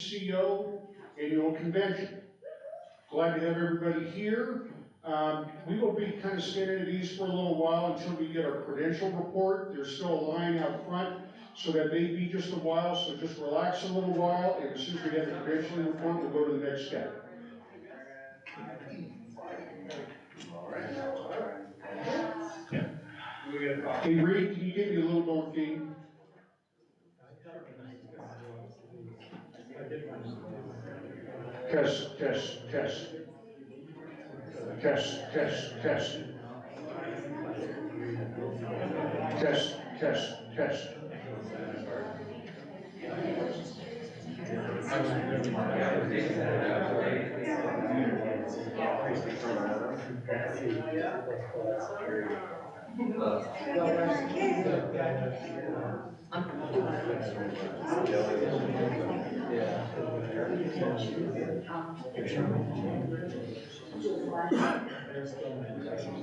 LPCO annual convention. Glad to have everybody here. We will be kind of standing at ease for a little while until we get our credential report. There's still a line out front, so that may be just a while, so just relax a little while, and as soon as we have the credentialing report, we'll go to the next step. Hey Reed, can you give me a little more game? Test, test, test. Test, test, test. Test, test, test.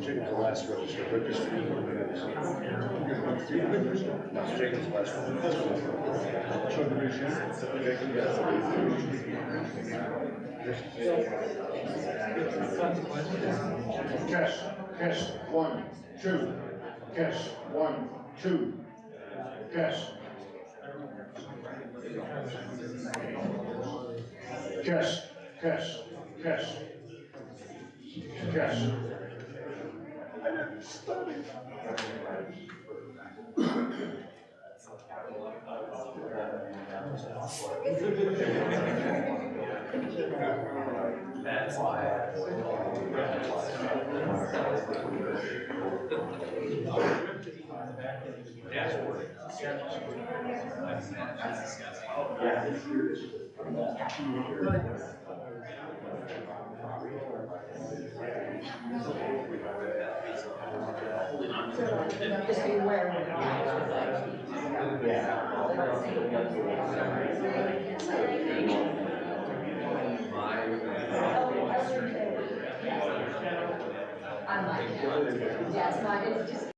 Jacob's last register. That's Jacob's last Test, test, 1, 2. Test, 1, 2. Test. Test, test, test. Test. That's why. Dashboard. Just be aware. I'm like, yes, no, it's just.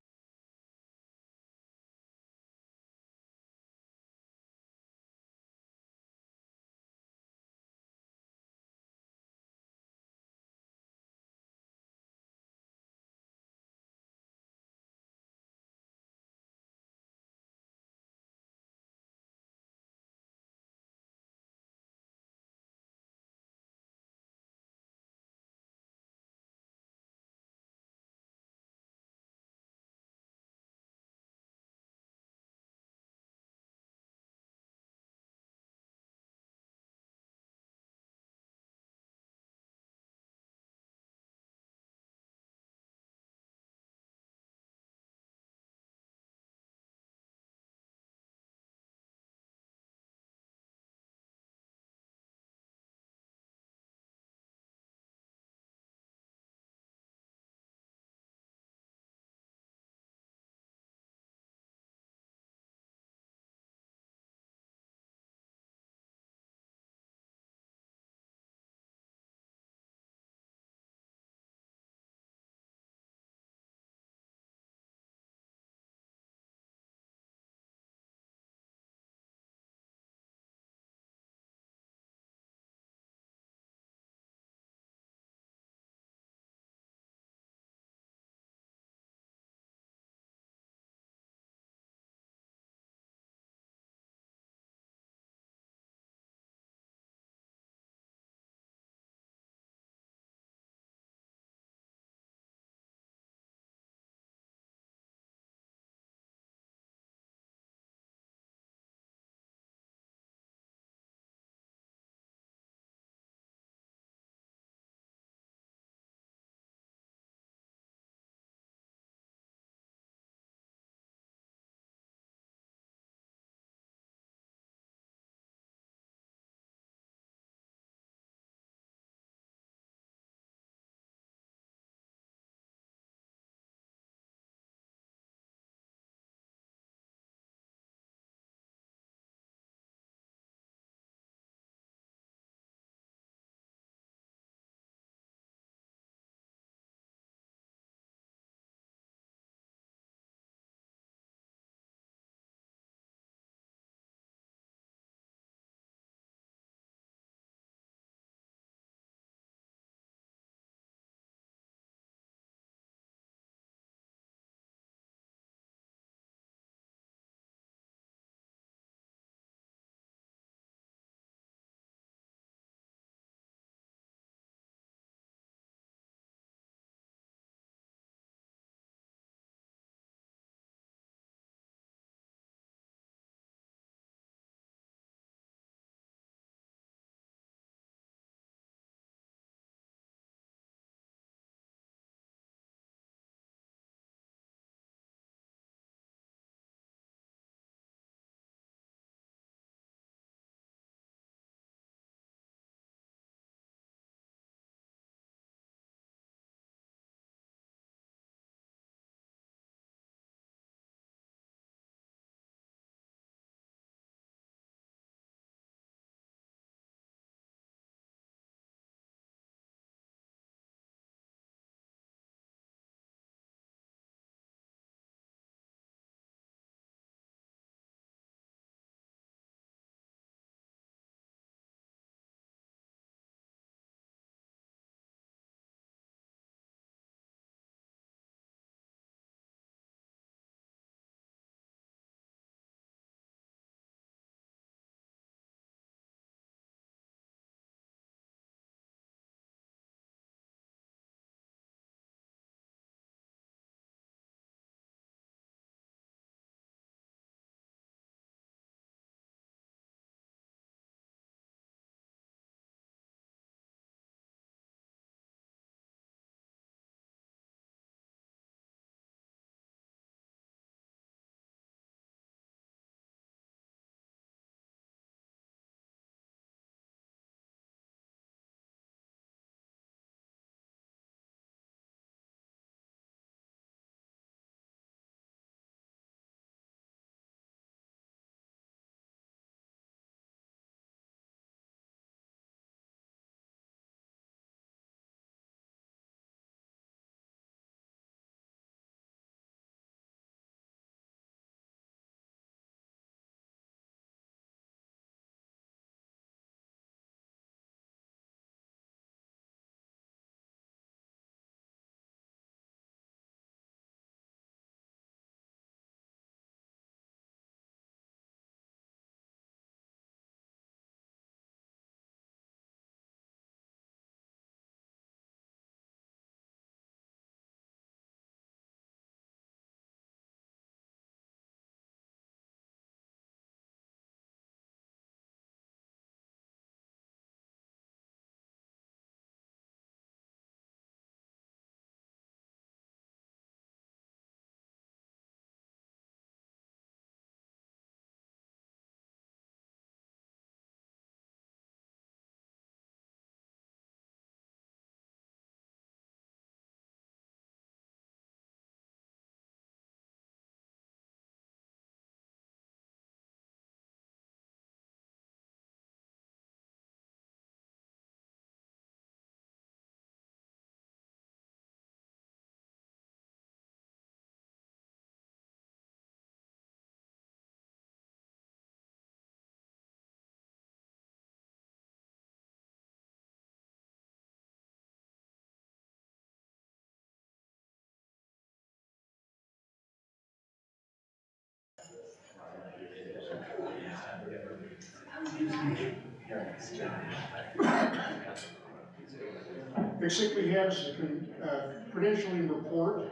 Next thing we have is the credentialing report,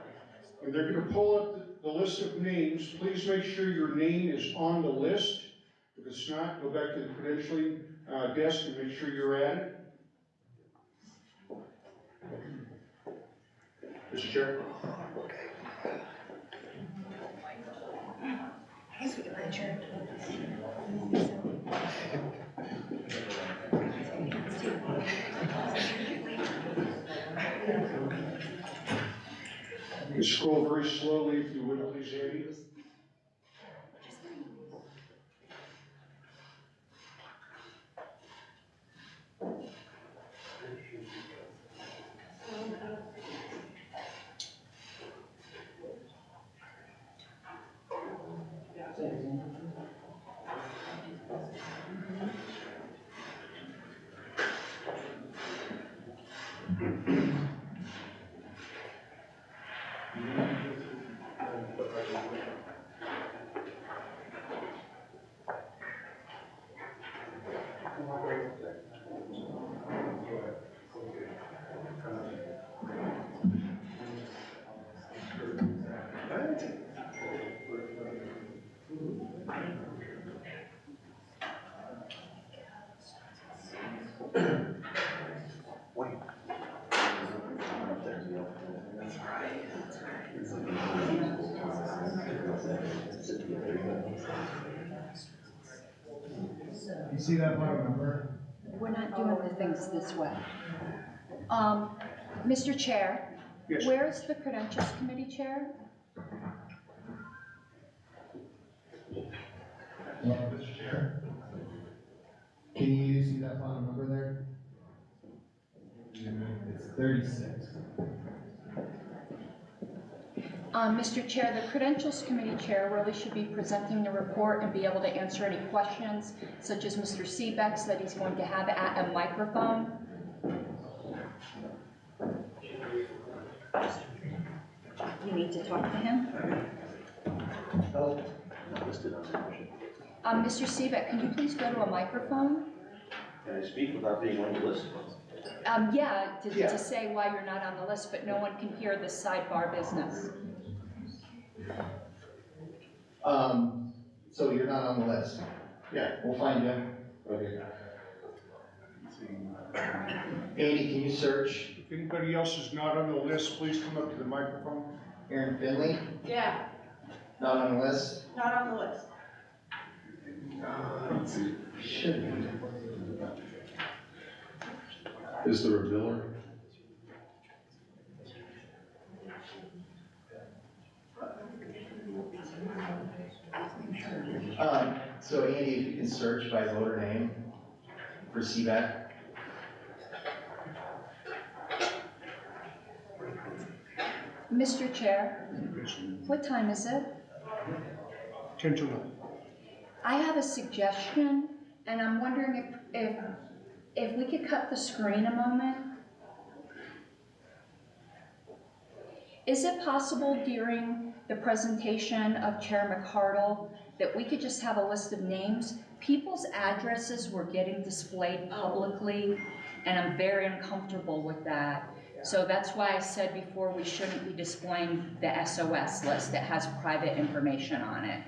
and they're gonna pull up the list of names. Please make sure your name is on the list. If it's not, go back to the credentialing desk and make sure you're at it. Mr. Chair? Yes, we can adjourn. You scroll very slowly if you would, please, Andy. You see that bottom number? We're not doing the things this way. Mr. Chair, Yes. where's the Credentials Committee Chair? Well, Mr. Chair. Can you see that bottom number there? It's 36. Mr. Chair, the Credentials Committee Chair really should be presenting the report and be able to answer any questions, such as Mr. Seebeck's that he's going to have at a microphone. You need to talk to him? Oh. Not listed on the motion. Mr. Seebeck, can you please go to a microphone? Can I speak without being on the list? Yeah, Yeah. to say why you're not on the list, but no one can hear this sidebar business. So you're not on the list? Yeah. We'll find you. Okay. Andy, can you search If anybody else is not on the list, please come up to the microphone. Aaron Finley? Yeah, Not on the list? not on the list. Should be. Is there a biller? So Andy, if you can search by voter name for CBAC. Mr. Chair, what time is it? 10 to 1. I have a suggestion, and I'm wondering if we could cut the screen a moment. Is it possible during the presentation of Chair McCardle that we could just have a list of names? People's addresses were getting displayed publicly, and I'm very uncomfortable with that. So that's why I said before we shouldn't be displaying the SOS list that has private information on it.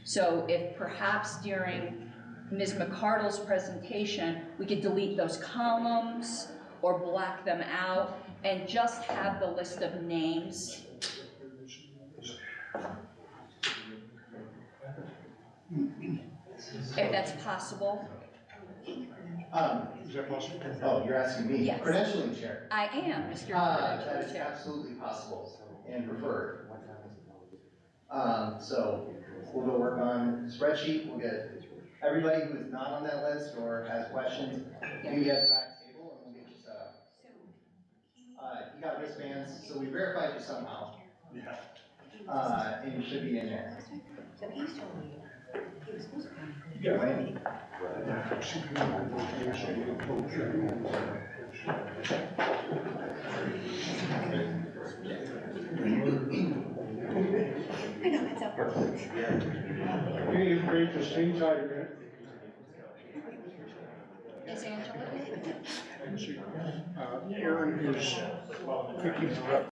So if perhaps during Ms. McCardle's presentation, we could delete those columns or black them out and just have the list of names. If that's possible. Is that possible? Oh, you're asking me? Yes. Credentialing chair. I am, Mr. That Credential is Chair. absolutely possible and preferred. So we'll go work on the spreadsheet. We'll get everybody who is not on that list or has questions, you guys back table and we'll get you set up. You got wristbands, so we verified you somehow. Yeah. And you should be in there. So he's told me he was supposed to come. Yeah, right. I know, it's up. Any information, hang tight a minute. Is Angela here? Aaron is picking her up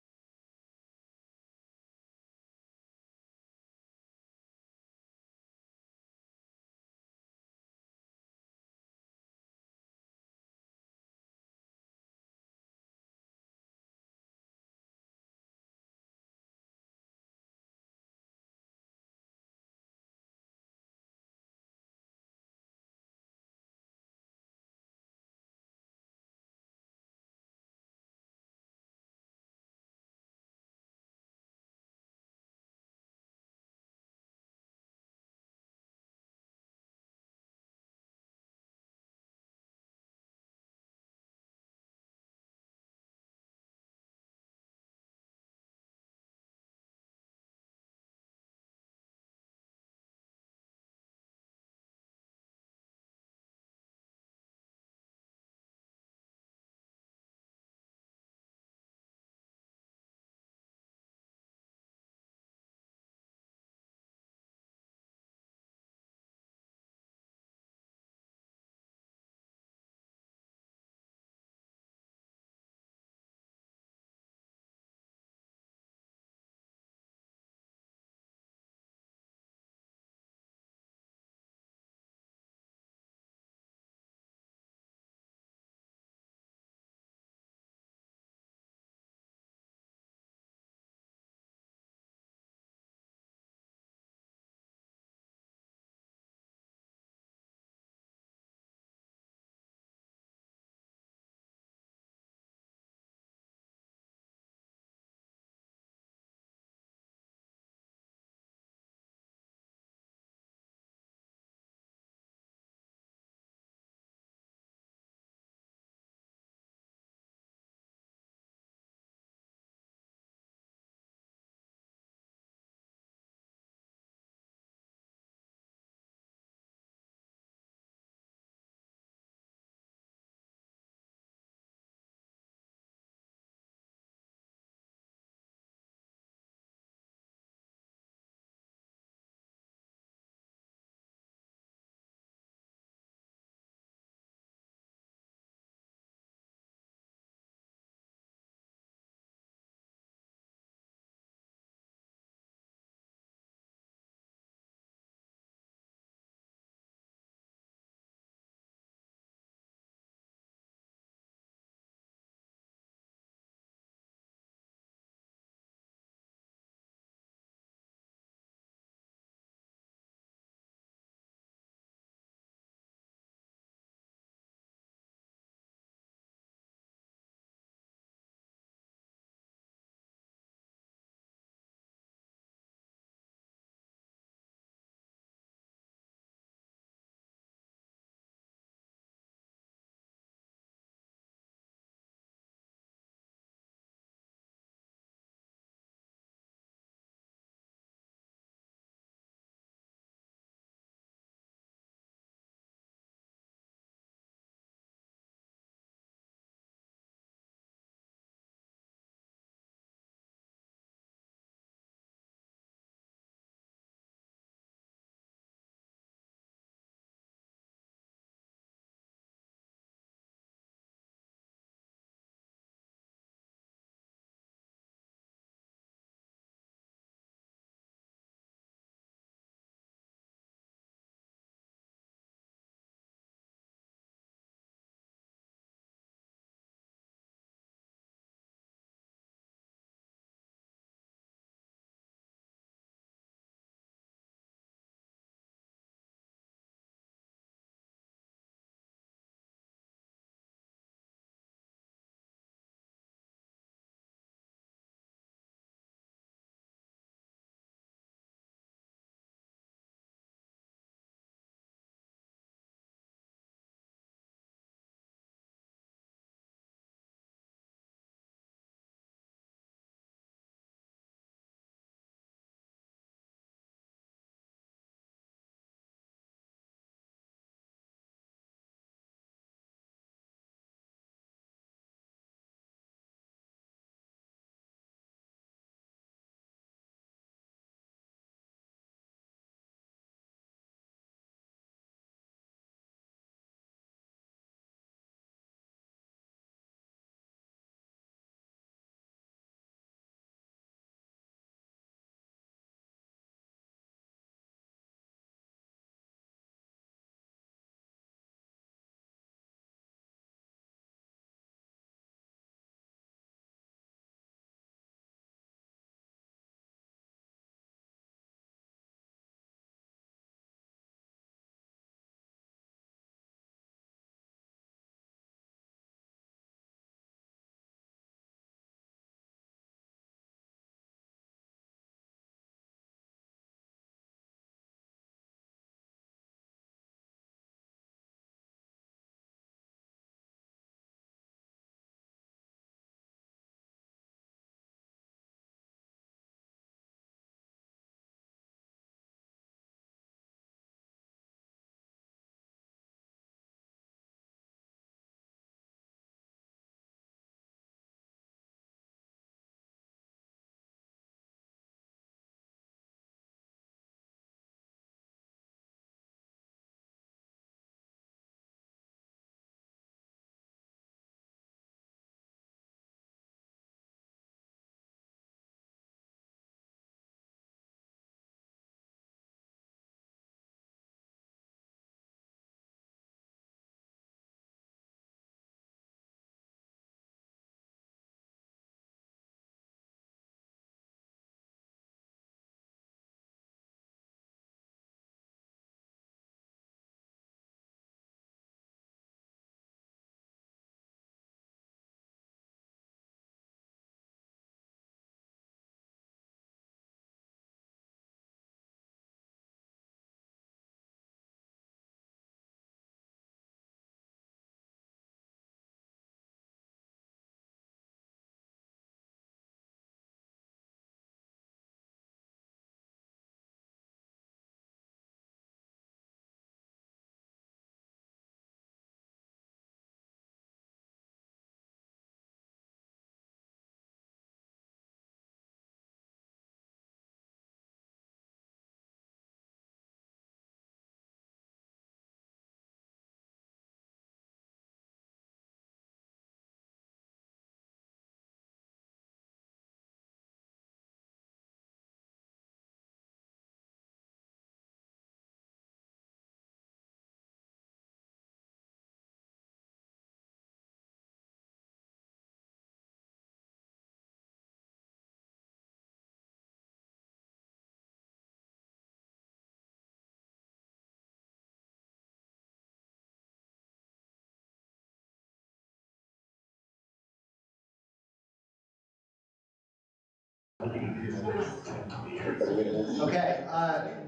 Okay,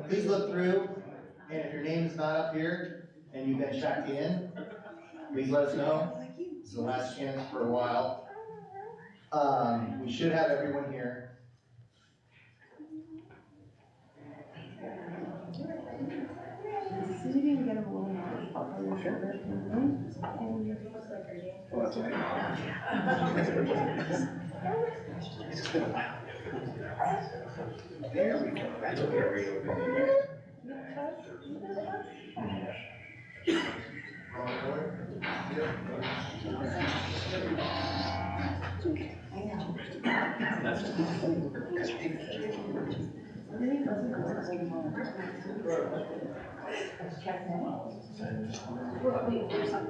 please look through, and if your name is not up here and you've been checked in, please let us know. This is the last chance for a while. We should have everyone here. There we go, that's okay.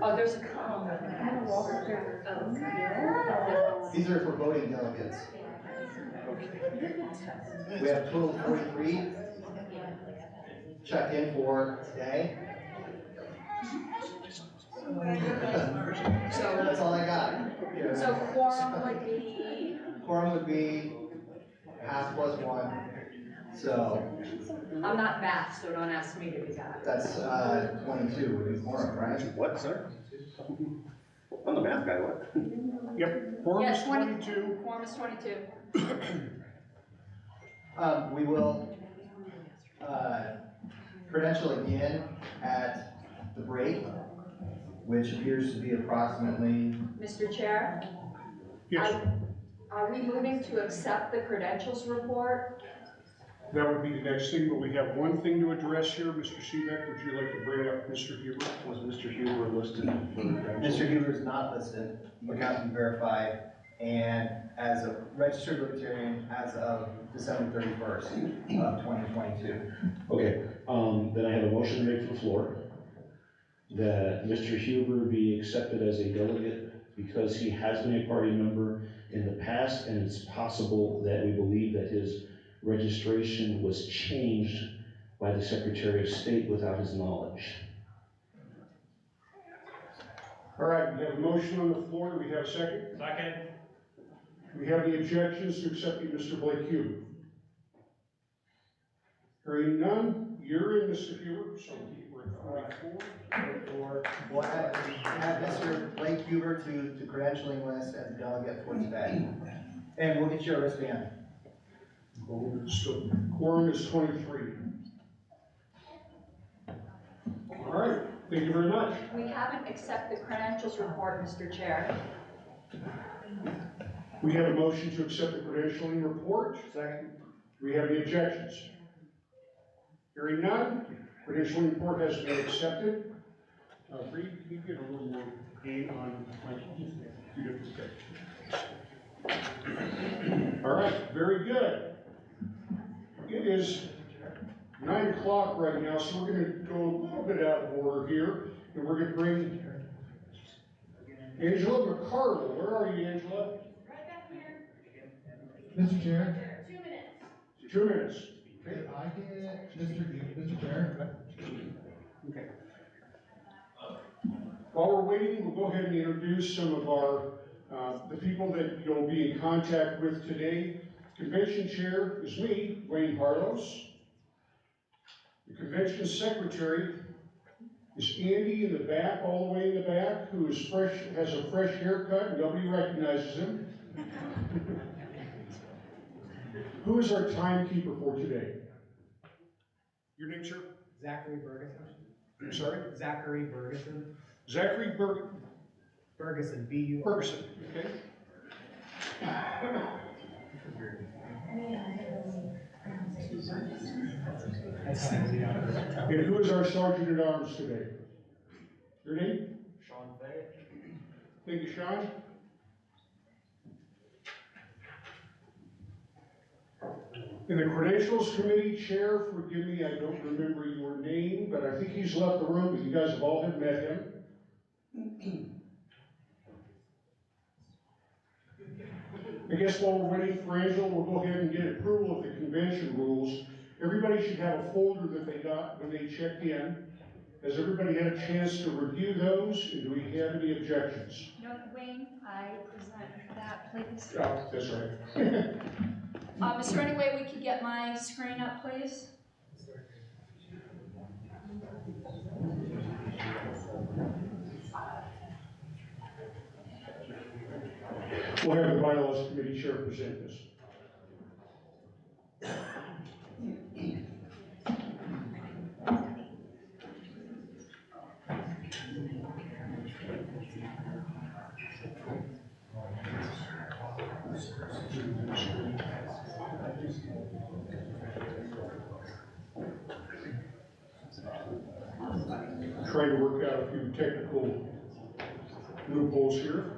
Oh, there's a. These are for voting delegates. We have a total of 43 checked in for today. So, That's all I got. so quorum would be, Quorum would be half plus one, so I'm not math, so don't ask me to do that. that's 22 would be quorum, right? What, sir? I'm the math guy, what? Yep, quorum is Yeah, 20. 22. Quorum is 22. We will credential again at the break, which appears to be approximately, Mr. Chair? Yes, Are we moving to accept the credentials report? that would be the next thing, but we have one thing to address here. Mr. Seebeck, would you like to bring up Mr. Huber? Was Mr. Huber listed for the Mr. Huber is not listed, he cannot be verified, and as a registered libertarian as of December 31st of 2022. Okay, then I have a motion to make from the floor that Mr. Huber be accepted as a delegate because he has been a party member in the past, and it's possible that we believe that his registration was changed by the Secretary of State without his knowledge. All right, we have a motion on the floor. Do we have a second? Second. Do we have any objections to accepting Mr. Blake Huber? Hearing none, you're in, Mr. Huber, so we're at 44. We'll add Mr. Blake Huber to the credentialing list as a delegate for today. And we'll get you a wristband. So quorum is 23. All right, thank you very much. We haven't accepted the credentials report, Mr. Chair. We have a motion to accept the credentialing report. Second. Do we have any objections? Hearing none, credentialing report has been accepted. Reed, can you get a little more paint on my two different sections? All right, very good. It is 9 o'clock right now, so we're going to go a little bit out of order here, and we're going to bring Angela McCardle. Where are you, Angela? Right back here. Mr. Chair, 2 minutes. 2 minutes. if I get Mr. Chair, Okay. While we're waiting, we'll go ahead and introduce some of our, the people that you'll be in contact with today. Convention chair is me, Wayne Harlos. The convention secretary is Andy in the back, all the way in the back, who is fresh, has a fresh haircut, and nobody recognizes him. Who is our timekeeper for today? Your name, sir? Zachary Bergeson. I'm sorry? Zachary Bergeson. Zachary Bergeson, B-U. Ferguson, okay? And who is our sergeant at arms today? Your name? Sean Fay. Thank you, Sean. And the credentials committee chair, forgive me, I don't remember your name, but I think he's left the room, but you guys have all have met him. I guess while we're waiting for Angela, we'll go ahead and get approval of the convention rules. Everybody should have a folder that they got when they checked in. Has everybody had a chance to review those, and do we have any objections? No, Wayne, I present that, please. Oh, that's right. Is there any way we could get my screen up, please? We'll have the bylaws committee chair present this. Trying to work out a few technical loopholes here.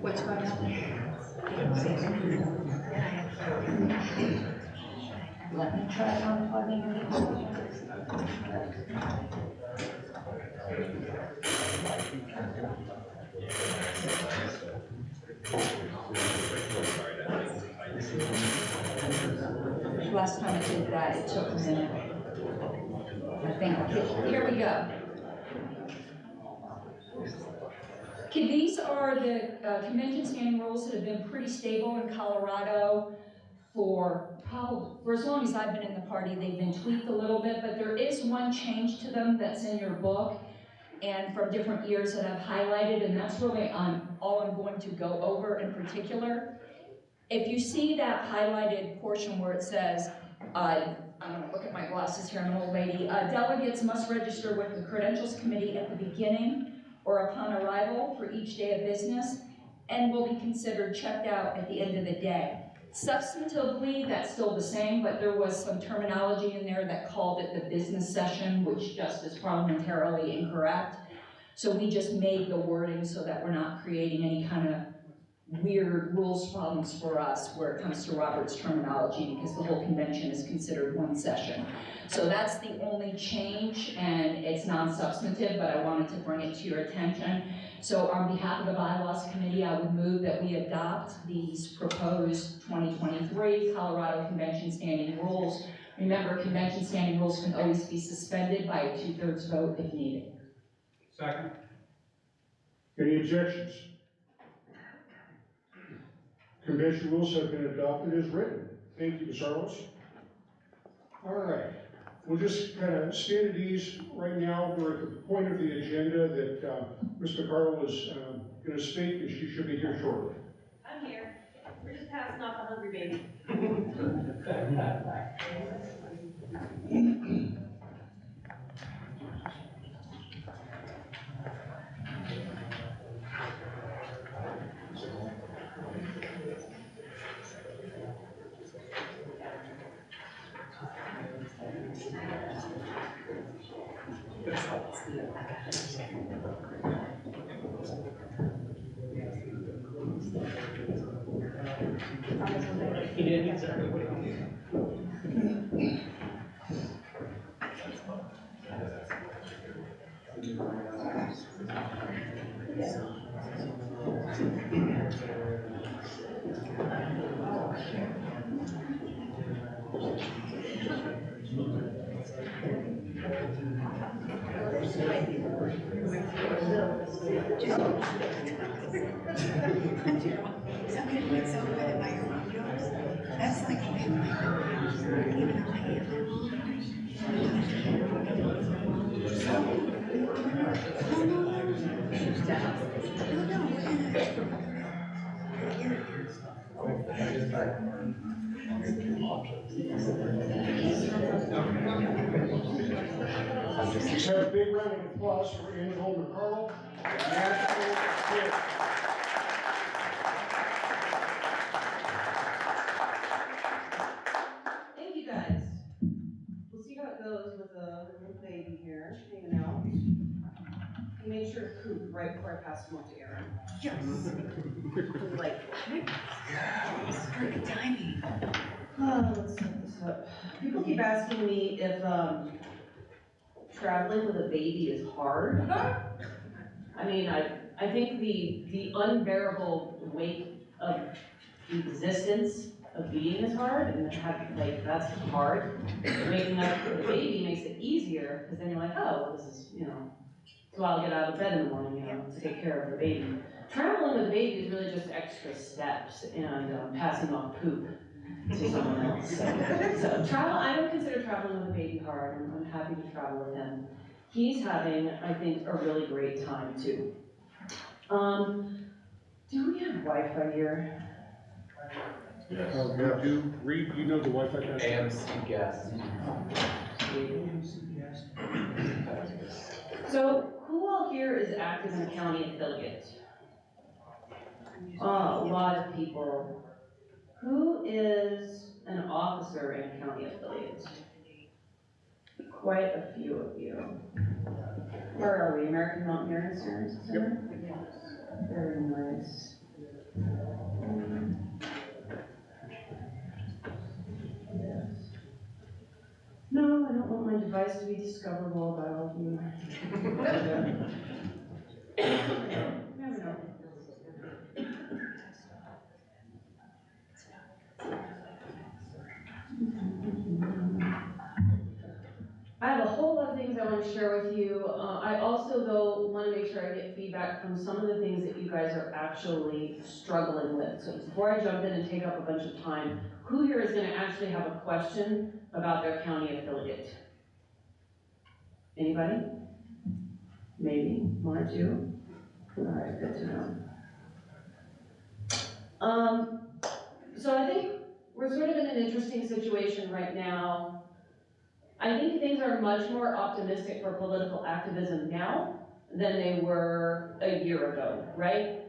What's going on? Let me try unplugging it. Last time I did that, it took a minute. I think, here we go. Okay, these are the convention standing rules that have been pretty stable in Colorado for as long as I've been in the party. They've been tweaked a little bit, but there is one change to them that's in your book and from different years that I've highlighted, and that's really all I'm going to go over in particular. If you see that highlighted portion where it says, I'm gonna look at my glasses here, I'm an old lady, delegates must register with the Credentials Committee at the beginning or upon arrival for each day of business, and will be considered checked out at the end of the day. Substantively, that's still the same, but there was some terminology in there that called it the business session, which just is parliamentarily incorrect. So we just made the wording so that we're not creating any kind of weird rules problems for us where it comes to Robert's terminology, because the whole convention is considered one session. So that's the only change, and it's non-substantive, but I wanted to bring it to your attention. So on behalf of the Bylaws Committee, I would move that we adopt these proposed 2023 Colorado Convention Standing Rules. Remember, convention standing rules can always be suspended by a 2/3 vote if needed. Second. Any objections? Convention rules have been adopted as written. Thank you, Ms. Arlos. All right, we'll just kind of stand at ease right now. We're at the point of the agenda that Ms. McCarroll is going to speak, and she should be here shortly. I'm here. We're just passing off a hungry baby. He did exactly what he did. That's like even though I am Let's have a big round of applause for Angela McCarroll, National Chair. Thank you guys. We'll see how it goes with the little baby here hanging out. He made sure to poop right before I passed him off to Aaron. yes. Like perfect timing. Let's set this up. People keep asking me if traveling with a baby is hard. I mean, I think the unbearable weight of the existence of being is hard, and that's hard. Waking up with a baby makes it easier, because then you're like, oh, well, this is, so I'll get out of bed in the morning, to take care of the baby. Traveling with a baby is really just extra steps and passing off poop to someone else. So travel, I don't consider traveling with a baby hard. I'm happy to travel with him. He's having, I think, a really great time too. Do we have Wi-Fi here? Yes. We do, Reed, you know the Wi-Fi password? AMC guest. So who all here is active in a county affiliate? A lot of people. Who is an officer in a county affiliate? Quite a few of you. Where are we? American Mountaineering Service Center? Yep. Very nice. Yes. No, I don't want my device to be discoverable by all of you. Never know. I have a whole lot of things I want to share with you. I also, though, want to make sure I get feedback from some of the things that you guys are actually struggling with. So before I jump in and take up a bunch of time, who here is going to actually have a question about their county affiliate? Anybody? Maybe one or two? All right, good to know. So I think we're sort of in an interesting situation right now. I think things are much more optimistic for political activism now than they were a year ago, right?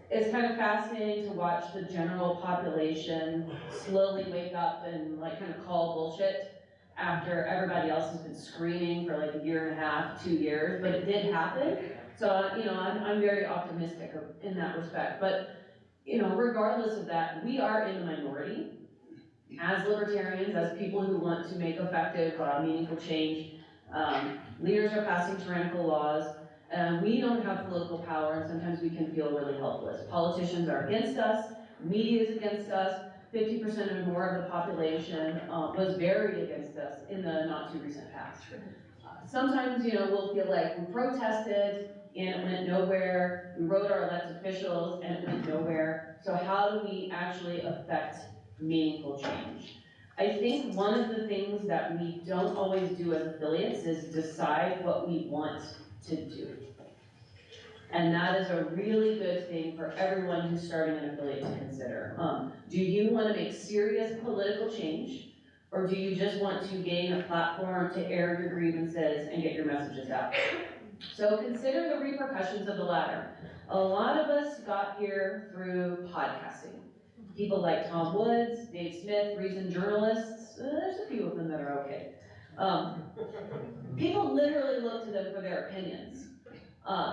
It's kind of fascinating to watch the general population slowly wake up and kind of call bullshit after everybody else has been screaming for a year and a half, 2 years, but it did happen. So, I'm very optimistic in that respect. But, regardless of that, we are in the minority. As libertarians, as people who want to make effective, meaningful change, leaders are passing tyrannical laws, and we don't have political power, and sometimes we can feel really helpless. Politicians are against us, media is against us, 50% or more of the population was very against us in the not too recent past. Sometimes, we'll feel like we protested and it went nowhere, we wrote our elected officials and it went nowhere. So how do we actually affect meaningful change? I think one of the things that we don't always do as affiliates is decide what we want to do. And that is a really good thing for everyone who's starting an affiliate to consider. Do you want to make serious political change, or do you just want to gain a platform to air your grievances and get your messages out? So consider the repercussions of the latter. A lot of us got here through podcasting. People like Tom Woods, Dave Smith, reasoned journalists, there's a few of them that are okay. People literally look to them for their opinions.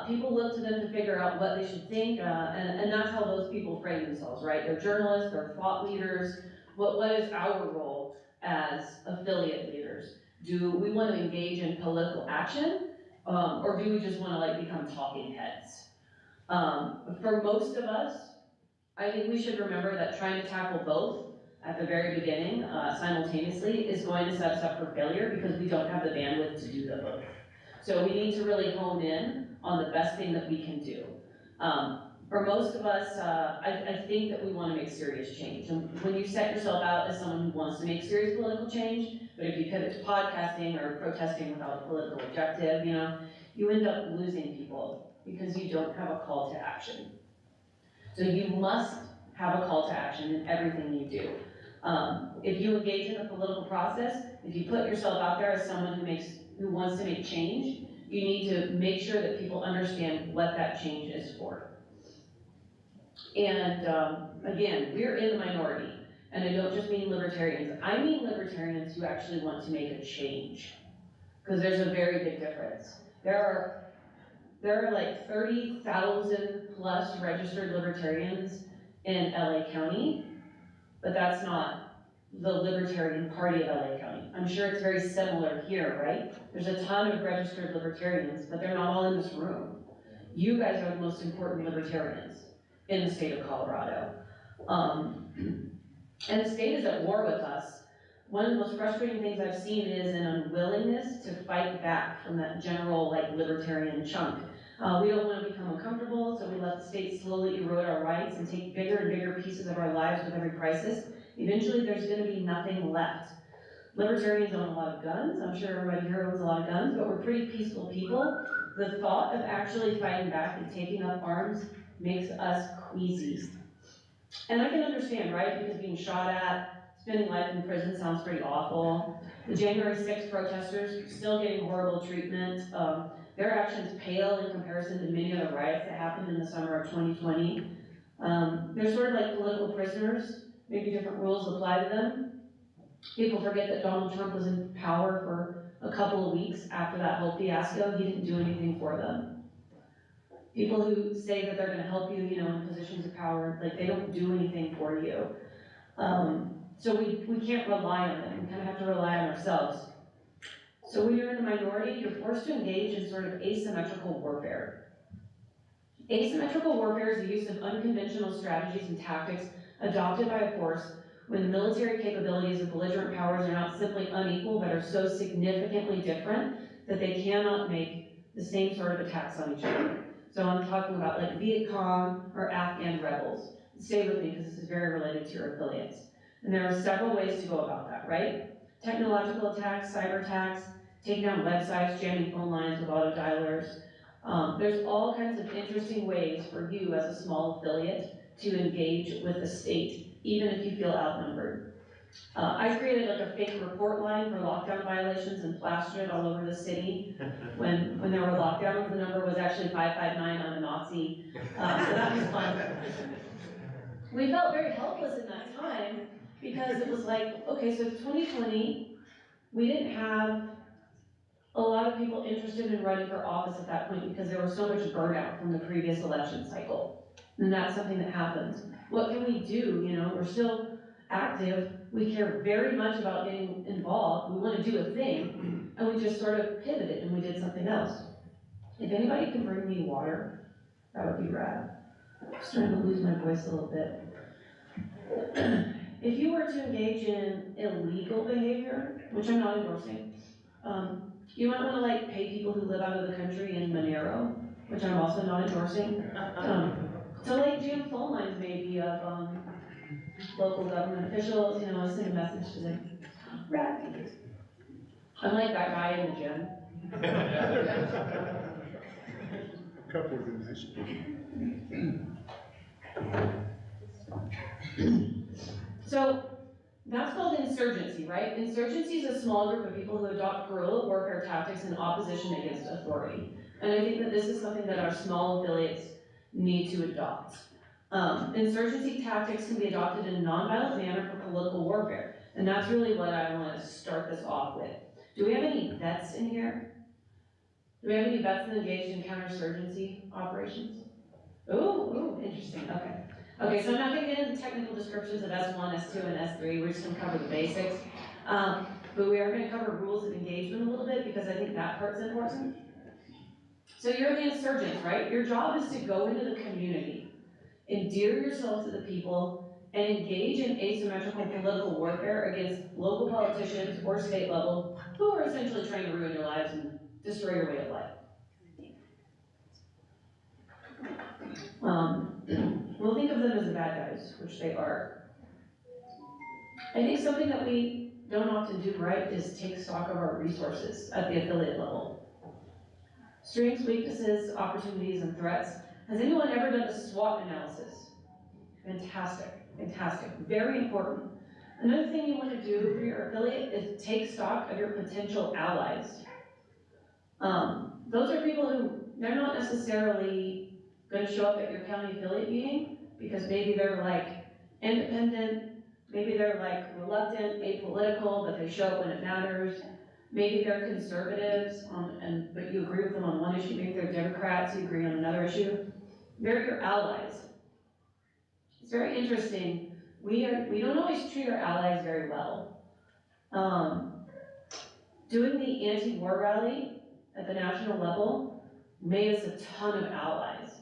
People look to them to figure out what they should think, and that's how those people frame themselves, right? They're journalists, they're thought leaders. What is our role as affiliate leaders? Do we want to engage in political action, or do we just want to become talking heads? For most of us, I think we should remember that trying to tackle both at the very beginning simultaneously is going to set us up for failure because we don't have the bandwidth to do them both. So we need to really hone in on the best thing that we can do. For most of us, I think that we want to make serious change. And when you set yourself out as someone who wants to make serious political change, but if you pivot to podcasting or protesting without a political objective, you end up losing people because you don't have a call to action. So you must have a call to action in everything you do. If you engage in the political process, if you put yourself out there as someone who wants to make change, you need to make sure that people understand what that change is for. And again, we're in the minority, and I don't just mean libertarians. I mean libertarians who actually want to make a change, because there's a very big difference. There are like 30,000 plus registered libertarians in LA County, but that's not the Libertarian Party of LA County. I'm sure it's very similar here, right? There's a ton of registered libertarians, but they're not all in this room. You guys are the most important libertarians in the state of Colorado. And the state is at war with us. One of the most frustrating things I've seen is an unwillingness to fight back from that general libertarian chunk. We don't want to become uncomfortable, so we let the state slowly erode our rights and take bigger and bigger pieces of our lives with every crisis. Eventually, there's going to be nothing left. Libertarians own a lot of guns. I'm sure everybody here owns a lot of guns, but we're pretty peaceful people. The thought of actually fighting back and taking up arms makes us queasy. And I can understand, right? Because being shot at, spending life in prison sounds pretty awful. The January 6th protesters still getting horrible treatment. Their actions pale in comparison to many other riots that happened in the summer of 2020. They're sort of like political prisoners. Maybe different rules apply to them. People forget that Donald Trump was in power for a couple of weeks after that whole fiasco. He didn't do anything for them. People who say that they're going to help you, in positions of power, they don't do anything for you. So we can't rely on them. We kind of have to rely on ourselves. So when you're in the minority, you're forced to engage in sort of asymmetrical warfare. Asymmetrical warfare is the use of unconventional strategies and tactics adopted by a force when the military capabilities of belligerent powers are not simply unequal, but are so significantly different that they cannot make the same sort of attacks on each other. So I'm talking about Viet Cong or Afghan rebels. Stay with me because this is very related to your affiliates. And there are several ways to go about that, right? Technological attacks, cyber attacks, taking down websites, jamming phone lines with auto dialers. There's all kinds of interesting ways for you as a small affiliate to engage with the state, even if you feel outnumbered. I created a fake report line for lockdown violations and plastered it all over the city. When there were lockdowns, the number was actually 559, I'm a Nazi. So that was fun. We felt very helpless in that time because it was okay, so 2020, we didn't have a lot of people interested in running for office at that point because there was so much burnout from the previous election cycle. And that's something that happens. What can we do? We're still active. We care very much about getting involved. We want to do a thing. And we just sort of pivoted and we did something else. If anybody can bring me water, that would be rad. I'm just trying to lose my voice a little bit. If you were to engage in illegal behavior, which I'm not endorsing, you might want to pay people who live out of the country in Monero, which I'm also not endorsing, to jam phone lines maybe of local government officials, send a message to them. Right. I'm like that guy in the gym. Couple of good nice. So that's called insurgency, right? Insurgency is a small group of people who adopt guerrilla warfare tactics in opposition against authority. And I think that this is something that our small affiliates need to adopt. Insurgency tactics can be adopted in a nonviolent manner for political warfare. And that's really what I want to start this off with. Do we have any vets in here? Do we have any vets that engaged in counterinsurgency operations? Ooh, interesting, okay. Okay, so I'm not going to get into technical descriptions of S1, S2, and S3. We're just going to cover the basics. But we are going to cover rules of engagement a little bit because I think that part's important. So you're the insurgents, right? Your job is to go into the community, endear yourself to the people, and engage in asymmetrical political warfare against local politicians or state level who are essentially trying to ruin your lives and destroy your way of life. We'll think of them as the bad guys, which they are. I think something that we don't often do right is take stock of our resources at the affiliate level. Strengths, weaknesses, opportunities, and threats. Has anyone ever done a SWOT analysis? Fantastic, fantastic, very important. Another thing you want to do for your affiliate is take stock of your potential allies. Those are people who, they're not necessarily going to show up at your county affiliate meeting because maybe they're independent, maybe they're reluctant, apolitical, but they show up when it matters. Maybe they're conservatives, but you agree with them on one issue. Maybe they're Democrats, you agree on another issue. They're your allies. It's very interesting. We don't always treat our allies very well. Doing the anti-war rally at the national level made us a ton of allies.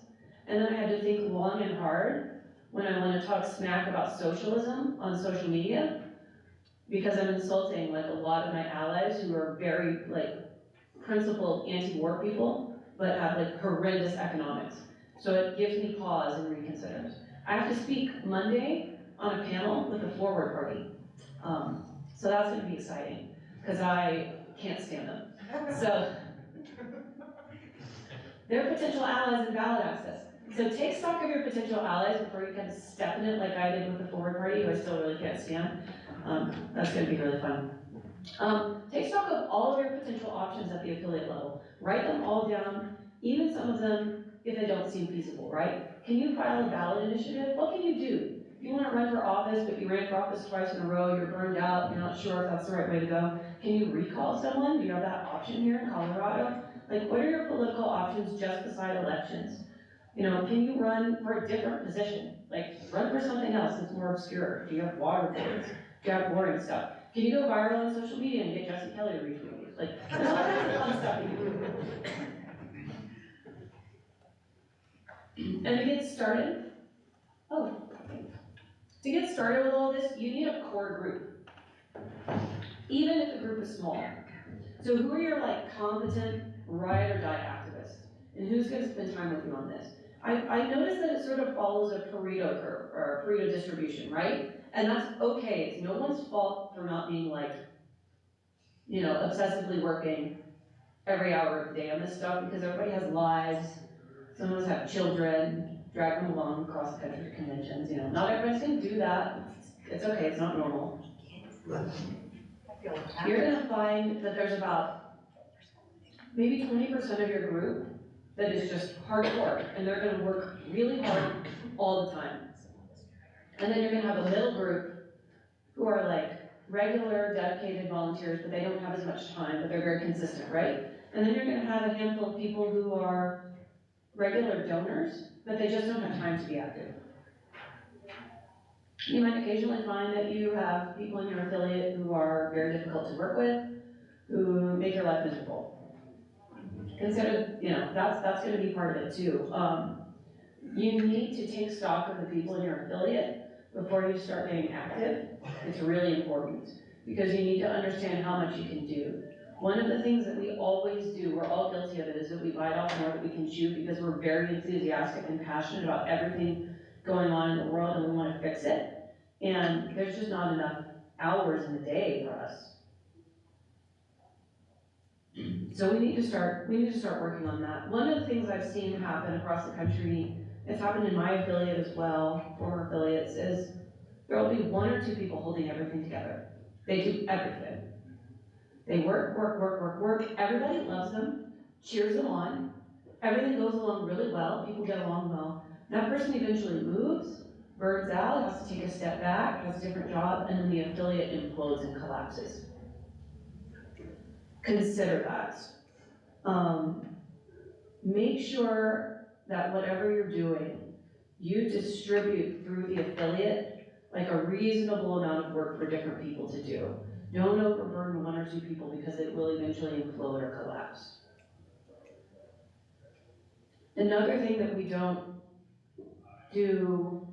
And then I had to think long and hard when I want to talk smack about socialism on social media, because I'm insulting like a lot of my allies who are very like principled anti-war people, but have like horrendous economics. So it gives me pause and reconsider. I have to speak Monday on a panel with the Forward Party. So that's gonna be exciting, because I can't stand them. So, they're potential allies in ballot access. So take stock of your potential allies before you kind of step in it like I did with the Forward Party, who I still really can't stand. That's gonna be really fun. Take stock of all of your potential options at the affiliate level. Write them all down, even some of them if they don't seem feasible, right? Can you file a ballot initiative? What can you do? If you wanna run for office, but you ran for office twice in a row, you're burned out, you're not sure if that's the right way to go, can you recall someone? Do you have that option here in Colorado? Like, what are your political options just beside elections? You know, can you run for a different position? Like, run for something else that's more obscure. Do you have water boards? Do you have boring stuff? Can you go viral on social media and get Jesse Kelly to retweet you? Like, there's all kinds of fun stuff you can do. And to get started, with all this, you need a core group. Even if the group is small. So who are your like competent ride or die activists? And who's gonna spend time with you on this? I noticed that it sort of follows a Pareto curve, or a Pareto distribution, right? And that's okay, it's no one's fault for not being like, you know, obsessively working every hour of the day on this stuff, because everybody has lives, some of us have children, drag them along across the country to conventions, you know. Not everybody's gonna do that, it's okay, it's not normal. You're gonna find that there's about maybe 20% of your group that is just hardcore, and they're gonna work really hard all the time. And then you're gonna have a middle group who are like regular, dedicated volunteers, but they don't have as much time, but they're very consistent, right? And then you're gonna have a handful of people who are regular donors, but they just don't have time to be active. You might occasionally find that you have people in your affiliate who are very difficult to work with, who make your life miserable. Consider, you know, that's gonna be part of it too. You need to take stock of the people in your affiliate before you start getting active. It's really important, because you need to understand how much you can do. One of the things that we always do, we're all guilty of it, is that we bite off more than we can chew, because we're very enthusiastic and passionate about everything going on in the world, and we wanna fix it. And there's just not enough hours in the day for us. So we need to start working on that. One of the things I've seen happen across the country, it's happened in my affiliate as well, former affiliates, is there will be one or two people holding everything together. They do everything. They work, everybody loves them, cheers them on, everything goes along really well, people get along well. That person eventually moves, burns out, has to take a step back, has a different job, and then the affiliate implodes and collapses. Consider that. Make sure that whatever you're doing, you distribute through the affiliate like a reasonable amount of work for different people to do. Don't overburden one or two people, because it will eventually implode or collapse. Another thing that we don't do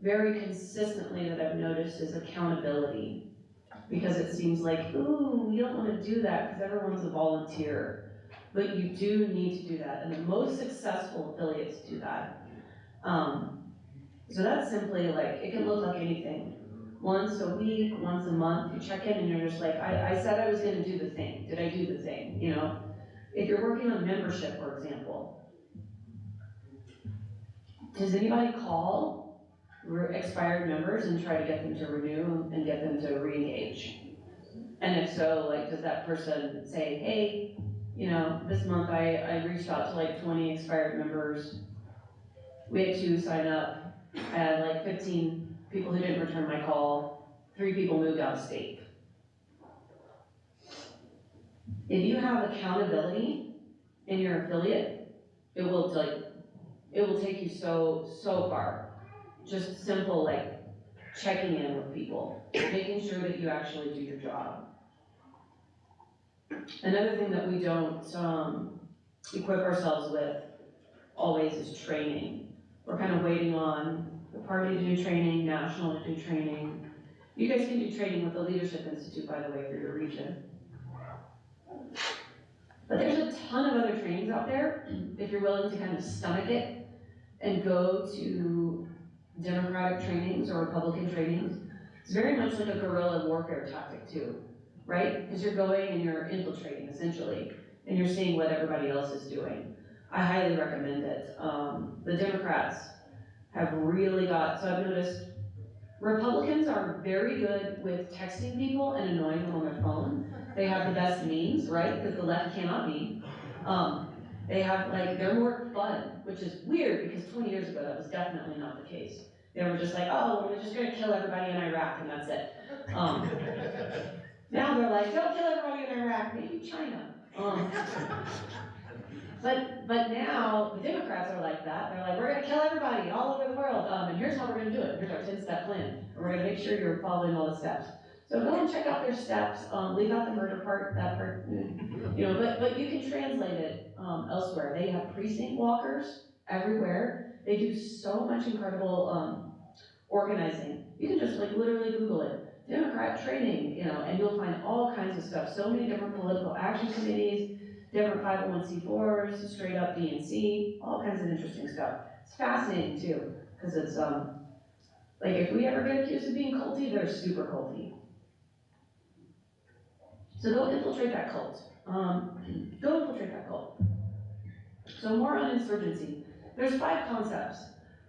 very consistently that I've noticed is accountability. Because it seems like, ooh, we don't want to do that because everyone's a volunteer. But you do need to do that, and the most successful affiliates do that. So that's simply like, it can look like anything. Once a week, once a month, you check in and you're just like, I said I was gonna do the thing. Did I do the thing, you know? If you're working on membership, for example, does anybody call expired members and try to get them to renew and get them to re-engage? And if so, like, does that person say, hey, you know, this month I reached out to like 20 expired members. We had 2 sign up. I had like 15 people who didn't return my call. 3 people moved out of state. If you have accountability in your affiliate, it will take you so far. Just simple like checking in with people, making sure that you actually do your job. Another thing that we don't, equip ourselves with always is training. We're kind of waiting on the party to do training, national to do training. You guys can do training with the Leadership Institute, by the way, for your region. But there's a ton of other trainings out there, if you're willing to kind of stomach it and go to Democratic trainings or Republican trainings. It's very much like a guerrilla warfare tactic too, right? Because you're going and you're infiltrating essentially, and you're seeing what everybody else is doing. I highly recommend it. The Democrats have really got, so I've noticed Republicans are very good with texting people and annoying them on their phone. They have the best memes, right? Because the left cannot meme. They have, like, they're more fun, which is weird because 20 years ago that was definitely not the case. They were just like, oh, we're just gonna kill everybody in Iraq and that's it. Now they're like, don't kill everybody in Iraq, maybe China. But now the Democrats are like that. They're like, we're gonna kill everybody all over the world, and here's how we're gonna do it. Here's our 10-step plan, and we're gonna make sure you're following all the steps. So go and check out their steps. Leave out the murder part, that part, you know. But you can translate it elsewhere. They have precinct walkers everywhere. They do so much incredible organizing. You can just like literally Google it, Democrat training, you know, and you'll find all kinds of stuff. So many different political action committees, different 501c4s, straight up DNC, all kinds of interesting stuff. It's fascinating too, because it's like if we ever get accused of being culty, they're super culty. So go infiltrate that cult. Go infiltrate that cult. So more on insurgency. There's 5 concepts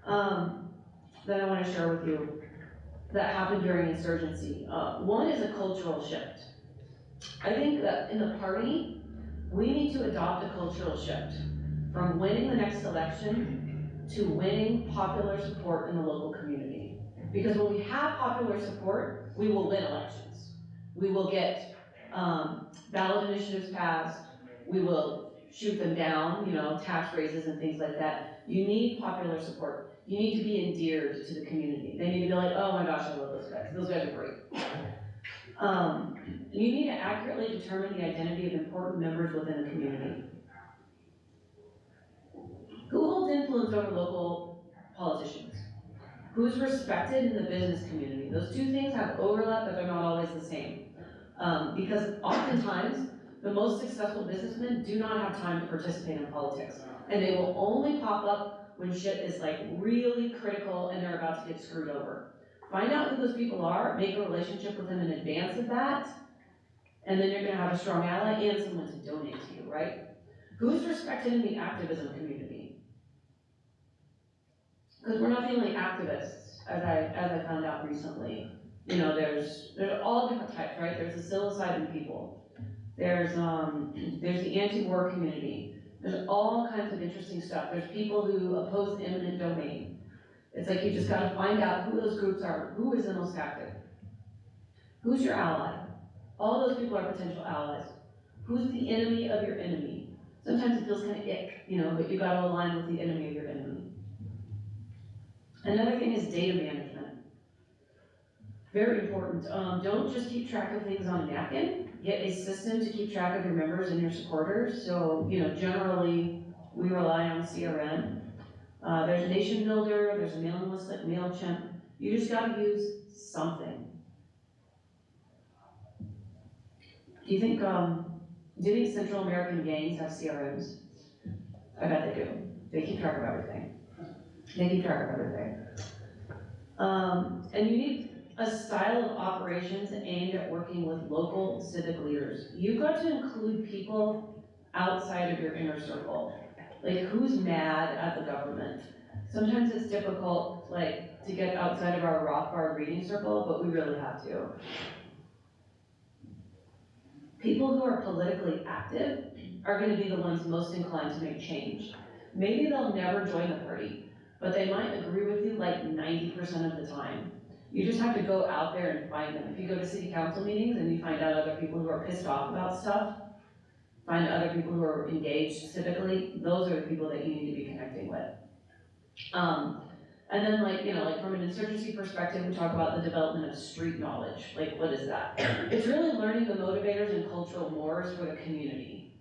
that I want to share with you that happened during insurgency. One is a cultural shift. I think that in the party, we need to adopt a cultural shift from winning the next election to winning popular support in the local community. Because when we have popular support, we will win elections. We will get ballot initiatives passed, we will shoot them down, you know, tax raises and things like that. You need popular support. You need to be endeared to the community. They need to be like, oh my gosh, I love those guys. Those guys are great. You need to accurately determine the identity of important members within a community. Who holds influence over local politicians? Who's respected in the business community? Those two things have overlap, but they're not always the same. Because oftentimes, the most successful businessmen do not have time to participate in politics. And they will only pop up when shit is like really critical and they're about to get screwed over. Find out who those people are, make a relationship with them in advance of that, and then you're gonna have a strong ally and someone to donate to you, right? Who's respected in the activism community? Because we're not the only activists, as I found out recently. You know, there's all different types, right? There's the psilocybin people. There's the anti-war community. There's all kinds of interesting stuff. There's people who oppose the eminent domain. It's like you just gotta find out who those groups are, who is the most active. Who's your ally? All those people are potential allies. Who's the enemy of your enemy? Sometimes it feels kind of ick, you know, but you gotta align with the enemy of your enemy. Another thing is data management. Very important. Don't just keep track of things on a napkin. Get a system to keep track of your members and your supporters. So, you know, generally we rely on CRM. There's Nation Builder, there's a mailing list like MailChimp. You just gotta use something. Do you think Central American gangs have CRMs? I bet they do. They keep track of everything. They keep track of everything. And you need a style of operations aimed at working with local civic leaders. You've got to include people outside of your inner circle. Like, who's mad at the government? Sometimes it's difficult, like, to get outside of our Rothbard reading circle, but we really have to. People who are politically active are going to be the ones most inclined to make change. Maybe they'll never join the party, but they might agree with you like 90% of the time. You just have to go out there and find them. If you go to city council meetings and you find out other people who are pissed off about stuff, find other people who are engaged civically, those are the people that you need to be connecting with. And then like, you know, like from an insurgency perspective, we talk about the development of street knowledge. Like, what is that? It's really learning the motivators and cultural mores for the community.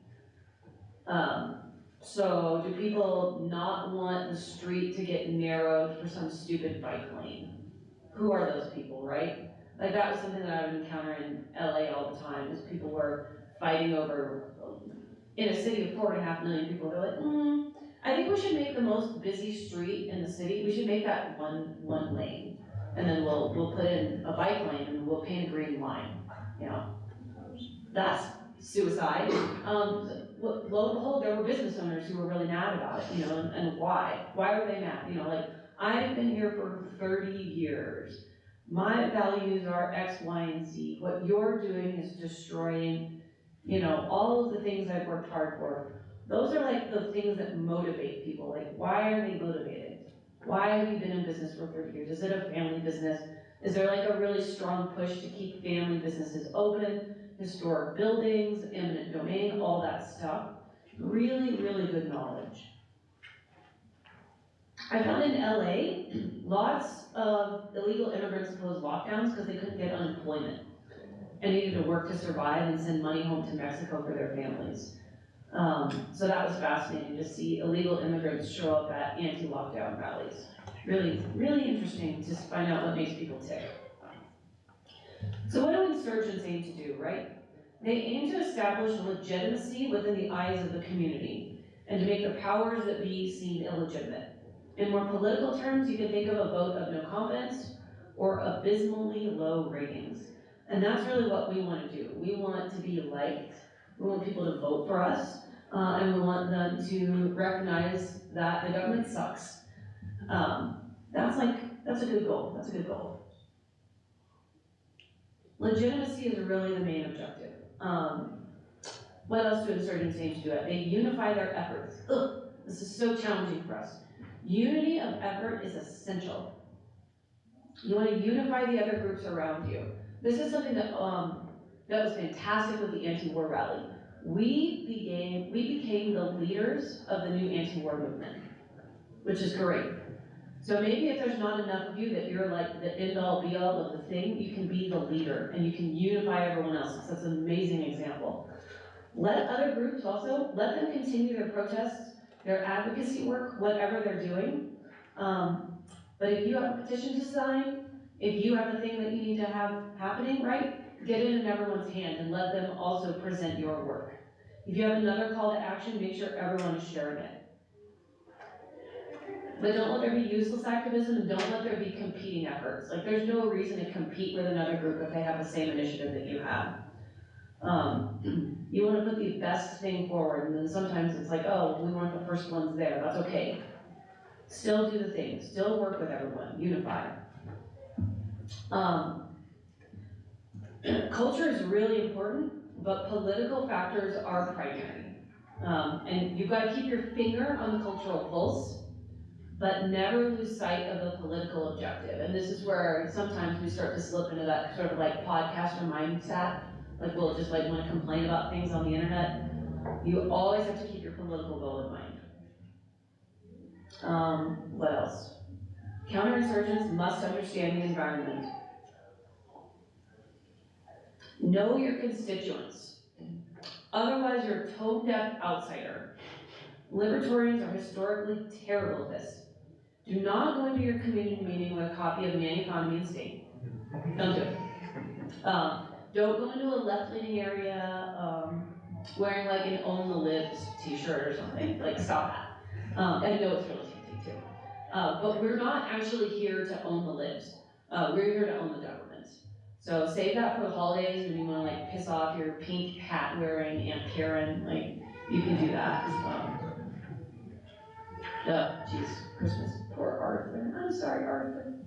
So do people not want the street to get narrowed for some stupid bike lane? Who are those people, right? Like that was something that I would encounter in LA all the time, is people were fighting over, in a city of 4.5 million people, they're like, I think we should make the most busy street in the city, we should make that one lane. And then we'll put in a bike lane and we'll paint a green line, you know? That's suicide. Lo and behold, there were business owners who were really mad about it, you know, and why? Why were they mad? You know, like, I've been here for 30 years. My values are X, Y, and Z. What you're doing is destroying, you know, all of the things I've worked hard for. Those are like the things that motivate people. Like, why are they motivated? Why have you been in business for 30 years? Is it a family business? Is there like a really strong push to keep family businesses open? Historic buildings, eminent domain, all that stuff. Really, really good knowledge. I found in LA, lots of illegal immigrants closed lockdowns because they couldn't get unemployment and needed to work to survive and send money home to Mexico for their families. So that was fascinating to see illegal immigrants show up at anti-lockdown rallies. Really, really interesting to find out what makes people tick. So what do insurgents aim to do, right? They aim to establish legitimacy within the eyes of the community and to make the powers that be seem illegitimate. In more political terms, you can think of a vote of no confidence or abysmally low ratings. And that's really what we want to do. We want to be liked. We want people to vote for us. And we want them to recognize that the government sucks. That's a good goal. That's a good goal. Legitimacy is really the main objective. What else do insurgents aim to do? They unify their efforts. Ugh, this is so challenging for us. Unity of effort is essential. You want to unify the other groups around you. This is something that that was fantastic with the anti-war rally. We became the leaders of the new anti-war movement, which is great. So maybe if there's not enough of you that you're like the end-all be-all of the thing, you can be the leader and you can unify everyone else. That's an amazing example. Let other groups also, let them continue their protests, their advocacy work, whatever they're doing. But if you have a petition to sign, if you have the thing that you need to have happening, right, get it in everyone's hand and let them also present your work. If you have another call to action, make sure everyone is sharing it. But don't let there be useless activism and don't let there be competing efforts. Like there's no reason to compete with another group if they have the same initiative that you have. You want to put the best thing forward, and then sometimes it's like, oh, we weren't the first ones there. That's okay. Still do the thing. Still work with everyone. Unify. Culture is really important, but political factors are primary. And you've got to keep your finger on the cultural pulse, but never lose sight of the political objective. And this is where sometimes we start to slip into that sort of like podcaster mindset. Like we'll just like want to complain about things on the internet. You always have to keep your political goal in mind. What else? Counterinsurgents must understand the environment. Know your constituents. Otherwise, you're a tone-deaf outsider. Libertarians are historically terrible at this. Do not go into your community meeting with a copy of Man, Economy, and State. Don't do it. Don't go into a left-leaning area wearing like an Own the Libs t-shirt or something. Like, stop that. And I know it's really tempting too. But we're not actually here to own the libs. We're here to own the government. So save that for the holidays when you want to like piss off your pink hat wearing Aunt Karen. Like, you can do that. Jeez, Christmas. Poor Arthur. I'm sorry, Arthur.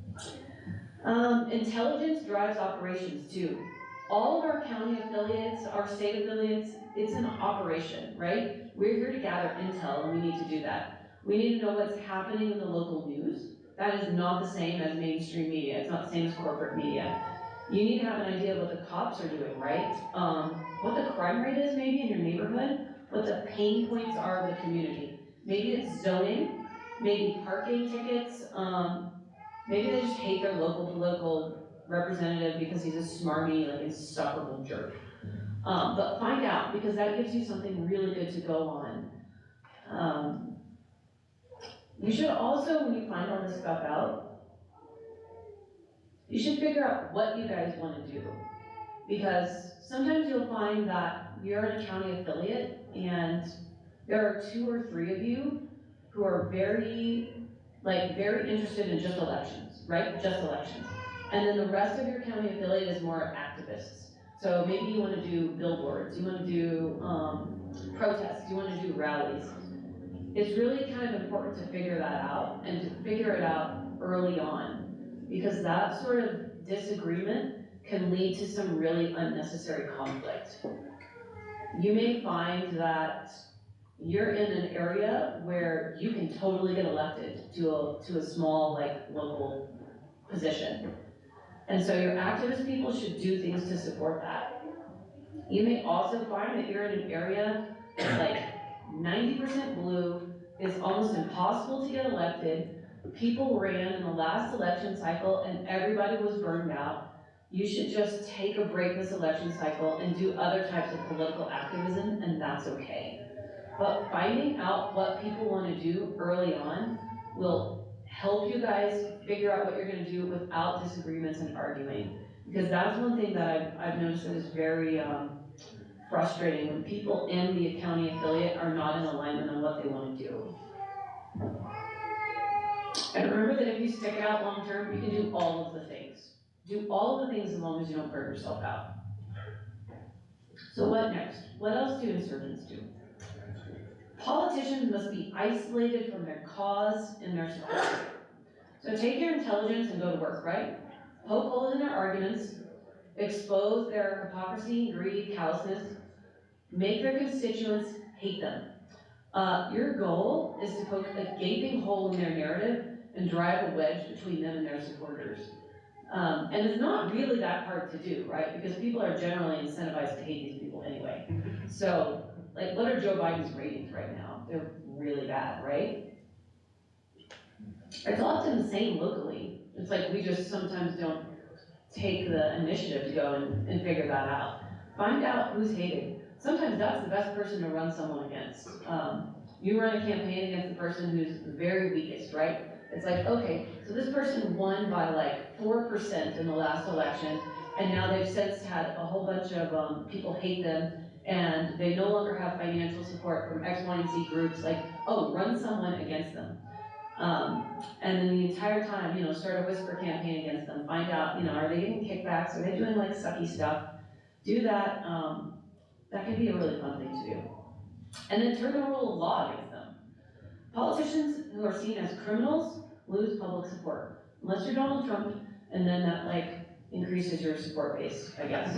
Intelligence drives operations too. All of our county affiliates, our state affiliates, it's an operation, right? We're here to gather intel and we need to do that. We need to know what's happening in the local news. That is not the same as mainstream media. It's not the same as corporate media. You need to have an idea of what the cops are doing, right? What the crime rate is maybe in your neighborhood, what the pain points are of the community. Maybe it's zoning, maybe parking tickets, Maybe they just hate their local political representative because he's a smarmy, like insufferable jerk. But find out, because that gives you something really good to go on. You should also, when you find all this stuff out, you should figure out what you guys want to do. Because sometimes you'll find that you're in a county affiliate and there are 2 or 3 of you who are very interested in just elections, right? Just elections. And then the rest of your county affiliate is more activists. So maybe you want to do billboards, you want to do protests, you want to do rallies. It's really kind of important to figure that out and to figure it out early on, because that sort of disagreement can lead to some really unnecessary conflict. You may find that you're in an area where you can totally get elected to a small, like, local position. And so your activist people should do things to support that. You may also find that you're in an area that's like 90% blue, it's almost impossible to get elected. People ran in the last election cycle and everybody was burned out. You should just take a break this election cycle and do other types of political activism, and that's okay. But finding out what people want to do early on will help you guys figure out what you're going to do without disagreements and arguing. Because that's one thing that I've noticed that is very frustrating, when people in the county affiliate are not in alignment on what they want to do. And remember that if you stick it out long term, you can do all of the things. Do all of the things as long as you don't burn yourself out. So what next? What else do insurgents do? Politicians must be isolated from their cause and their support. So take your intelligence and go to work, right? Poke holes in their arguments, expose their hypocrisy, greed, callousness, make their constituents hate them. Your goal is to poke a gaping hole in their narrative and drive a wedge between them and their supporters. And it's not really that hard to do, right? Because people are generally incentivized to hate these people anyway. So, like, what are Joe Biden's ratings right now? They're really bad, right? It's often the same locally. It's like we just sometimes don't take the initiative to go and figure that out. Find out who's hated. Sometimes that's the best person to run someone against. You run a campaign against the person who's the very weakest, right? It's like, okay, so this person won by like 4% in the last election, and now they've since had a whole bunch of people hate them, and they no longer have financial support from X, Y, and Z groups. Like, oh, run someone against them. And then the entire time, start a whisper campaign against them. Find out, are they getting kickbacks? Are they doing like sucky stuff? Do that. That can be a really fun thing to do. And then turn the rule of law against them. Politicians who are seen as criminals lose public support, unless you're Donald Trump, and then that like increases your support base, I guess.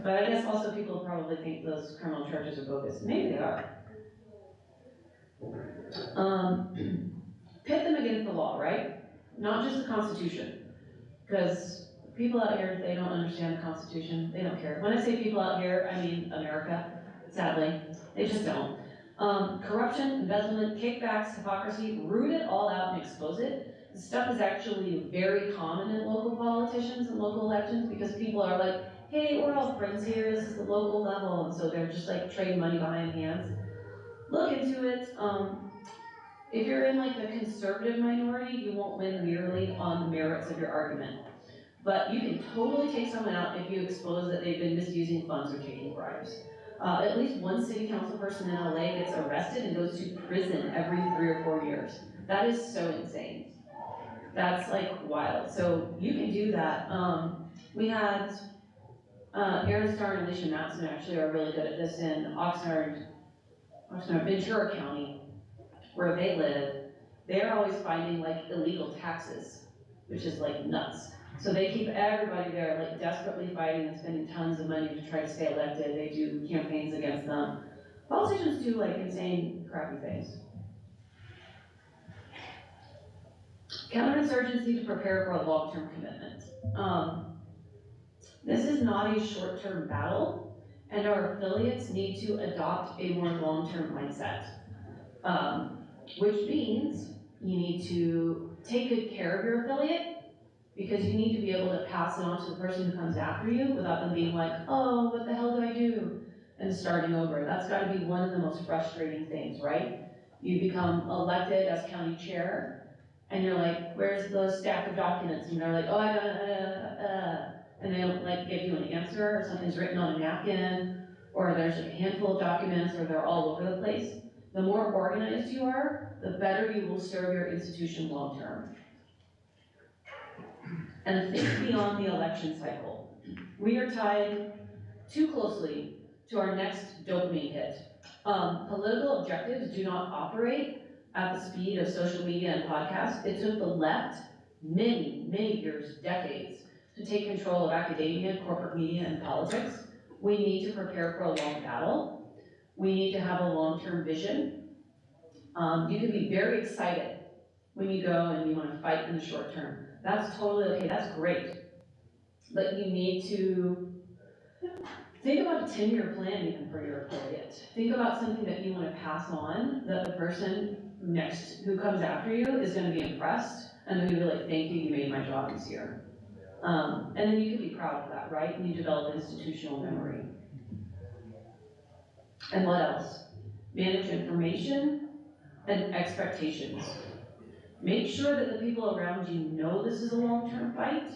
But I guess also people probably think those criminal charges are bogus. Maybe they are. Pit them against the law, right? Not just the Constitution. Because people out here, they don't understand the Constitution. They don't care. When I say people out here, I mean America, sadly. They just don't. Corruption, embezzlement, kickbacks, hypocrisy, root it all out and expose it. This stuff is actually very common in local politicians and local elections, because people are like, hey, we're all friends here, this is the local level, and so they're just like trading money behind hands. Look into it. If you're in like the conservative minority, you won't win merely on the merits of your argument. But you can totally take someone out if you expose that they've been misusing funds or taking bribes. At least one city council person in LA gets arrested and goes to prison every 3 or 4 years. That is so insane. That's like wild. So you can do that. We had Aaron Starr and Alicia Matson actually are really good at this in Ventura County, where they live. They're always finding like illegal taxes, which is like nuts. So they keep everybody there like desperately fighting and spending tons of money to try to stay elected. They do campaigns against them. Politicians do like insane, crappy things. Counterinsurgents need to prepare for a long-term commitment. This is not a short-term battle, and our affiliates need to adopt a more long-term mindset. Which means You need to take good care of your affiliate, because you need to be able to pass it on to the person who comes after you without them being like, oh, what the hell do I do? And starting over. That's gotta be one of the most frustrating things, right? You become elected as county chair, and you're like, where's the stack of documents? And they're like, oh, I don't, and they don't like give you an answer, or something's written on a napkin, or there's a handful of documents, or they're all over the place. The more organized you are, the better you will serve your institution long-term. And think beyond the election cycle. We are tied too closely to our next dopamine hit. Political objectives do not operate at the speed of social media and podcasts. It took the left many, many years, decades, to take control of academia, corporate media, and politics. We need to prepare for a long battle. We need to have a long-term vision. You can be very excited when you go and you want to fight in the short term. That's totally okay, that's great. But you need to think about a 10-year plan even for your affiliate. Think about something that you want to pass on, that the person next who comes after you is going to be impressed, and they're going to be like, thank you, you made my job easier. And then you can be proud of that, right? And you develop institutional memory. And what else? Manage information and expectations. Make sure that the people around you know this is a long-term fight.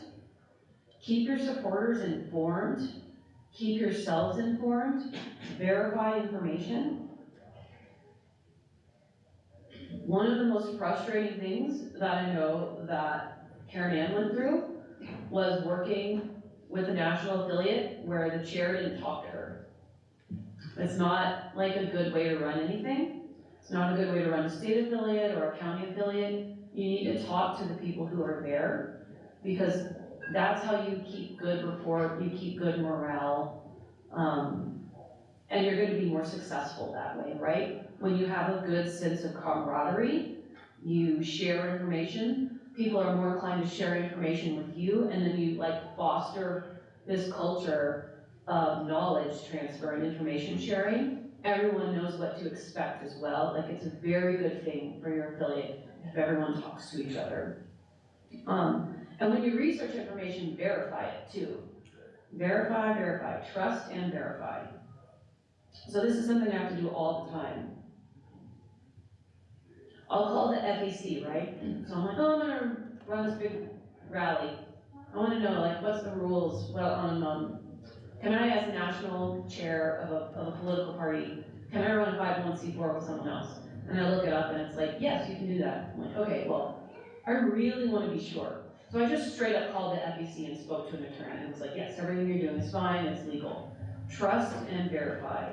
Keep your supporters informed. Keep yourselves informed. Verify information. One of the most frustrating things that I know that Karen Ann went through was working with a national affiliate where the chair didn't talk to her. It's not like a good way to run anything. It's not a good way to run a state affiliate or a county affiliate. You need to talk to the people who are there, because that's how you keep good rapport, you keep good morale, and you're gonna be more successful that way, right? When you have a good sense of camaraderie, you share information, people are more inclined to share information with you, and then you like foster this culture of knowledge transfer and information sharing. Everyone knows what to expect as well. Like, it's a very good thing for your affiliate if everyone talks to each other. And when you research information, verify it too. Verify, verify, trust and verify. So this is something I have to do all the time. I'll call the FEC, right? So I'm like, oh, I'm gonna run this big rally. I wanna know, like, what's the rules? Can I, as a national chair of a political party, can I run a 501c4 with someone else? And I look it up and it's like, yes, you can do that. I'm like, okay, well, I really want to be sure. So I just straight up called the FEC and spoke to an attorney and was like, yes, everything you're doing is fine, it's legal. Trust and verify.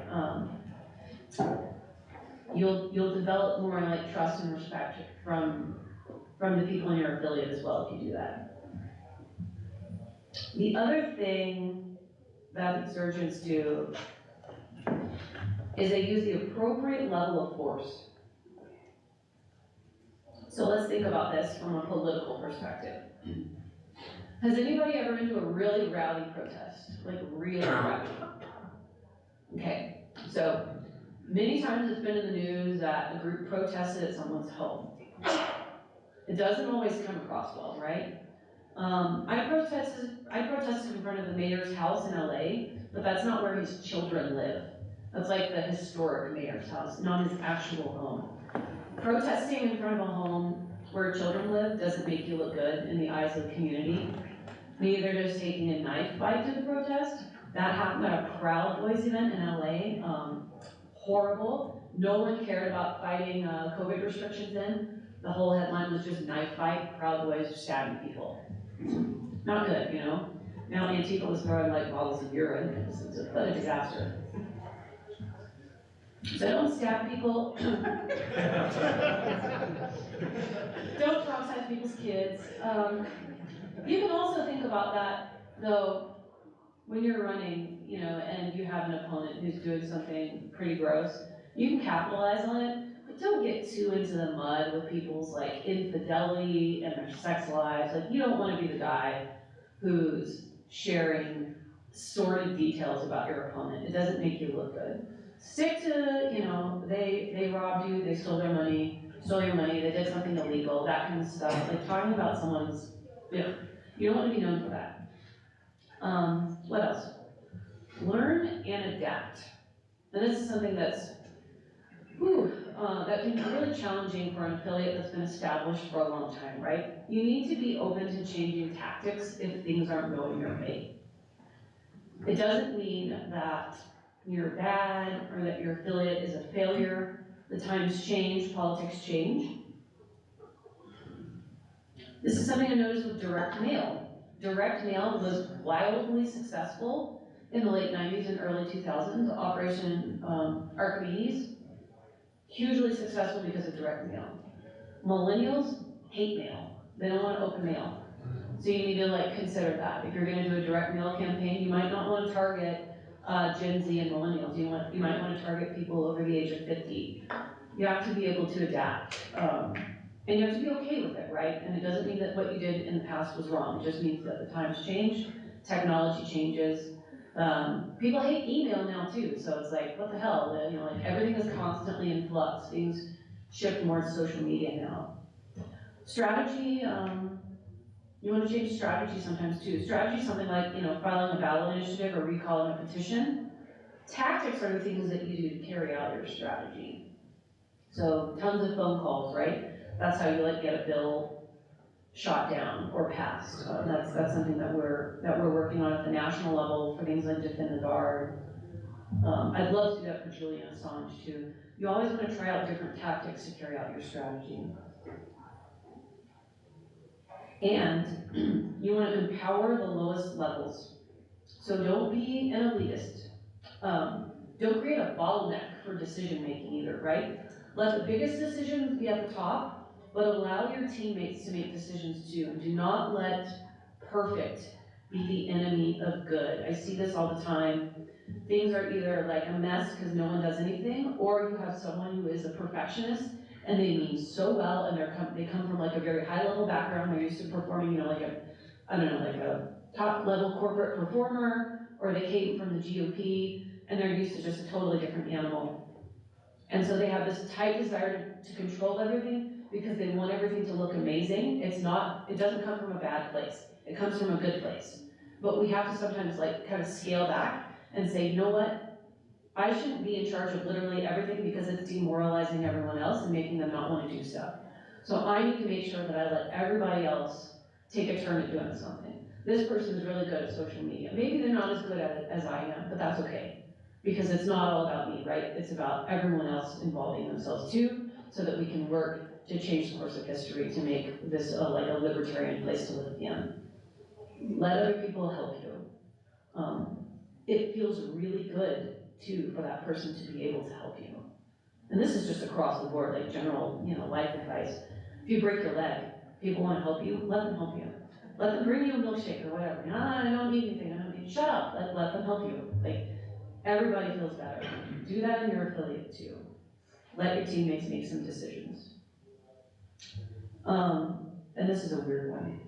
You'll develop more like trust and respect from the people in your affiliate as well if you do that. The other thing that the surgeons do is they use the appropriate level of force. So let's think about this from a political perspective. Has anybody ever been to a really rowdy protest? Like really rowdy? Okay, so many times it's been in the news that a group protested at someone's home. It doesn't always come across well, right? I protested in front of the mayor's house in LA, but that's not where his children live. That's like the historic mayor's house, not his actual home. Protesting in front of a home where children live doesn't make you look good in the eyes of the community. Neither does taking a knife fight to the protest. That happened at a Proud Boys event in LA. Horrible. No one cared about fighting COVID restrictions then. The whole headline was just knife fight, Proud Boys stabbing people. Not good, you know? Now Antifa was throwing like bottles of urine. It's a disaster. So don't stab people. Don't traumatize people's kids. You can also think about that, though, when you're running, you know, and you have an opponent who's doing something pretty gross. You can capitalize on it, but don't get too into the mud with people's like infidelity and their sex lives. Like, you don't want to be the guy who's sharing sordid details about your opponent. It doesn't make you look good. Stick to, you know, they robbed you, they stole their money, stole your money, they did something illegal, that kind of stuff, like talking about someone's, you don't wanna be known for that. What else? Learn and adapt. And this is something that's, that can be really challenging for an affiliate that's been established for a long time, right? You need to be open to changing tactics if things aren't going your way. It doesn't mean that you're bad or that your affiliate is a failure. The times change, politics change. This is something I noticed with direct mail. Direct mail was wildly successful in the late 90s and early 2000s. Operation Archimedes, hugely successful because of direct mail. Millennials hate mail. They don't want to open mail. So you need to consider that. If you're gonna do a direct mail campaign, you might not want to target Gen Z and millennials. You might want to target people over the age of 50. You have to be able to adapt. And you have to be okay with it, right? And it doesn't mean that what you did in the past was wrong. It just means that the times change, technology changes. People hate email now too, so it's like, what the hell? Everything is constantly in flux. Things shift more to social media now. Strategy, you want to change strategy sometimes too. Strategy is something like, filing a ballot initiative or recalling a petition. Tactics are the things that you do to carry out your strategy. So tons of phone calls, right? That's how you get a bill shot down or passed. That's something that we're working on at the national level for things like Defend the Guard. I'd love to do that for Julian Assange too. You always want to try out different tactics to carry out your strategy. And you want to empower the lowest levels. So don't be an elitist. Don't create a bottleneck for decision making either, right? Let the biggest decisions be at the top, but allow your teammates to make decisions too. Do not let perfect be the enemy of good. I see this all the time. Things are either a mess because no one does anything, or you have someone who is a perfectionist and they mean so well, and they come from a very high level background. They're used to performing, a top level corporate performer, or they came from the GOP and they're used to just a totally different animal. And so they have this tight desire to control everything because they want everything to look amazing. It doesn't come from a bad place. It comes from a good place. But we have to sometimes kind of scale back and say, you know what? I shouldn't be in charge of literally everything because it's demoralizing everyone else and making them not want to do stuff. So I need to make sure that I let everybody else take a turn at doing something. This person is really good at social media. Maybe they're not as good at it as I am, but that's okay. Because it's not all about me, right? It's about everyone else involving themselves too, so that we can work to change the course of history to make this a libertarian place to live again. Let other people help you. It feels really good too for that person to be able to help you. And this is just across the board, general, life advice. If you break your leg, people want to help you, let them help you. Let them bring you a milkshake or whatever. I don't need anything, shut up, let them help you. Everybody feels better. Do that in your affiliate too. Let your teammates make some decisions. And this is a weird one.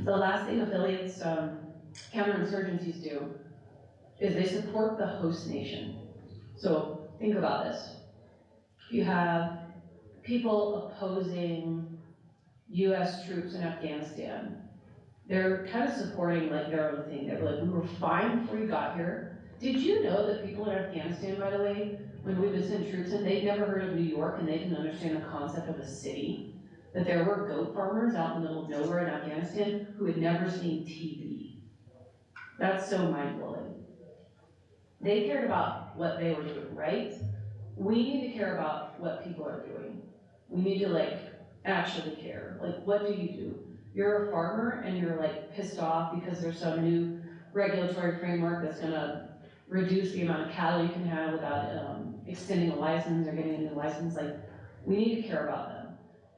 The last thing affiliates, counterinsurgencies do is they support the host nation. So think about this. You have people opposing US troops in Afghanistan. They're kind of supporting their own thing. They were we were fine before you got here. Did you know that people in Afghanistan, by the way, when we would send troops in, they'd never heard of New York and they didn't understand the concept of a city? That there were goat farmers out in the middle of nowhere in Afghanistan who had never seen TV. That's so mind-blowing. They cared about what they were doing, right? We need to care about what people are doing. We need to actually care. What do you do? You're a farmer and you're pissed off because there's some new regulatory framework that's gonna reduce the amount of cattle you can have without extending a license or getting a new license. We need to care about them.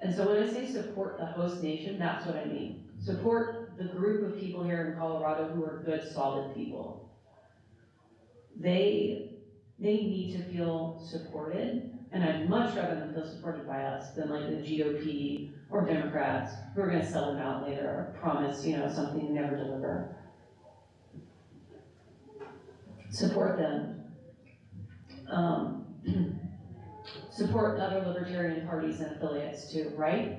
And so when I say support the host nation, that's what I mean. Support the group of people here in Colorado who are good, solid people. They need to feel supported, and I'd much rather them feel supported by us than the GOP or Democrats who are gonna sell them out later or promise, something and never deliver. Support them. support other libertarian parties and affiliates too, right?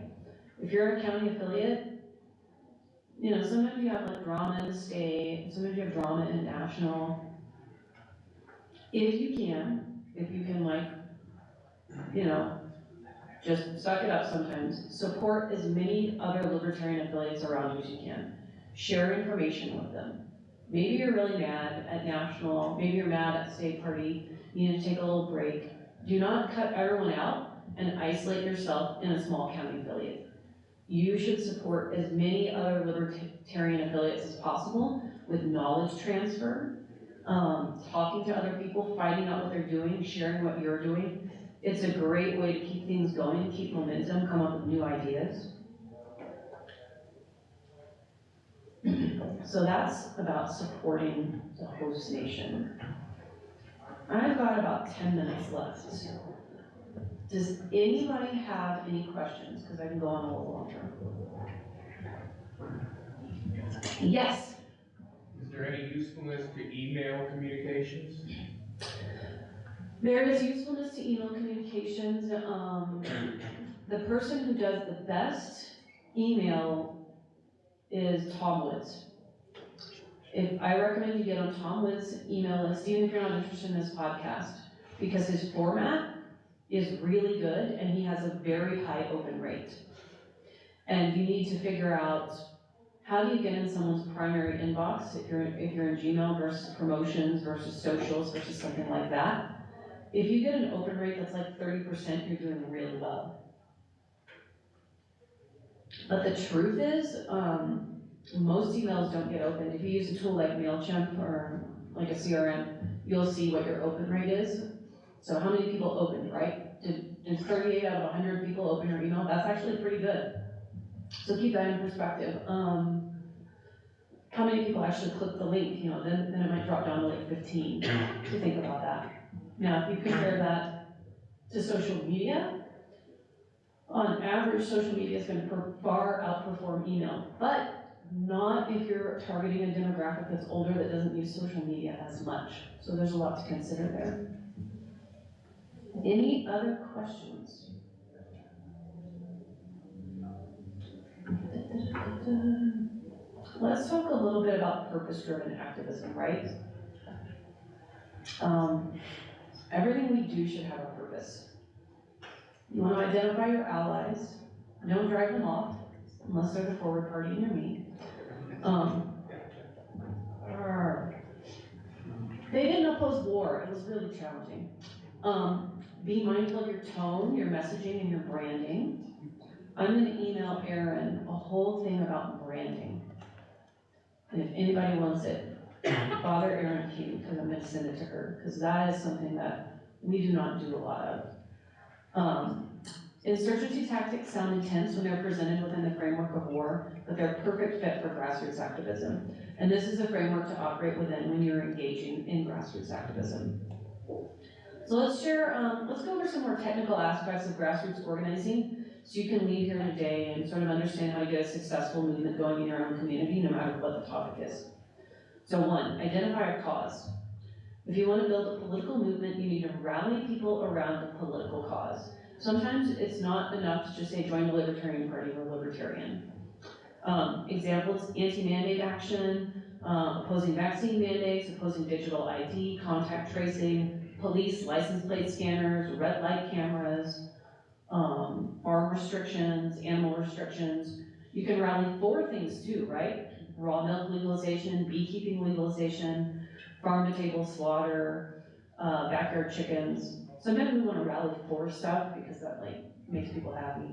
If you're a county affiliate, you know, sometimes you have like drama in the state, sometimes you have drama in national. If you can like, you know, just suck it up sometimes. Support as many other libertarian affiliates around you as you can. Share information with them. Maybe you're really mad at national, maybe you're mad at state party, you need to take a little break. Do not cut everyone out and isolate yourself in a small county affiliate. You should support as many other libertarian affiliates as possible with knowledge transfer, talking to other people, finding out what they're doing, sharing what you're doing. It's a great way to keep things going, keep momentum, come up with new ideas. So that's about supporting the host nation. I've got about 10 minutes left. Does anybody have any questions? Because I can go on a little longer. Yes? Is there any usefulness to email communications? There is usefulness to email communications. The person who does the best email is Tom Woods. If I recommend you get on Tom Woods' email list, even if you're not interested in this podcast, because his format is really good and he has a very high open rate. And you need to figure out how do you get in someone's primary inbox if you're in Gmail versus promotions versus socials versus something like that. If you get an open rate that's like 30%, you're doing really well. But the truth is, most emails don't get opened. If you use a tool like MailChimp or like a CRM, you'll see what your open rate is. So how many people opened, right? Did 38 out of 100 people open your email? That's actually pretty good. So keep that in perspective. How many people actually click the link? You know, then it might drop down to like 15 to think about that. Now, if you compare that to social media, on average, social media is going to far outperform email, but not if you're targeting a demographic that's older that doesn't use social media as much. So there's a lot to consider there. Any other questions? Let's talk a little bit about purpose-driven activism, right? Everything we do should have a purpose. You want to identify your allies. Don't drive them off, unless they're the forward party and you're me. They didn't oppose war. It was really challenging. Be mindful of your tone, your messaging, and your branding. I'm going to email Erin a whole thing about branding. And if anybody wants it, bother Erin Q, because I'm going to send it to her, because that is something that we do not do a lot of. Insurgency tactics sound intense when they're presented within the framework of war, but they're a perfect fit for grassroots activism. And this is a framework to operate within when you're engaging in grassroots activism. So let's go over some more technical aspects of grassroots organizing so you can leave here today and sort of understand how to get a successful movement going in your own community, no matter what the topic is. So one, identify a cause. If you want to build a political movement, you need to rally people around a political cause. Sometimes it's not enough to just say join the Libertarian Party or Libertarian. Examples, anti-mandate action, opposing vaccine mandates, opposing digital ID, contact tracing, police license plate scanners, red light cameras, farm restrictions, animal restrictions. You can rally for things too, right? Raw milk legalization, beekeeping legalization, farm-to-table slaughter, backyard chickens. Sometimes we want to rally for stuff because that like makes people happy.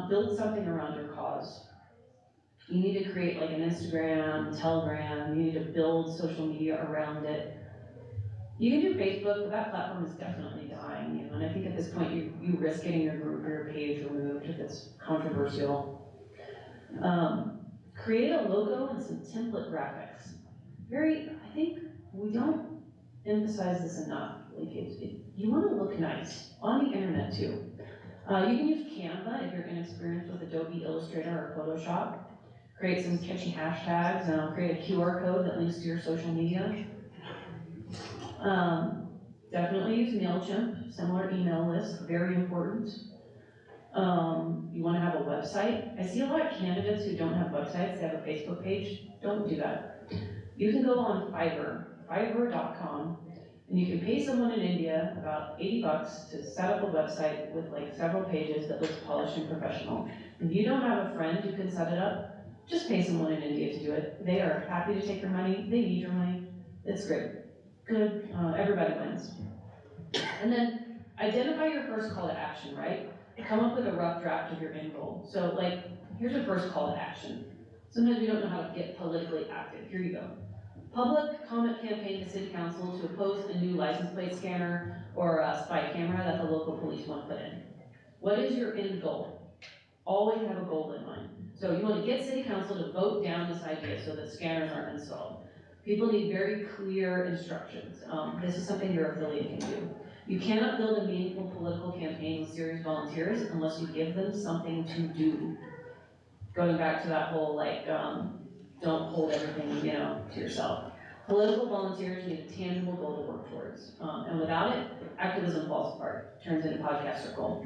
Build something around your cause. You need to create like an Instagram, Telegram, you need to build social media around it. You can do Facebook, but that platform is definitely dying, you know, and I think at this point you risk getting your group or your page removed if it's controversial. Create a logo and some template graphics. I think we don't emphasize this enough. Like you want to look nice on the internet too. You can use Canva if you're inexperienced with Adobe Illustrator or Photoshop. Create some catchy hashtags and I'll create a QR code that links to your social media. Definitely use MailChimp, similar email list, very important. You wanna have a website. I see a lot of candidates who don't have websites, they have a Facebook page. Don't do that. You can go on Fiverr.com, and you can pay someone in India about 80 bucks to set up a website with like several pages that looks polished and professional. If you don't have a friend who can set it up, just pay someone in India to do it. They are happy to take your money, they need your money. It's great. Good, everybody wins. And then identify your first call to action, right? Come up with a rough draft of your end goal. So like, here's your first call to action. Sometimes we don't know how to get politically active. Here you go. Public comment campaign to city council to oppose a new license plate scanner or a spy camera that the local police want put in. What is your end goal? Always have a goal in mind. So you want to get city council to vote down this idea so that scanners aren't installed. People need very clear instructions. This is something your affiliate can do. You cannot build a meaningful political campaign with serious volunteers unless you give them something to do. Going back to that whole like, don't hold everything, to yourself. Political volunteers need a tangible goal to work towards. And without it, activism falls apart, turns into podcast circle.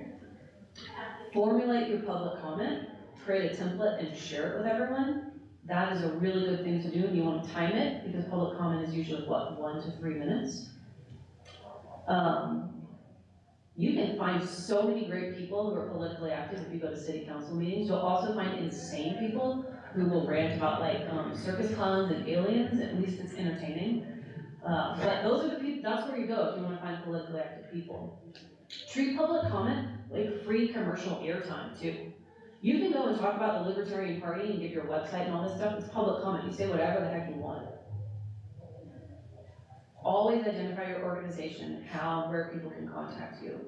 Formulate your public comment, create a template and share it with everyone. That is a really good thing to do, and you want to time it because public comment is usually, 1 to 3 minutes. You can find so many great people who are politically active if you go to city council meetings. You'll also find insane people who will rant about like circus clowns and aliens. At least it's entertaining. But those are the people, that's where you go if you want to find politically active people. Treat public comment like free commercial airtime too. You can go and talk about the Libertarian Party and give your website and all this stuff. It's public comment. You say whatever the heck you want. Always identify your organization, where people can contact you.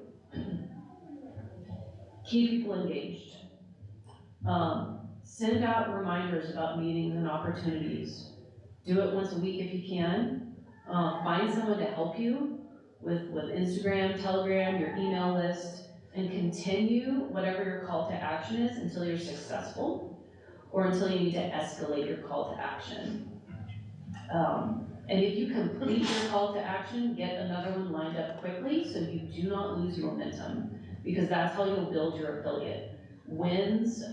Keep people engaged. Send out reminders about meetings and opportunities. Do it once a week if you can. Find someone to help you with Instagram, Telegram, your email list, and continue whatever your call to action is until you're successful or until you need to escalate your call to action. And if you complete your call to action, get another one lined up quickly so you do not lose your momentum, because that's how you'll build your affiliate. Wins,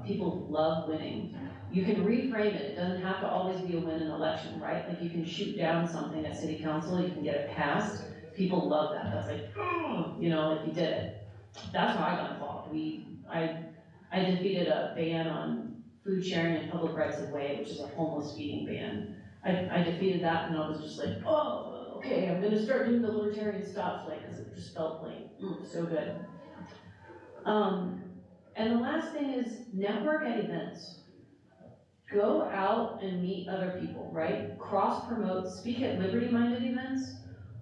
people love winning. You can reframe it. It doesn't have to always be a win in an election, right? Like you can shoot down something at city council, you can get it passed. People love that. That's like, like you did it. That's how I got involved. I defeated a ban on food sharing and public rights of way, which is a homeless feeding ban. I defeated that and I was just like, oh, okay, I'm gonna start doing the libertarian stop flight because it just felt like, so good. And the last thing is network at events. Go out and meet other people, right? Cross-promote, speak at liberty-minded events,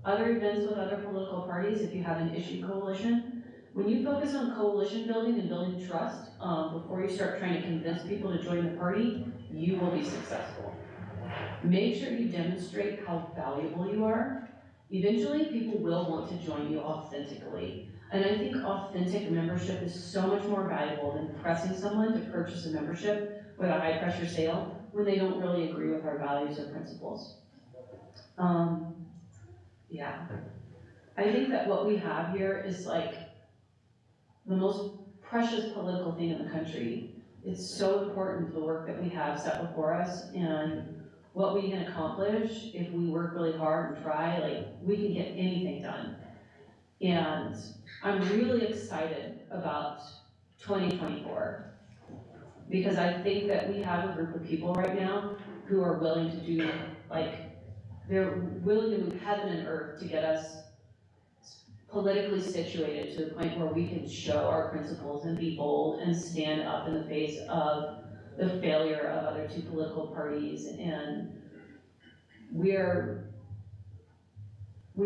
other events with other political parties if you have an issue coalition. When you focus on coalition building and building trust, before you start trying to convince people to join the party, you will be successful. Make sure you demonstrate how valuable you are. Eventually, people will want to join you authentically. And I think authentic membership is so much more valuable than pressing someone to purchase a membership with a high-pressure sale when they don't really agree with our values or principles. Yeah. I think that what we have here is like the most precious political thing in the country. It's so important, the work that we have set before us, and what we can accomplish if we work really hard and try, like, we can get anything done. And I'm really excited about 2024 because I think that we have a group of people right now who are willing to do, like, they're willing to move heaven and earth to get us politically situated to the point where we can show our principles and be bold and stand up in the face of the failure of other two political parties. And we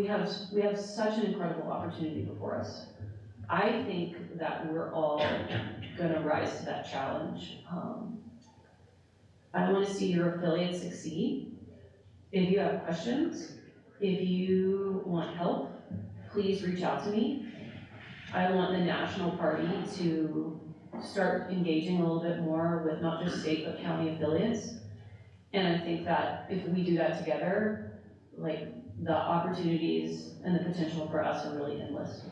have such an incredible opportunity before us. I think that we're all gonna rise to that challenge. I wanna see your affiliates succeed. If you have questions, if you want help, please reach out to me. I want the national party to start engaging a little bit more with not just state but county affiliates. And I think that if we do that together, like, the opportunities and the potential for us are really endless.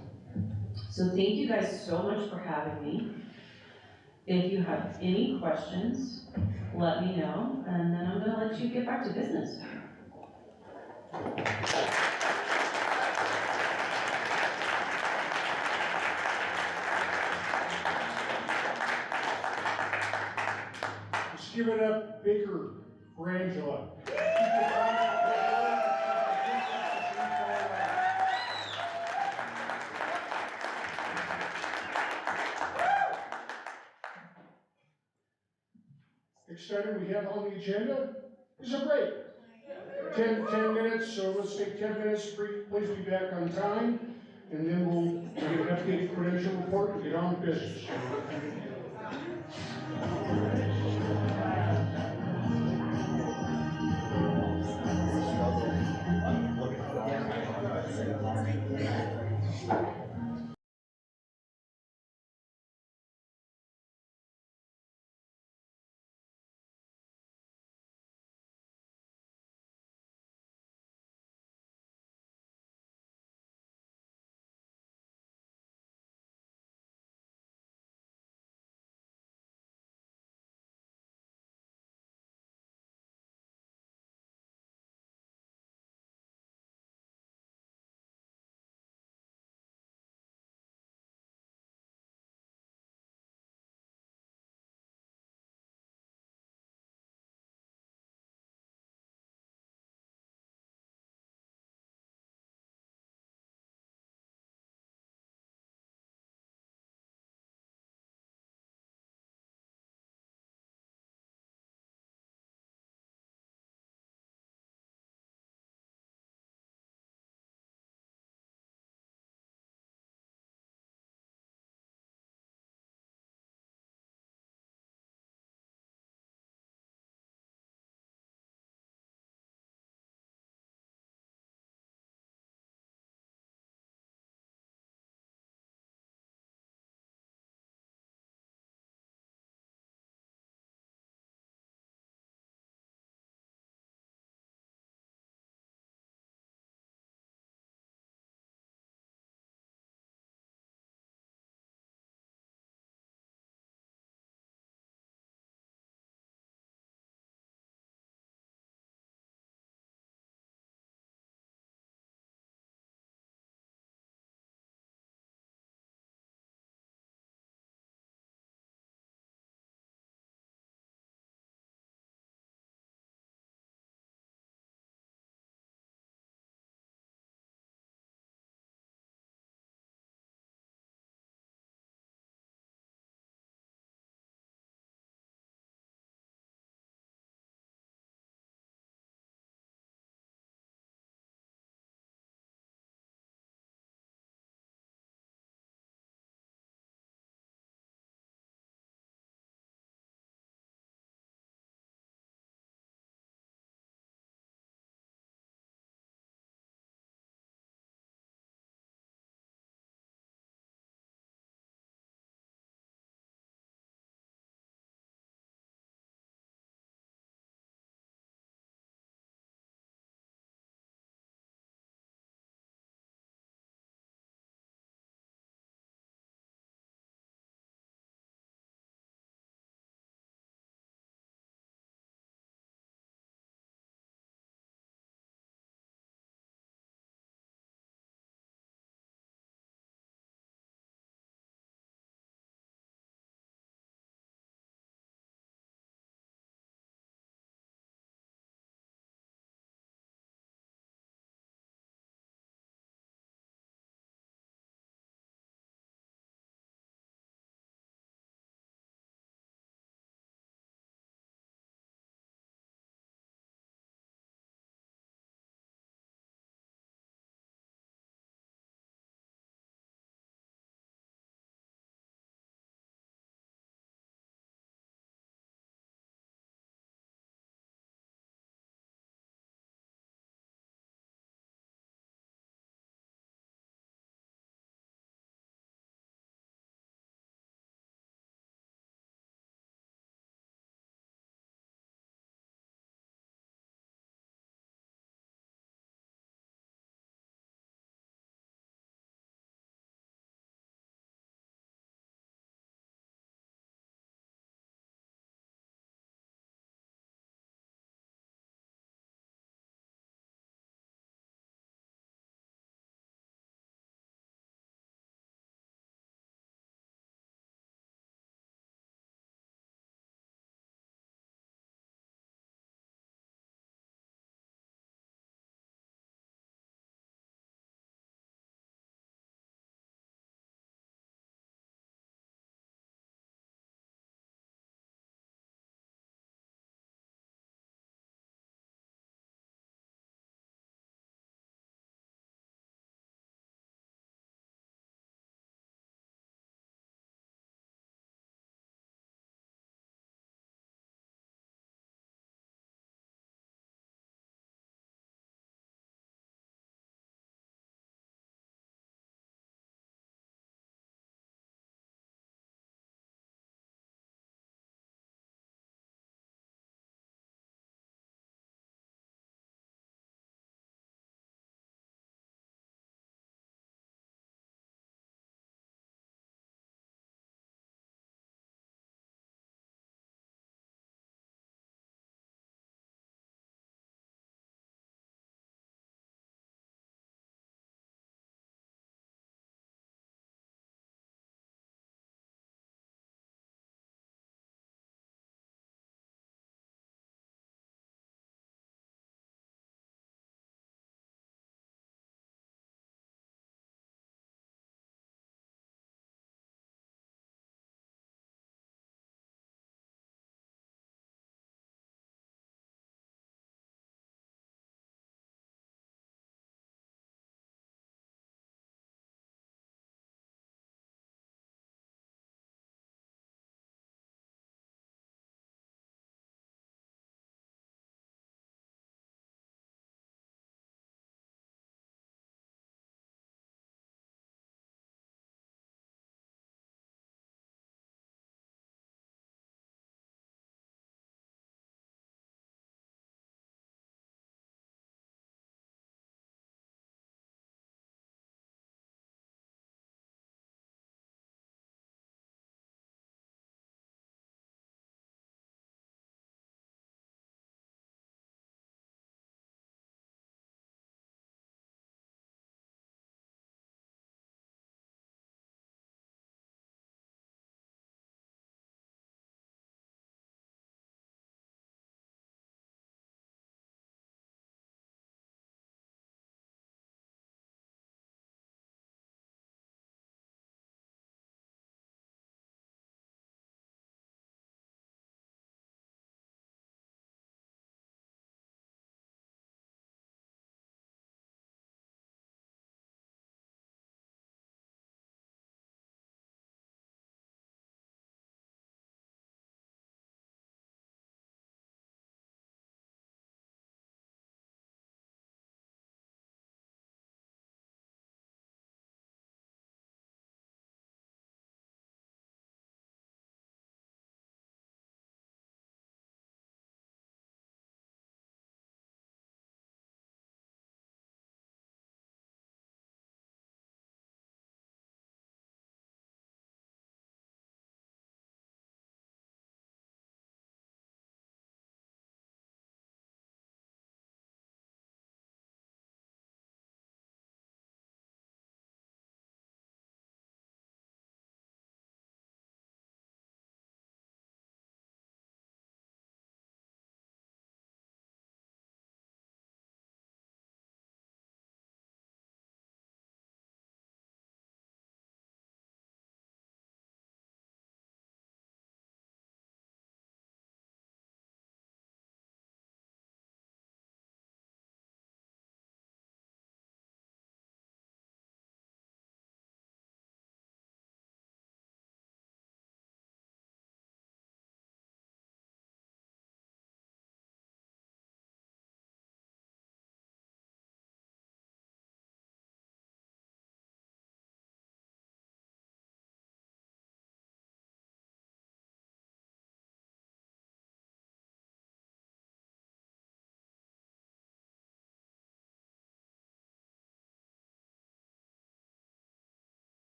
So thank you guys so much for having me. If you have any questions, let me know, and then I'm gonna let you get back to business. Let's give it up bigger for Angela. Next item we have on the agenda is a break. 10 minutes, so let's take 10 minutes, please be back on time, and then we'll get an updated credential report and get on to business.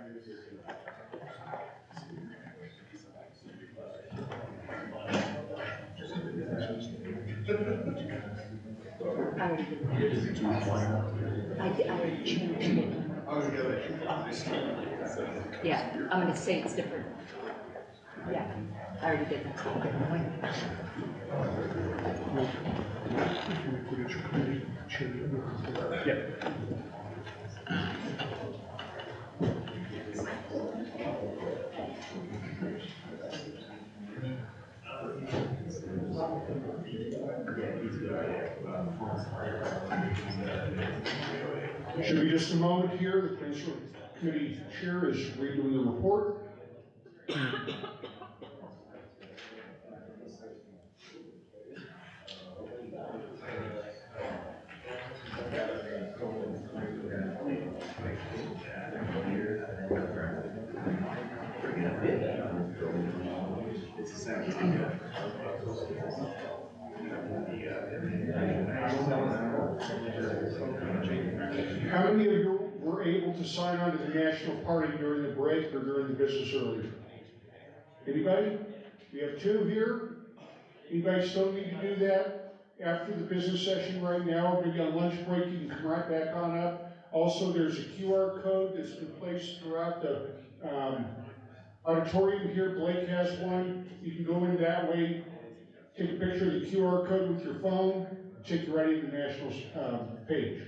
I already changed it. Yeah, I'm gonna say it's different. Yeah, I already did that. Should be just a moment here, the committee chair is redoing the report. How many of you were able to sign on to the national party during the break or during the business earlier? Anybody? We have two here. Anybody still need to do that after the business session right now? Maybe on lunch break, you can come right back on up. Also, there's a QR code that's been placed throughout the auditorium here. Blake has one. You can go in that way, take a picture of the QR code with your phone, take you right into the national page.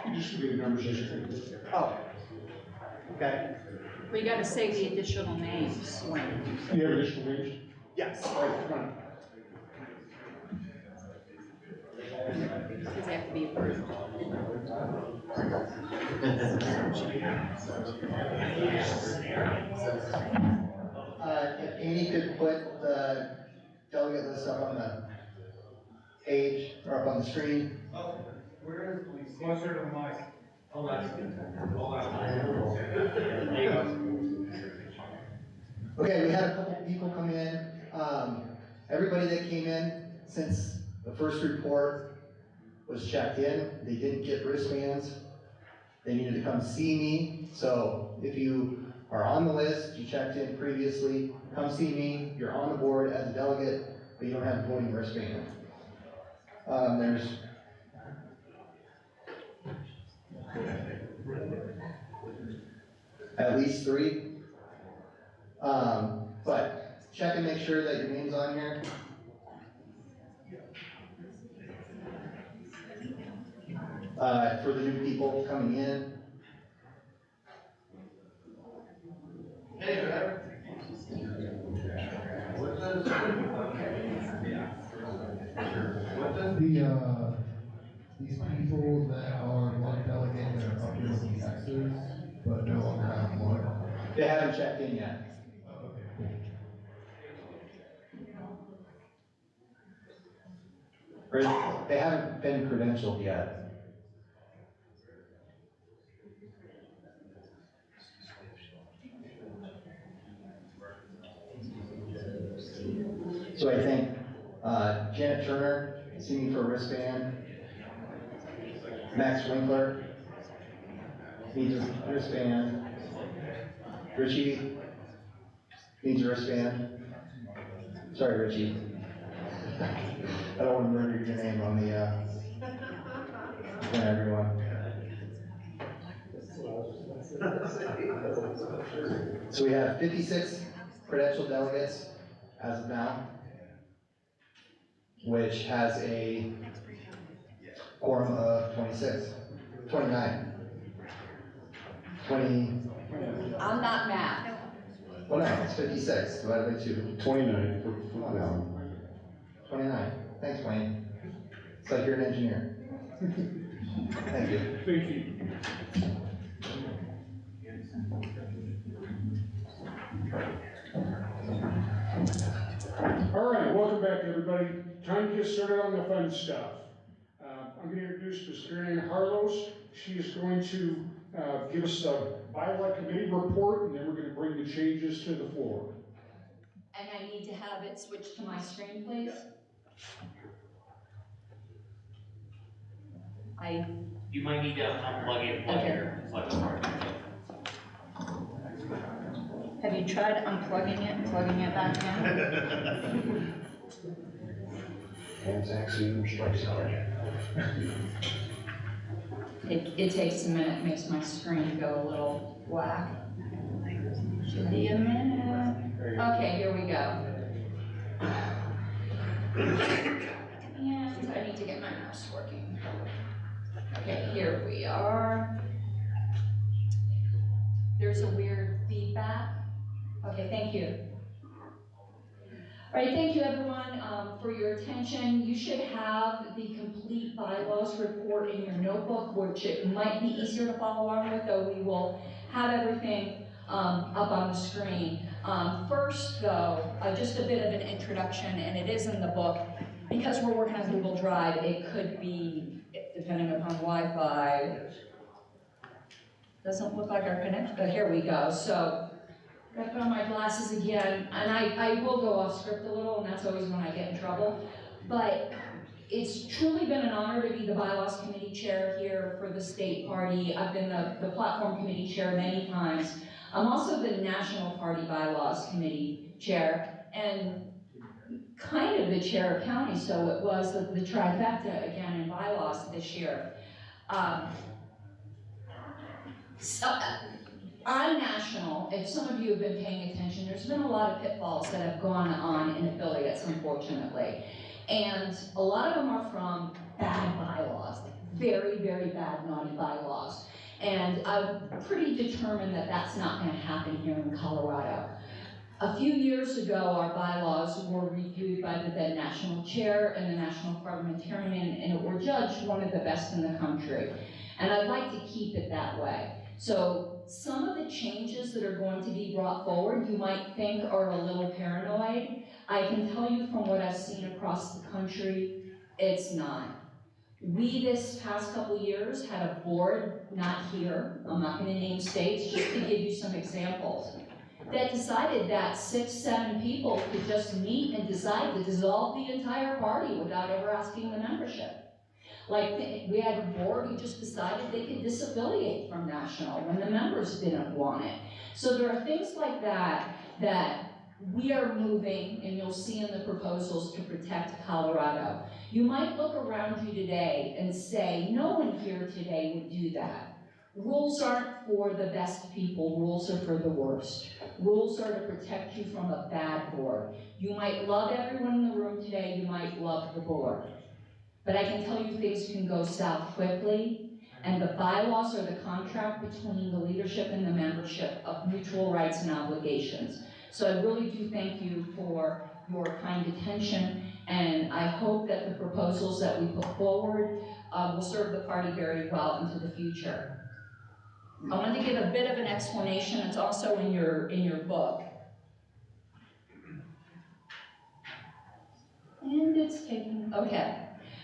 You just give me the numbers. Oh, okay. We gotta say the additional names, Wayne. You have additional names? Yes. All right, come on. Because they have to be approved. If Amy could put the delegate list up on the page or up on the screen. Where is the least? Closer to the mic. Hold on. There you go. Okay, we had a couple people come in. Everybody that came in since the first report was checked in. They didn't get wristbands. They needed to come see me. So if you are on the list, you checked in previously, come see me. You're on the board as a delegate, but you don't have a voting wristband. There's at least 3. But check and make sure that your name's on here. For the new people coming in. These people that are marked delegate that are up here with the X's, but no longer have one. They haven't checked in yet. Or they haven't been credentialed yet. So I think Janet Turner, see me for a wristband. Max Winkler needs a wristband. Richie needs a wristband. Sorry, Richie. I don't want to murder your name on the on everyone. So we have 56 credentialed delegates as of now, which has a quorum of 29. 20. I'm not mad. Well, no, it's 56 divided by 2. 29 for Oh, quorum. no. 29. Thanks, Wayne. It's like you're an engineer. Thank you. Thank you. All right, welcome back, everybody. Time to get started on the fun stuff. I'm going to introduce Ms. Marianne Harlows. She is going to give us the bylaw committee report, and then we're gonna bring the changes to the floor. And I need to have it switched to my screen, please? You might need to unplug it and plug your plug apart. Have you tried unplugging it and plugging it back in? And actually strikes again. It takes a minute, makes my screen go a little whack. Should be a minute. Okay, here we go. And I need to get my mouse working. Okay, here we are. There's a weird feedback. Okay, thank you. All right, thank you everyone for your attention. You should have the complete bylaws report in your notebook, which it might be easier to follow along with, though we will have everything up on the screen. First though, just a bit of an introduction, and it is in the book. Because we're working on Google Drive, it could be, depending upon Wi-Fi, doesn't look like our connection, but here we go. So, gotta put on my glasses again, and I will go off script a little, and that's always when I get in trouble. But it's truly been an honor to be the bylaws committee chair here for the state party. I've been the platform committee chair many times. I'm also the national party bylaws committee chair, and kind of the chair of county, so it was the trifecta again in bylaws this year. On national, if some of you have been paying attention, there's been a lot of pitfalls that have gone on in affiliates, unfortunately. And a lot of them are from bad bylaws, very, very bad, naughty bylaws. And I'm pretty determined that that's not going to happen here in Colorado. A few years ago, our bylaws were reviewed by the then national chair and the national parliamentarian, and were judged one of the best in the country. And I'd like to keep it that way. So some of the changes that are going to be brought forward, you might think are a little paranoid. I can tell you from what I've seen across the country, it's not. We, this past couple years, had a board, not here, I'm not going to name states, just to give you some examples, that decided that 6, 7 people could just meet and decide to dissolve the entire party without ever asking the membership. Like, we had a board who just decided they could disaffiliate from national when the members didn't want it. So there are things like that that we are moving, and you'll see in the proposals, to protect Colorado. You might look around you today and say, no one here today would do that. Rules aren't for the best people, rules are for the worst. Rules are to protect you from a bad board. You might love everyone in the room today, you might love the board. But I can tell you things can go south quickly, and the bylaws are the contract between the leadership and the membership of mutual rights and obligations. So I really do thank you for your kind attention, and I hope that the proposals that we put forward will serve the party very well into the future. I want to give a bit of an explanation. It's also in your book. And it's taking, okay.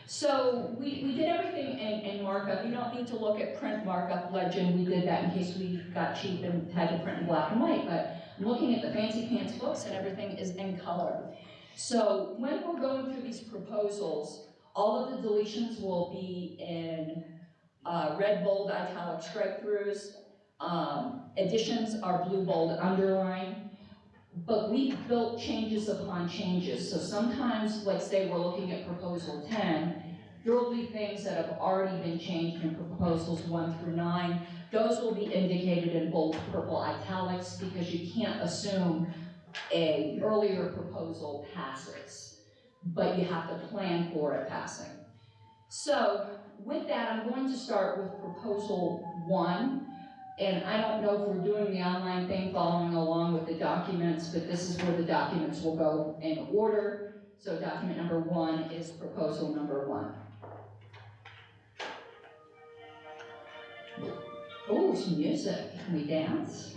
So we did everything in markup. You don't need to look at print markup legend. We did that in case we got cheap and had to print in black and white, but I'm looking at the fancy pants books and everything is in color. So when we're going through these proposals, all of the deletions will be in red, bold, italic strike-throughs. Additions are blue, bold, underline. But we've built changes upon changes. So sometimes, let's say we're looking at proposal 10, there will be things that have already been changed in proposals 1 through 9. Those will be indicated in bold, purple, italics, because you can't assume an earlier proposal passes, but you have to plan for it passing. So with that, I'm going to start with proposal 1. And I don't know if we're doing the online thing following along with the documents, but this is where the documents will go in order. So document number 1 is proposal number 1. Oh, some music. Can we dance?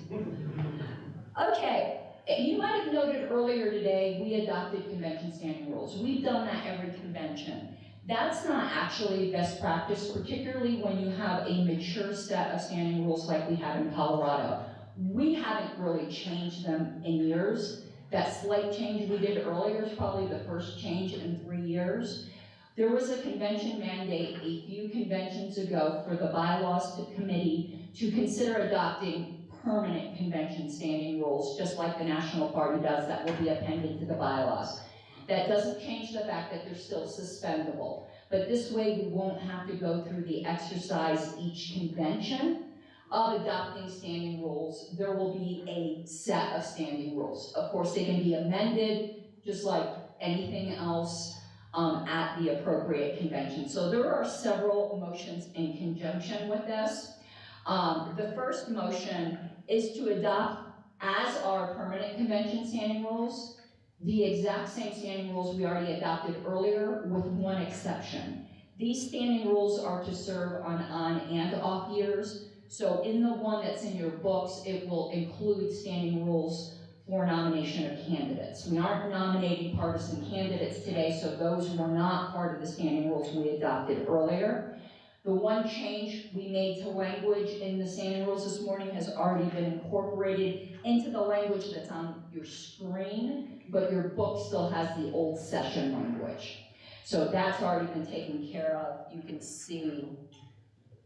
Okay. You might have noted earlier today, we adopted convention standing rules. We've done that every convention. That's not actually best practice, particularly when you have a mature set of standing rules like we have in Colorado. We haven't really changed them in years. That slight change we did earlier is probably the first change in 3 years. There was a convention mandate a few conventions ago for the bylaws committee to consider adopting permanent convention standing rules, just like the National Party does, that will be appended to the bylaws. That doesn't change the fact that they're still suspendable. But this way we won't have to go through the exercise each convention of adopting standing rules. There will be a set of standing rules. Of course, they can be amended just like anything else at the appropriate convention. So there are several motions in conjunction with this. The first motion is to adopt as our permanent convention standing rules the exact same standing rules we already adopted earlier with one exception. These standing rules are to serve on and off years. So in the one that's in your books, it will include standing rules for nomination of candidates. We aren't nominating partisan candidates today, so those were not part of the standing rules we adopted earlier. The one change we made to language in the standing rules this morning has already been incorporated into the language that's on your screen, but your book still has the old session language. So that's already been taken care of. You can see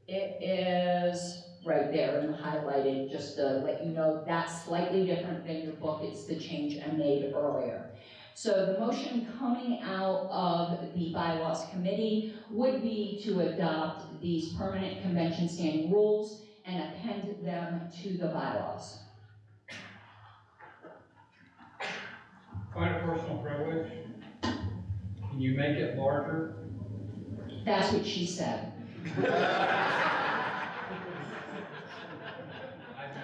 it is right there and highlighted, just to let you know that's slightly different than your book. It's the change I made earlier. So the motion coming out of the bylaws committee would be to adopt these permanent convention standing rules and append them to the bylaws. Find a personal privilege. Can you make it larger? That's what she said. I've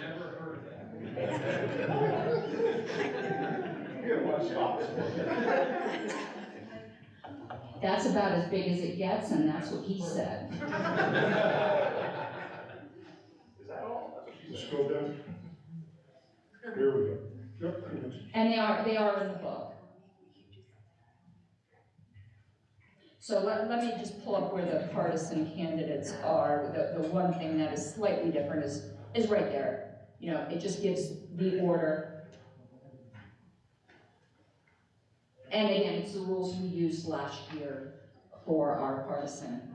never heard that. That's about as big as it gets, and that's what he said. Is that all? Scroll down. Here we go. Yep. And they are in the book. So let me just pull up where the partisan candidates are. The one thing that is slightly different is right there. You know, it just gives the order. And again, it's the rules we used last year for our partisan.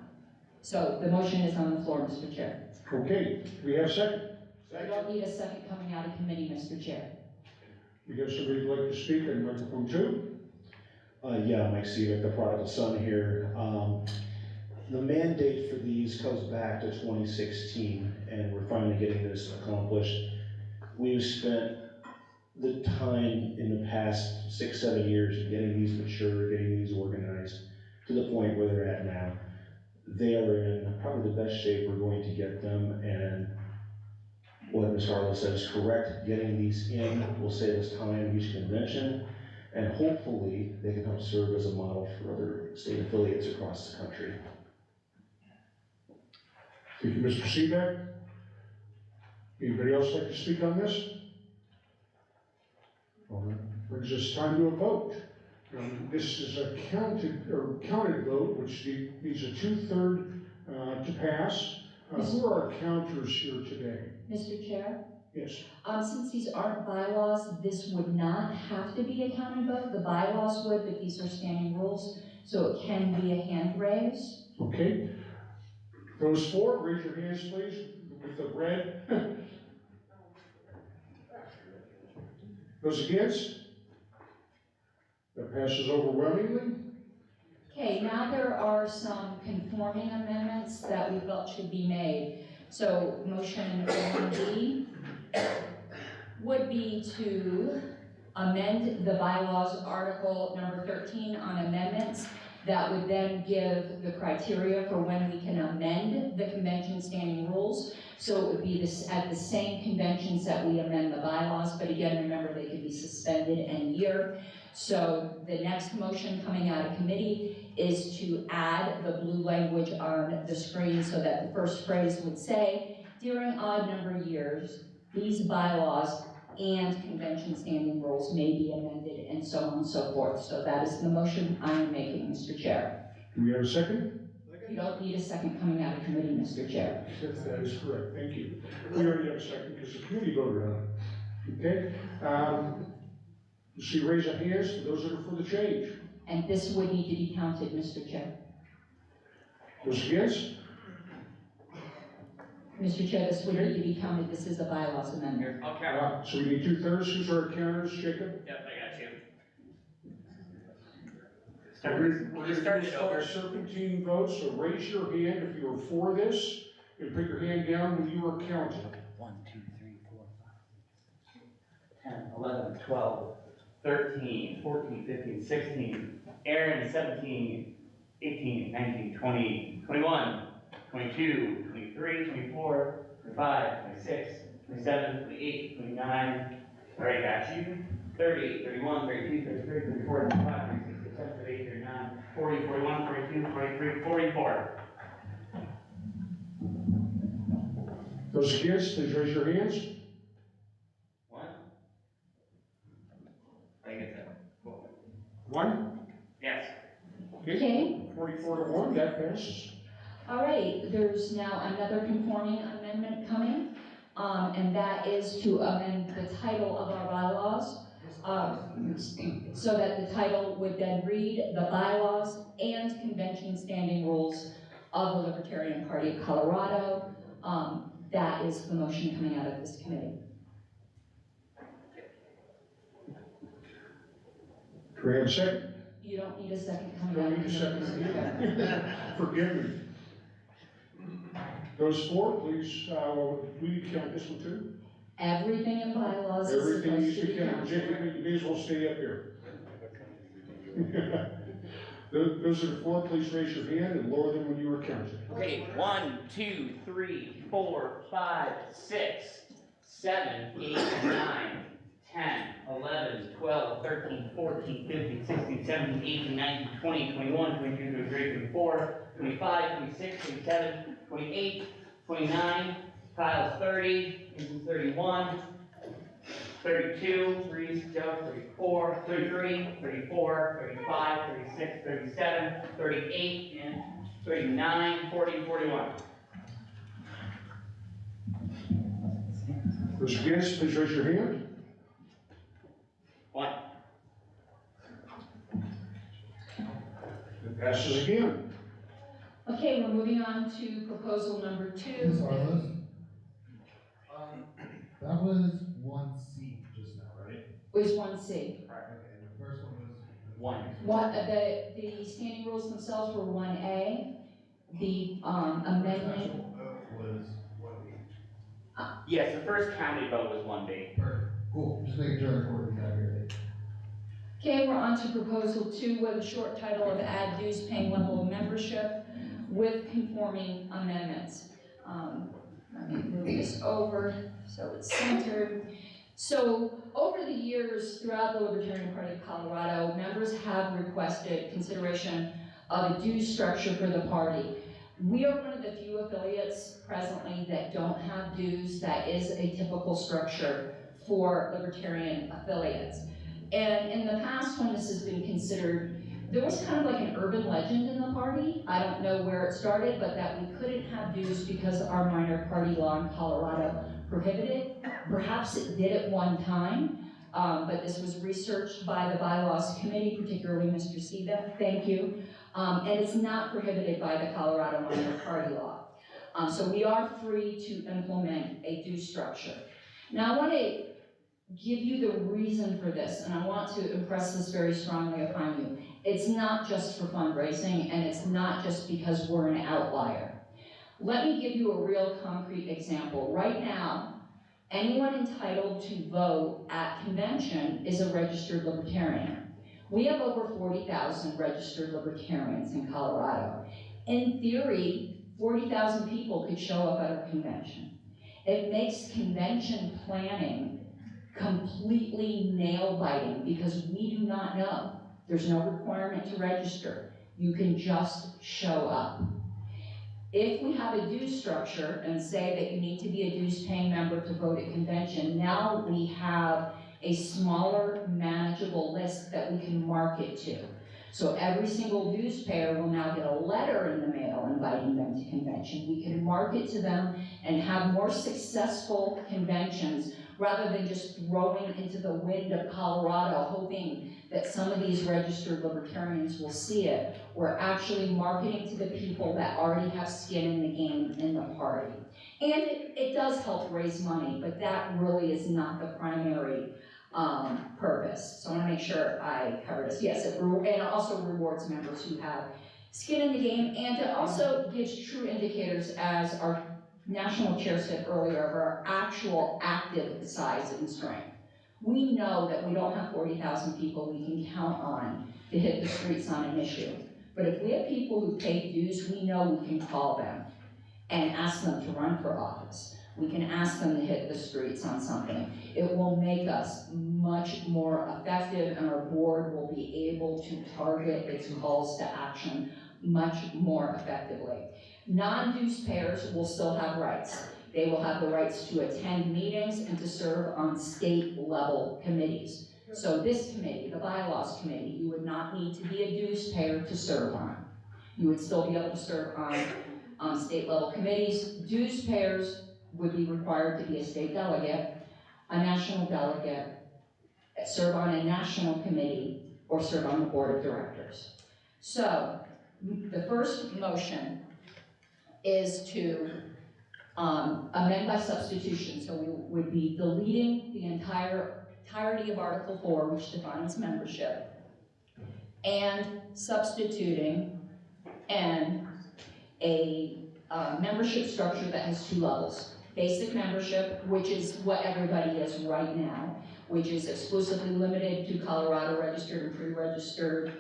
So the motion is on the floor, Mr. Chair. Okay, we have a second. I don't need a second coming out of committee, Mr. Chair. We got somebody who'd like to speak on microphone 2? Yeah, Mike Seavick, the prodigal son here. The mandate for these goes back to 2016, and we're finally getting this accomplished. We've spent the time in the past 6-7 years getting these mature, getting these organized to the point where they're at now. They are in probably the best shape we're going to get them, and what Ms. Harlow says is correct. Getting these in will save us time each convention, and hopefully they can help serve as a model for other state affiliates across the country. Thank you, Mr. Seaback. Anybody else like to speak on this? Well, that brings us time to a vote. This is a counted vote, which needs a 2/3 to pass. Who are our counters here today? Mr. Chair? Yes. Since these aren't bylaws, this would not have to be a counted vote. The bylaws would, but these are standing rules, so it can be a hand raise. Okay. Those for, raise your hands, please, with the red. Those against? That passes overwhelmingly. Okay, now there are some conforming amendments that we felt should be made. So motion 1B would be to amend the bylaws article number 13 on amendments. That would then give the criteria for when we can amend the convention standing rules. So it would be this at the same conventions that we amend the bylaws, but again, remember they could be suspended any year. So the next motion coming out of committee is to add the blue language on the screen so that the first phrase would say, during odd number years, these bylaws and convention standing rules may be amended and so on and so forth. So that is the motion I am making, Mr. Chair. Do we have a second? You don't need a second coming out of committee, Mr. Chair. Yes, that is correct, thank you. We already have a second because the committee voted on it. Okay, you see, raise of hands for those that are for the change. And this would need to be counted, Mr. Chair. Those against? Mr. Chair, this would need to be counted. This is a bylaws amendment. Here, I'll count. So we need 2/3. Who's our counters, Jacob? Yep, I got you. We're You gonna started do over. a serpentine vote, so raise your hand if you are for this, and put your hand down when you are counted. 1, 2, 3, 4, 5, 10, 11, 12, 13, 14, 15, 16, Aaron, 17, 18, 19, 20, 21, 22, 23, 24, 25, 26, 27, 28, 29, all right, got you, 30, 31, 32, 33, 34, 35, 36, 37, 38, 39, 40, 41, 42, 43, 44. Those against, please raise your hands. One. I get that. Cool. 1. Yes. Okay. 44 to 1, that passes. All right, there's now another conforming amendment coming, and that is to amend the title of our bylaws, so that the title would then read the bylaws and convention standing rules of the Libertarian Party of Colorado. That is the motion coming out of this committee. Do we have a second? You don't need a second coming Don't out of need a committee, second. Mr. Chair. Forgive me. Those for, please, we need to count this one too. Everything in bylaws is Everything supposed needs to to be be counted. Jacob, counted. you may as well stay up here. Those that are for, please raise your hand and lower them when you are counted. Okay, 1, 2, 3, 4, 5, 6, 7, 8, 9, 10, 11, 12, 13, 14, 15, 16, 17, 18, 19, 20, 21, 22, 23, 24, 25, 26, 27, 28, 29, Kyle's 30, this is 31, 32, Reese, Joe, 34, 33, 34, 35, 36, 37, 38, and 39, 40, and 41. Those against, please raise your hand. 1. It passes again. Okay, we're moving on to proposal number Ms. 2. Harless? That was 1C just now, right? Was 1C. Okay, and the first one was? 1. The standing rules themselves were 1A. The amendment. Was 1B. Yes, the first county vote was 1B. Perfect, cool, just making sure I recorded that here. Okay, we're on to proposal 2 with a short title of add dues paying level of membership with conforming amendments. Let me move this over so it's centered. So over the years throughout the Libertarian Party of Colorado, members have requested consideration of a dues structure for the party. We are one of the few affiliates presently that don't have dues. That is a typical structure for Libertarian affiliates. And in the past, when this has been considered, there was kind of like an urban legend in the party. I don't know where it started, but that we couldn't have dues because our minor party law in Colorado prohibited. Perhaps it did at one time, but this was researched by the bylaws committee, particularly Mr. Siva, thank you. And it's not prohibited by the Colorado minor party law. So we are free to implement a due structure. Now I want to give you the reason for this, and I want to impress this very strongly upon you. It's not just for fundraising, and it's not just because we're an outlier. Let me give you a real concrete example. Right now, anyone entitled to vote at convention is a registered Libertarian. We have over 40,000 registered Libertarians in Colorado. In theory, 40,000 people could show up at our convention. It makes convention planning completely nail-biting because we do not know. There's no requirement to register. You can just show up. If we have a dues structure and say that you need to be a dues-paying member to vote at convention, now we have a smaller, manageable list that we can market to. So every single dues payer will now get a letter in the mail inviting them to convention. We can market to them and have more successful conventions rather than just throwing into the wind of Colorado, hoping that some of these registered libertarians will see it. We're actually marketing to the people that already have skin in the game in the party. And it does help raise money, but that really is not the primary purpose. So I want to make sure I cover this. Yes, and it also rewards members who have skin in the game, and it also gives true indicators, as our national chair said earlier, of our actual active size and strength. We know that we don't have 40,000 people we can count on to hit the streets on an issue. But if we have people who pay dues, we know we can call them and ask them to run for office. We can ask them to hit the streets on something. It will make us much more effective, and our board will be able to target its calls to action much more effectively. Non-dues payers will still have rights. They will have the rights to attend meetings and to serve on state level committees. So this committee, the bylaws committee, you would not need to be a dues payer to serve on. You would still be able to serve on state level committees. Dues payers would be required to be a state delegate, a national delegate, serve on a national committee, or serve on the board of directors. So the first motion is to amend by substitution. So we would be deleting the entirety of Article 4, which defines membership, and substituting a membership structure that has two levels. Basic membership, which is what everybody is right now, which is exclusively limited to Colorado registered and pre-registered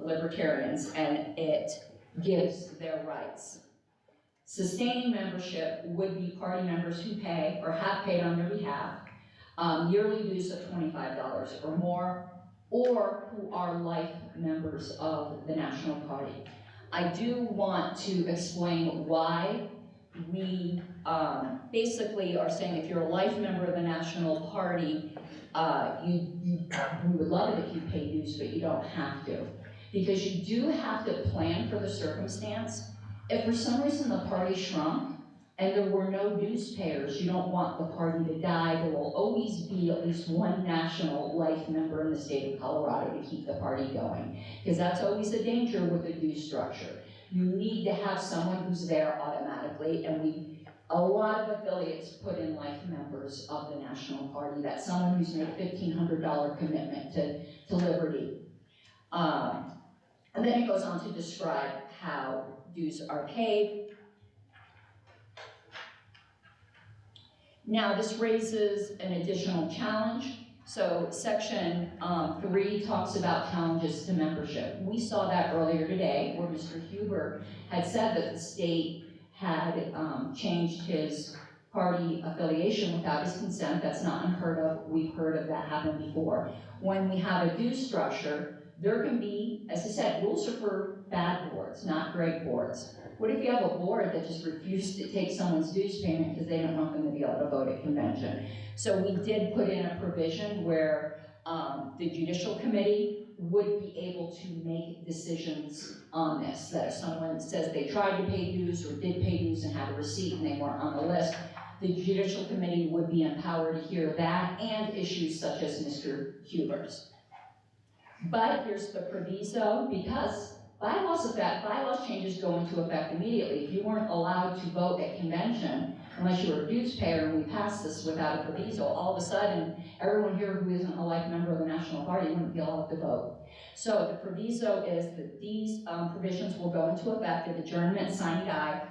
libertarians, and it gives their rights. Sustaining membership would be party members who pay or have paid on their behalf yearly dues of $25 or more, or who are life members of the National Party. I do want to explain why we basically are saying if you're a life member of the National Party, we would love it if you pay dues, but you don't have to. Because you do have to plan for the circumstance. If for some reason the party shrunk and there were no dues payers, you don't want the party to die. There will always be at least one national life member in the state of Colorado to keep the party going. Because that's always a danger with the dues structure. You need to have someone who's there automatically, and a lot of affiliates put in life members of the National Party. That's someone who's made a $1,500 commitment to liberty. And then it goes on to describe how dues are paid. Now this raises an additional challenge. So section 3 talks about challenges to membership. We saw that earlier today where Mr. Huber had said that the state had changed his party affiliation without his consent. That's not unheard of. We've heard of that happen before. When we have a dues structure, there can be, as I said, rules are for bad boards, not great boards. What if you have a board that just refused to take someone's dues payment because they don't want them to be able to vote at convention? So we did put in a provision where the judicial committee would be able to make decisions on this, that if someone says they tried to pay dues or did pay dues and had a receipt and they weren't on the list, the judicial committee would be empowered to hear that and issues such as Mr. Huber's. But here's the proviso, because bylaws changes go into effect immediately. If you weren't allowed to vote at convention, unless you were a dues payer, and we passed this without a proviso, all of a sudden, everyone here who isn't a life member of the National Party wouldn't be allowed to vote. So the proviso is that these provisions will go into effect at adjournment sine die,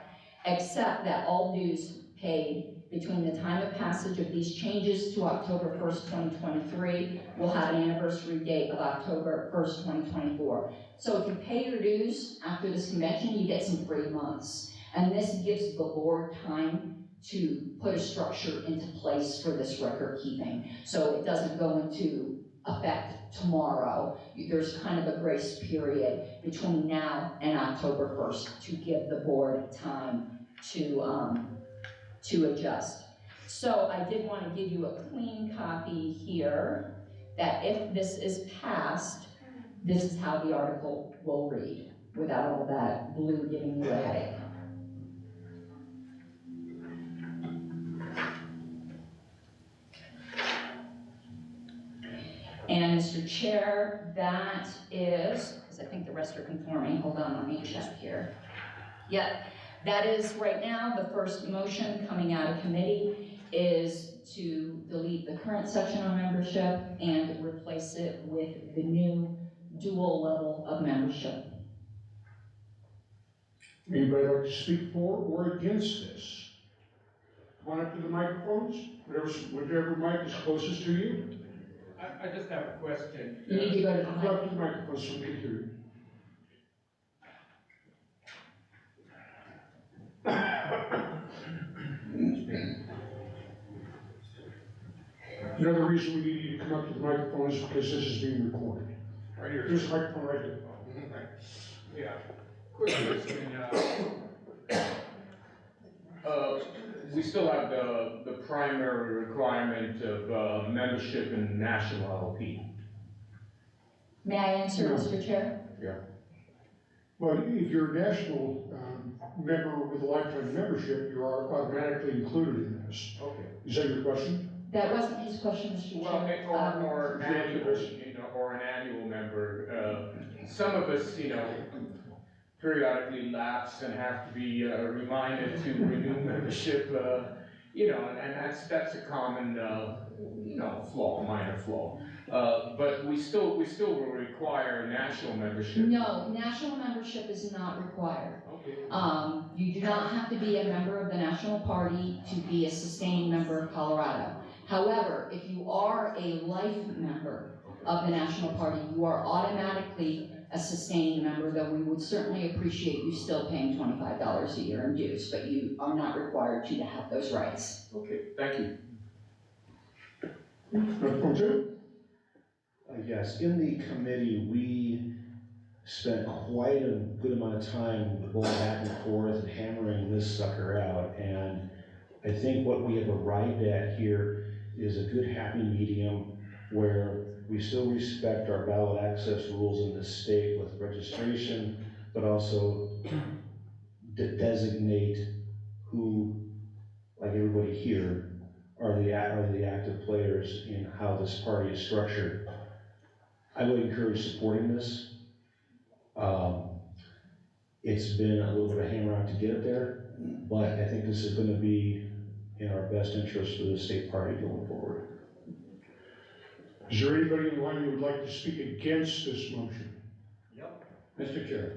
except that all dues paid between the time of passage of these changes to October 1st, 2023, will have an anniversary date of October 1st, 2024. So if you pay your dues after this convention, you get some free months. And this gives the board time to put a structure into place for this record keeping. So it doesn't go into effect tomorrow. There's kind of a grace period between now and October 1st to give the board time to adjust. So I did want to give you a clean copy here that if this is passed, This is how the article will read, without all that blue giving you a headache. And Mr. Chair, that is, because I think the rest are conforming, hold on, let me check here. Yep, that is right now, the first motion coming out of committee is to delete the current section on membership and replace it with the new dual level of membership. Anybody like to speak for or against this? Come on up to the microphones, whichever mic is closest to you. I just have a question. You need to go to the Come mic. up to the microphone so we can hear you. Another reason we need you to come up to the microphone is because this is being recorded. Right here. There's a microphone right there. Yeah, quick question, we still have the primary requirement of membership in national LP. May I answer, No. Mr. Chair? Well, if you're a national member with a lifetime membership, you are automatically included in this. Okay. Is that your question? That wasn't his question, Mr. Well, Chair. or annual, or an annual member. Some of us, periodically lapse and have to be reminded to renew membership, and that's a common, flaw, minor flaw. But we still will require national membership. No, national membership is not required. Okay. You do not have to be a member of the national party to be a sustaining member of Colorado. However, if you are a life member of the national party, you are automatically a sustaining member, though we would certainly appreciate you still paying $25 a year in dues, but you are not required to have those rights. Okay, thank you. Microphone two? Yes, in the committee, we spent quite a good amount of time going back and forth and hammering this sucker out, and I think what we have arrived at here is a good happy medium where we still respect our ballot access rules in this state with registration, but also designate who, like everybody here, are the active players in how this party is structured. I would encourage supporting this. It's been a little bit of a hammer out to get it there, but I think this is going to be in our best interest for the state party going forward. Is there anybody in line who would like to speak against this motion? Yep. Mr. Chair.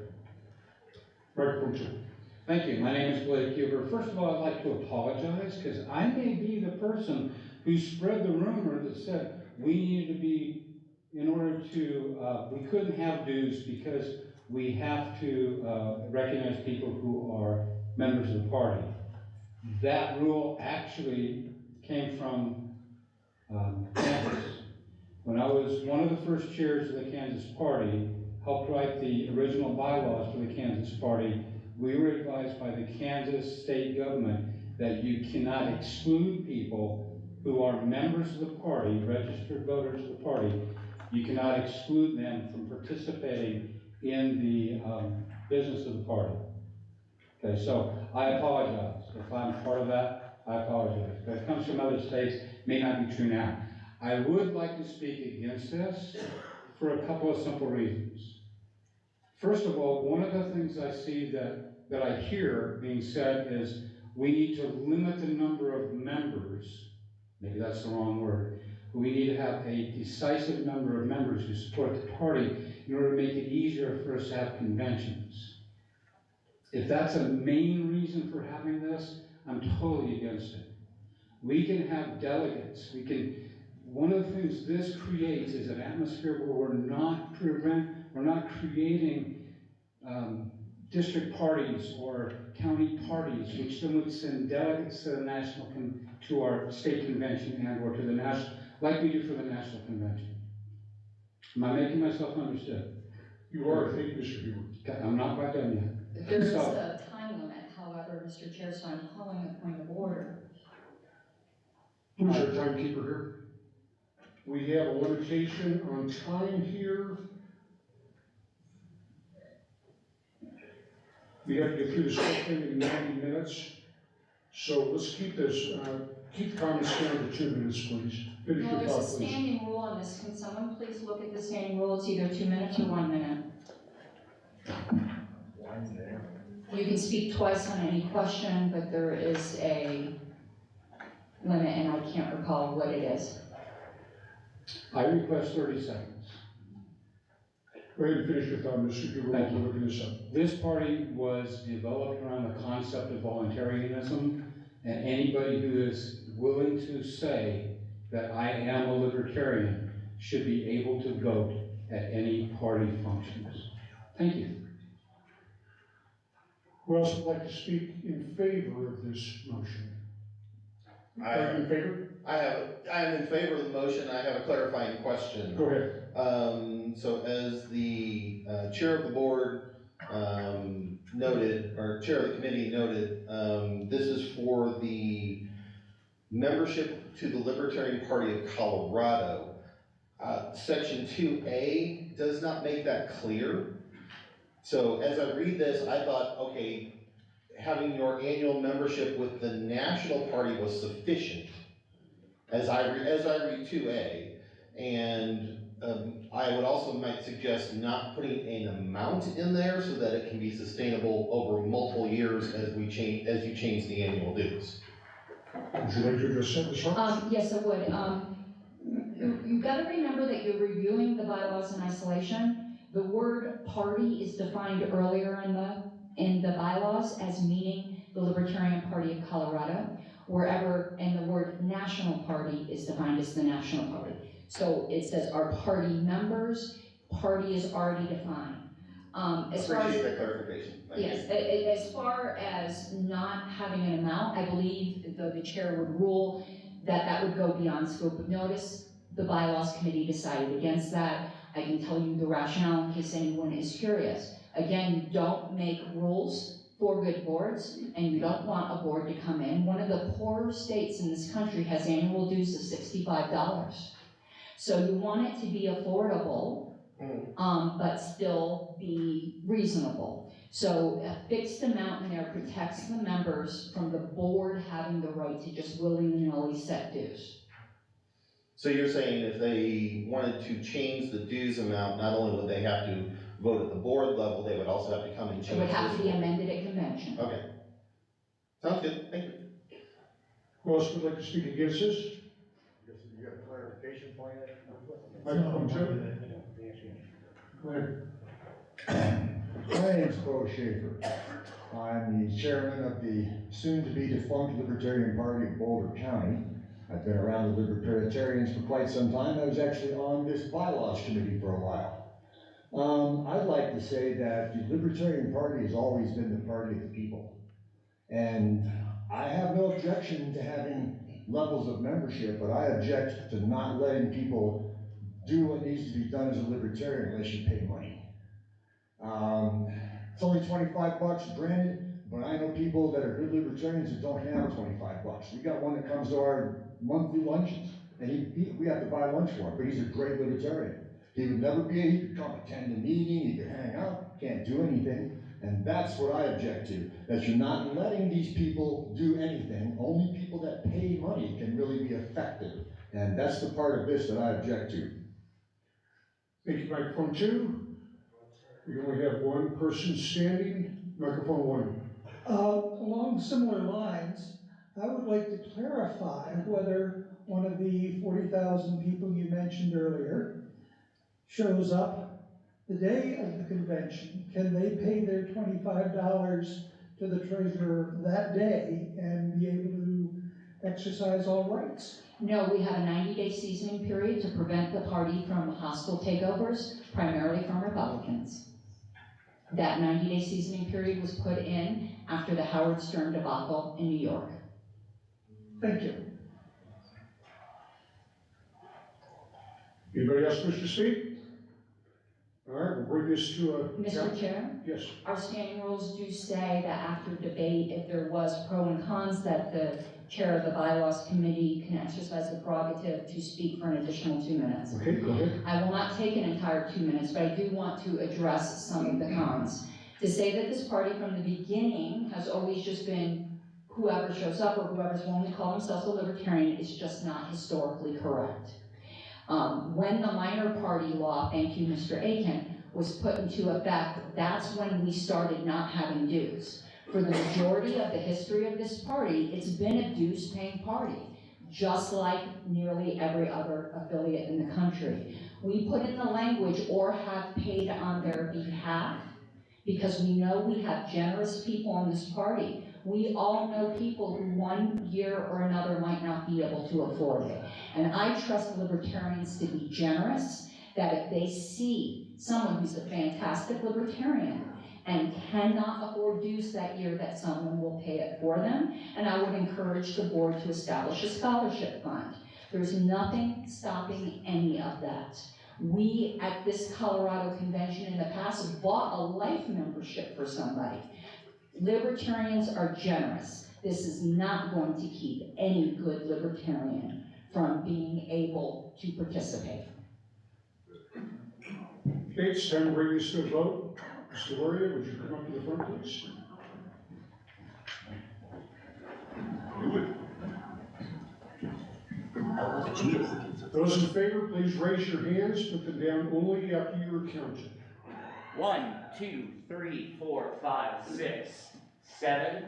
Microphone two. Thank you. My name is Blake Huber. First of all, I'd like to apologize because I may be the person who spread the rumor that said we needed to be, in order to, we couldn't have dues because we have to recognize people who are members of the party. That rule actually came from Kansas. When I was one of the first chairs of the Kansas Party, helped write the original bylaws for the Kansas Party, we were advised by the Kansas state government that you cannot exclude people who are members of the party, registered voters of the party. You cannot exclude them from participating in the business of the party. Okay, so I apologize. If I'm part of that, I apologize. If it comes from other states, it may not be true now. I would like to speak against this for a couple of simple reasons. First of all, one of the things I see that I hear being said is we need to limit the number of members. Maybe that's the wrong word. We need to have a decisive number of members who support the party in order to make it easier for us to have conventions. If that's a main reason for having this, I'm totally against it. We can have delegates. One of the things this creates is an atmosphere where we're not creating district parties or county parties, which then would send delegates to the to our state convention and or to the national, like we do for the national convention. Am I making myself understood? You are, thank you, Mr. Huber. Okay, I'm not quite done yet. There is a time limit, however, Mr. Chair, so I'm calling a point of order. Who's our timekeeper here? We have a limitation on time here. We have to get through this whole thing in 90 minutes. So let's keep this, keep comments down to 2 minutes, please. Finish Well, your there's a thought, please. standing rule on this. Can someone please look at the standing rule? It's either 2 minutes or 1 minute. You can speak twice on any question, but there is a limit, and I can't recall what it is. I request 30 seconds. Go ahead and finish your thought, Mr. Huber, Thank while you. we're looking this up. This party was developed around the concept of voluntarism, and anybody who is willing to say that I am a libertarian should be able to vote at any party functions. Thank you. Who else would like to speak in favor of this motion? Are you in favor? I am in favor of the motion. I have a clarifying question. Go ahead. So as the chair of the board noted, or chair of the committee noted, this is for the membership to the Libertarian Party of Colorado. Section 2A does not make that clear. So as I read this, I thought, okay, having your annual membership with the national party was sufficient. As I read 2A, and I would also might suggest not putting an amount in there so that it can be sustainable over multiple years as you change the annual dues. Would you like to address that, Ms. Hart? Yes, I would. You've got to remember that you're reviewing the bylaws in isolation. The word party is defined earlier in the bylaws as meaning the Libertarian Party of Colorado, and the word national party is defined as the national party. So it says our party members, party is already defined. Appreciate that clarification. Yes, as far as not having an amount, I believe the chair would rule that would go beyond scope of notice. The bylaws committee decided against that. I can tell you the rationale in case anyone is curious. Again, you don't make rules for good boards, and you don't want a board to come in. One of the poorer states in this country has annual dues of $65. So you want it to be affordable, but still be reasonable. So a fixed amount in there protects the members from the board having the right to just willy-nilly set dues. So you're saying if they wanted to change the dues amount, not only would they have to vote at the board level, they would also have to come and change It would have to be this? amended at convention. Okay. Sounds good, thank you. Who else would like to speak against this? You got a clarification point? Microphone two. Go ahead. My name's Bo Schaefer. I'm the chairman of the soon-to-be defunct Libertarian Party of Boulder County. I've been around the Libertarians for quite some time. I was actually on this bylaws committee for a while. I'd like to say that the Libertarian Party has always been the party of the people. And I have no objection to having levels of membership, but I object to not letting people do what needs to be done as a libertarian unless you pay money. It's only 25 bucks, granted, but I know people that are good libertarians that don't have 25 bucks. We got one that comes to our monthly luncheons, and we have to buy lunch for him, but he's a great libertarian. He could come attend a meeting, he could hang out, can't do anything, and that's what I object to, that you're not letting these people do anything. Only people that pay money can really be effective, and that's the part of this that I object to. Thank you, microphone two. We only have one person standing. Microphone one. Along similar lines, I would like to clarify whether one of the 40,000 people you mentioned earlier shows up the day of the convention. Can they pay their $25 to the treasurer that day and be able to exercise all rights? No, we have a 90-day seasoning period to prevent the party from hostile takeovers, primarily from Republicans. That 90-day seasoning period was put in after the Howard Stern debacle in New York. Thank you. Anybody else wish to speak? All right, we'll bring this to a... Mr. Chair? Yes. Our standing rules do say that after debate, if there was pro and cons, that the chair of the bylaws committee can exercise the prerogative to speak for an additional 2 minutes. Okay, go ahead. I will not take an entire 2 minutes, but I do want to address some of the cons. To say that this party from the beginning has always just been whoever shows up or whoever's willing to call themselves a libertarian is just not historically correct. When the minor party law, thank you Mr. Aiken, was put into effect, that's when we started not having dues. For the majority of the history of this party, it's been a dues-paying party, just like nearly every other affiliate in the country. We put in the language or have paid on their behalf because we know we have generous people in this party. We all know people who one year or another might not be able to afford it. And I trust libertarians to be generous, that if they see someone who's a fantastic libertarian and cannot afford dues that year, that someone will pay it for them. And I would encourage the board to establish a scholarship fund. There's nothing stopping any of that. We, at this Colorado convention in the past, bought a life membership for somebody. Libertarians are generous. This is not going to keep any good libertarian from being able to participate. Okay, it's time to bring this to a vote. Ms. Gloria, would you come up to the front, please? Those in favor, please raise your hands. Put them down only after you're counted. 1, 2, 3, 4, 5, 6, 7,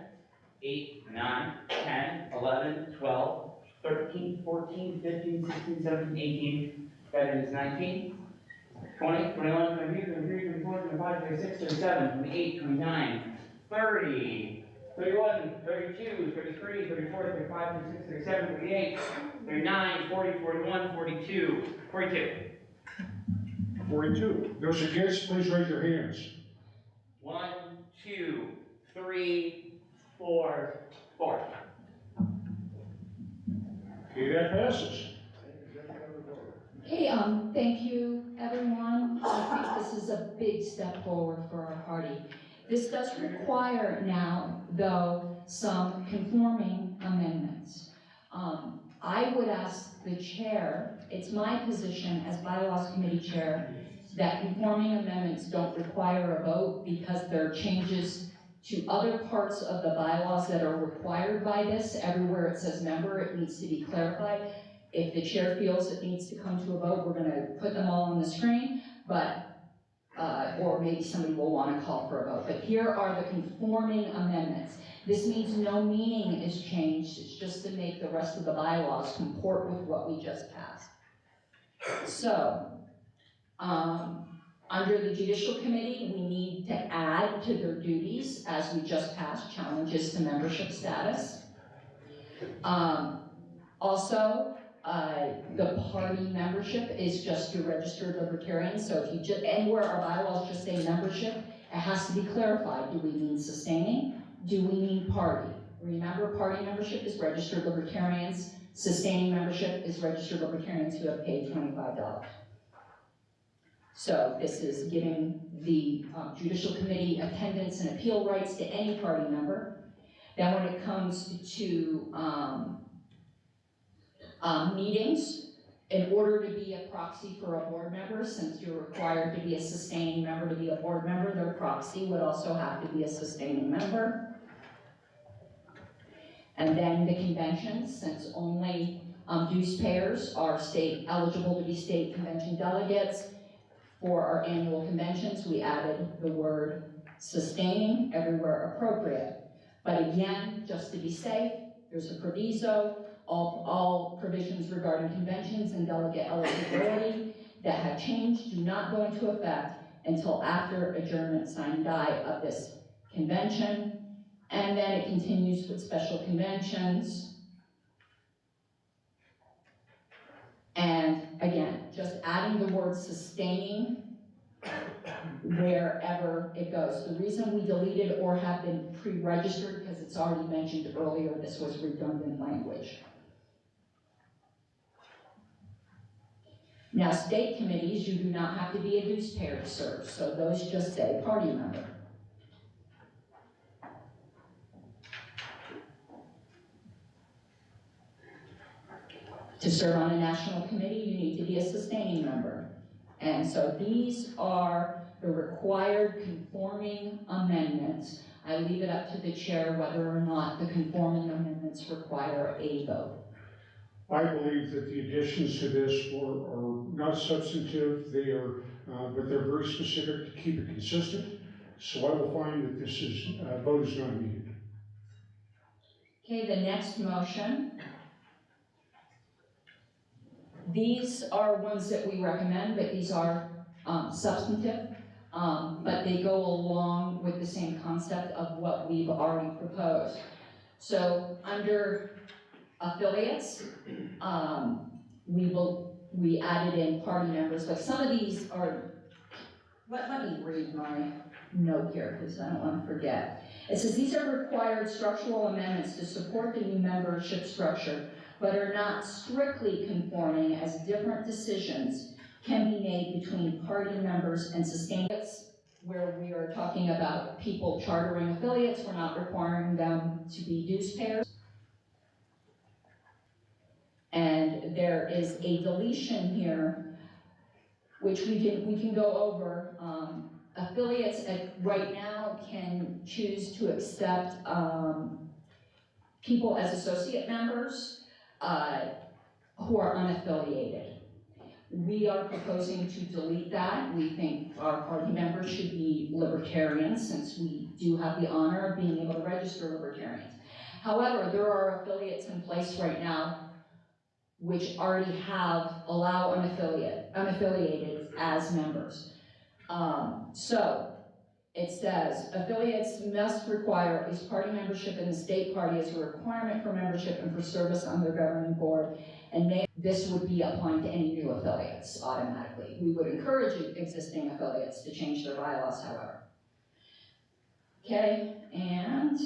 8, 9, 10, 11, 12, 13, 14, 15, 16, 17, 18, that is 19, 20, 21, 22, 23, 24, 25, 26, 27, 28, 29, 30, 31, 32, 33, 34, 35, 36, 37, 38, 39, 40, 41, 42, 42. 42. Those against, please raise your hands. 1, 2, 3, 4, 4. Okay, that passes. Hey, thank you, everyone. I think this is a big step forward for our party. This does require now, though, some conforming amendments. I would ask the chair, it's my position as bylaws committee chair, that conforming amendments don't require a vote because they're changes to other parts of the bylaws that are required by this. Everywhere it says member, it needs to be clarified. If the chair feels it needs to come to a vote, we're gonna put them all on the screen, but, or maybe somebody will wanna call for a vote. But here are the conforming amendments. This means no meaning is changed, it's just to make the rest of the bylaws comport with what we just passed. So, under the Judicial Committee, we need to add to their duties, as we just passed, challenges to membership status. Also, the party membership is just your registered libertarian, so if you just, anywhere our bylaws just say membership, it has to be clarified. Do we mean sustaining? Do we mean party? Remember, party membership is registered libertarians, sustaining membership is registered libertarians who have paid $25. So this is giving the Judicial Committee attendance and appeal rights to any party member. Then when it comes to meetings, in order to be a proxy for a board member, since you're required to be a sustaining member to be a board member, their proxy would also have to be a sustaining member. And then the conventions, since only dues payers are eligible to be state convention delegates, for our annual conventions, we added the word sustaining everywhere appropriate. But again, just to be safe, there's a proviso, all provisions regarding conventions and delegate eligibility that have changed do not go into effect until after adjournment sine die of this convention. And then it continues with special conventions. And again, just adding the word sustaining wherever it goes. The reason we deleted or have been pre-registered, because it's already mentioned earlier, this was redundant language. Now, state committees, you do not have to be a dues payer to serve, so those just say party member. To serve on a national committee, you need to be a sustaining member. And so these are the required conforming amendments. I leave it up to the chair whether or not the conforming amendments require a vote. I believe that the additions to this are not substantive, but they're very specific to keep it consistent. So I will find that this vote is not needed. Okay, the next motion. These are ones that we recommend, but these are substantive, but they go along with the same concept of what we've already proposed. So under affiliates, we added in party members, but some of these are, let me read my note here because I don't want to forget. It says these are required structural amendments to support the new membership structure, but are not strictly conforming as different decisions can be made between party members and sustainers. Where we are talking about people chartering affiliates, we're not requiring them to be dues payers. And there is a deletion here, which we can go over. Affiliates right now can choose to accept people as associate members who are unaffiliated. We are proposing to delete that. We think our party members should be libertarians, since we do have the honor of being able to register libertarians. However, there are affiliates in place right now which already allow unaffiliated as members. So it says affiliates must require at least party membership in the state party as a requirement for membership and for service on their governing board. And this would be applying to any new affiliates automatically. We would encourage existing affiliates to change their bylaws, however. Okay, and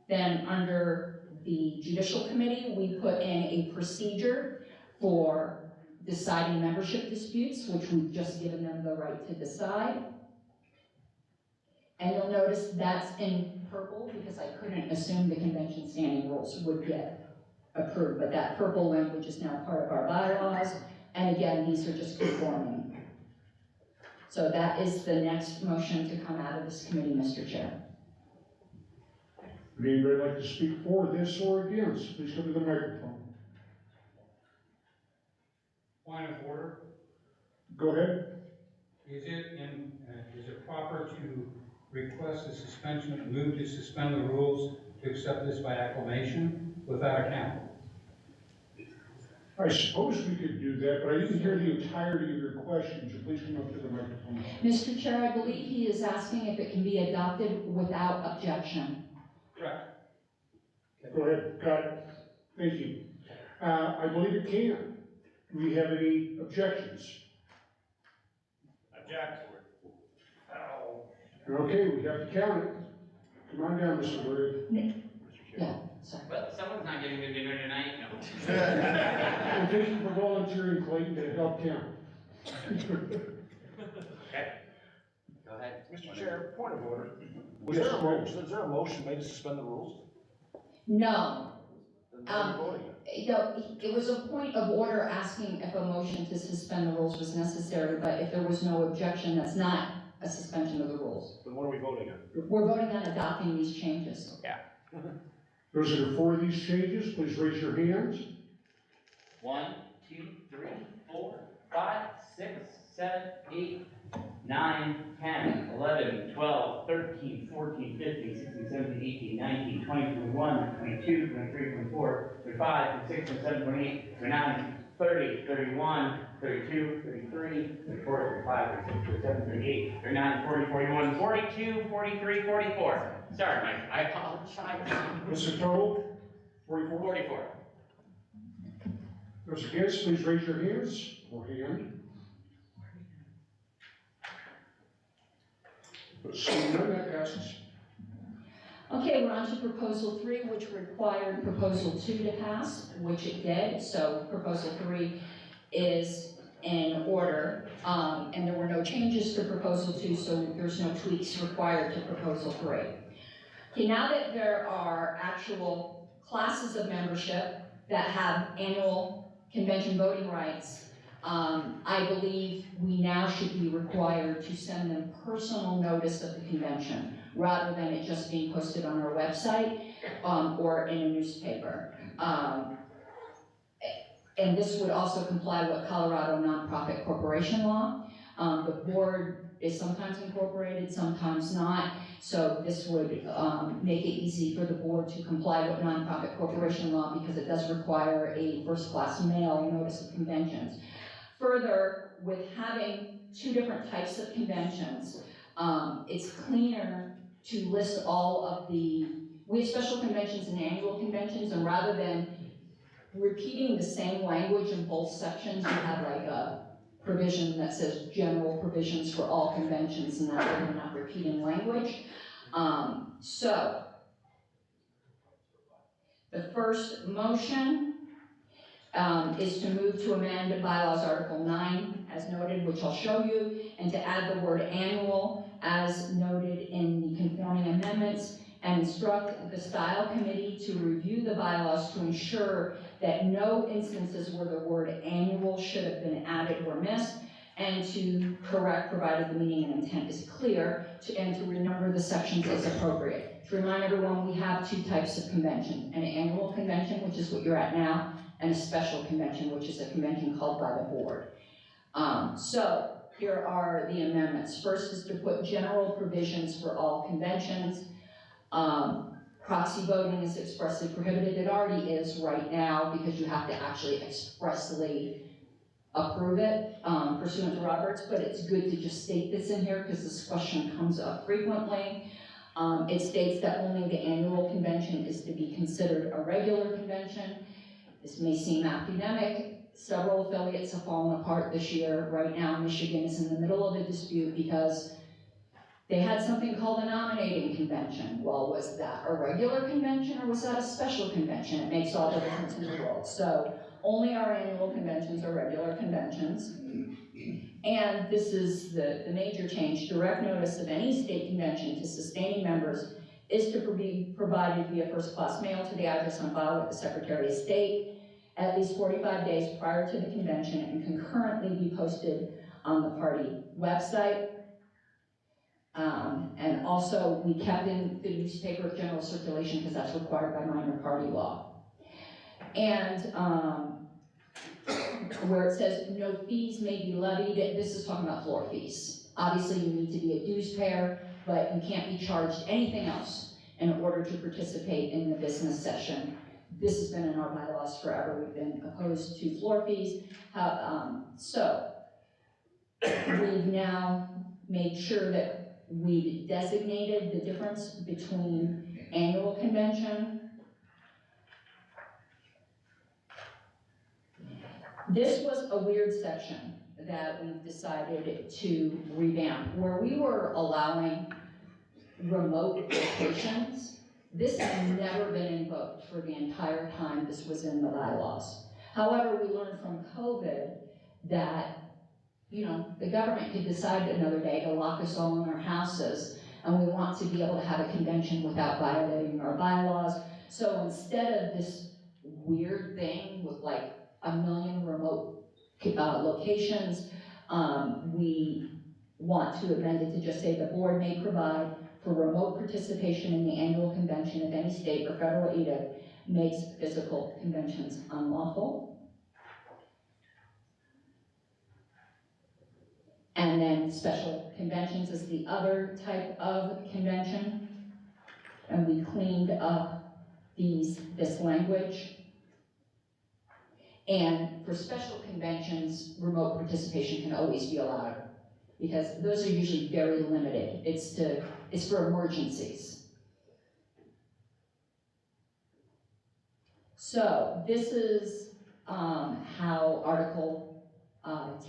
then under the judicial committee, we put in a procedure for deciding membership disputes, which we've just given them the right to decide. And you'll notice that's in purple because I couldn't assume the convention standing rules would get approved, but that purple language is now part of our bylaws. And again, these are just conforming. So that is the next motion to come out of this committee, Mr. Chair. Would anybody like to speak for this or against? Please come to the microphone. Point of order. Go ahead. Is it proper to request a suspension, move to suspend the rules to accept this by acclamation without a count? I suppose we could do that, but I didn't hear the entirety of your question, so please come up to the microphone. Mr. Chair, I believe he is asking if it can be adopted without objection. Correct. Go ahead, got it. Thank you. I believe it can. Do we have any objections? Object. Okay, we have to count it. Come on down, Mr. Bird. Yeah, sorry. Well, someone's not getting their dinner tonight, no. Well, thank you for volunteering, Clayton, to help count. Okay. Go ahead. Mr. Chair, point of order. Was there a motion made to suspend the rules? No. Then what are we voting on? It was a point of order asking if a motion to suspend the rules was necessary, but if there was no objection, that's not a suspension of the rules. Then what are we voting on? We're voting on adopting these changes. Yeah. Those that are for these changes, please raise your hands. 1, 2, 3, 4, 5, 6, 7, 8, 9, 10, 11, 12, 13, 14, 15, 16, 17, 18, 19, 20, 21, 22, 23, 24, 25, 26, 27, 28, 29, 30, 31, 32, 33, 34, 35, 36, 37, 38, 39, 40, 41, 42, 43, 44. Sorry, Mike, I apologize. What's the total? 44? 44. Those against, please raise your hands or hand. Seeing none, that passes. Okay, we're on to proposal 3, which required proposal 2 to pass, which it did. So proposal 3 is in order, and there were no changes to proposal 2, so there's no tweaks required to proposal 3. Okay, now that there are actual classes of membership that have annual convention voting rights, I believe we now should be required to send them personal notice of the convention, rather than it just being posted on our website, or in a newspaper. And this would also comply with Colorado nonprofit corporation law. The board is sometimes incorporated, sometimes not, so this would make it easy for the board to comply with nonprofit corporation law because it does require a first-class mail notice of conventions. Further, with having two different types of conventions, it's cleaner to list all of we have special conventions and annual conventions, and rather than repeating the same language in both sections, you have like a provision that says general provisions for all conventions, and that way you're not repeating language. So, the first motion is to move to amend bylaws Article 9, as noted, which I'll show you, and to add the word annual, as noted in the conforming amendments, and instruct the style committee to review the bylaws to ensure that no instances where the word annual should have been added were missed, and to correct provided the meaning and intent is clear, and to renumber the sections as appropriate. To remind everyone, we have two types of convention: an annual convention, which is what you're at now, and a special convention, which is a convention called by the board. So here are the amendments. First is to put general provisions for all conventions. Proxy voting is expressly prohibited. It already is right now because you have to actually expressly approve it pursuant to Roberts, but it's good to just state this in here because this question comes up frequently. It states that only the annual convention is to be considered a regular convention. This may seem academic. Several affiliates have fallen apart this year. Right now, Michigan is in the middle of a dispute because they had something called a nominating convention. Well, was that a regular convention or was that a special convention? It makes all the difference in the world. So only our annual conventions are regular conventions. And this is the major change. Direct notice of any state convention to sustaining members is to be provided via first-class mail to the address on file with the Secretary of State at least 45 days prior to the convention and concurrently be posted on the party website. And also, we kept in the newspaper of general circulation because that's required by minor party law. And where it says no fees may be levied, this is talking about floor fees. Obviously, you need to be a dues payer, but you can't be charged anything else in order to participate in the business session. This has been in our bylaws forever. We've been opposed to floor fees. So we've now made sure that we designated the difference between annual convention. This was a weird section that we've decided to revamp, where we were allowing remote locations. This has never been invoked for the entire time this was in the bylaws. However, we learned from COVID that, you know, the government could decide another day to lock us all in our houses, and we want to be able to have a convention without violating our bylaws. So instead of this weird thing with like 1 million remote locations, we want to amend it to just say the board may provide for remote participation in the annual convention if any state or federal edict makes physical conventions unlawful. And then special conventions is the other type of convention. And we cleaned up this language. And for special conventions, remote participation can always be allowed because those are usually very limited. It's for emergencies. So this is how Article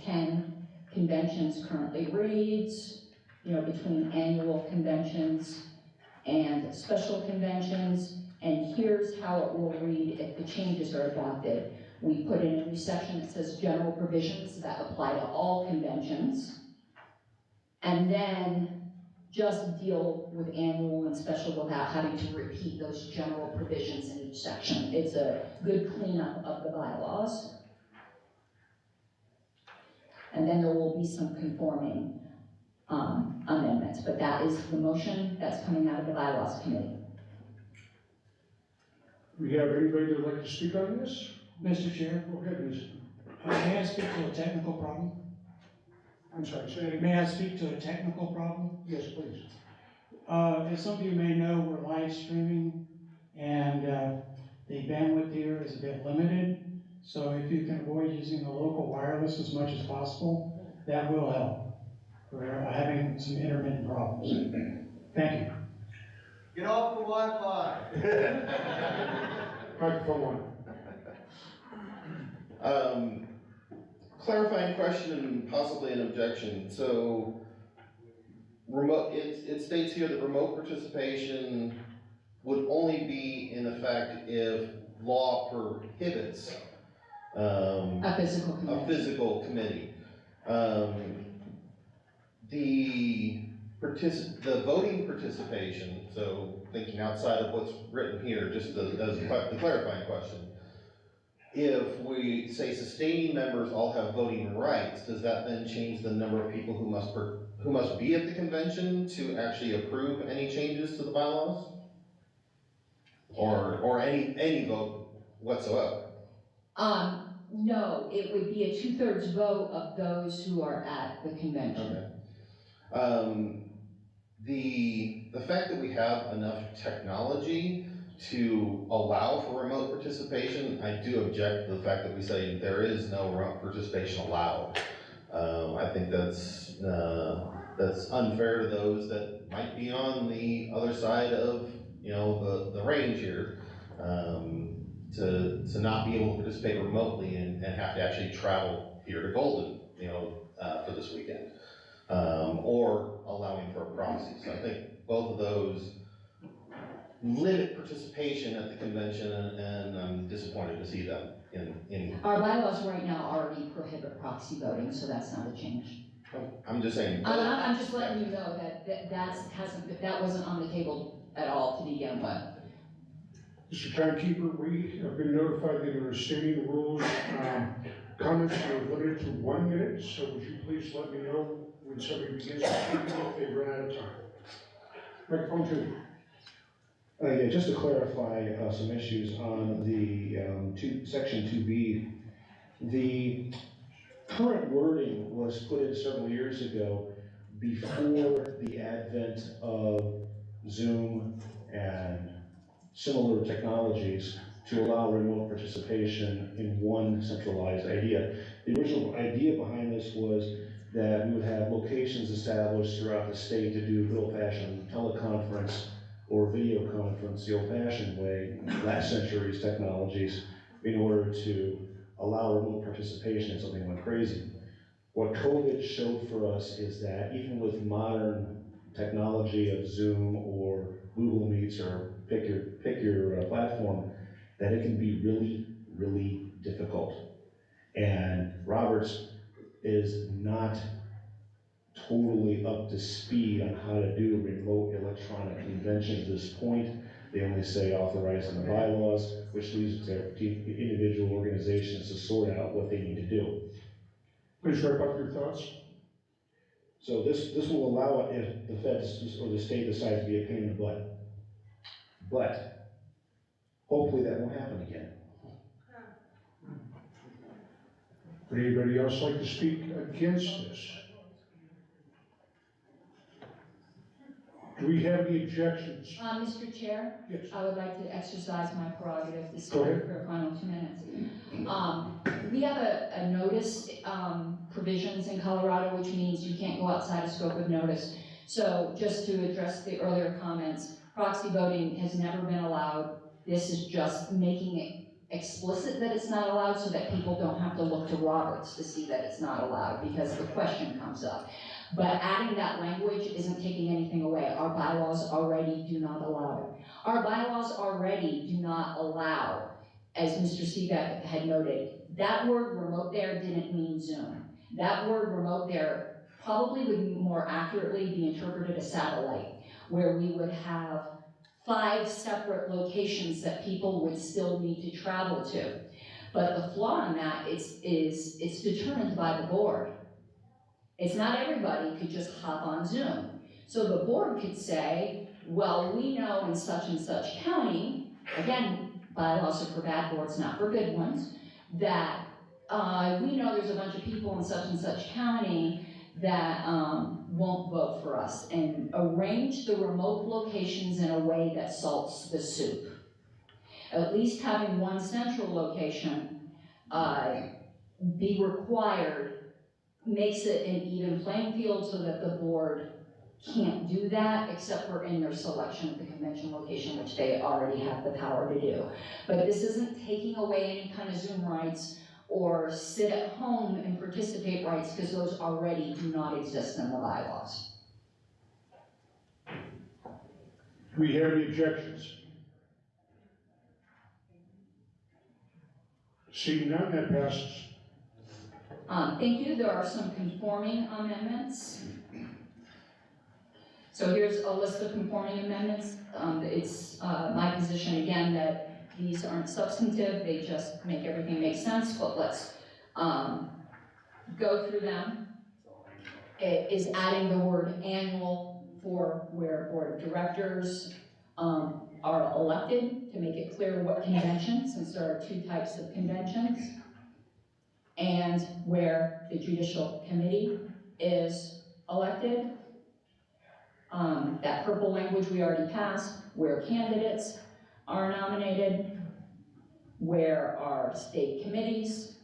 10 conventions currently reads, you know, between annual conventions and special conventions. And here's how it will read if the changes are adopted. We put in a new section that says general provisions that apply to all conventions. And then just deal with annual and special without having to repeat those general provisions in each section. It's a good cleanup of the bylaws. And then there will be some conforming amendments, but that is the motion that's coming out of the bylaws committee. We have anybody that would like to speak on this? Mr. Chair, Go ahead, Ms. may I speak to a technical problem? I'm sorry, say that again. May I speak to a technical problem? Yes, please. As some of you may know, we're live streaming, and the bandwidth here is a bit limited. So if you can avoid using the local wireless as much as possible, that will help. We're having some intermittent problems. Thank you. Get off the Wi-Fi. Microphone one. Clarifying question and possibly an objection. So, it states here that remote participation would only be in effect if law prohibits A physical committee. a physical committee. The voting participation, so thinking outside of what's written here, just as the clarifying question, if we say sustaining members all have voting rights, does that then change the number of people who must be at the convention to actually approve any changes to the bylaws? Or any vote whatsoever? No, it would be a 2/3 vote of those who are at the convention. Okay. The fact that we have enough technology to allow for remote participation, I do object to the fact that we say there is no remote participation allowed. I think that's unfair to those that might be on the other side of the range here, to not be able to participate remotely and have to actually travel here to Golden, for this weekend, or allowing for a proxy. So I think both of those limit participation at the convention, and I'm disappointed to see them in. Our bylaws right now already prohibit proxy voting, so that's not a change. I'm just saying. I'm just letting you know that wasn't on the table at all to begin with. Mr. Timekeeper, we have been notified that we're stating the rules. Comments are limited to 1 minute, so would you please let me know when somebody begins speaking if they run out of time. Microphone two. Yeah, just to clarify some issues on the section 2B, the current wording was put in several years ago before the advent of Zoom and similar technologies to allow remote participation in one centralized idea. The original idea behind this was that we would have locations established throughout the state to do good old-fashioned teleconference or video conference the old-fashioned way, last century's technologies, in order to allow remote participation if something went crazy. What COVID showed for us is that even with modern technology of Zoom or Google Meets or pick your platform, that it can be really, really difficult. And Roberts is not totally up to speed on how to do remote electronic convention at this point. They only say authorize in the bylaws, which leaves it to individual organizations to sort out what they need to do. Please wrap up your thoughts. So this will allow it if the feds or the state decides to be a pain in the butt. But hopefully that won't happen again. Would anybody else like to speak against this? Do we have any objections? Mr. Chair? Yes. I would like to exercise my prerogative to speak Go ahead. for a final 2 minutes. We have a notice provisions in Colorado, which means you can't go outside of scope of notice. So just to address the earlier comments, proxy voting has never been allowed. This is just making it explicit that it's not allowed so that people don't have to look to Roberts to see that it's not allowed because the question comes up. But adding that language isn't taking anything away. Our bylaws already do not allow it. Our bylaws already do not allow, as Mr. Seebeck had noted, that word remote there didn't mean Zoom. That word remote there probably would more accurately be interpreted as satellite, where we would have 5 separate locations that people would still need to travel to. But the flaw in that is it's determined by the board. It's not everybody could just hop on Zoom. So the board could say, well, we know in such and such county, again, bylaws are for bad boards, not for good ones, that we know there's a bunch of people in such and such county that won't vote for us, and arrange the remote locations in a way that salts the soup. At least having one central location be required makes it an even playing field so that the board can't do that except for in their selection of the convention location, which they already have the power to do. But this isn't taking away any kind of Zoom rights or sit at home and participate rights, because those already do not exist in the bylaws. Do we have any objections? Seeing none, that passes. Thank you. There are some conforming amendments. So here's a list of conforming amendments. It's my position again that these aren't substantive, they just make everything make sense, but let's go through them. It is adding the word annual for where board of directors are elected, to make it clear what convention, since there are two types of conventions, and where the judicial committee is elected. That purple language we already passed, where candidates are nominated, where our state committees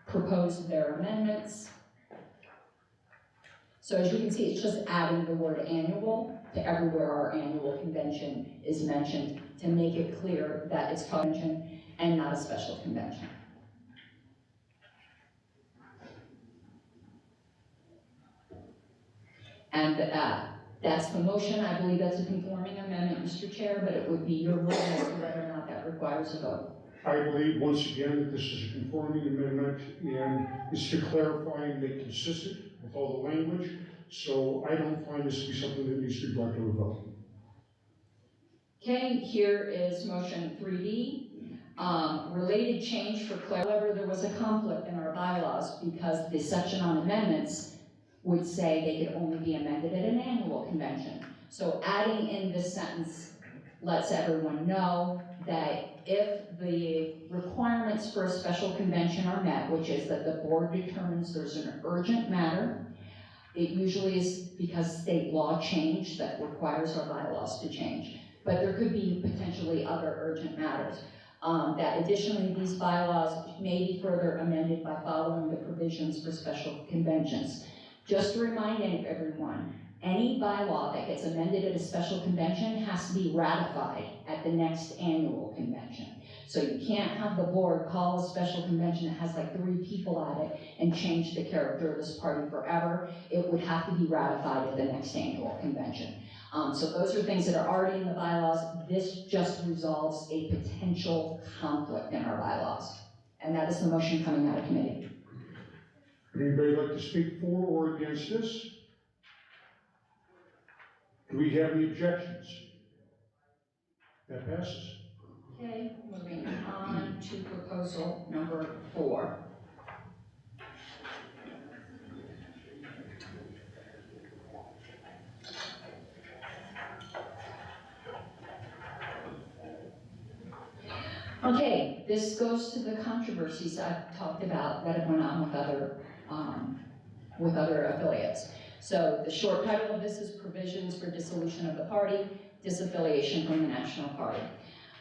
propose their amendments. So as you can see, it's just adding the word annual to everywhere our annual convention is mentioned, to make it clear that it's a convention and not a special convention. And that's the motion. I believe that's a conforming amendment, Mr. Chair, but it would be your rule as to whether or not that requires a vote. I believe, once again, that this is a conforming amendment and is to clarify and make consistent with all the language. So I don't find this to be something that needs to be brought to a vote. Okay, here is motion 3D. Related change for clarity. However, there was a conflict in our bylaws because the section on amendments would say they could only be amended at an annual convention. So adding in this sentence lets everyone know that if the requirements for a special convention are met, which is that the board determines there's an urgent matter, it usually is because state law changed that requires our bylaws to change. But there could be potentially other urgent matters. That additionally, these bylaws may be further amended by following the provisions for special conventions. Just to remind everyone, any bylaw that gets amended at a special convention has to be ratified at the next annual convention. So you can't have the board call a special convention that has like 3 people at it and change the character of this party forever. It would have to be ratified at the next annual convention. So those are things that are already in the bylaws. This just resolves a potential conflict in our bylaws. And that is the motion coming out of committee. Would anybody like to speak for or against this? Do we have any objections? That passes. Okay, moving on to proposal number 4. Okay, this goes to the controversies I've talked about that have went on with other affiliates. So the short title of this is Provisions for Dissolution of the Party, Disaffiliation from the National Party.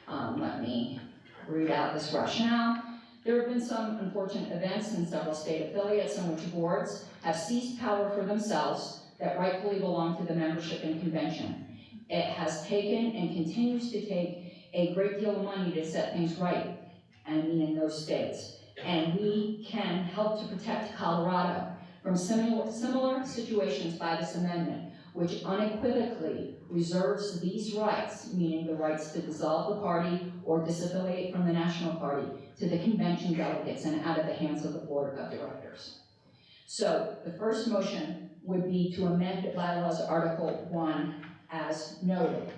Let me read out this rationale. There have been some unfortunate events in several state affiliates in which boards have seized power for themselves that rightfully belong to the membership and convention. It has taken and continues to take a great deal of money to set things right, in those states. And we can help to protect Colorado from similar situations by this amendment, which unequivocally reserves these rights, meaning the rights to dissolve the party or disaffiliate from the national party, to the convention delegates and out of the hands of the board of directors. So the first motion would be to amend bylaws Article 1 as noted.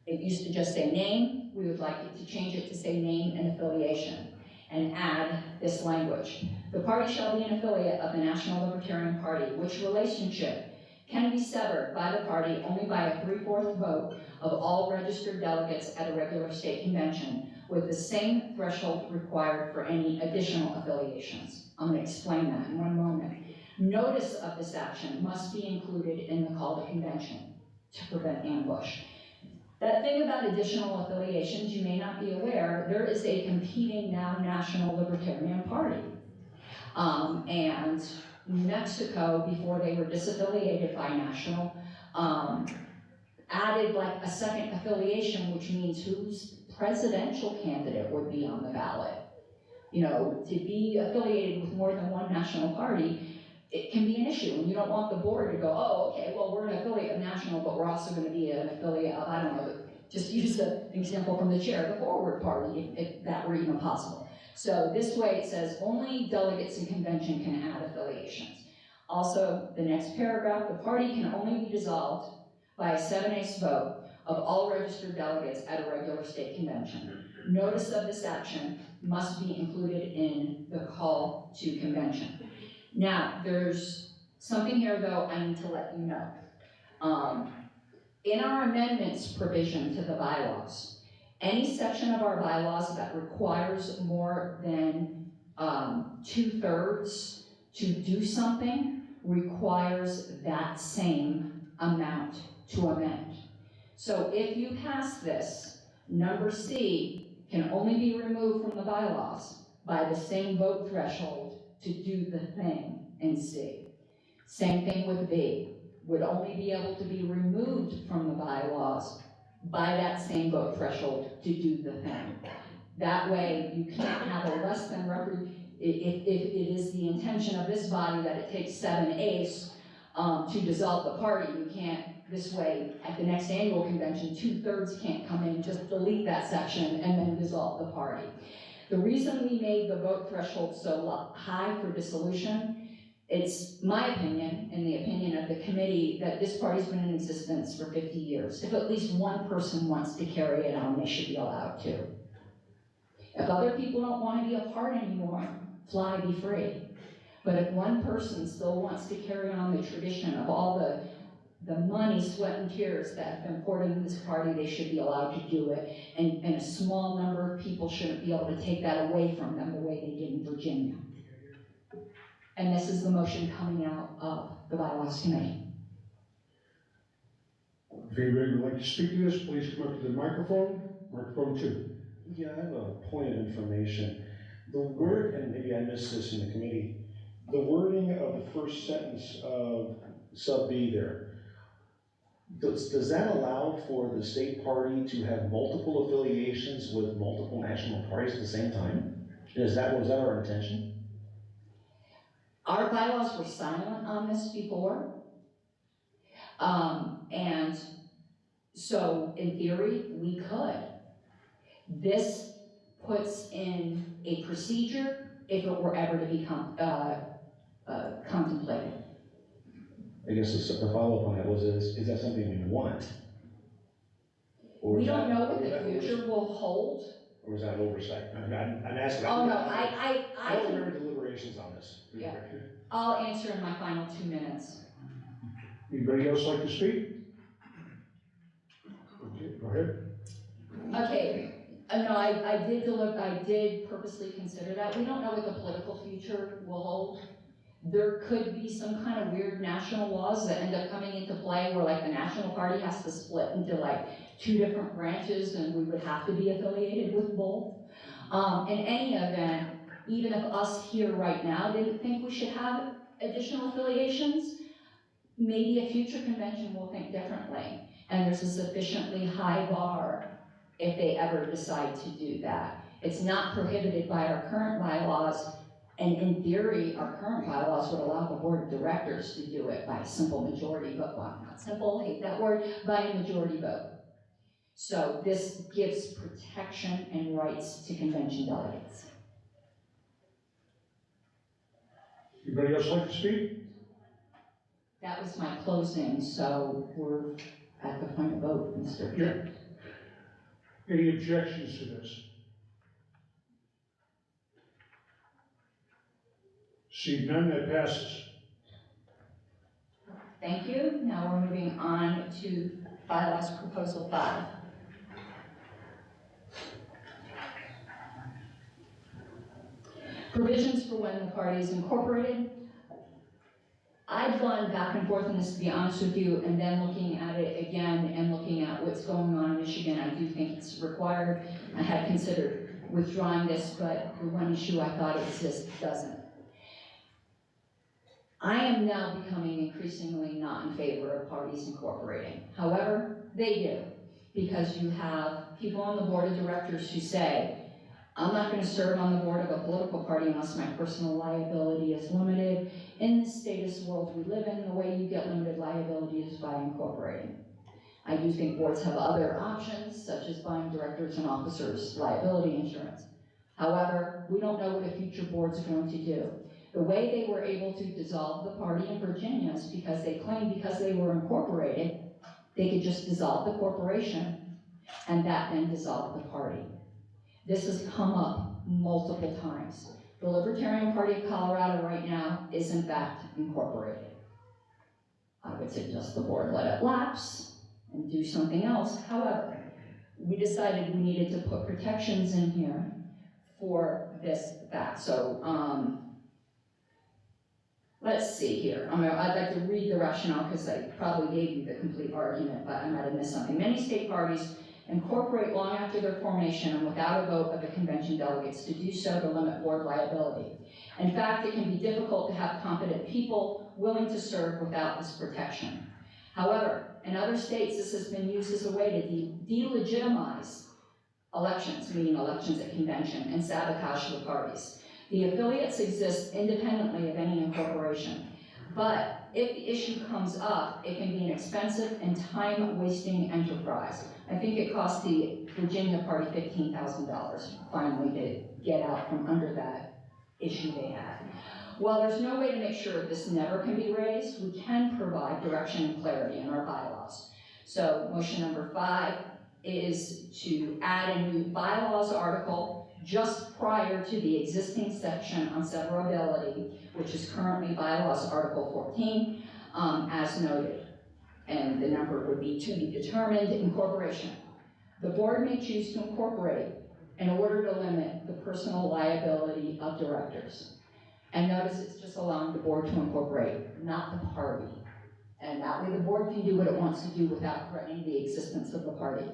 It used to just say name. We would like it to change it to say name and affiliation, and add this language. The party shall be an affiliate of the National Libertarian Party, which relationship can be severed by the party only by a 3/4 vote of all registered delegates at a regular state convention, with the same threshold required for any additional affiliations. I'm going to explain that in one moment. Notice of this action must be included in the call to convention to prevent ambush. That thing about additional affiliations, you may not be aware, there is a competing now National Libertarian Party. And New Mexico, before they were disaffiliated by National, added like a second affiliation, which means whose presidential candidate would be on the ballot. You know, to be affiliated with more than one national party, it can be an issue, and you don't want the board to go, oh, okay, well, we're an affiliate of National, but we're also going to be an affiliate of, I don't know, just use an example from the chair, the Forward Party, if that were even possible. So this way it says only delegates in convention can add affiliations. Also, the next paragraph, the party can only be dissolved by a 7/8 vote of all registered delegates at a regular state convention. Notice of this action must be included in the call to convention. Now, there's something here though I need to let you know. In our amendments provision to the bylaws, any section of our bylaws that requires more than 2/3 to do something requires that same amount to amend. So if you pass this, number C can only be removed from the bylaws by the same vote threshold to do the thing in C. Same thing with B, would only be able to be removed from the bylaws by that same vote threshold to do the thing. That way, you can't have a less than if it is the intention of this body that it takes 7/8 to dissolve the party, you can't, this way, at the next annual convention, 2/3 can't come in and just delete that section and then dissolve the party. The reason we made the vote threshold so high for dissolution, it's my opinion, and the opinion of the committee, that this party's been in existence for 50 years. If at least one person wants to carry it on, they should be allowed to. If other people don't want to be a part anymore, fly, be free. But if one person still wants to carry on the tradition of all the money, sweat, and tears that have been poured into this party, they should be allowed to do it. And a small number of people shouldn't be able to take that away from them the way they did in Virginia. And this is the motion coming out of the bylaws committee. If anybody would like to speak to this, please come up to the microphone. Microphone 2. Yeah, I have a point of information. The word, and maybe I missed this in the committee, the wording of the first sentence of sub B there, does that allow for the state party to have multiple affiliations with multiple national parties at the same time? Was that our intention? Our bylaws were silent on this before. And so in theory, we could. This puts in a procedure if it were ever to become contemplated. I guess the follow-up on that is that something we want? We don't know what the future will hold. Or is that an oversight? I'm asking. Oh, no, I don't remember deliberations on this. Yeah. I'll answer in my final 2 minutes. Anybody else like to speak? Okay, go ahead. Okay, no, I did purposely consider that. We don't know what the political future will hold. There could be some kind of weird national laws that end up coming into play where like the national party has to split into like 2 different branches and we would have to be affiliated with both. In any event, even if us here right now didn't think we should have additional affiliations, maybe a future convention will think differently. And there's a sufficiently high bar if they ever decide to do that. It's not prohibited by our current bylaws, and in theory, our current bylaws would allow the board of directors to do it by a simple majority vote. Well, not simple, hate that word, by a majority vote. So this gives protection and rights to convention delegates. Anybody else like to speak? That was my closing, so we're at the point of vote, Mr. Yeah. Any objections to this? Seeing none, that passes. Thank you. Now we're moving on to bylaws proposal 5. Provisions for when the party is incorporated. I've gone back and forth on this, to be honest with you, and then looking at it again and looking at what's going on in Michigan, I do think it's required. I had considered withdrawing this, but the one issue I thought exists doesn't. I am now becoming increasingly not in favor of parties incorporating. However, they do, because you have people on the board of directors who say, I'm not going to serve on the board of a political party unless my personal liability is limited. In the status world we live in, the way you get limited liability is by incorporating. I do think boards have other options, such as buying directors and officers liability insurance. However, we don't know what a future board's going to do. The way they were able to dissolve the party in Virginia is because they claimed because they were incorporated, they could just dissolve the corporation, and that then dissolved the party. This has come up multiple times. The Libertarian Party of Colorado right now is in fact incorporated. I would suggest the board let it lapse and do something else. However, we decided we needed to put protections in here for this fact. So let's see here. I'd like to read the rationale because I probably gave you the complete argument, but I might have missed something. Many state parties incorporate long after their formation and without a vote of the convention delegates to do so to limit board liability. In fact, it can be difficult to have competent people willing to serve without this protection. However, in other states, this has been used as a way to delegitimize elections, meaning elections at convention, and sabotage the parties. The affiliates exist independently of any incorporation, but if the issue comes up, it can be an expensive and time-wasting enterprise. I think it cost the Virginia party $15,000 finally to get out from under that issue they had. While there's no way to make sure this never can be raised, we can provide direction and clarity in our bylaws. So motion number 5 is to add a new bylaws article just prior to the existing section on severability, which is currently bylaws article 14, as noted. And the number would be to be determined. Incorporation. The board may choose to incorporate in order to limit the personal liability of directors. And notice it's just allowing the board to incorporate, not the party. And that way the board can do what it wants to do without threatening the existence of the party.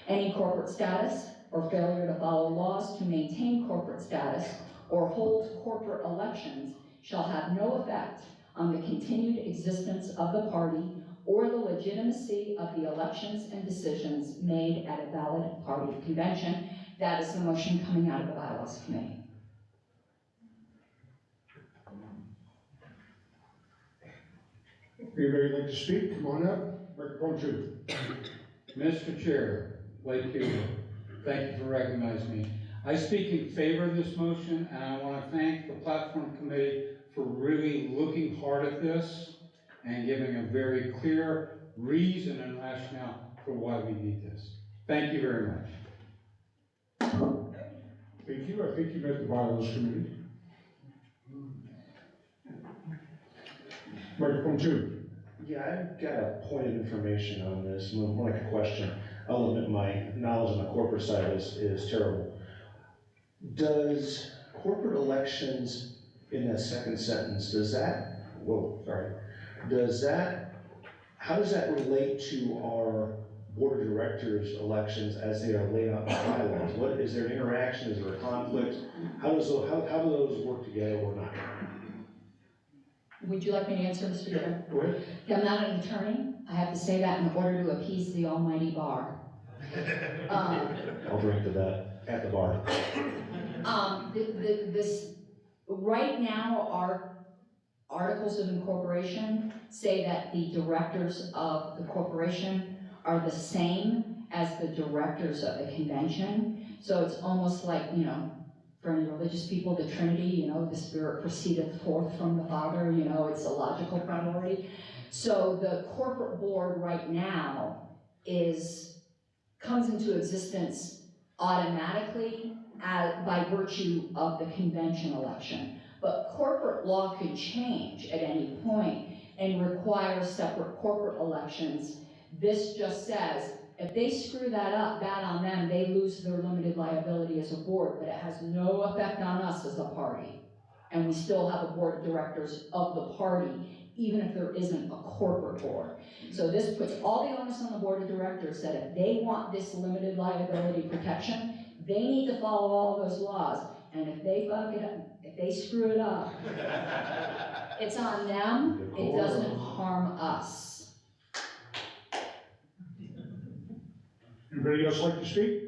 Any corporate status or failure to follow laws to maintain corporate status or hold corporate elections shall have no effect on the continued existence of the party or the legitimacy of the elections and decisions made at a valid party convention. That is the motion coming out of the Bylaws Committee. Anybody like to speak? Come on up. Microphone 2. Mr. Chair, Blake Huber, thank you for recognizing me. I speak in favor of this motion, and I want to thank the Platform Committee for really looking hard at this and giving a very clear reason and rationale for why we need this. Thank you very much. Thank you. I think you met the bylaws committee. Microphone 2. Yeah, I've got a point of information on this, more like a question. I'll admit my knowledge on the corporate side is terrible. Does corporate elections in that second sentence, how does that relate to our board of directors elections as they are laid out in the bylaws? What, is there an interaction, is there a conflict? How do those work together or not? Would you like me to answer, Mr. Chair? Go ahead. I'm not an attorney. I have to say that in order to appease the almighty bar. I'll drink to that at the bar. This right now, our articles of incorporation say that the directors of the corporation are the same as the directors of the convention. So it's almost like, for any religious people, the Trinity, the Spirit proceedeth forth from the Father, it's a logical priority. So the corporate board right now comes into existence automatically by virtue of the convention election. But corporate law could change at any point and require separate corporate elections. This just says, if they screw that up, bad on them, they lose their limited liability as a board, but it has no effect on us as a party. And we still have a board of directors of the party, even if there isn't a corporate board. So this puts all the onus on the board of directors that if they want this limited liability protection, they need to follow all those laws. And if they fuck it up, if they screw it up, it's on them, it doesn't harm us. Anybody else like to speak?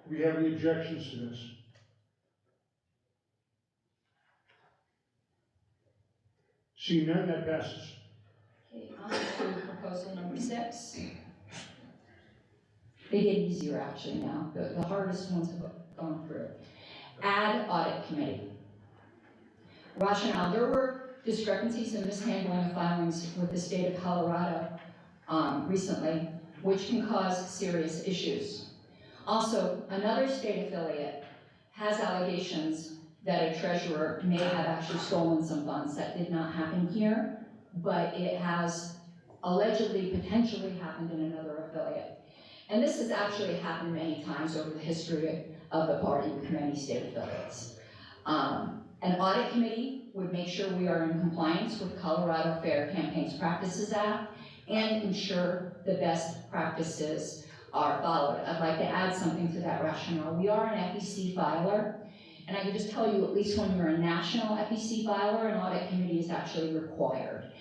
Do we have any objections to this? Seeing none, that passes. Okay, on to proposal number 6. They get easier actually now. The hardest ones have gone through. Add audit committee. Rationale, there were discrepancies in mishandling of filings with the state of Colorado recently, which can cause serious issues. Also, another state affiliate has allegations that a treasurer may have actually stolen some funds. That did not happen here, but it has allegedly, potentially happened in another affiliate. And this has actually happened many times over the history of the party with many state affiliates. An audit committee would make sure we are in compliance with Colorado Fair Campaigns Practices Act and ensure the best practices are followed. I'd like to add something to that rationale. We are an FEC filer, and I can just tell you, at least when you're a national FEC filer, an audit committee is actually required.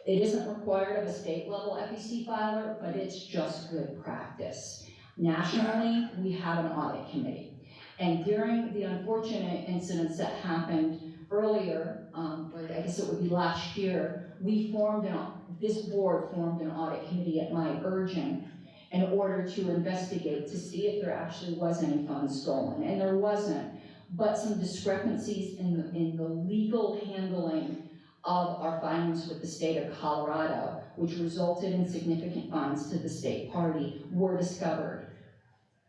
It isn't required of a state level FEC filer, but it's just good practice. Nationally, we have an audit committee. And during the unfortunate incidents that happened earlier, but I guess it would be last year, this board formed an audit committee at my urging in order to investigate to see if there actually was any funds stolen, and there wasn't, but some discrepancies in the legal handling of our filings with the state of Colorado, which resulted in significant fines to the state party, were discovered.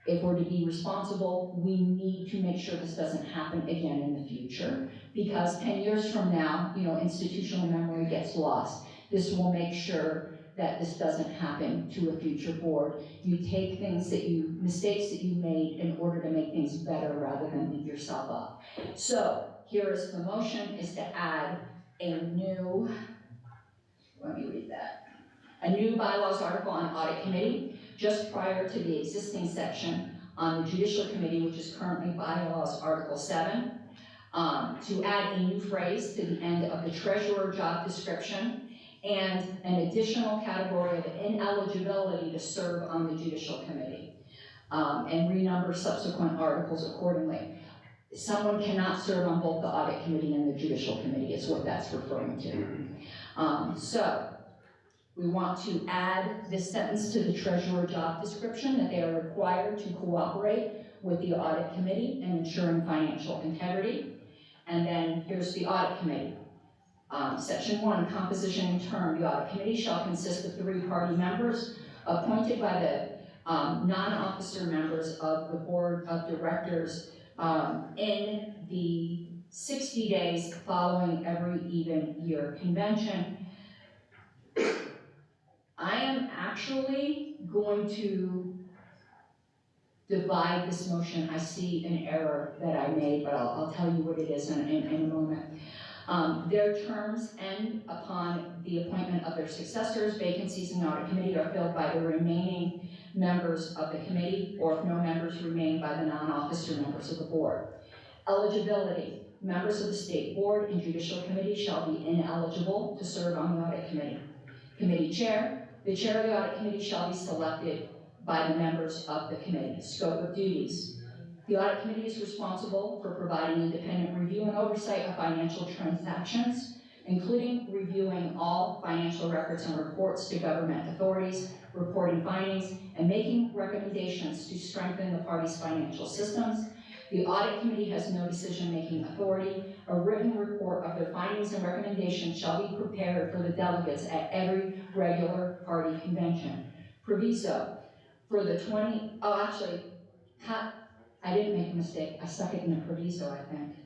If we're to be responsible, we need to make sure this doesn't happen again in the future, because 10 years from now, institutional memory gets lost. This will make sure that this doesn't happen to a future board. You take mistakes that you made in order to make things better rather than beat yourself up. So here is the motion, is to add a new, let me read that, a new bylaws article on audit committee, just prior to the existing section on the judicial committee, which is currently bylaws article 7, to add a new phrase to the end of the treasurer job description and an additional category of ineligibility to serve on the judicial committee, and renumber subsequent articles accordingly. Someone cannot serve on both the audit committee and the judicial committee is what that's referring to. So we want to add this sentence to the treasurer job description, that they are required to cooperate with the audit committee in ensuring financial integrity. And then here's the audit committee. Section 1, composition and term. The audit committee shall consist of 3 party members appointed by the non-officer members of the board of directors in the 60 days following every even year convention. I am actually going to divide this motion. I see an error that I made, but I'll tell you what it is in a moment. Their terms end upon the appointment of their successors. Vacancies in the audit committee are filled by the remaining members of the committee, or if no members remain, by the non-officer members of the board. Eligibility. Members of the state board and judicial committee shall be ineligible to serve on the audit committee. Committee chair. The chair of the audit committee shall be selected by the members of the committee. Scope of duties. The audit committee is responsible for providing independent review and oversight of financial transactions, including reviewing all financial records and reports to government authorities, reporting findings, and making recommendations to strengthen the party's financial systems. The audit committee has no decision-making authority. A written report of their findings and recommendations shall be prepared for the delegates at every regular party convention. Proviso. For the I didn't make a mistake, I stuck it in the proviso, I think.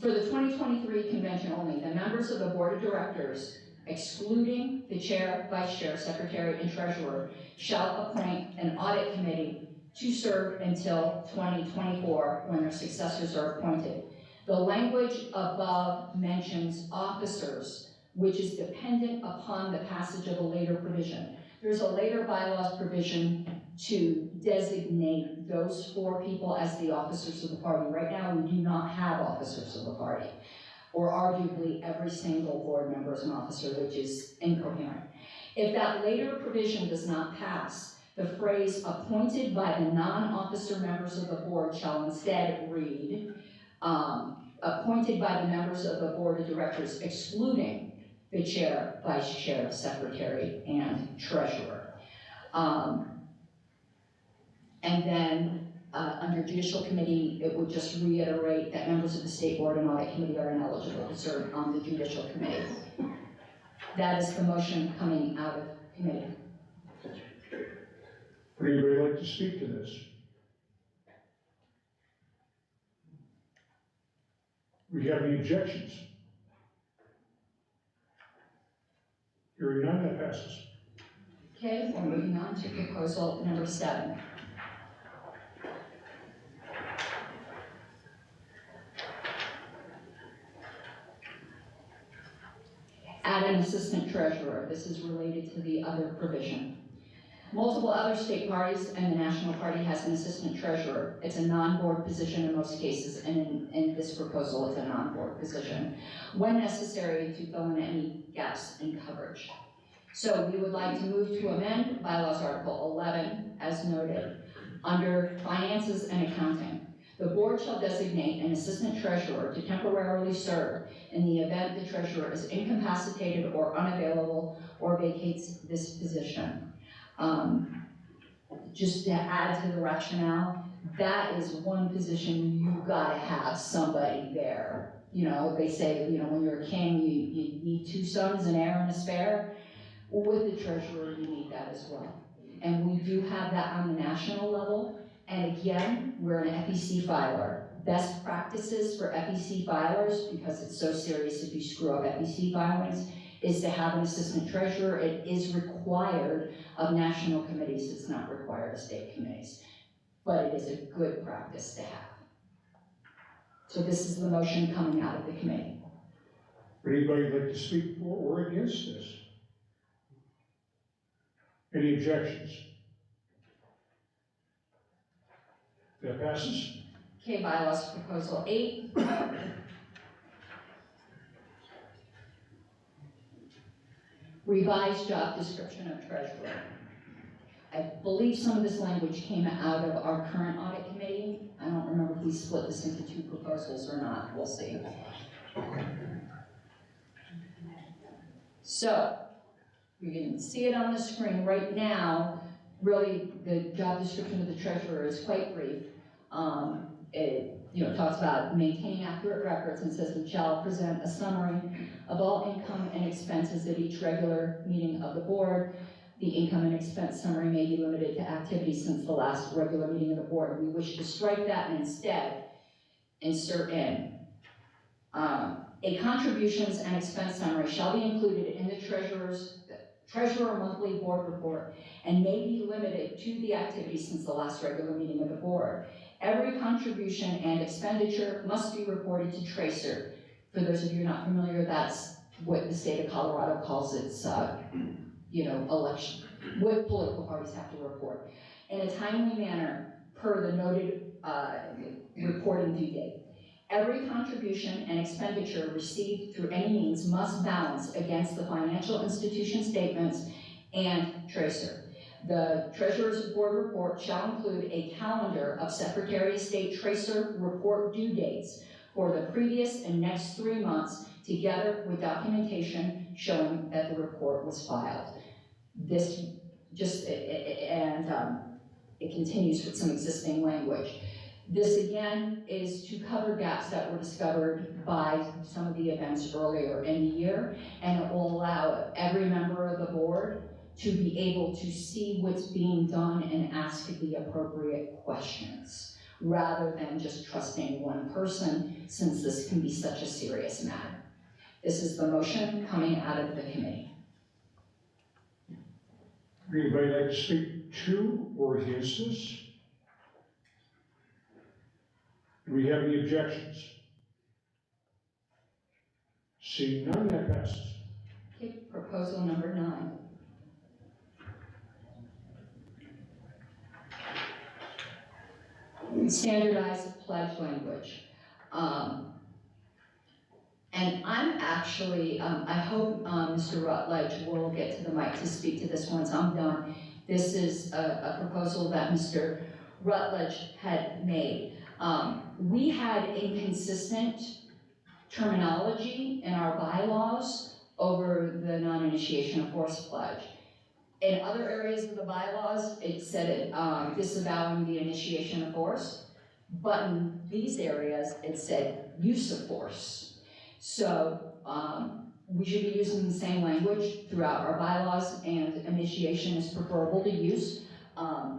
For the 2023 convention only, the members of the board of directors, excluding the chair, vice chair, secretary, and treasurer, shall appoint an audit committee to serve until 2024 when their successors are appointed. The language above mentions officers, which is dependent upon the passage of a later provision. There's a later bylaws provision to designate those 4 people as the officers of the party. Right now, we do not have officers of the party, or arguably every single board member is an officer, which is incoherent. If that later provision does not pass, the phrase appointed by the non-officer members of the board shall instead read, appointed by the members of the board of directors, excluding the chair, vice chair, secretary, and treasurer. And then under judicial committee, it would just reiterate that members of the state board and audit committee are ineligible to serve on the judicial committee. That is the motion coming out of committee. Would anybody like to speak to this? Do you have any objections? Hearing none, that passes. Okay, we're moving on to proposal number 7. Add an assistant treasurer. This is related to the other provision. Multiple other state parties and the national party has an assistant treasurer. It's a non-board position in most cases, and in this proposal, it's a non-board position, when necessary to fill in any gaps in coverage. So we would like to move to amend bylaws article 11, as noted, under finances and accounting. The board shall designate an assistant treasurer to temporarily serve in the event the treasurer is incapacitated or unavailable or vacates this position. Just to add to the rationale, that is one position you gotta have somebody there. You know, they say, you know, when you're a king, you need 2 sons, an heir and a spare. With the treasurer, you need that as well. And we do have that on the national level. And again, we're an FEC filer. Best practices for FEC filers, because it's so serious if you screw up FEC filings, is to have an assistant treasurer. It is required of national committees. It's not required of state committees. But it is a good practice to have. So this is the motion coming out of the committee. Would anybody like to speak for or against this? Any objections? That passes. Okay, bylaws proposal 8. Revised job description of treasurer. I believe some of this language came out of our current audit committee. I don't remember if we split this into 2 proposals or not. We'll see. So, you can see it on the screen right now. Really, the job description of the treasurer is quite brief. It talks about maintaining accurate records and says we shall present a summary of all income and expenses at each regular meeting of the board. The income and expense summary may be limited to activities since the last regular meeting of the board. We wish to strike that and instead insert in a contributions and expense summary shall be included in the treasurer monthly board report and may be limited to the activities since the last regular meeting of the board. Every contribution and expenditure must be reported to Tracer. For those of you not familiar, that's what the state of Colorado calls its, election, what political parties have to report, in a timely manner per the noted reporting due date. Every contribution and expenditure received through any means must balance against the financial institution statements and Tracer. The Treasurer's Board report shall include a calendar of Secretary of State Tracer report due dates for the previous and next 3 months, together with documentation showing that the report was filed. This just, it continues with some existing language. This again is to cover gaps that were discovered by some of the events earlier in the year, and it will allow every member of the board to be able to see what's being done and ask the appropriate questions, rather than just trusting one person, since this can be such a serious matter. This is the motion coming out of the committee. Anybody like to speak to or against this? Do we have any objections? Seeing none, that passes. Okay, proposal number 9. Standardized pledge language. And I'm actually, I hope Mr. Rutledge will get to the mic to speak to this once I'm done. This is a proposal that Mr. Rutledge had made. We had inconsistent terminology in our bylaws over the non-initiation of force pledge. In other areas of the bylaws, it said it disavowing the initiation of force, but in these areas, it said use of force. So we should be using the same language throughout our bylaws, and initiation is preferable to use.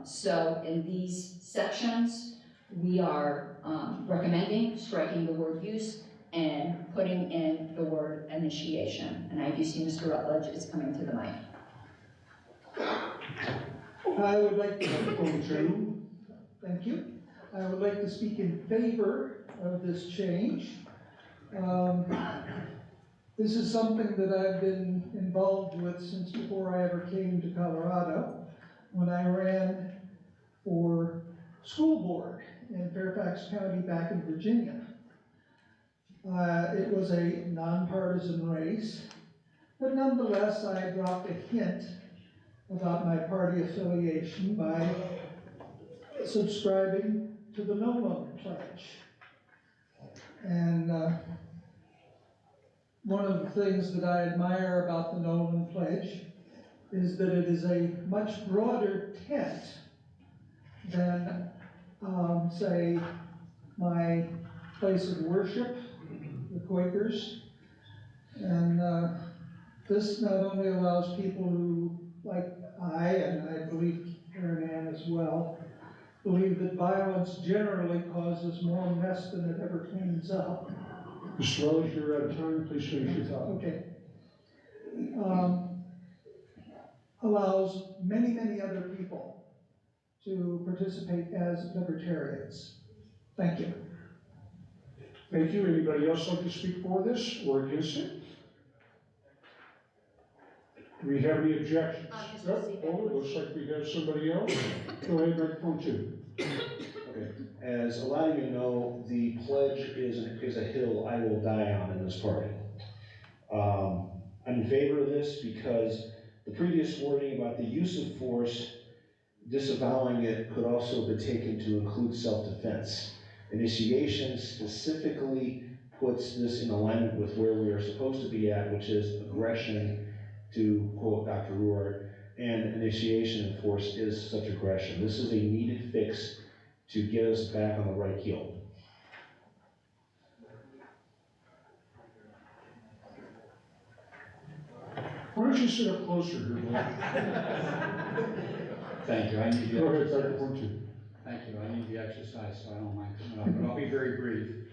So in these sections, we are recommending striking the word use and putting in the word initiation. And I do see Mr. Rutledge is coming to the mic. I would like to, thank you. I would like to speak in favor of this change. This is something that I've been involved with since before I ever came to Colorado, when I ran for school board in Fairfax County back in Virginia. It was a nonpartisan race, but nonetheless I dropped a hint about my party affiliation by subscribing to the No Loan Pledge. And one of the things that I admire about the No Loan Pledge is that it is a much broader tent than, say, my place of worship, the Quakers. And this not only allows people who, like I, and I believe Karen Ann as well, believe that violence generally causes more mess than it ever cleans up. Mr. Rutledge, you're out of time. Please finish your thought. Okay. Allows many, many other people to participate as libertarians. Thank you. Thank you. Anybody else like to speak for this or against it? Do we have any objections? Oh, it looks like we have somebody else. Go ahead, microphone 2. Okay. As a lot of you know, the pledge is a hill I will die on in this party. I'm in favor of this because the previous wording about the use of force, disavowing it could also be taken to include self-defense. Initiation specifically puts this in alignment with where we are supposed to be at, which is aggression, to quote Dr. Ruard, and initiation of force is such aggression. This is a needed fix to get us back on the right keel. Why don't you sit up closer here, Mike? Thank you. I need the Go ahead, exercise. microphone 2. Thank you. I need the exercise, so I don't mind coming up, but I'll be very brief.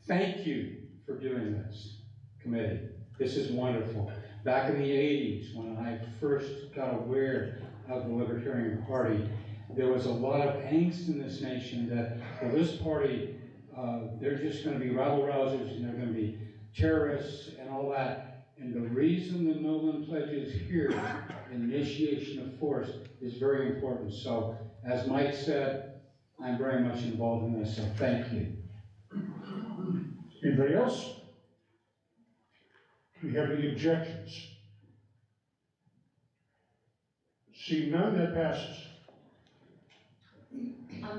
Thank you for doing this, committee. This is wonderful. Back in the 80s, when I first got aware of the Libertarian Party, there was a lot of angst in this nation that, well, this party, they're just going to be rabble-rousers and they're going to be terrorists and all that. And the reason the No Loan Pledge is here, initiation of force, is very important. So, as Mike said, I'm very much involved in this, so thank you. Anybody else? Do we have any objections? Seeing none, that passes.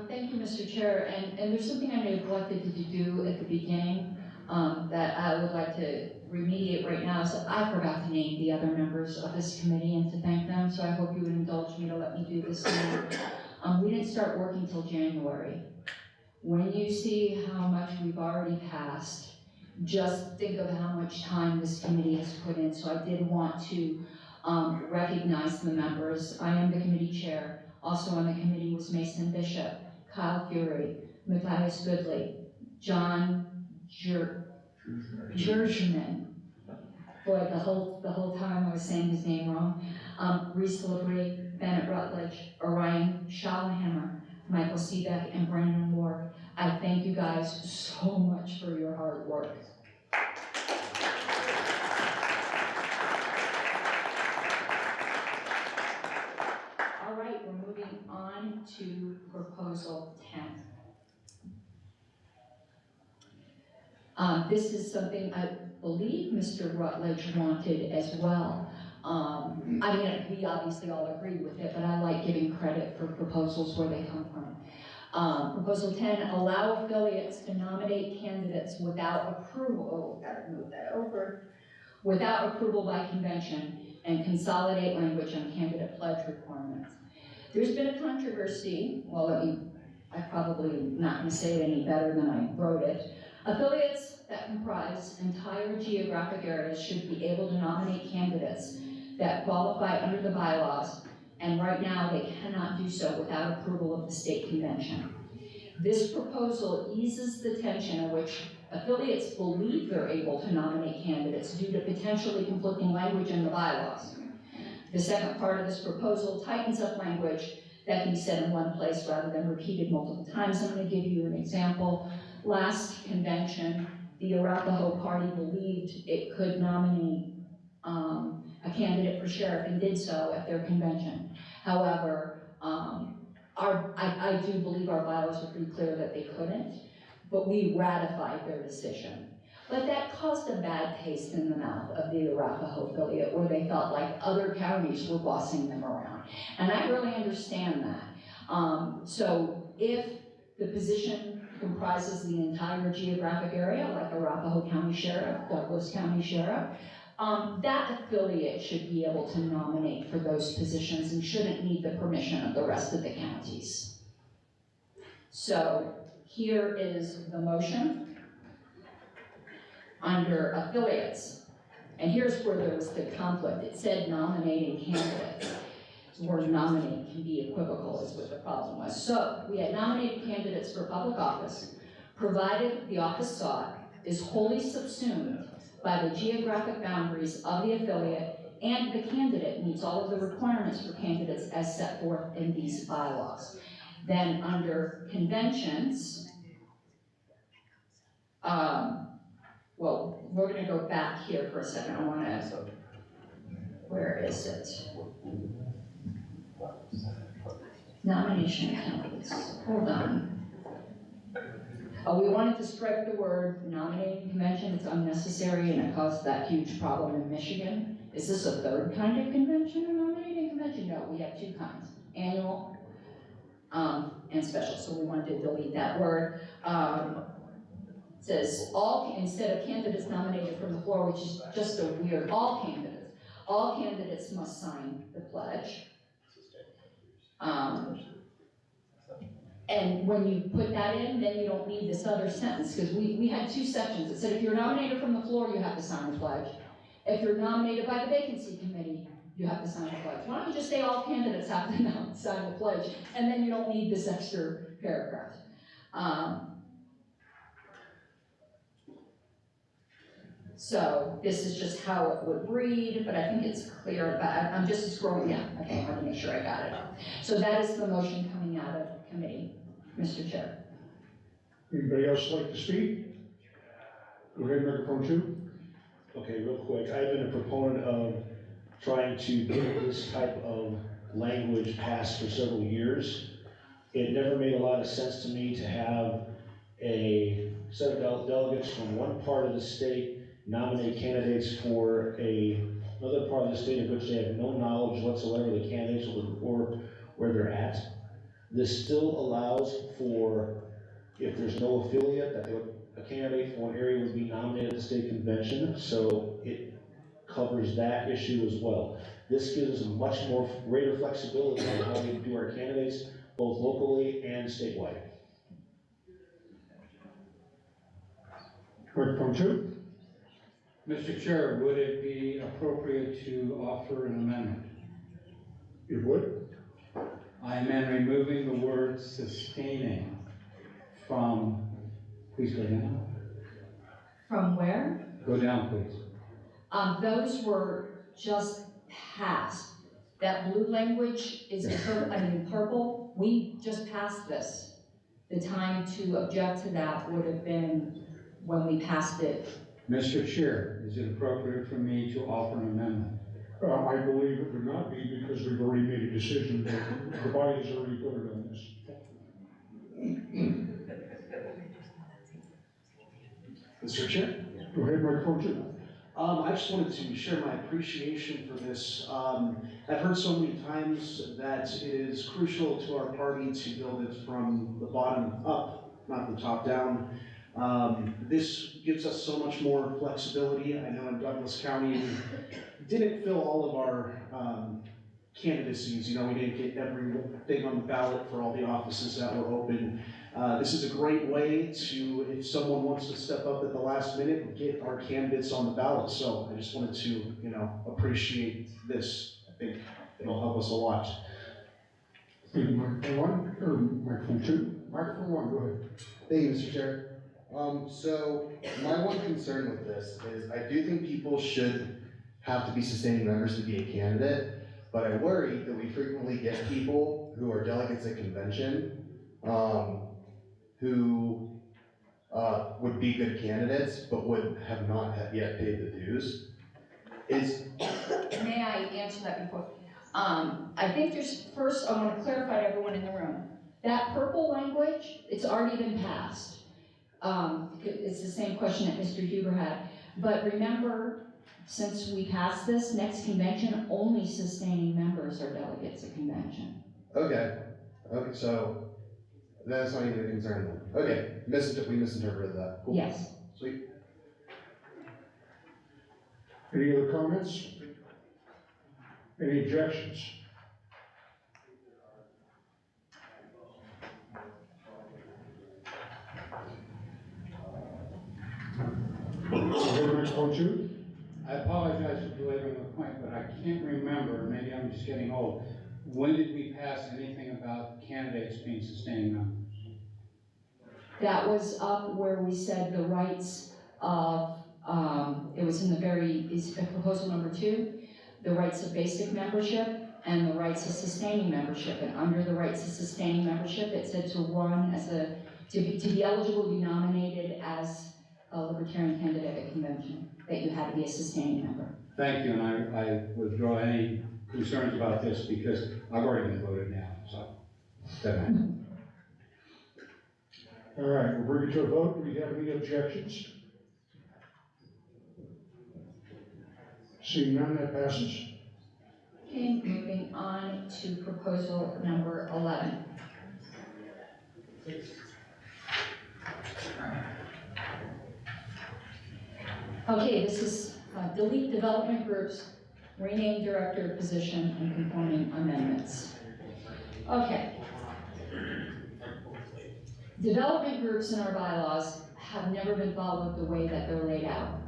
Thank you, Mr. Chair. And there's something I neglected to do at the beginning that I would like to remediate right now. So I forgot to name the other members of this committee and to thank them. So I hope you would indulge me to let me do this now. We didn't start working till January. When you see how much we've already passed, just think of how much time this committee has put in. So I did want to recognize the members. I am the committee chair. Also on the committee was Mason Bishop, Kyle Fury, Matthias Goodley, John Jurgeman. Boy, the whole time I was saying his name wrong. Reese Labrie, Bennett Rutledge, Orion Schallhammer, Michael Seebeck, and Brandon Ward. I thank you guys so much for your hard work. All right, we're moving on to proposal 10. This is something I believe Mr. Rutledge wanted as well. I mean, we obviously all agree with it, but I like giving credit for proposals where they come from. Proposal 10, allow affiliates to nominate candidates without approval, oh, gotta move that over, without approval by convention, and consolidate language on candidate pledge requirements. There's been a controversy, well, I'm probably not gonna say it any better than I wrote it. Affiliates that comprise entire geographic areas should be able to nominate candidates that qualify under the bylaws, and right now they cannot do so without approval of the state convention. This proposal eases the tension in which affiliates believe they're able to nominate candidates due to potentially conflicting language in the bylaws. The second part of this proposal tightens up language that can be said in one place rather than repeated multiple times. I'm going to give you an example. Last convention, the Arapahoe Party believed it could nominate a candidate for sheriff and did so at their convention. However, I do believe our bylaws are pretty clear that they couldn't, but we ratified their decision. But that caused a bad taste in the mouth of the Arapahoe affiliate where they felt like other counties were bossing them around. And I really understand that. So if the position comprises the entire geographic area, like Arapahoe County Sheriff, Douglas County Sheriff, that affiliate should be able to nominate for those positions and shouldn't need the permission of the rest of the counties. So here is the motion under affiliates. And here's where there was the conflict. It said nominating candidates. The word nominate can be equivocal is what the problem was. So we had nominated candidates for public office, provided the office sought is wholly subsumed by the geographic boundaries of the affiliate and the candidate meets all of the requirements for candidates as set forth in these bylaws. Then under conventions, well, we're going to go back here for a second. I want to, where is it? Nomination candidates. Hold on. Oh, we wanted to strike the word nominating convention. It's unnecessary and it caused that huge problem in Michigan. Is this a third kind of convention, a nominating convention? No, we have two kinds, annual and special. So we wanted to delete that word. It says all, instead of candidates nominated from the floor, which is just a weird, all candidates must sign the pledge. And when you put that in, then you don't need this other sentence, because we had two sections. It said if you're nominated from the floor, you have to sign the pledge. If you're nominated by the vacancy committee, you have to sign the pledge. Why don't you just say all candidates have to sign the pledge, and then you don't need this extra paragraph. So this is just how it would read, but I think it's clear, but I'm just scrolling, yeah, okay, I want to make sure I got it. So that is the motion coming out of committee, Mr. Chair. Anybody else like to speak? Go ahead, microphone 2. Okay, real quick, I've been a proponent of trying to get this type of language passed for several years. It never made a lot of sense to me to have a set of delegates from one part of the state nominate candidates for another part of the state of which they have no knowledge whatsoever the candidates or where they're at. This still allows for, if there's no affiliate, that a candidate for an area would be nominated at the state convention, so it covers that issue as well. This gives us a much more greater flexibility on how we do our candidates, both locally and statewide. Microphone 2. Mr. Chair, would it be appropriate to offer an amendment? It would? I amend removing the word sustaining from, please go down. From where? Go down, please. Those were just passed. That blue language is purple. We just passed this. The time to object to that would have been when we passed it. Mr. Chair, is it appropriate for me to offer an amendment? I believe it would not be because we've already made a decision that the body has already voted on this. Mr. Chair? Go ahead, microphone two. I just wanted to share my appreciation for this. I've heard so many times that it is crucial to our party to build it from the bottom up, not the top down. This gives us so much more flexibility. I know in Douglas County, we didn't fill all of our candidacies. You know, we didn't get everything on the ballot for all the offices that were open. This is a great way to, if someone wants to step up at the last minute, get our candidates on the ballot. So I just wanted to, you know, appreciate this. I think it'll help us a lot. Microphone one, or microphone two? Microphone one, go ahead. Thank you, Mr. Chair. So my one concern with this is I do think people should have to be sustaining members to be a candidate, but I worry that we frequently get people who are delegates at convention who would be good candidates but would have not yet paid the dues. May I answer that before? I think there's, first, I want to clarify to everyone in the room. That purple language, it's already been passed. It's the same question that Mr. Huber had. But remember, since we passed this, next convention, only sustaining members are delegates at convention. Okay, so that's not even a concern then. Okay, we misinterpreted that. Cool. Yes. Sweet. Any other comments? Any objections? Microphone two? I apologize for belaboring the point, but I can't remember, maybe I'm just getting old. When did we pass anything about candidates being sustaining members? That was up where we said the rights of, it was in the is proposal number 2, the rights of basic membership and the rights of sustaining membership. And under the rights of sustaining membership, it said to run as to be eligible to be nominated as a Libertarian candidate at convention, that you had to be a sustaining member. Thank you, and I withdraw any concerns about this because I've already been voted down, so doesn't matter. All right, we'll bring it to a vote. Do we have any objections? Seeing none, that passes. Okay, moving on to proposal number 11. Okay, this is delete development groups, rename director position, and conforming amendments. Okay. Development groups in our bylaws have never been followed the way that they're laid out.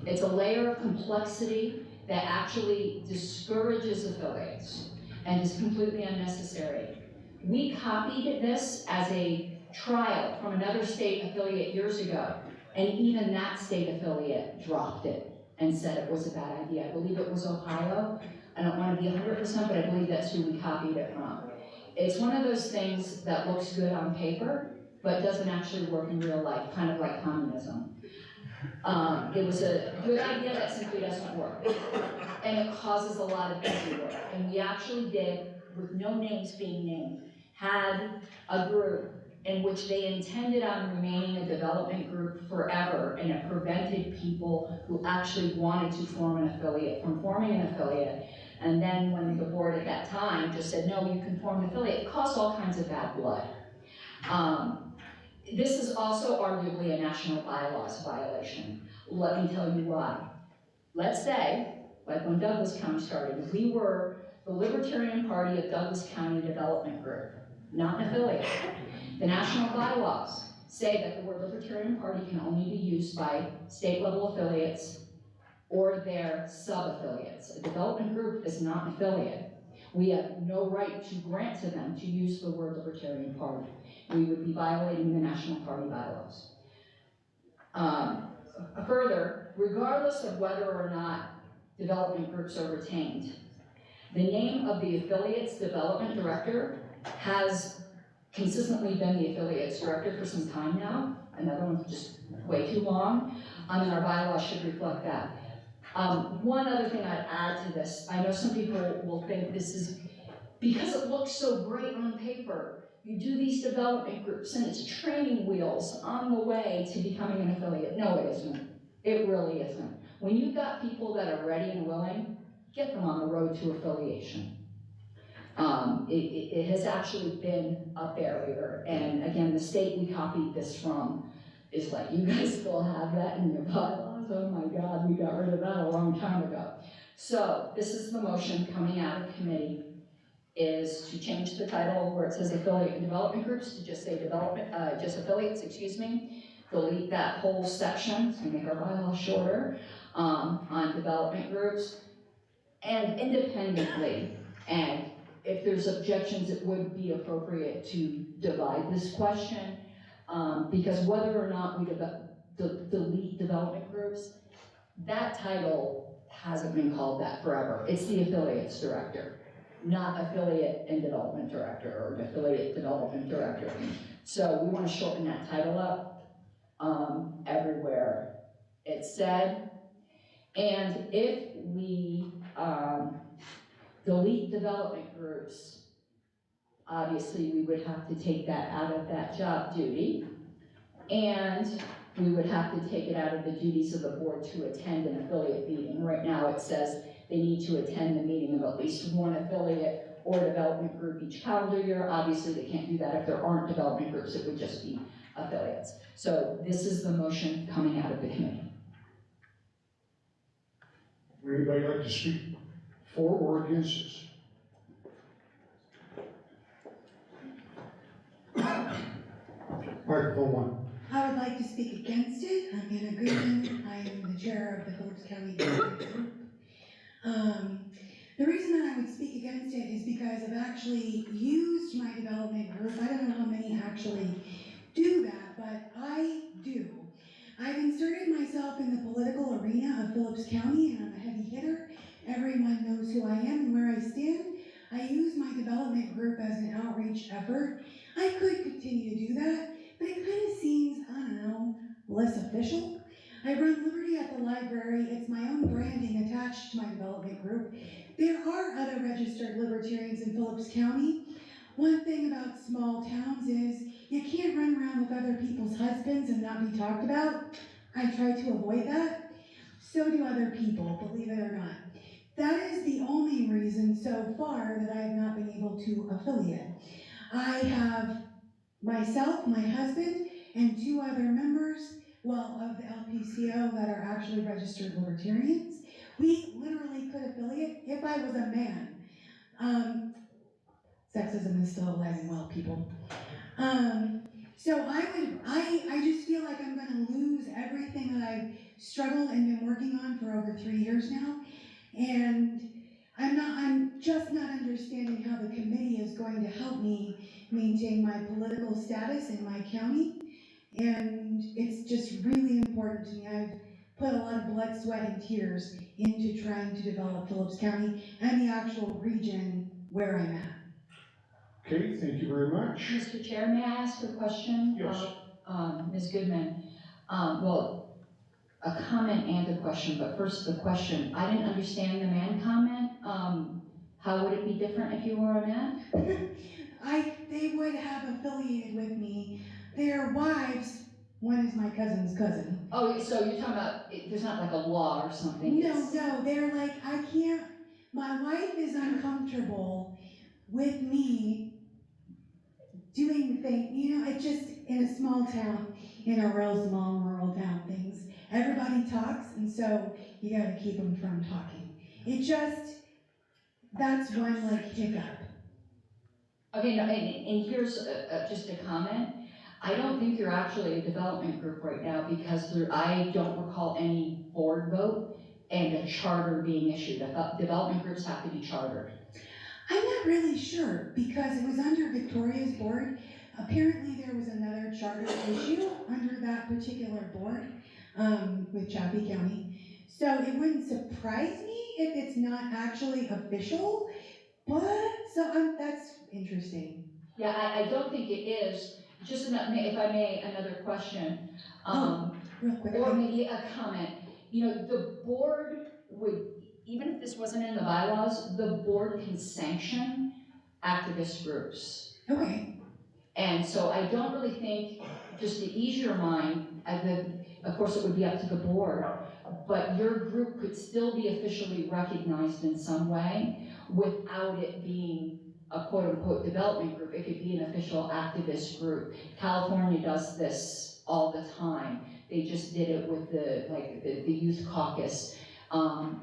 It's a layer of complexity that actually discourages affiliates and is completely unnecessary. We copied this as a trial from another state affiliate years ago, and even that state affiliate dropped it and said it was a bad idea. I believe it was Ohio. I don't want to be 100%, but I believe that's who we copied it from. It's one of those things that looks good on paper, but doesn't actually work in real life, kind of like communism. It was a good idea that simply doesn't work. And it causes a lot of busy work. And we actually did, with no names being named, had a group in which they intended on remaining a development group forever, and it prevented people who actually wanted to form an affiliate from forming an affiliate. And then when the board at that time just said, no, you can form an affiliate, it caused all kinds of bad blood. This is also arguably a national bylaws violation. Let me tell you why. Let's say, like when Douglas County started, we were the Libertarian Party of Douglas County Development Group, not an affiliate. The national bylaws say that the word Libertarian Party can only be used by state level affiliates or their sub-affiliates. A development group is not an affiliate. We have no right to grant to them to use the word Libertarian Party. We would be violating the National Party bylaws. Further, regardless of whether or not development groups are retained, the name of the affiliate's development director has consistently been the affiliate's director for some time now. Another one's just way too long, and our bylaws should reflect that. One other thing I'd add to this, I know some people will think this is, because it looks so great on paper, you do these development groups and it's training wheels on the way to becoming an affiliate. No, it isn't. It really isn't. When you've got people that are ready and willing, get them on the road to affiliation. It has actually been a barrier, and again, the state we copied this from is like, you guys still have that in your bylaws? Oh my God, we got rid of that a long time ago. So this is the motion coming out of committee, is to change the title where it says affiliate and development groups to just say development, just affiliates, excuse me. Delete that whole section, so make our bylaws shorter, on development groups. And independently, and if there's objections, it would be appropriate to divide this question, because whether or not we delete development groups, that title hasn't been called that forever. It's the affiliates director, not affiliate and development director, or affiliate development director. So we want to shorten that title up everywhere it's said. And if we delete development groups, obviously we would have to take that out of that job duty, and we would have to take it out of the duties of the board to attend an affiliate meeting. Right now it says they need to attend the meeting of at least one affiliate or development group each calendar year. Obviously they can't do that if there aren't development groups, it would just be affiliates. So this is the motion coming out of the committee. Would anybody like to speak for or against this? Microphone one. I would like to speak against it. I'm Anna Goodman. I am the chair of the Phillips County Development Group. The reason that I would speak against it is because I've actually used my development group. I don't know how many actually do that, but I do. I've inserted myself in the political arena of Phillips County, and I'm a heavy hitter. Everyone knows who I am and where I stand. I use my development group as an outreach effort. I could continue to do that, but it kind of seems, I don't know, less official. I run Liberty at the library. It's my own branding attached to my development group. There are other registered libertarians in Phillips County. One thing about small towns is you can't run around with other people's husbands and not be talked about. I try to avoid that. So do other people, believe it or not. That is the only reason so far that I have not been able to affiliate. I have myself, my husband, and two other members, well, of the LPCO that are actually registered libertarians. We literally could affiliate if I was a man. Sexism is still alive and well, people. So I just feel like I'm gonna lose everything that I've struggled and been working on for over 3 years now. And I'm just not understanding how the committee is going to help me maintain my political status in my county. And it's just really important to me. I've put a lot of blood, sweat, and tears into trying to develop Phillips County and the actual region where I'm at. Okay, thank you very much. Mr. Chair, may I ask a question? Yes. Ms. Goodman. Well, a comment and a question, but first the question. I didn't understand the man comment. How would it be different if you were a man? They would have affiliated with me. Their wives, one is my cousin's cousin. Oh, so you're talking about, there's not like a law or something? No, they're like, I can't, my wife is uncomfortable with me doing things, it's just in a small town, in a real small rural town, things. Everybody talks, and so you gotta keep them from talking. That's one like hiccup. Okay, no, and here's just a comment. I don't think you're actually a development group right now because I don't recall any board vote and a charter being issued? I thought development groups have to be chartered. I'm not really sure, because it was under Victoria's board. Apparently there was another charter issue under that particular board, with Chaffee County. So it wouldn't surprise me if it's not actually official, but, that's interesting. Yeah, I don't think it is. Just if I may, another question. Real quick. Or maybe a comment. You know, the board would, even if this wasn't in the bylaws, the board can sanction activist groups. Okay. And so I don't really think, just to ease your mind, of course it would be up to the board, but your group could still be officially recognized in some way without it being a quote-unquote development group. It could be an official activist group. California does this all the time. They just did it with the youth caucus,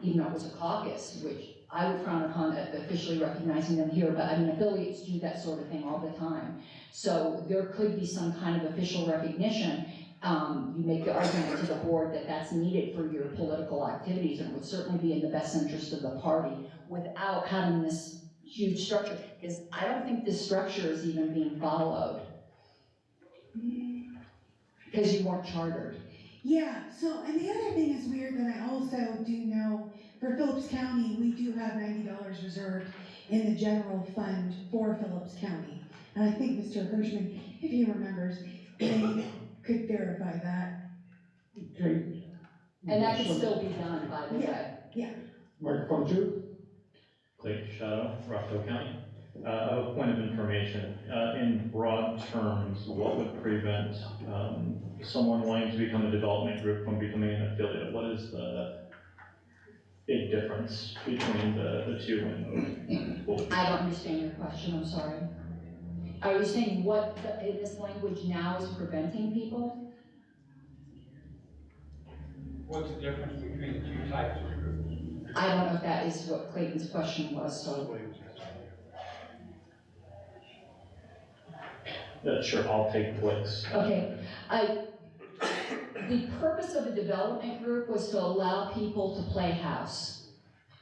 even though it was a caucus, which I would frown upon officially recognizing them here, but I mean, affiliates do that sort of thing all the time. So there could be some kind of official recognition. You make the argument to the board that that's needed for your political activities, and it would certainly be in the best interest of the party without having this huge structure, because I don't think this structure is even being followed. Because you weren't chartered. Yeah, so, and the other thing is weird that I also do know, for Phillips County, we do have $90 reserved in the general fund for Phillips County. And I think Mr. Hirschman, if he remembers, they could verify that. Okay. And that could still be done, by the way. Yeah. Microphone 2. Clay Shadow, Rockville County. A point of information. In broad terms, what would prevent someone wanting to become a development group from becoming an affiliate? What is the big difference between the two and those? I don't understand your question, I'm sorry. Are you saying what in this language now is preventing people? What's the difference between the two types of groups? I don't know if that is what Clayton's question was, so. Sure, I'll take Blake's. Okay, the purpose of a development group was to allow people to play house.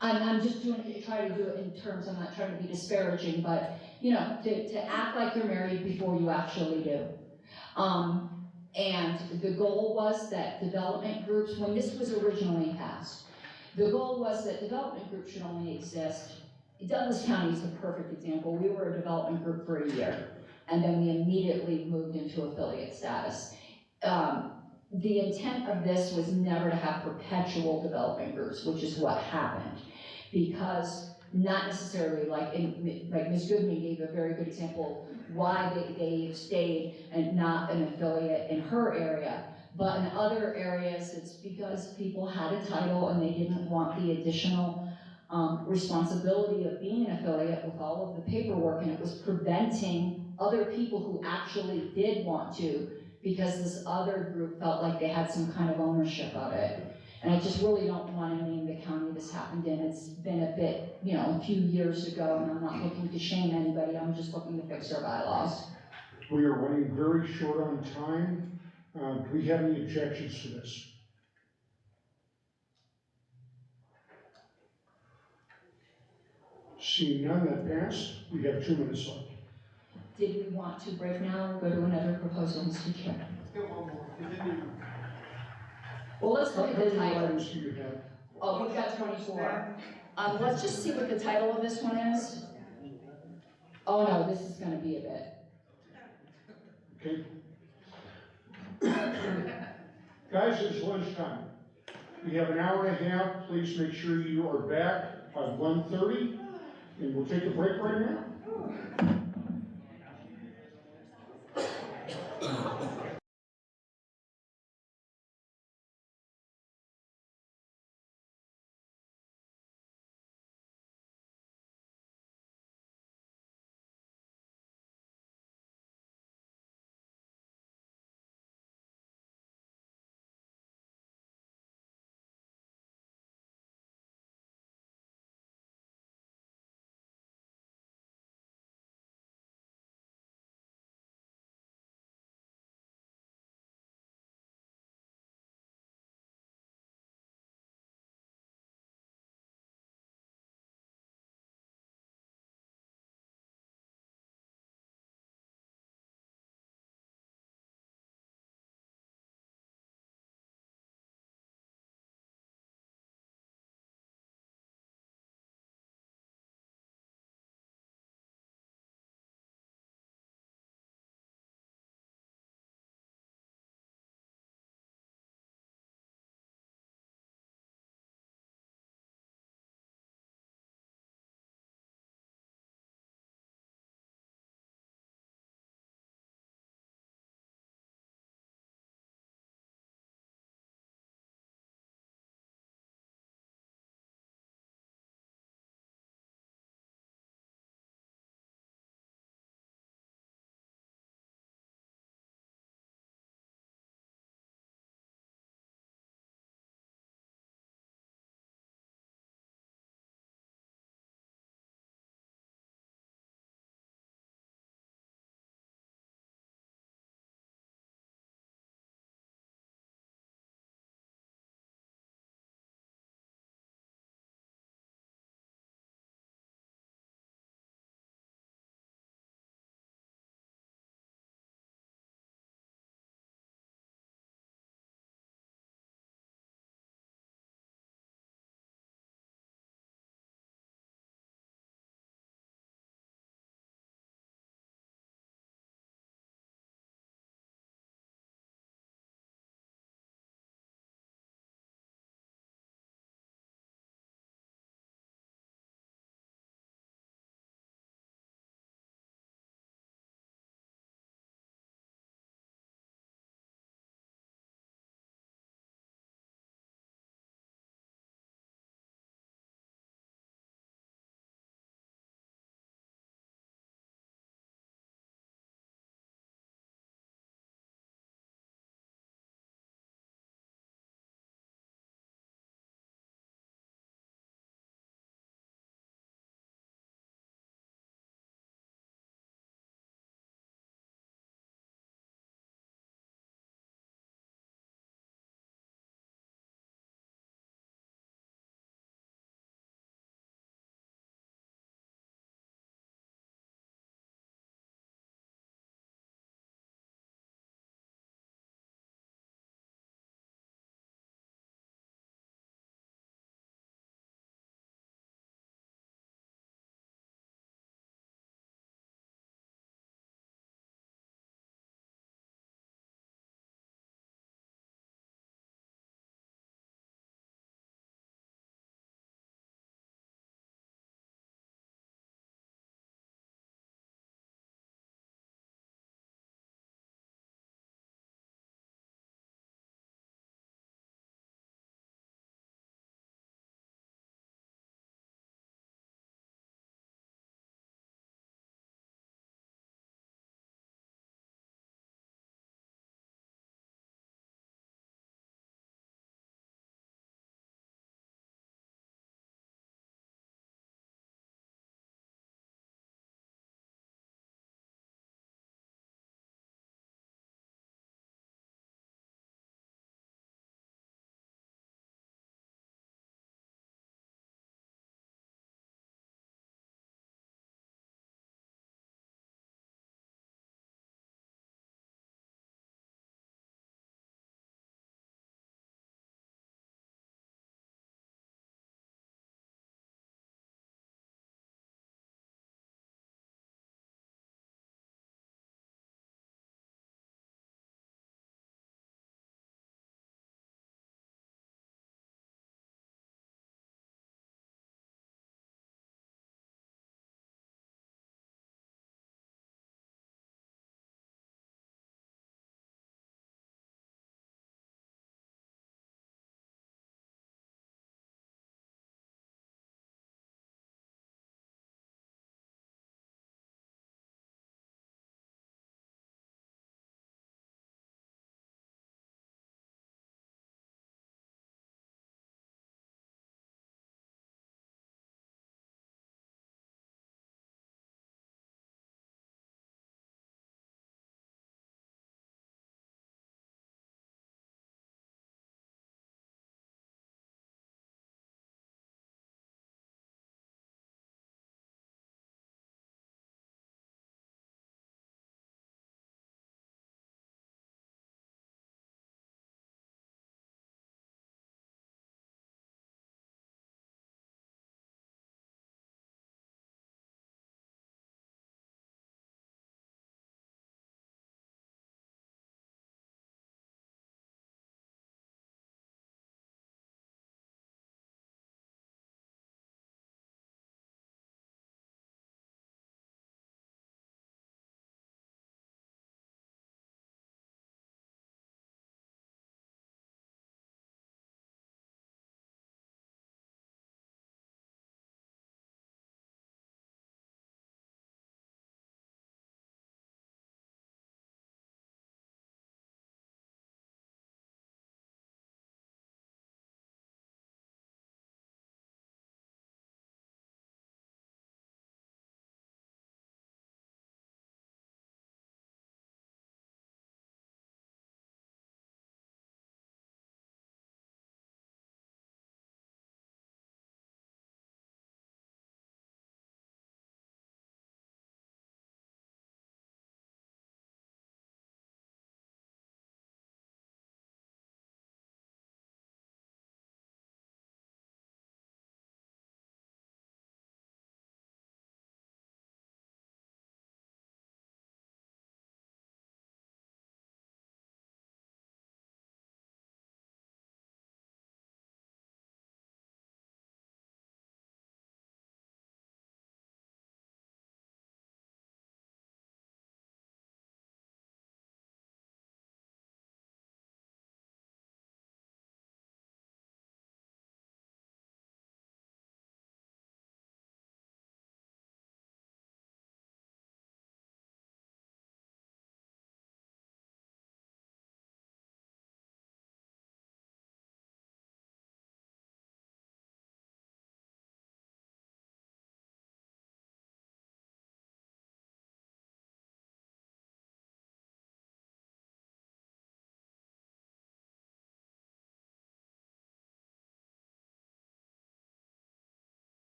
I'm just trying to do it in terms, I'm not trying to be disparaging, but, you know, to act like you're married before you actually do. And the goal was that development groups, when this was originally passed, the goal was that development groups should only exist. Douglas County is the perfect example. We were a development group for a year, and then we immediately moved into affiliate status. The intent of this was never to have perpetual development groups, which is what happened. Because not necessarily, like Ms. Goodman gave a very good example, why they stayed and not an affiliate in her area. But in other areas, it's because people had a title and they didn't want the additional responsibility of being an affiliate with all of the paperwork, and it was preventing other people who actually did want to, because this other group felt like they had some kind of ownership of it. And I just really don't want to name the county this happened in. It's been a bit, you know, a few years ago, and I'm not looking to shame anybody, I'm just looking to fix our bylaws. We are running very short on time. Do we have any objections to this? Seeing none, that passed. We have 2 minutes left. Did we want to break now or go to another proposal, Mr. Chair? Well, let's look at the title. Oh, we've got 24. Let's just see what the title of this one is. Oh no, this is gonna be a bit. Okay. Guys, it's lunchtime. We have an hour and a half. Please make sure you are back at 1:30, and we'll take a break right now.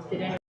Did anyone?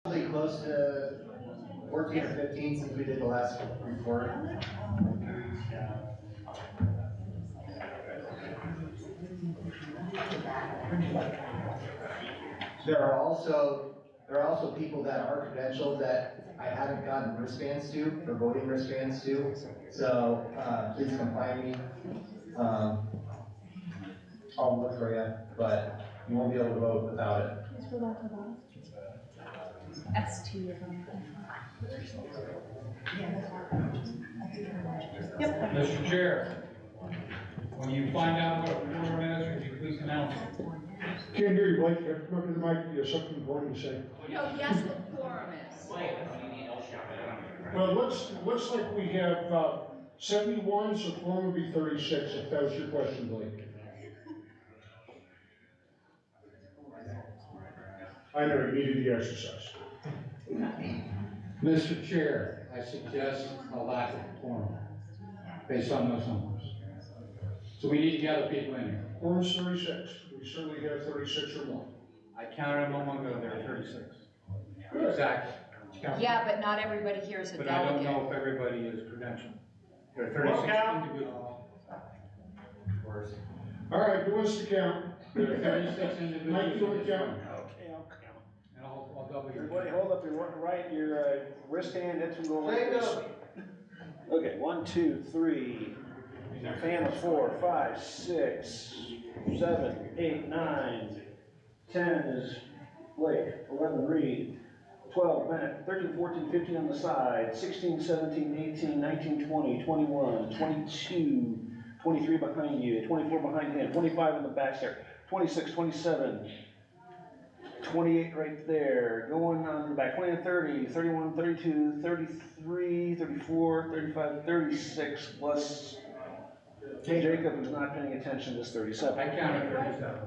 Probably close to 14 or 15 since we did the last report. There are also people that are credentialed that I haven't gotten wristbands to, or voting wristbands to. So please come find me. I'll look for you, but you won't be able to vote without it. ST of them. Mr. Chair, when you find out what a quorum is, would you please announce it? Can't hear you, Blake. You have to come up to the mic. You have something important to say. No, he asked what quorum is. Wait, you need L shout. Well, looks like we have 71, so quorum would be 36, if that was your question, Blake. I know, you needed the exercise. Mr. Chair, I suggest a lack of quorum based on those numbers. So we need to get other people in here. Quorum's 36. We certainly have 36 or more. I counted them a moment ago, there are 36. Exactly. Yeah, but not everybody here is a But I don't delegate. know if everybody is credentialed. There are 36 individuals. All right, who wants to count? There are 36 individuals. Mike, you want to count? Okay, I'll count. And I'll double your. Everybody hold up your wrist hand, that's gonna go like this. Okay, 1, 2, 3, fan of 4, 5, 6, 7, 8, 9, 10 is Blake, 11 Reed, 12 Bennett, 13, 14, 15 on the side, 16, 17, 18, 19, 20, 21, 22, 23 behind you, 24 behind him, 25 in the back there, 26, 27, 28 right there, going on to the back, 20 and 30, 31, 32, 33, 34, 35, 36, plus Jacob who's not paying attention is 37. I counted 37.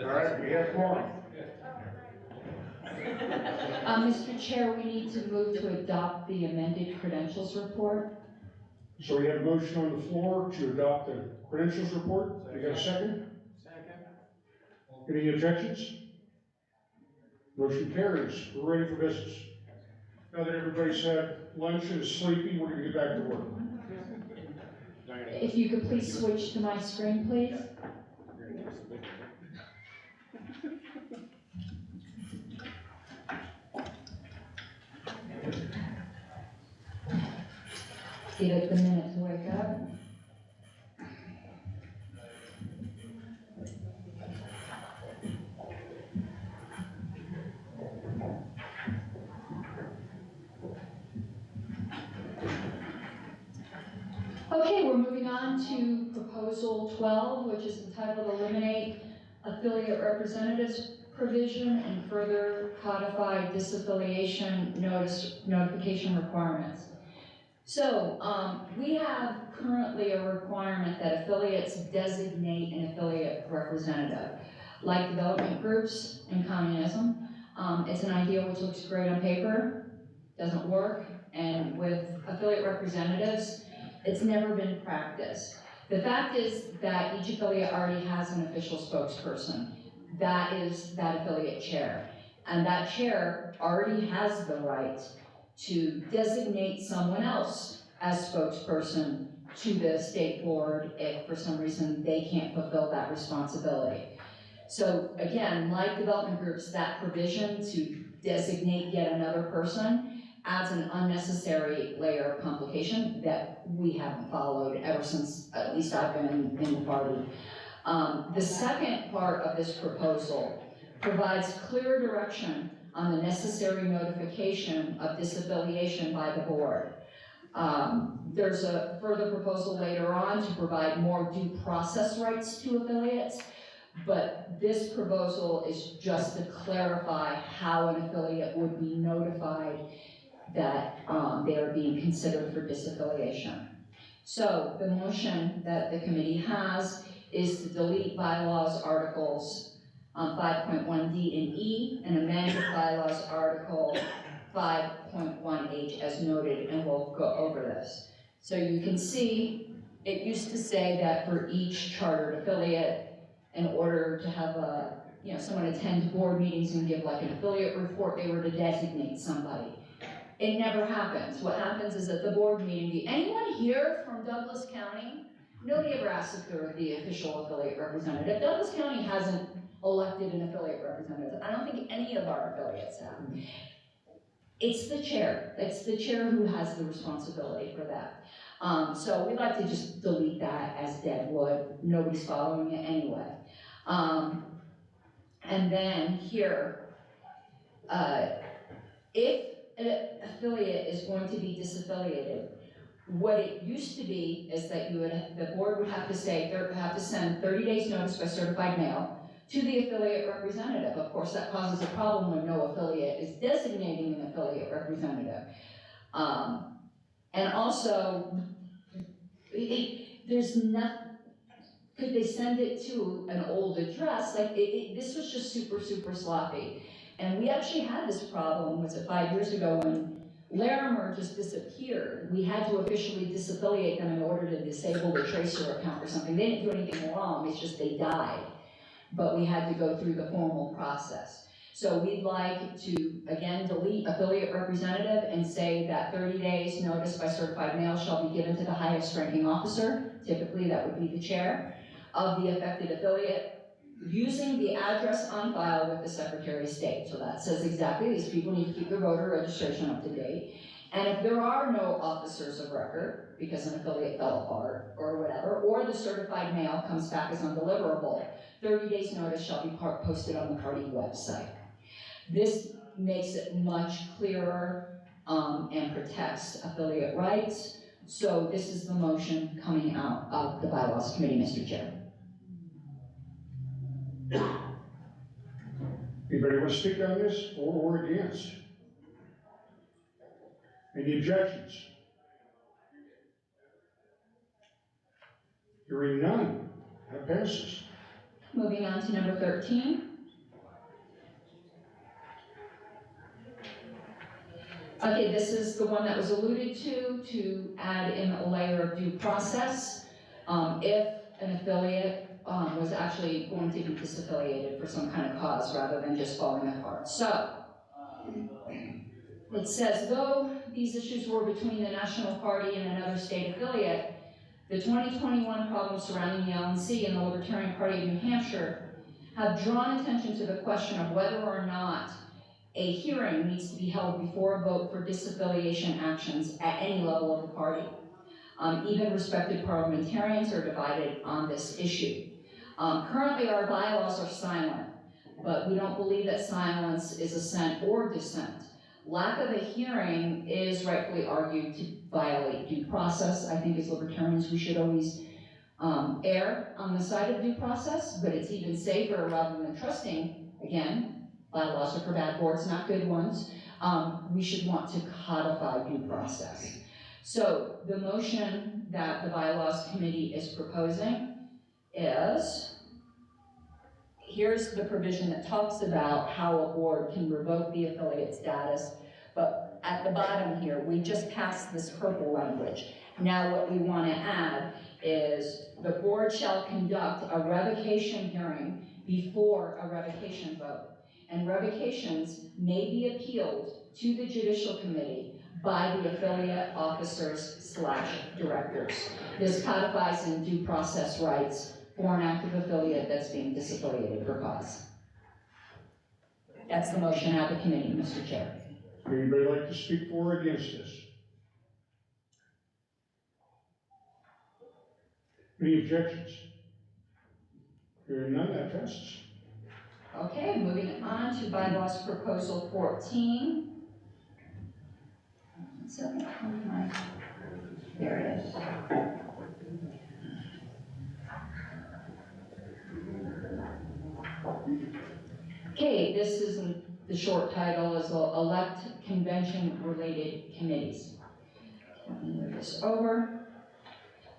All right, we have quorum. Mr. Chair, we need to move to adopt the amended credentials report. So we have a motion on the floor to adopt the credentials report. We got a second? Second. Any objections? Motion carries. We're ready for business. Now that everybody's had lunch and is sleepy, we're going to get back to work. If you could please switch to my screen, please. Give it the minute to wake up. Okay, we're moving on to proposal 12, which is entitled Eliminate Affiliate Representatives Provision and Further Codify Disaffiliation Notification Requirements. So we have currently a requirement that affiliates designate an affiliate representative. Like development groups and communism, it's an idea which looks great on paper, doesn't work, and with affiliate representatives, it's never been practiced. The fact is that each affiliate already has an official spokesperson. That is that affiliate chair. And that chair already has the right to designate someone else as spokesperson to the state board if for some reason they can't fulfill that responsibility. So again, like development groups, that provision to designate yet another person adds an unnecessary layer of complication that we haven't followed ever since at least I've been in the party. The second part of this proposal provides clear direction on the necessary notification of disaffiliation by the board. There's a further proposal later on to provide more due process rights to affiliates, but this proposal is just to clarify how an affiliate would be notified that they are being considered for disaffiliation. So the motion that the committee has is to delete bylaws articles 5.1D and E and amend bylaws article 5.1H as noted, and we'll go over this. So you can see, it used to say that for each chartered affiliate, in order to have someone attend board meetings and give like an affiliate report, they were to designate somebody. It never happens. What happens is at the board meeting, anyone here from Douglas County? Nobody ever asks if they're the official affiliate representative. Douglas County hasn't elected an affiliate representative. I don't think any of our affiliates have. It's the chair. It's the chair who has the responsibility for that. So we'd like to just delete that as dead wood. Nobody's following it anyway. And then here, if an affiliate is going to be disaffiliated, what it used to be is that the board would have to send 30 days notice by certified mail to the affiliate representative. Of course, that causes a problem when no affiliate is designating an affiliate representative. And also, there's nothing, could they send it to an old address? Like, this was just super, super sloppy. And we actually had this problem, was it 5 years ago, when Larimer just disappeared. We had to officially disaffiliate them in order to disable the tracer account or something. They didn't do anything wrong, it's just they died. But we had to go through the formal process. So we'd like to, again, delete affiliate representative and say that 30 days notice by certified mail shall be given to the highest ranking officer, typically that would be the chair, of the affected affiliate, using the address on file with the Secretary of State. So that says exactly, these people need to keep their voter registration up to date. And if there are no officers of record, because an affiliate fell apart or whatever, or the certified mail comes back as undeliverable, 30 days notice shall be posted on the party website. This makes it much clearer and protects affiliate rights. So this is the motion coming out of the Bylaws Committee, Mr. Chair. Anybody want to speak on this, or against? Any objections? Hearing none, that passes. Moving on to number 13. Okay, this is the one that was alluded to add in a layer of due process. If an affiliate was actually going to be disaffiliated for some kind of cause rather than just falling apart. So, it says, though these issues were between the national party and another state affiliate, the 2021 problems surrounding the LNC and the Libertarian Party of New Hampshire have drawn attention to the question of whether or not a hearing needs to be held before a vote for disaffiliation actions at any level of the party. Even respected parliamentarians are divided on this issue. Currently, our bylaws are silent, but we don't believe that silence is assent or dissent. Lack of a hearing is rightfully argued to violate due process. I think as libertarians, we should always err on the side of due process, but it's even safer rather than trusting, again, bylaws are for bad boards, not good ones. We should want to codify due process. So the motion that the Bylaws Committee is proposing is, here's the provision that talks about how a board can revoke the affiliate status, but at the bottom here, we just passed this purple language. Now what we want to add is the board shall conduct a revocation hearing before a revocation vote. And revocations may be appealed to the Judicial Committee by the affiliate officers/directors. This codifies in due process rights for an active affiliate that's being disaffiliated for cause. That's the motion of the committee, Mr. Chair. Anybody like to speak for or against this? Any objections? Hearing none, that passes. Okay, moving on to bylaws proposal 14. There it is. Okay, this is, the short title is elect convention-related committees. Let me move this over.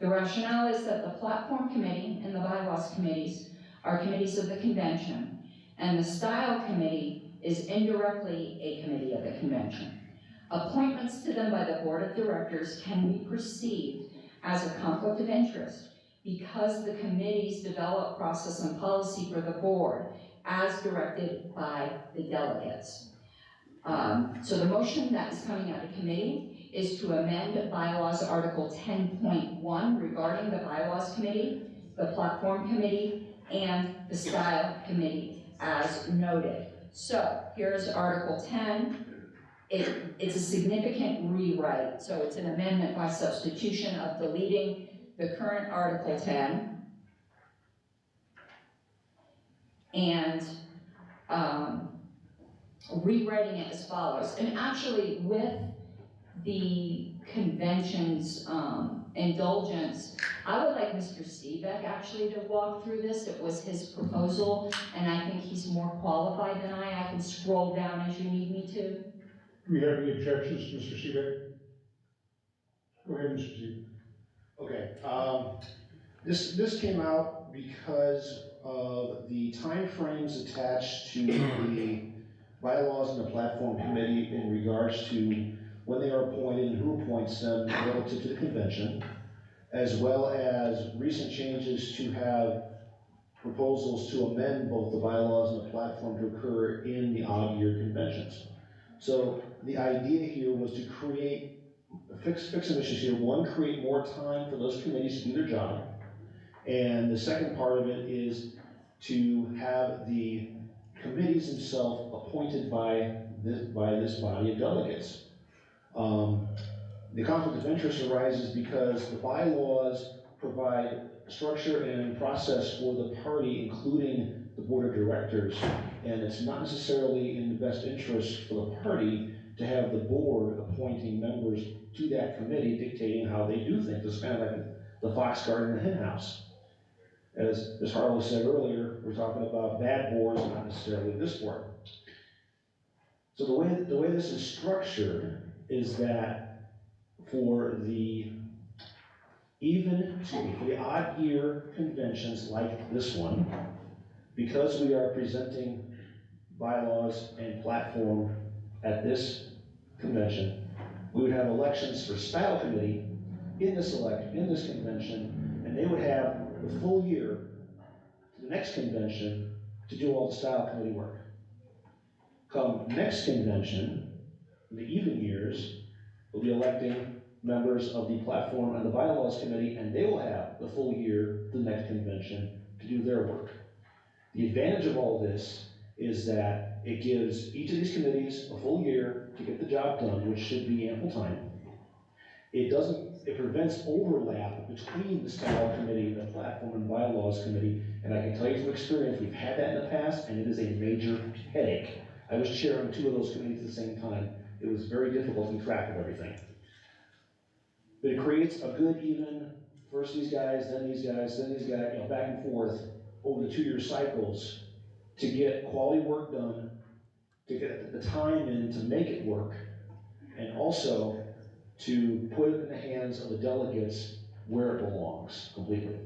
The rationale is that the platform committee and the bylaws committees are committees of the convention, and the style committee is indirectly a committee of the convention. Appointments to them by the board of directors can be perceived as a conflict of interest because the committees develop process and policy for the board as directed by the delegates. So the motion that is coming out of committee is to amend bylaws article 10.1 regarding the bylaws committee, the platform committee, and the style committee as noted. So here's article 10. It's a significant rewrite, so it's an amendment by substitution of deleting the current article 10 and rewriting it as follows. And actually, with the convention's indulgence, I would like Mr. Stebeck actually to walk through this. It was his proposal, and I think he's more qualified than I can scroll down as you need me to. Do we have any objections, Mr. Seebeck? Go ahead, Mr. Z. Okay, this came out because of the timeframes attached to the bylaws and the platform committee in regards to when they are appointed and who appoints them relative to the convention, as well as recent changes to have proposals to amend both the bylaws and the platform to occur in the odd year conventions. So the idea here was to create, fix some issues here. One, create more time for those committees to do their job. And the second part of it is to have the committees themselves appointed by this body of delegates. The conflict of interest arises because the bylaws provide structure and process for the party, including the board of directors, and it's not necessarily in the best interest for the party to have the board appointing members to that committee dictating how they do things. It's kind of like the fox guard in the hen house. As Harlow said earlier, we're talking about bad boards, not necessarily this board. So the way this is structured is that for the odd year conventions like this one, because we are presenting bylaws and platform at this convention, we would have elections for style committee in this convention, and they would have the full year to the next convention to do all the style committee work. Come next convention, in the even years, we'll be electing members of the platform and the bylaws committee, and they will have the full year to the next convention to do their work. The advantage of all this is that it gives each of these committees a full year to get the job done, which should be ample time. It prevents overlap between the style committee, the platform and bylaws committee, and I can tell you from experience, we've had that in the past, and it is a major headache. I was chairing two of those committees at the same time. It was very difficult to keep track of everything. But it creates a good, even, first these guys, then these guys, then these guys, back and forth over the 2-year cycles to get quality work done, to get the time in to make it work, and also to put it in the hands of the delegates where it belongs completely.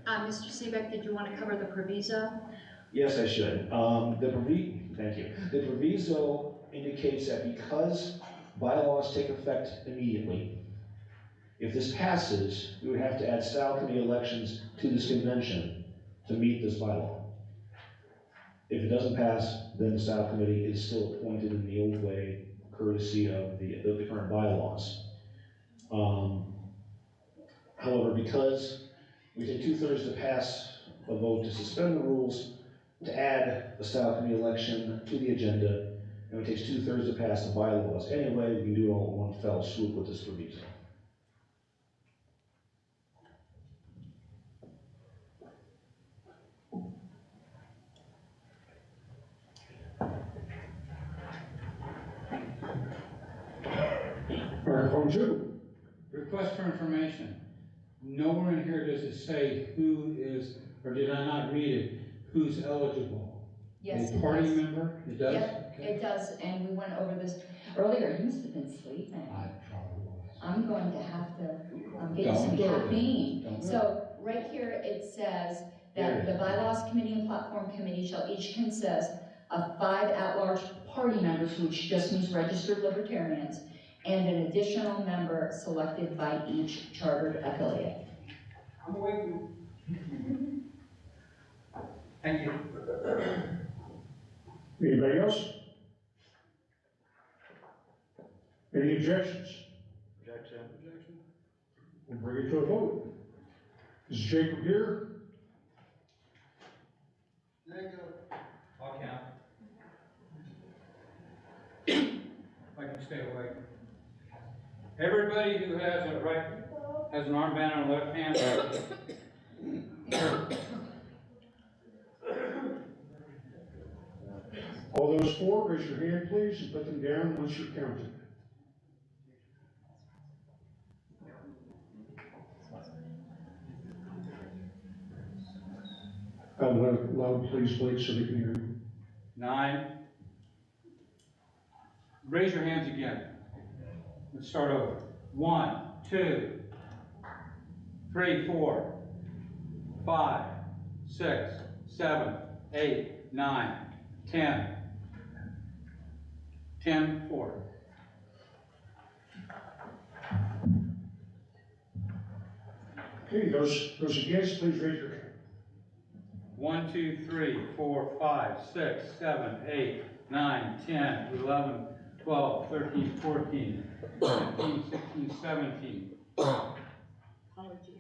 Mr. Seebeck, did you want to cover the proviso? Yes, I should. Thank you. The proviso indicates that because bylaws take effect immediately, if this passes, we would have to add style committee elections to this convention to meet this bylaw. If it doesn't pass, then the style committee is still appointed in the old way, courtesy of the current bylaws. However, because we take 2/3 to pass a vote to suspend the rules, to add the style committee election to the agenda, and it takes 2/3 to pass the bylaws. Anyway, we can do it all in one fell swoop with this proviso. Microphone 2. Request for information. Nowhere in here does it say who is, or did I not read it, who's eligible? Yes, A it party does. member? It does? Yep, Okay. it does, and we went over this earlier. You must have been sleeping. I probably was. I'm going to have to get you Don't some do it. caffeine. Don't do So right here, it says There that it the is. bylaws committee and platform committee shall each consist of 5 at-large party members, which just means registered libertarians, and an additional member selected by each chartered affiliate. I'm waiting. Thank you. Anybody else? Any objections? Objection. We'll bring it to a vote. Is Jacob here? I'll count. If I can stay awake. Everybody who has an armband on the left hand. All those for, raise your hand, please, and put them down once you're counted. Loud, please, Blake, so they can hear you. 9. Raise your hands again. Let's start over. 1, 2, 3, 4, 5, 6, 7, 8, 9, 10. 10, 4. Okay, those against, please raise your hand. 1, 2, 3, 4, 5, 6, 7, 8, 9, 10, 11, 12, 13, 14, 15, 16, 17,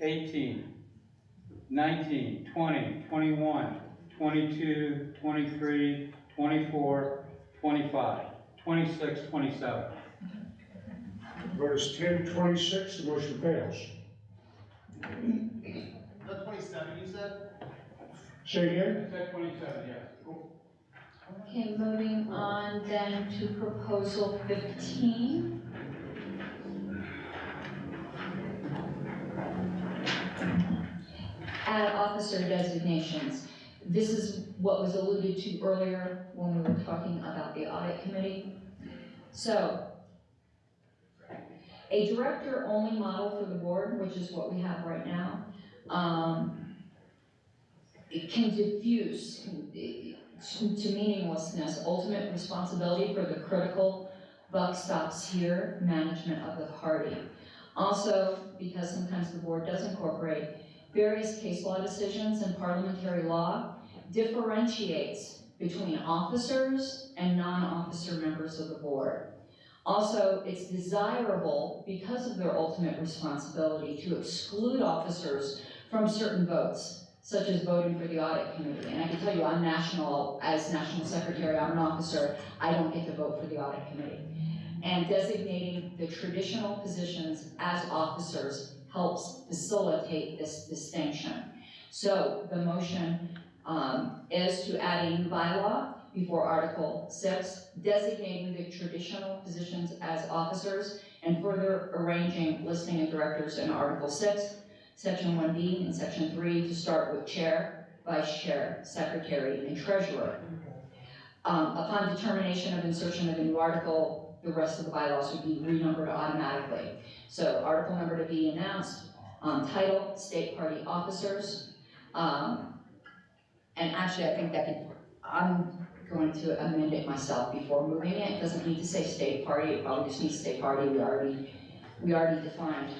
18, 19, 20, 21, 22, 23, 24, 25, 26, 27. Vote is 10-26, the motion fails. The 27 you said? Say again? I said 27, yes. Okay, moving on then to proposal 15. Add officer designations. This is what was alluded to earlier when we were talking about the audit committee. So, a director-only model for the board, which is what we have right now, it can diffuse to meaninglessness ultimate responsibility for the critical buck stops here management of the party. Also, because sometimes the board does incorporate various case law decisions and parliamentary law, differentiates between officers and non-officer members of the board. Also, it's desirable, because of their ultimate responsibility, to exclude officers from certain votes, such as voting for the audit committee. And I can tell you, as national secretary, I'm an officer, I don't get to vote for the audit committee. And designating the traditional positions as officers helps facilitate this distinction. So the motion is to add a new bylaw before Article 6, designating the traditional positions as officers, and further arranging listing of directors in Article 6, Section 1B, and Section 3 to start with chair, vice chair, secretary, and treasurer. Upon determination of insertion of a new article, the rest of the bylaws would be renumbered automatically. So article number to be announced, title, state party officers, and actually I think that I'm going to amend it myself before moving it. It doesn't need to say state party, it probably just needs to say party. We already defined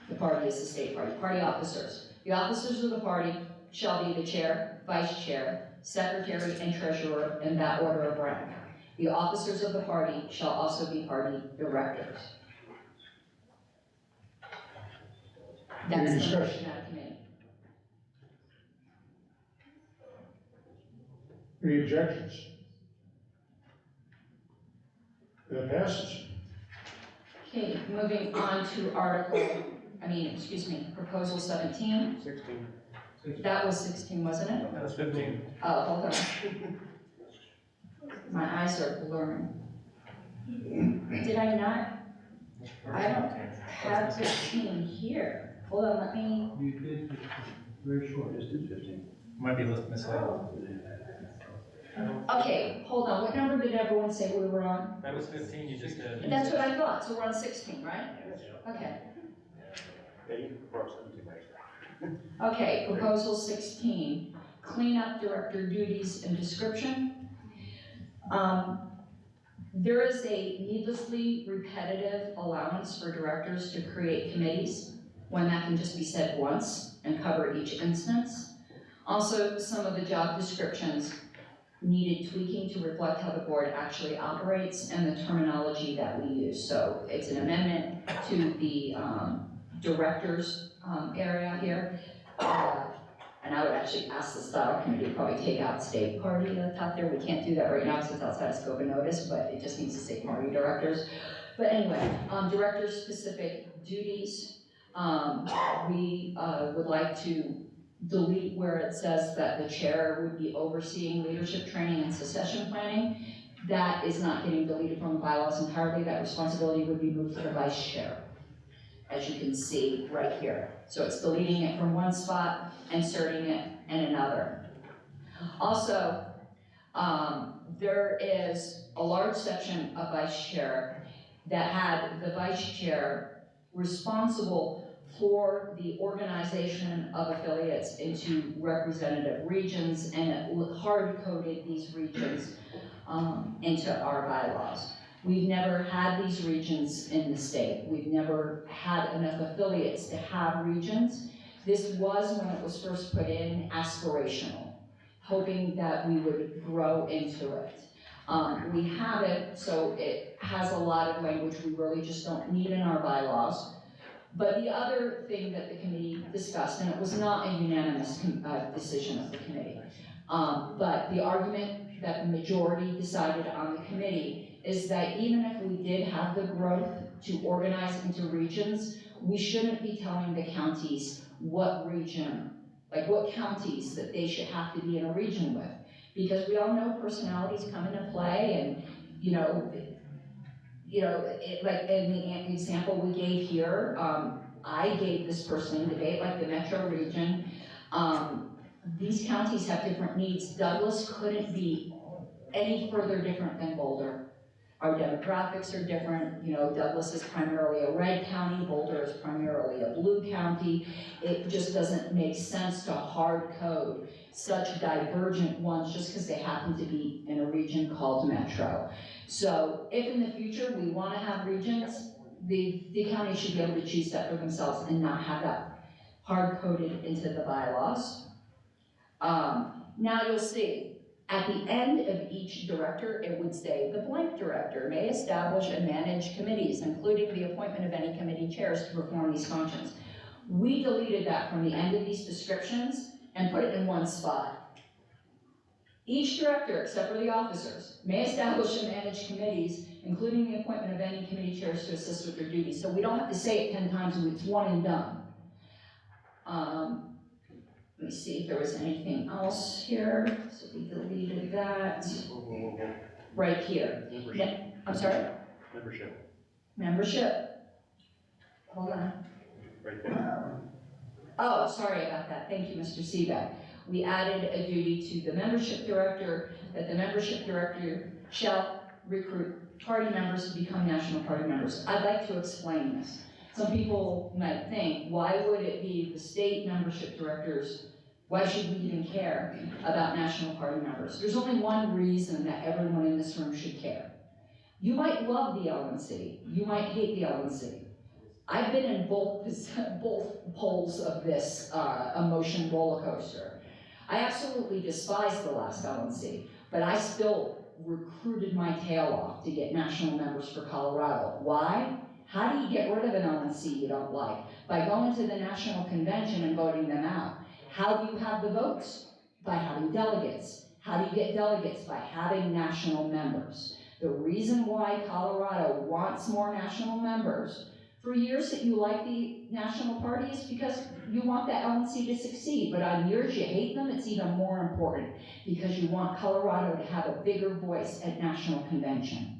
the party as the state party. Party officers. The officers of the party shall be the chair, vice chair, secretary, and treasurer in that order of rank. The officers of the party shall also be party directors. That's the motion out of committee. Any objections? That passes. Okay, moving on to proposal 17. 16. That was 16, wasn't it? That was 15. Oh, hold on. My eyes are blurring. Did I not? I don't have 15 here. Hold on, let me. You did, very short, just did 15. Might be misleading. Okay, hold on. What number did everyone say we were on? That was 15, you just did. That's what I thought. So we're on 16, right? Okay. Okay, proposal 16, cleanup director duties and description. There is a needlessly repetitive allowance for directors to create committees when that can just be said once and cover each instance. Also, some of the job descriptions needed tweaking to reflect how the board actually operates and the terminology that we use. So it's an amendment to the directors area here. And I would actually ask the style committee to probably take out state party that's out there. We can't do that right now because it's outside of scope of notice, but it just needs to say party directors. But anyway, director specific duties. We would like to delete where it says that the chair would be overseeing leadership training and succession planning. That is not getting deleted from the bylaws entirely. That responsibility would be moved to the vice chair, as you can see right here. So it's deleting it from one spot, inserting it in another. Also, there is a large section of vice chair that had the vice chair responsible for the organization of affiliates into representative regions, and it hard-coded these regions into our bylaws. We've never had these regions in the state. We've never had enough affiliates to have regions. This was, when it was first put in, aspirational, hoping that we would grow into it. We have it, so it has a lot of language we really just don't need in our bylaws. But the other thing that the committee discussed, and it was not a unanimous decision of the committee, but the argument that the majority decided on the committee is that even if we did have the growth to organize into regions, we shouldn't be telling the counties what region, like what counties that they should have to be in a region with. Because we all know personalities come into play, and like in the example we gave here, I gave this person in debate, like the metro region. These counties have different needs. Douglas couldn't be any further different than Boulder. Our demographics are different. Douglas is primarily a red county, Boulder is primarily a blue county. It just doesn't make sense to hard code such divergent ones just because they happen to be in a region called metro. So if in the future we want to have regions, the county should be able to choose that for themselves and not have that hard coded into the bylaws. Now you'll see, at the end of each director, it would say, the blank director may establish and manage committees, including the appointment of any committee chairs to perform these functions. We deleted that from the end of these descriptions and put it in one spot. Each director, except for the officers, may establish and manage committees, including the appointment of any committee chairs to assist with their duties. So we don't have to say it 10 times, it's one and done. Let me see if there was anything else here. So we deleted that. Right here. I'm sorry? Membership. Membership. Hold on. Right there. Oh, sorry about that. Thank you, Mr. Seebeck. We added a duty to the membership director that the membership director shall recruit party members to become national party members. I'd like to explain this. Some people might think, why would it be the state membership directors? Why should we even care about national party members? There's only one reason that everyone in this room should care. You might love the LNC, you might hate the LNC. I've been in both poles of this emotion roller coaster. I absolutely despise the last LNC, but I still recruited my tail off to get national members for Colorado. Why? How do you get rid of an LNC you don't like? By going to the national convention and voting them out. How do you have the votes? By having delegates. How do you get delegates? By having national members. The reason why Colorado wants more national members, for years that you like the national party, is because you want the LNC to succeed, but on years you hate them, it's even more important because you want Colorado to have a bigger voice at national convention.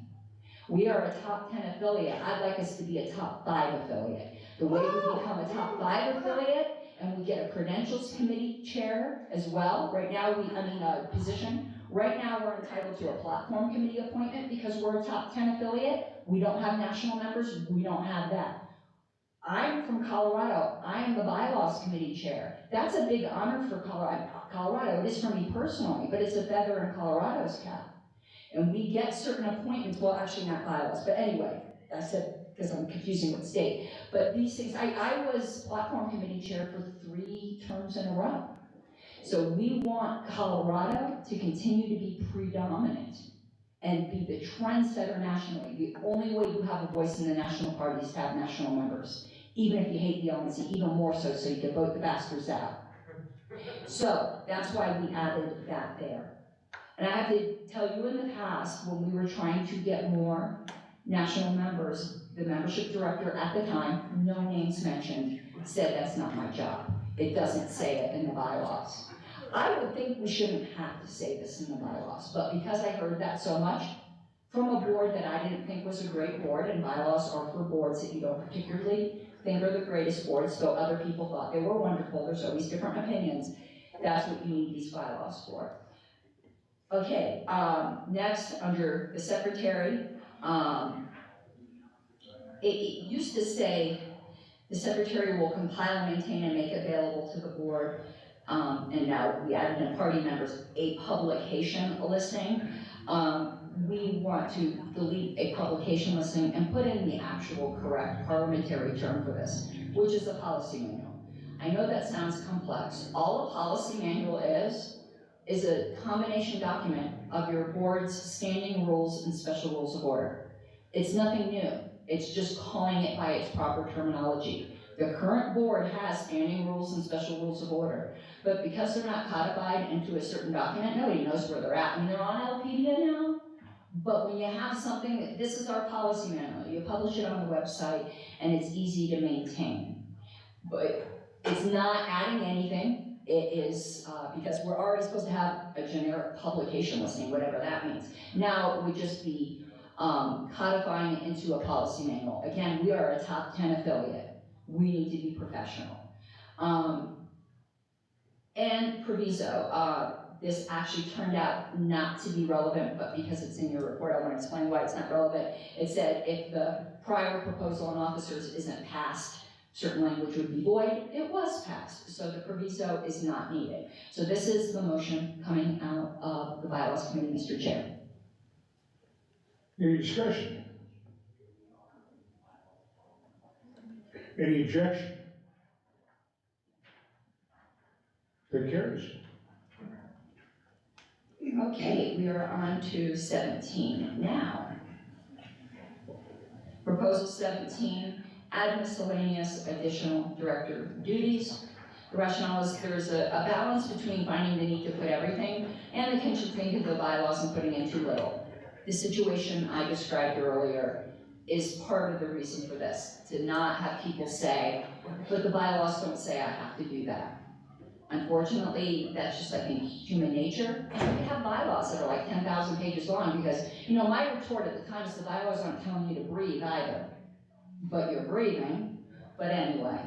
We are a top 10 affiliate. I'd like us to be a top 5 affiliate. The way we become a top 5 affiliate, and we get a credentials committee chair as well. Right now, position. Right now, we're entitled to a platform committee appointment because we're a top 10 affiliate. We don't have national members. We don't have that. I'm from Colorado. I am the bylaws committee chair. That's a big honor for Colorado. It is for me personally, but it's a feather in Colorado's cap. And we get certain appointments, well, actually not bylaws, but anyway, I said, because I'm confusing with state. But these things, I was platform committee chair for 3 terms in a row. So we want Colorado to continue to be predominant and be the trendsetter nationally. The only way you have a voice in the national party is to have national members, even if you hate the LNC, even more so you can vote the bastards out. So that's why we added that there. And I have to tell you, in the past, when we were trying to get more national members, the membership director at the time, no names mentioned, said that's not my job. It doesn't say it in the bylaws. I would think we shouldn't have to say this in the bylaws, but because I heard that so much from a board that I didn't think was a great board, and bylaws are for boards that you don't particularly think are the greatest boards, though other people thought they were wonderful, there's always different opinions, that's what you need these bylaws for. Okay, next, under the secretary, it used to say, the secretary will compile, maintain, and make available to the board, and now we added in party members, a publication listing. We want to delete a publication listing and put in the actual correct parliamentary term for this, which is a policy manual. I know that sounds complex. All a policy manual is a combination document of your board's standing rules and special rules of order. It's nothing new. It's just calling it by its proper terminology. The current board has standing rules and special rules of order, but because they're not codified into a certain document, nobody knows where they're at. I mean, they're on LPDA now, but when you have something, this is our policy manual, you publish it on the website, and it's easy to maintain. But it's not adding anything. It is, because we're already supposed to have a generic publication listing, whatever that means. Now it would just be codifying it into a policy manual. Again, we are a top 10 affiliate. We need to be professional. And proviso, this actually turned out not to be relevant, but because it's in your report, I want to explain why it's not relevant. It said if the prior proposal on officers isn't passed, certain language would be void. It was passed, so the proviso is not needed. So this is the motion coming out of the bylaws committee, Mr. Chair. Any discussion? Any objection? That carries. Okay, we are on to 17 now. Proposal 17, add miscellaneous additional director duties. The rationale is there's a balance between finding the need to put everything and the kitchen sink into the bylaws and putting in too little. The situation I described earlier is part of the reason for this, to not have people say, but the bylaws don't say I have to do that. Unfortunately, that's just, I think, human nature. And we have bylaws that are like 10,000 pages long because, you know, my retort at the time is the bylaws aren't telling you to breathe either, but you're breathing. But anyway,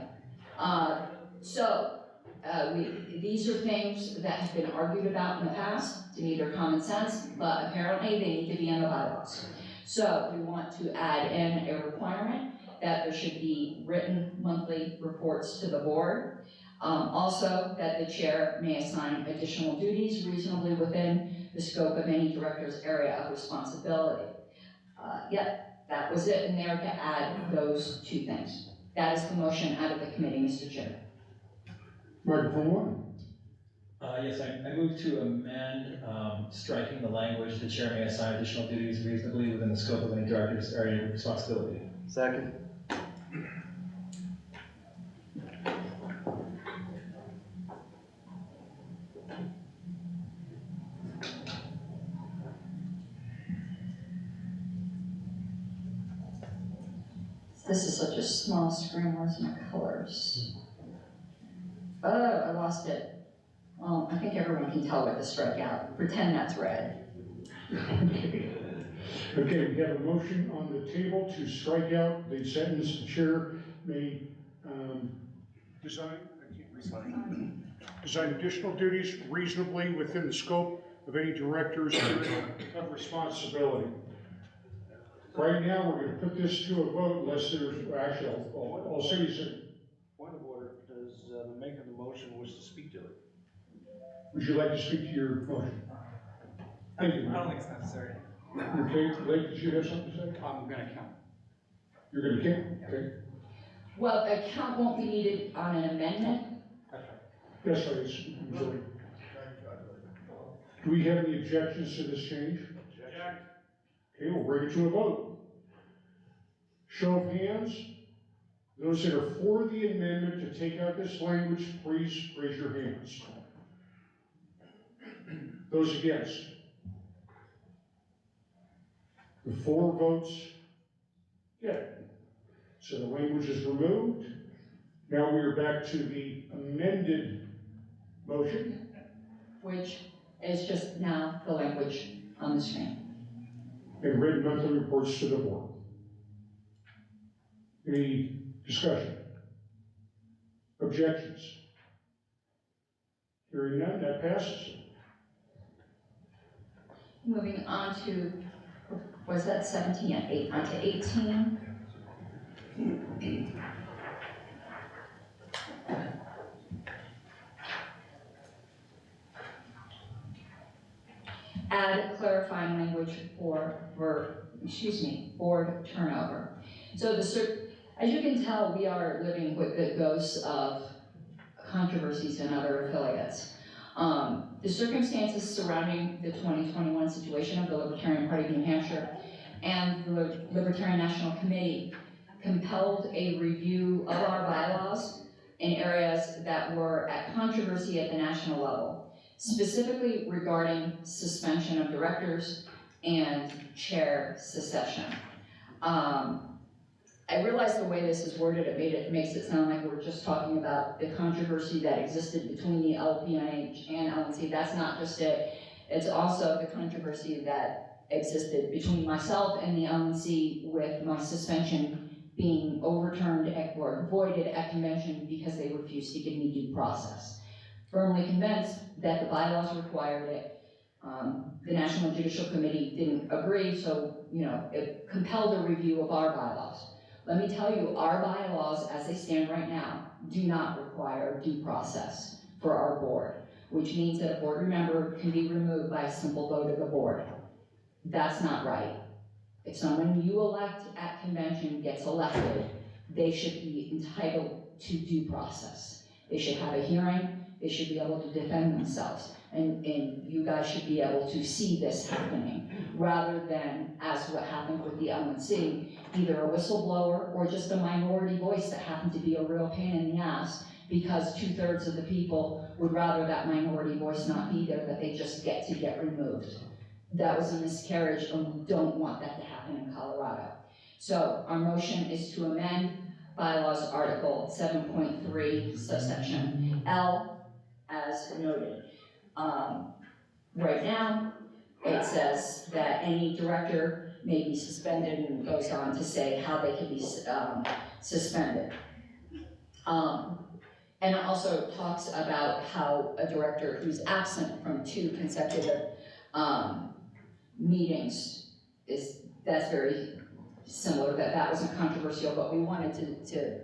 these are things that have been argued about in the past. To me, they're common sense, but apparently they need to be in the bylaws. So we want to add in a requirement that there should be written monthly reports to the board. Also, that the chair may assign additional duties reasonably within the scope of any director's area of responsibility. Yep, that was it in there to add those two things. That is the motion out of the committee, Mr. Chair. Microphone one. Yes, I move to amend striking the language, the chair may assign additional duties reasonably within the scope of any director's area of responsibility. Second. This is such a small screen, where's my colors? Oh, I lost it. Well, I think everyone can tell what to strike out. Pretend that's red. Okay, we have a motion on the table to strike out the sentence, the chair may design additional duties reasonably within the scope of any director's area of responsibility. Right now, we're going to put this to a vote unless there's, actually, I'll say you said. Point of order, does the maker of the motion wish to speak to it? Would you like to speak to your motion? Thank you. I don't think it's necessary. Okay, Blake, did you have something to say? I'm gonna count. You're going to count? Okay. Well, a count won't be needed on an amendment. That's right, it's usually. Do we have any objections to this change? Objection. Okay, we'll bring it to a vote. Show of hands. Those that are for the amendment to take out this language, please raise your hands. Those against? The 4 votes, yeah. So the language is removed. Now we are back to the amended motion. Which is just now the language on the screen. And written monthly reports to the board. Any discussion? Objections? Hearing none, that passes. Moving on to, was that 17 and 8, on to 18? Add clarifying language for board turnover. So as you can tell, we are living with the ghosts of controversies in other affiliates. The circumstances surrounding the 2021 situation of the Libertarian Party of New Hampshire and the Libertarian National Committee compelled a review of our bylaws in areas that were at controversy at the national level, specifically regarding suspension of directors and chair secession. I realize the way this is worded, it makes it sound like we're just talking about the controversy that existed between the LPNH and LNC. That's not just it. It's also the controversy that existed between myself and the LNC with my suspension being overturned or voided at convention because they refused to give me due process. Firmly convinced that the bylaws required it. The National Judicial Committee didn't agree, so it compelled a review of our bylaws. Let me tell you, our bylaws as they stand right now do not require due process for our board, which means that a board member can be removed by a simple vote of the board. That's not right. If someone you elect at convention gets elected, they should be entitled to due process. They should have a hearing, they should be able to defend themselves, and you guys should be able to see this happening, rather than, as what happened with the LNC, either a whistleblower or just a minority voice that happened to be a real pain in the ass, because 2/3 of the people would rather that minority voice not be there, that they just get removed. That was a miscarriage, and we don't want that to happen in Colorado. So our motion is to amend bylaws article 7.3 subsection L as noted. Right now, it says that any director may be suspended, and goes on to say how they can be suspended. And it also talks about how a director who's absent from 2 consecutive meetings that's very similar, that wasn't controversial, but we wanted to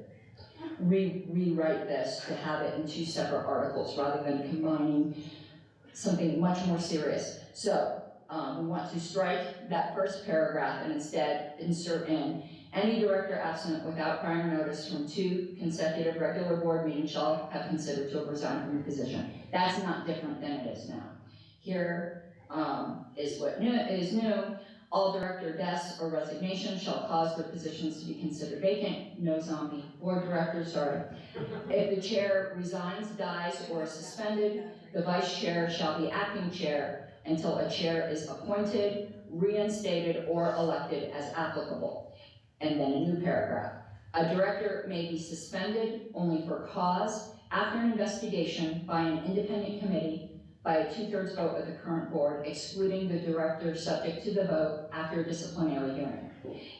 rewrite this to have it in 2 separate articles rather than combining something much more serious. So we want to strike that first paragraph and instead insert in, any director absent without prior notice from 2 consecutive regular board meetings shall have considered to have resigned from the position. That's not different than it is now. Here is what is new. All director deaths or resignations shall cause their positions to be considered vacant. No zombie board directors, sorry. If the chair resigns, dies, or is suspended, the vice chair shall be acting chair until a chair is appointed, reinstated, or elected as applicable. And then a new paragraph. A director may be suspended only for cause after an investigation by an independent committee by a 2/3 vote of the current board, excluding the director subject to the vote after a disciplinary hearing.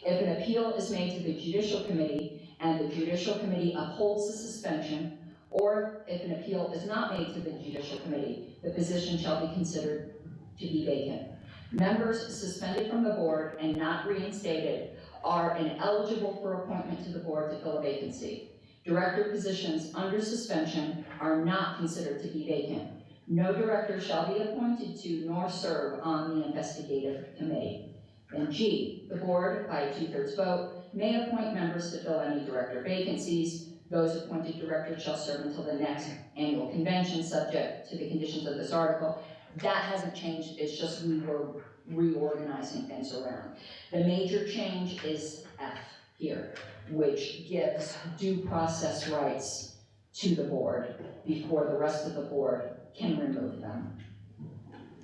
If an appeal is made to the Judicial Committee and the Judicial Committee upholds the suspension, or if an appeal is not made to the Judicial Committee, the position shall be considered to be vacant. Members suspended from the board and not reinstated are ineligible for appointment to the board to fill a vacancy. Director positions under suspension are not considered to be vacant. No director shall be appointed to nor serve on the investigative committee. And G, the board, by a 2/3 vote, may appoint members to fill any director vacancies. Those appointed directors shall serve until the next annual convention, subject to the conditions of this article. That hasn't changed, it's just we were reorganizing things around. The major change is F here, which gives due process rights to the board before the rest of the board can remove them.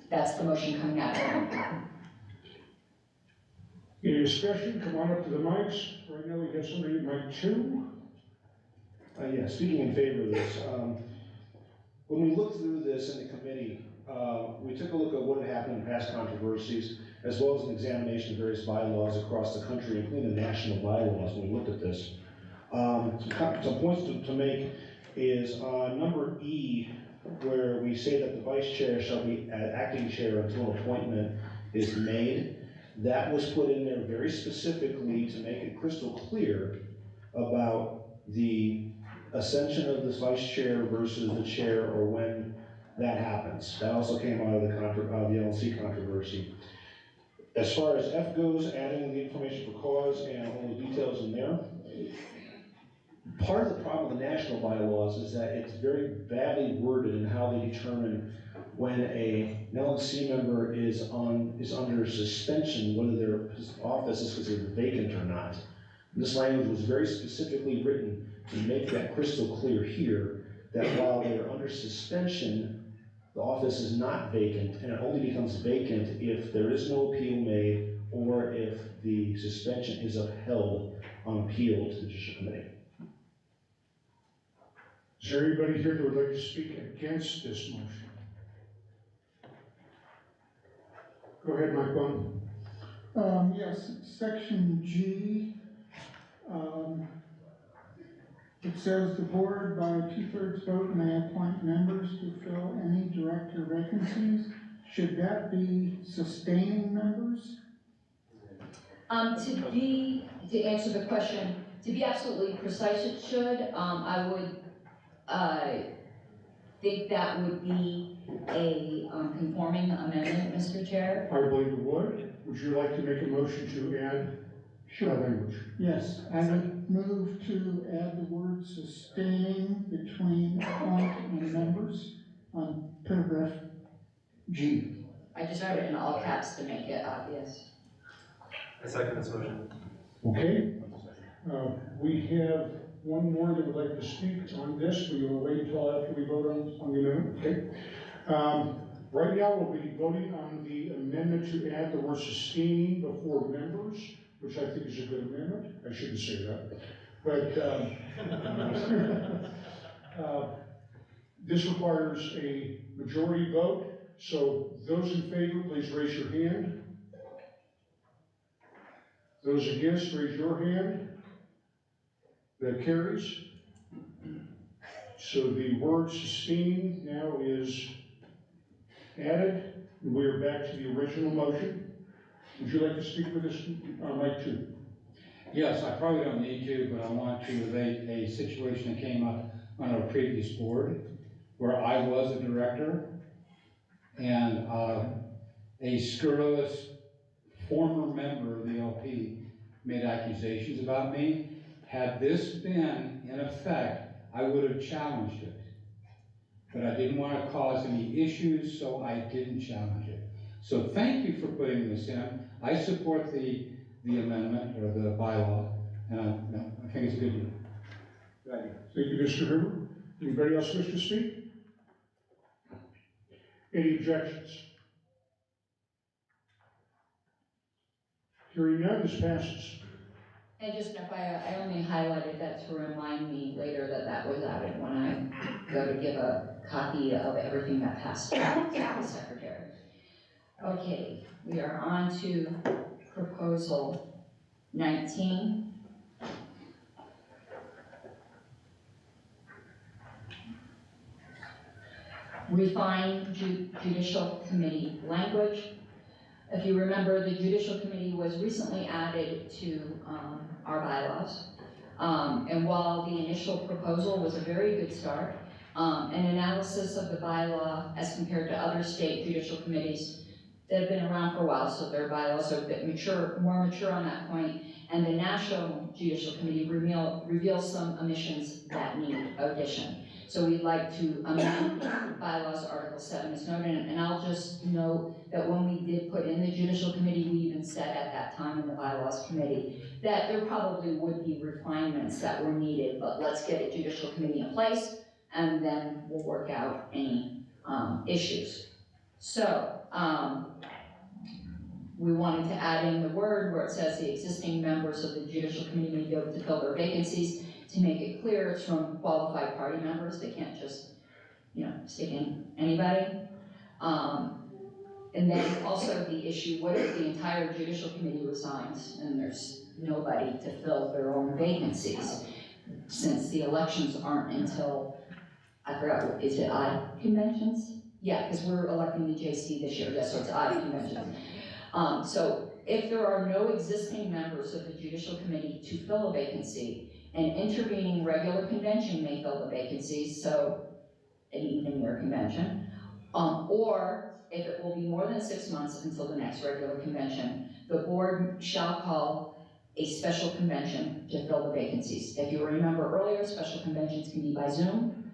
That's the motion coming out of them. Any discussion? Come on up to the mics. Right now we have somebody at mic 2. Yeah, speaking in favor of this, when we looked through this in the committee, we took a look at what had happened in past controversies, as well as an examination of various bylaws across the country, including the national bylaws when we looked at this. Some points to make is number E, where we say that the vice chair shall be acting chair until an appointment is made. That was put in there very specifically to make it crystal clear about the ascension of this vice chair versus the chair, or when that happens. That also came out of the LLC controversy. As far as F goes, adding the information for cause and all the details in there, part of the problem with the national bylaws is that it's very badly worded in how they determine when an LNC member is under suspension, whether their office is considered vacant or not. This language was very specifically written to make that crystal clear here, that while they are under suspension, the office is not vacant, and it only becomes vacant if there is no appeal made or if the suspension is upheld on appeal to the Judicial Committee. Is there anybody here that would like to speak against this motion? Go ahead, Mike Bone. Yes, section G, it says the board by a 2/3 vote may appoint members to fill any director vacancies. Should that be sustaining members? To answer the question, to be absolutely precise, it should. I would think that would be a conforming amendment, Mr. Chair. I believe it would. Would you like to make a motion to add that language? Yes, I would move to add the word sustaining between appoint and members on paragraph G. I just wrote it in all caps to make it obvious. I second this motion. Okay. We have one more that would like to speak on this. We will wait until after we vote on the amendment. Okay. Right now, we'll be voting on the amendment to add the word sustaining before members, which I think is a good amendment. I shouldn't say that. But this requires a majority vote. So those in favor, please raise your hand. Those against, raise your hand. That carries. So the word sustaining now is added. We are back to the original motion. Would you like to speak with this, Mike, too? Yes, I probably don't need to, but I want to relate a situation that came up on our previous board where I was a director and a scurrilous former member of the LP made accusations about me. Had this been in effect, I would have challenged it. But I didn't want to cause any issues, so I didn't challenge it. So thank you for putting this in. I support the amendment or the bylaw, and I think it's a good deal. Thank you, Mr. Hoover. Anybody else wish to speak? Any objections? Hearing none, this passes. And just if I only highlighted that to remind me later that that was added when I go to give a copy of everything that passed to the secretary. Okay, we are on to proposal 19. Refine judicial committee language. If you remember, the Judicial Committee was recently added to our bylaws. And while the initial proposal was a very good start, an analysis of the bylaw as compared to other state judicial committees that have been around for a while, so their bylaws are a bit mature, more mature on that point, and the National Judicial Committee reveals some omissions that need addition. So we'd like to amend bylaws Article 7 as noted, and I'll just note that when we did put in the Judicial Committee, we even said at that time in the Bylaws Committee that there probably would be refinements that were needed, but let's get a Judicial Committee in place, and then we'll work out any issues. So, we wanted to add in the word where it says the existing members of the Judicial Committee may go to fill their vacancies. To make it clear, it's from qualified party members. They can't just, stick in anybody. And then also the issue, what if the entire Judicial Committee resigns and there's nobody to fill their own vacancies? Since the elections aren't until, I forgot, is it odd conventions? Yeah, because we're electing the JC this year, yes, so it's odd conventions. So if there are no existing members of the Judicial Committee to fill a vacancy, An intervening regular convention may fill the vacancies, so an even-year convention. Or if it will be more than 6 months until the next regular convention, the board shall call a special convention to fill the vacancies. If you remember earlier, special conventions can be by Zoom.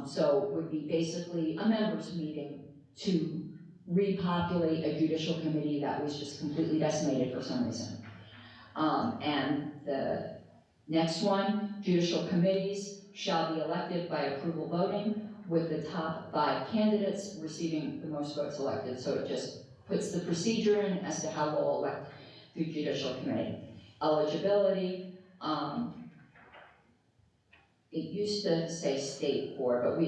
So it would be basically a members meeting to repopulate a judicial committee that was just completely decimated for some reason. And the next one, judicial committees shall be elected by approval voting with the top 5 candidates receiving the most votes elected. So it just puts the procedure in as to how we'll elect the judicial committee. Eligibility, it used to say state board, but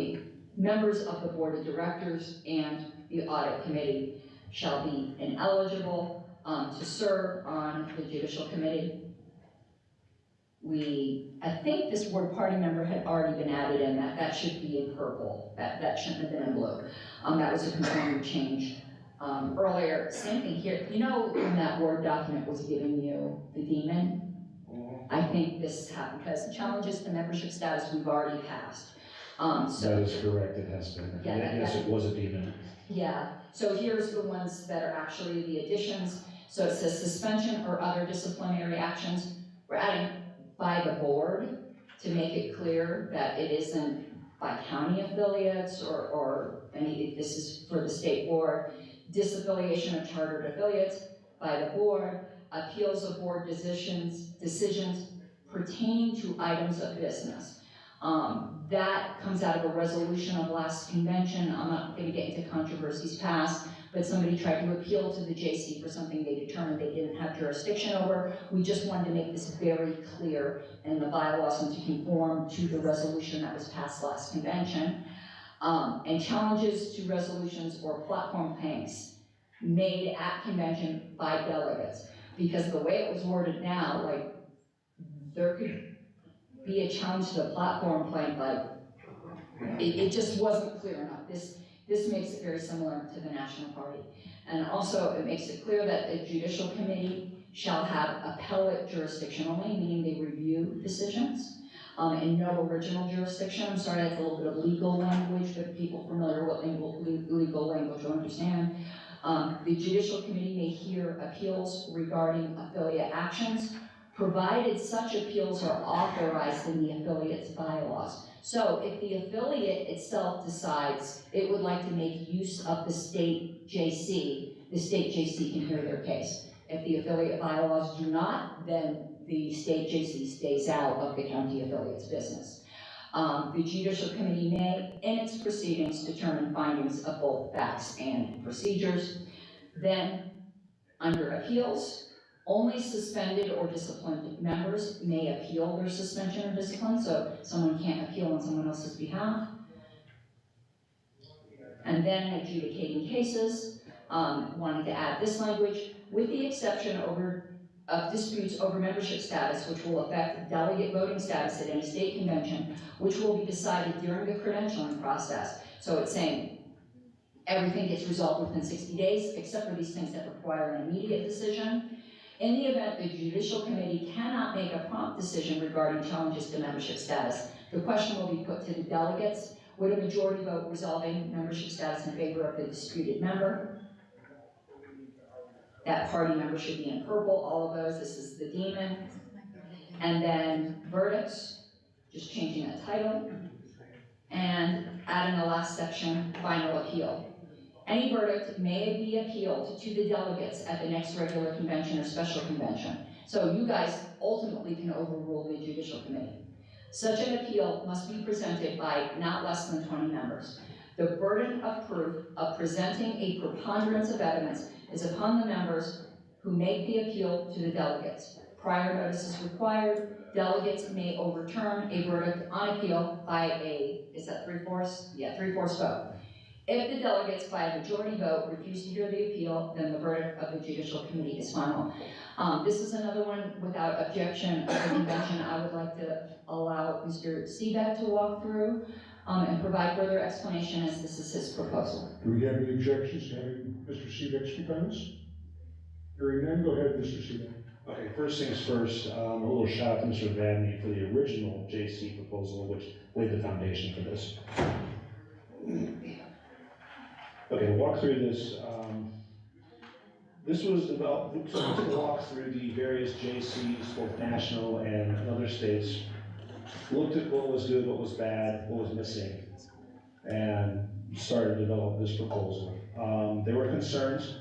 members of the board of directors and the audit committee shall be ineligible to serve on the judicial committee. I think this board party member had already been added in, that should be in purple, that shouldn't have been in blue. That was a component change earlier. Same thing here, you know when that Word document was giving you the demon? I think this happened because challenges to membership status we've already passed. That is correct, it has been. Yeah, Yes, it was a demon. Yeah, so here's the ones that are actually the additions. So it says suspension or other disciplinary actions. We're adding by the board to make it clear that it isn't by county affiliates or any, this is for the state board. Disaffiliation of chartered affiliates by the board. Appeals of board decisions pertaining to items of business. That comes out of a resolution of last convention. I'm not going to get into controversies past, but somebody tried to appeal to the JC for something they determined they didn't have jurisdiction over. We just wanted to make this very clear in the bylaws and to conform to the resolution that was passed last convention. And challenges to resolutions or platform planks made at convention by delegates. Because the way it was worded now, like, there could be a challenge to the platform plank, like, it just wasn't clear enough. This makes it very similar to the National Party. And also, it makes it clear that the judicial committee shall have appellate jurisdiction only, meaning they review decisions, and no original jurisdiction. I'm sorry, that's a little bit of legal language, but people familiar with legal language will understand. The judicial committee may hear appeals regarding affiliate actions, provided such appeals are authorized in the affiliate's bylaws. So if the affiliate itself decides it would like to make use of the state JC can hear their case. If the affiliate bylaws do not, then the state JC stays out of the county affiliate's business. The judicial committee may, in its proceedings, determine findings of both facts and procedures. Then, under appeals, only suspended or disciplined members may appeal their suspension or discipline, so someone can't appeal on someone else's behalf. And then adjudicating cases, wanted to add this language, with the exception of disputes over membership status, which will affect delegate voting status at any state convention, which will be decided during the credentialing process. So it's saying everything gets resolved within 60 days, except for these things that require an immediate decision. In the event the judicial committee cannot make a prompt decision regarding challenges to membership status, the question will be put to the delegates. Would a majority vote resolving membership status in favor of the disputed member? That party member should be in purple, all of those, this is the demon. And then verdicts, just changing that title. And adding the last section, final appeal. Any verdict may be appealed to the delegates at the next regular convention or special convention. So you guys ultimately can overrule the judicial committee. Such an appeal must be presented by not less than 20 members. The burden of proof of presenting a preponderance of evidence is upon the members who make the appeal to the delegates. Prior notice is required. Delegates may overturn a verdict on appeal by is that 3/4? Yeah, 3/4 vote. If the delegates by a majority vote refuse to hear the appeal, then the verdict of the judicial committee is final. This is another one without objection of the convention. I would like to allow Mr. Seebeck to walk through and provide further explanation as this is his proposal. Do we have any objections to having Mr. Seebeck speak on this? Hearing none, go ahead, Mr. Seebeck. Okay, first things first, a little shout out to Mr. Vadney for the original JC proposal, which laid the foundation for this. Okay, to walk through this, this was developed, so we took a walk through the various JCs, both national and other states, looked at what was good, what was bad, what was missing, and started to develop this proposal. There were concerns.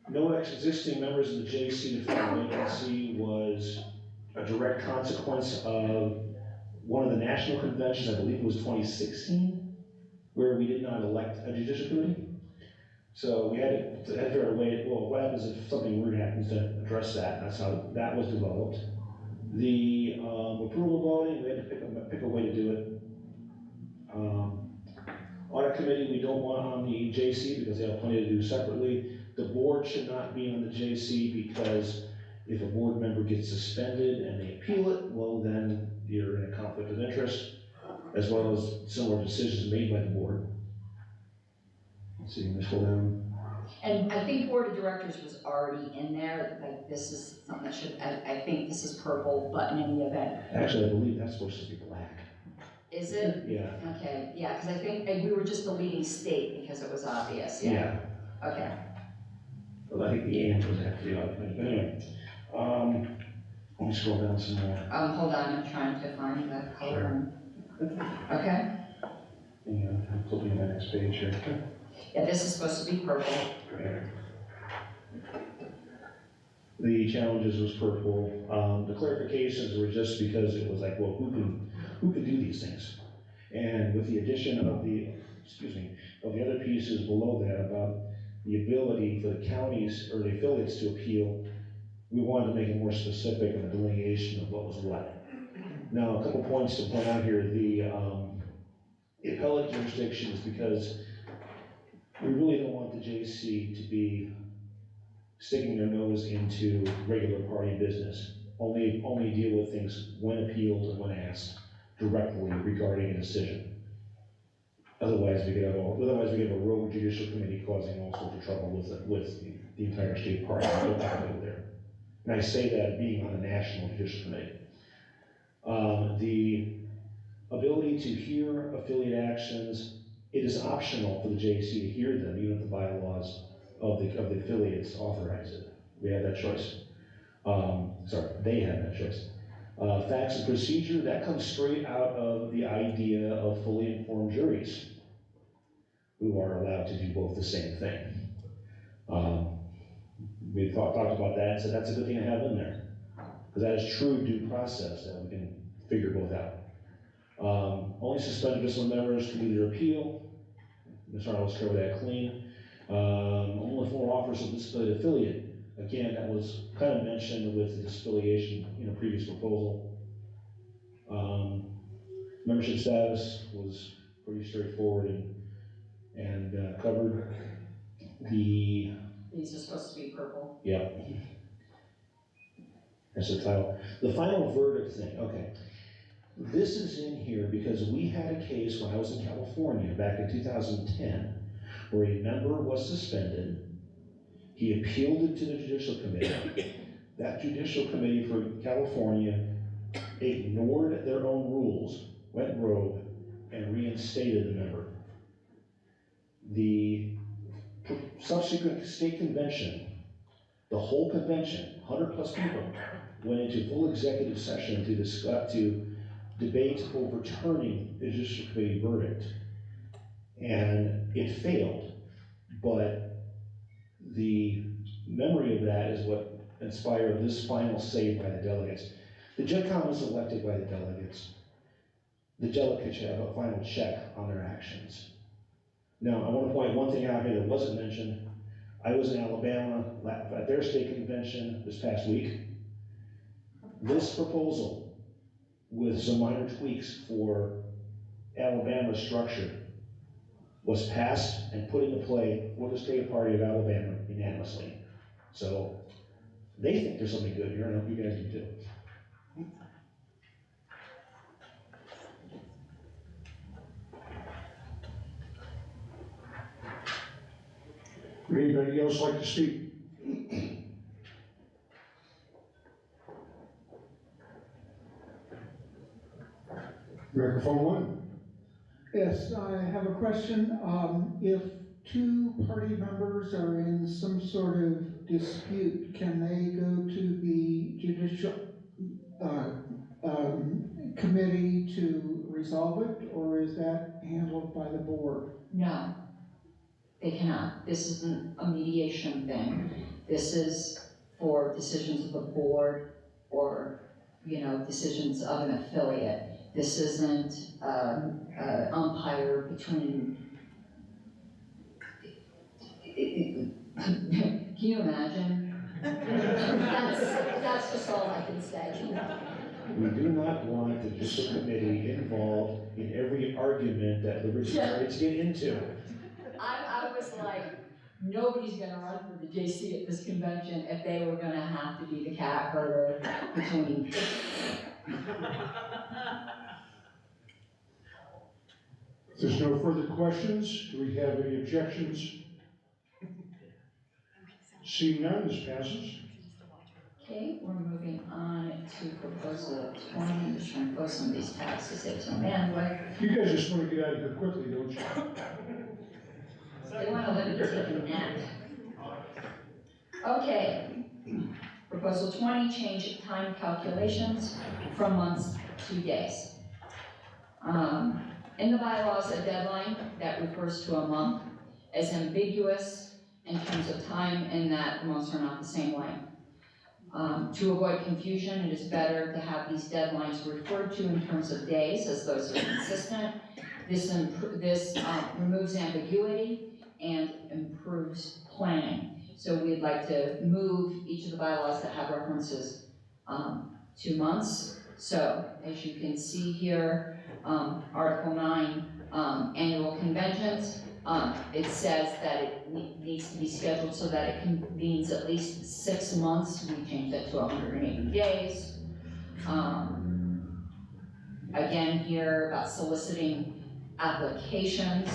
No existing members of the JC to fill the vacancy was a direct consequence of one of the national conventions, I believe it was 2016, where we did not elect a judicial committee. So we had to figure out a way, well, what happens if something weird happens to address that? And that's how that was developed. The approval voting, we had to pick a way to do it. Audit committee, we don't want on the JC because they have plenty to do separately. The board should not be on the JC because if a board member gets suspended and they appeal it, well, then you're in a conflict of interest, as well as similar decisions made by the board. Let's see, let's go down. And I think board of directors was already in there, like this is something that should, I think this is purple, but in any event. Actually, I believe that's supposed to be black. Is it? Yeah. Okay, yeah, because I think we were just deleting state because it was obvious, yeah. Okay. Well, I think the and was actually off, but anyway. Let me scroll down some more. Hold on, I'm trying to find that color. Okay. Yeah, I'm flipping to the next page here. Yeah, this is supposed to be purple. Okay. The challenges was purple. The clarifications were just because it was like, well, who can do these things? And with the addition of the other pieces below that about the ability for the counties or the affiliates to appeal, we wanted to make it more specific in the delineation of what was what. Now, a couple points to point out here. The appellate jurisdiction is because we really don't want the JC to be sticking their nose into regular party business. Only deal with things when appealed and when asked directly regarding a decision. Otherwise, we could have a rogue judicial committee causing all sorts of trouble with the entire state party. We don't have to go there. And I say that being on the National Judicial Committee. The ability to hear affiliate actions, it is optional for the JC to hear them, even if the bylaws of the affiliates authorize it. We have that choice. They have that choice. Facts and procedure, that comes straight out of the idea of fully informed juries who are allowed to do both the same thing. We talked about that and said that's a good thing to have in there, because that is true due process that we can figure both out. Only suspended disciplinary members can either appeal. Ms. Arnold's covered that clean. Only former officers of disability affiliate. Again, that was kind of mentioned with the disaffiliation in a previous proposal. Membership status was pretty straightforward and covered. These are supposed to be purple. Yep. That's the title. The final verdict thing, okay. This is in here because we had a case when I was in California back in 2010 where a member was suspended. He appealed it to the Judicial Committee. That Judicial Committee for California ignored their own rules, went rogue, and reinstated the member. The subsequent state convention, the whole convention, 100 plus people, went into full executive session to debate overturning the Judicial Committee verdict. And it failed, but the memory of that is what inspired this final say by the delegates. The JEDCOM is elected by the delegates. The delegates have a final check on their actions. Now, I want to point one thing out here that wasn't mentioned. I was in Alabama at their state convention this past week. This proposal, with some minor tweaks for Alabama's structure, was passed and put into play for the state party of Alabama unanimously. So they think there's something good here, and I hope you guys do too. Would anybody else like to speak? Microphone one. Yes, I have a question. If two party members are in some sort of dispute, can they go to the judicial committee to resolve it, or is that handled by the board? No, they cannot. This isn't a mediation thing. This is for decisions of the board or, decisions of an affiliate. This isn't umpire between. Can you imagine? That's just all I can say. We do not want the judicial committee involved in every argument that libertarians get into. I was like, nobody's gonna run for the JC at this convention if they were gonna have to be the cat herder between. If there's no further questions, do we have any objections? Seeing none, this passes. Okay, we're moving on to proposal 20. I'm just trying to close some of these tabs to save some bandwidth. You guys just want to get out of here quickly, don't you? They want to let me take a nap. Okay. Proposal 20, change time calculations from months to days. In the bylaws, a deadline that refers to a month is ambiguous in terms of time in that the months are not the same length. To avoid confusion, it is better to have these deadlines referred to in terms of days, as those are consistent. This removes ambiguity and improves planning. So we'd like to move each of the bylaws that have references to months. So as you can see here, Article 9, annual conventions, it says that it needs to be scheduled so that it convenes at least 6 months. We changed that to 180 days. Again here about soliciting applications,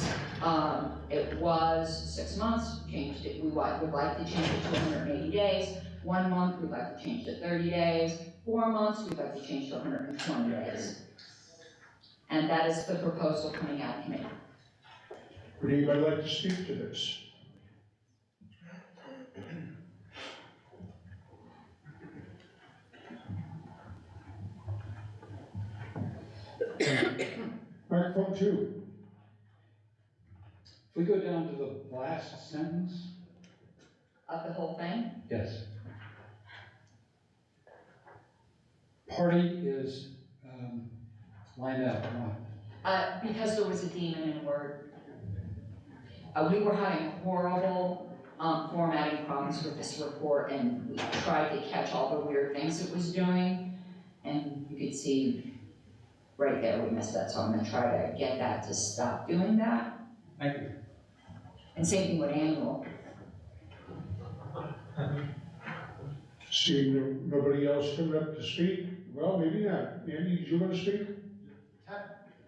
it was 6 months, changed it, we would like to change it to 180 days. 1 month, we'd like to change to 30 days. 4 months, we'd like to change to 120 days. And that is the proposal coming out of committee. Would anybody like to speak to this? Microphone 2. If we go down to the last sentence. Of the whole thing? Yes. Party is lined up, why? Because there was a demon in Word. We were having horrible formatting problems with this report, and we tried to catch all the weird things it was doing, and you could see right there we missed that, so I'm gonna try to get that to stop doing that. Thank you. And same thing with annual. Seeing nobody else coming up to speak? Well, maybe not. Andy, did you want to speak?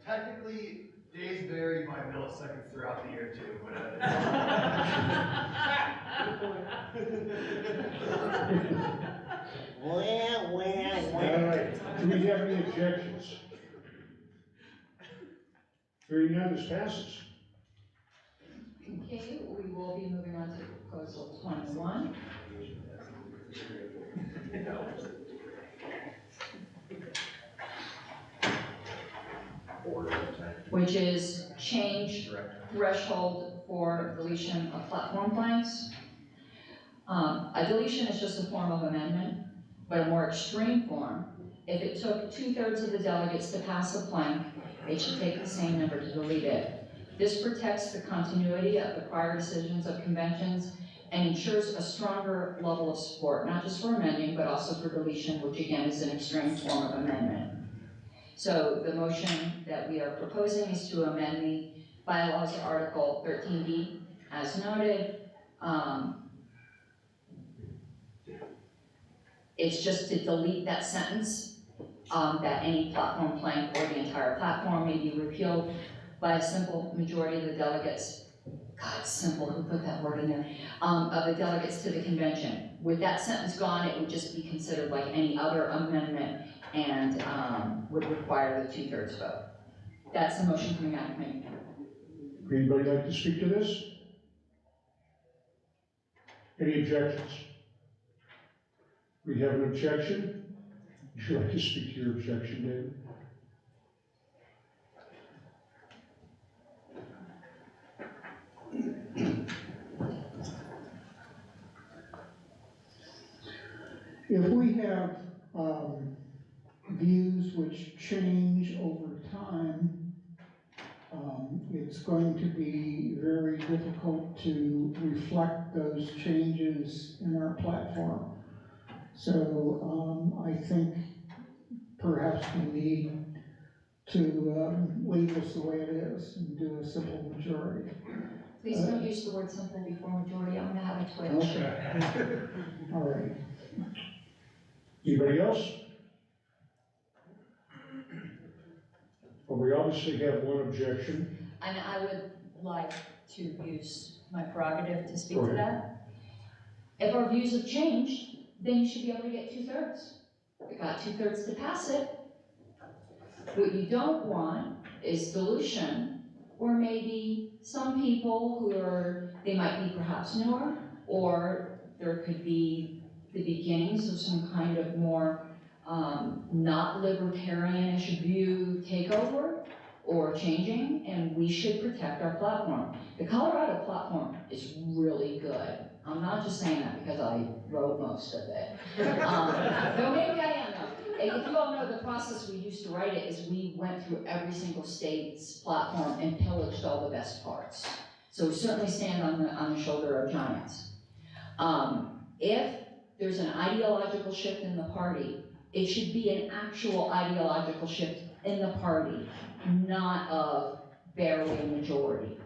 Technically, days vary by milliseconds throughout the year too, but All right. Do we have any objections? Hearing none, this passes. Okay, we will be moving on to proposal 21. Which is change threshold for deletion of platform blanks. A deletion is just a form of amendment, but a more extreme form. If it took 2/3 of the delegates to pass a plank, it should take the same number to delete it. This protects the continuity of the prior decisions of conventions and ensures a stronger level of support, not just for amending, but also for deletion, which again is an extreme form of amendment. So the motion that we are proposing is to amend the bylaws Article 13D as noted. It's just to delete that sentence, that any platform plank or the entire platform may be repealed by a simple majority of the delegates. God, it's simple, who put that word in there? Of the delegates to the convention. With that sentence gone, it would just be considered like any other amendment and would require the 2/3 vote. That's the motion coming out of me. Anybody like to speak to this? Any objections? We have an objection. Would you like to speak to your objection, David? If we have views which change over time, it's going to be very difficult to reflect those changes in our platform. So I think perhaps we need to leave this the way it is and do a simple majority. Please don't use the word simple before majority, I'm gonna have a twitch. Okay. All right. Anybody else? Well, we obviously have one objection. And I would like to use my prerogative to speak to that. If our views have changed, then you should be able to get 2/3. We got 2/3 to pass it. What you don't want is dilution, or maybe some people who are, they might be perhaps newer, or there could be the beginnings of some kind of more not libertarianish view takeover or changing, and we should protect our platform. The Colorado platform is really good. I'm not just saying that because I wrote most of it. No, maybe I am though. And if you all know the process we used to write it is we went through every single state's platform and pillaged all the best parts. So we certainly stand on the shoulder of giants. If there's an ideological shift in the party, it should be an actual ideological shift in the party, not of barely a majority.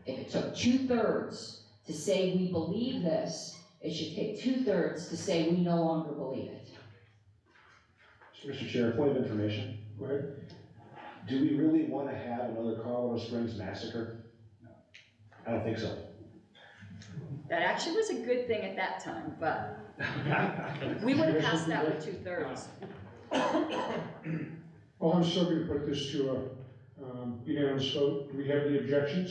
If it took 2/3 to say we believe this, it should take 2/3 to say we no longer believe it. Mr. Chair, point of information. Go ahead. Do we really want to have another Colorado Springs massacre? No. I don't think so. That actually was a good thing at that time, but we would have passed that with 2/3. Well, I'm still going to put this to a unanimous vote. Do we have any objections?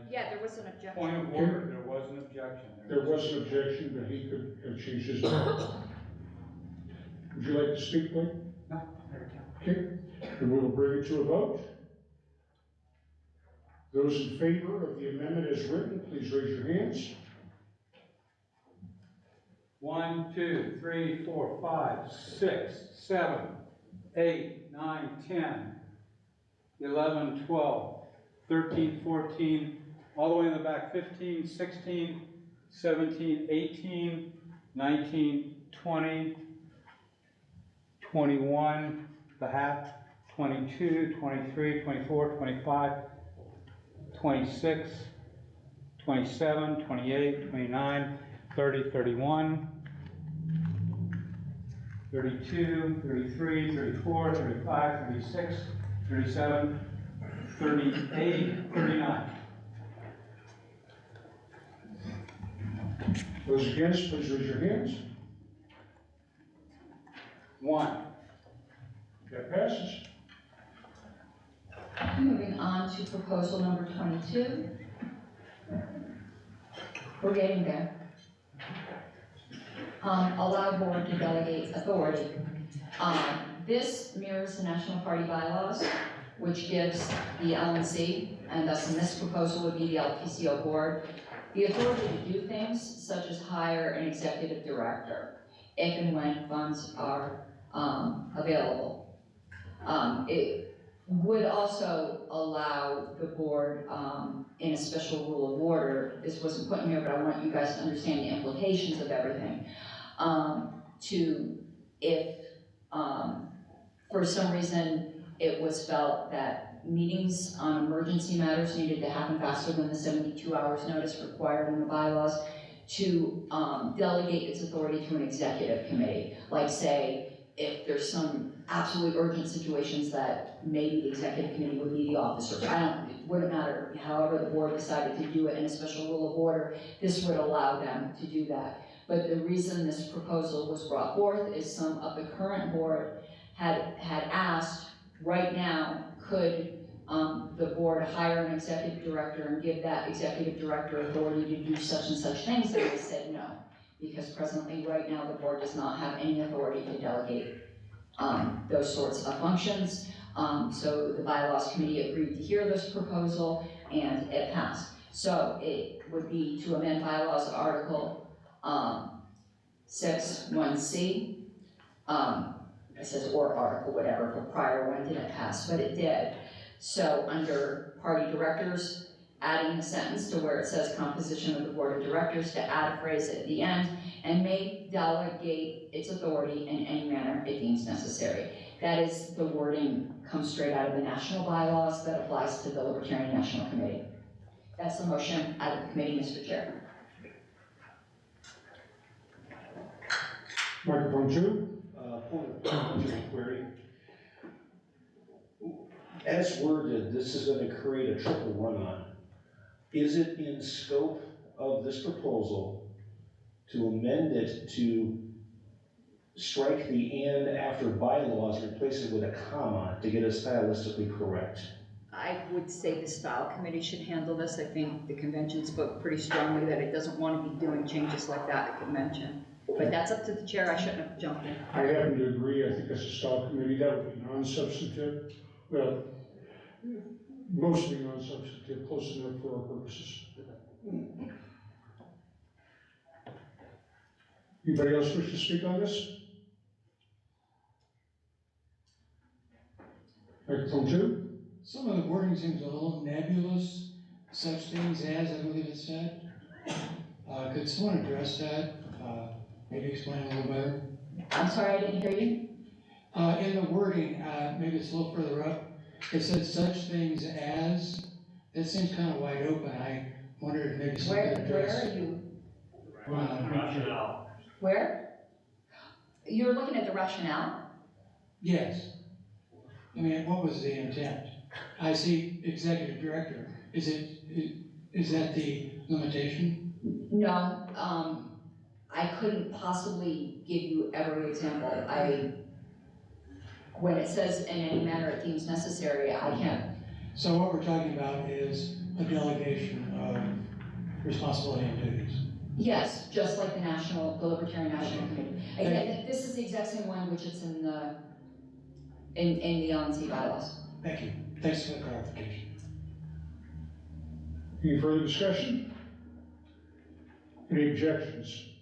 Yeah, there was an objection. Point of order, there was an objection. There was an objection, but he could have changed his mind. Would you like to speak, Blake? No. Okay, then we will bring it to a vote. Those in favor of the amendment as written, please raise your hands. 1, 2, 3, 4, 5, 6, 7, 8, 9, 10, 11, 12, 13, 14, all the way in the back, 15, 16, 17, 18, 19, 20, 21, the half, 22, 23, 24, 25, 26, 27, 28, 29, 30, 31, 32, 33, 34, 35, 36, 37, 38, 39. Those against, please raise your hands. 1. That passes. Moving on to proposal number 22. We're getting there. Allow board to delegate authority. This mirrors the National Party bylaws, which gives the LNC, and thus in this proposal would be the LPCO board, the authority to do things such as hire an executive director if and when funds are available. It would also allow the board in a special rule of order, this wasn't put in here, but I want you guys to understand the implications of everything, to, if for some reason it was felt that meetings on emergency matters needed to happen faster than the 72 hours notice required in the bylaws, to delegate its authority to an executive committee. Like say, if there's some absolutely urgent situations that maybe the executive committee would be the officers. It wouldn't matter. However the board decided to do it in a special rule of order, this would allow them to do that. But the reason this proposal was brought forth is some of the current board had asked, right now, could the board hire an executive director and give that executive director authority to do such and such things? And I said no, because presently, right now, the board does not have any authority to delegate those sorts of functions. So the bylaws committee agreed to hear this proposal, and it passed. So it would be to amend bylaws article 6(1)(c). It says or article, whatever, the prior one didn't pass, but it did. So under party directors, adding a sentence to where it says composition of the board of directors, to add a phrase at the end, and may delegate its authority in any manner it deems necessary. That is, the wording comes straight out of the national bylaws that applies to the Libertarian National Committee. That's the motion out of the committee, Mr. Chair. Microphone 2. Point of query. As worded, this is going to create a triple run-on. Is it in scope of this proposal to amend it to strike the "and" after bylaws and replace it with a comma to get it stylistically correct? I would say the style committee should handle this. I think the convention spoke pretty strongly that it doesn't want to be doing changes like that at convention. But that's up to the chair. I shouldn't have jumped in. I happen to agree. I think as a style committee, that would be non-substantive. Well, mostly non-substantive, close enough for our purposes. Anybody else wish to speak on this? Microphone 2. Some of the wording seems a little nebulous, such things as, I believe it said. Could someone address that? Maybe explain a little better? I'm sorry, I didn't hear you. In the wording, maybe it's a little further up, it said such things as. That seems kind of wide open. I wondered if maybe someone could address. Where are you? Rationale. Where? You're looking at the rationale? Yes. I mean, what was the intent? I see executive director. Is that the limitation? No, I couldn't possibly give you every example. When it says in any manner it deems necessary, I can't. So what we're talking about is a delegation of responsibility and duties. Yes, just like the Libertarian National Committee. Again, this is the exact same language it's in the LNC bylaws. Thank you. Thanks for the clarification. Any further discussion? Any objections?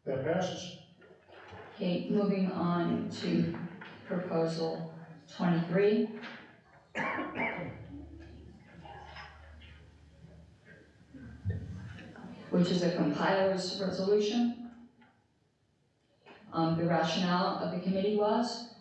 That passes. Okay, moving on to proposal 23. Which is a compiler's resolution. The rationale of the committee was,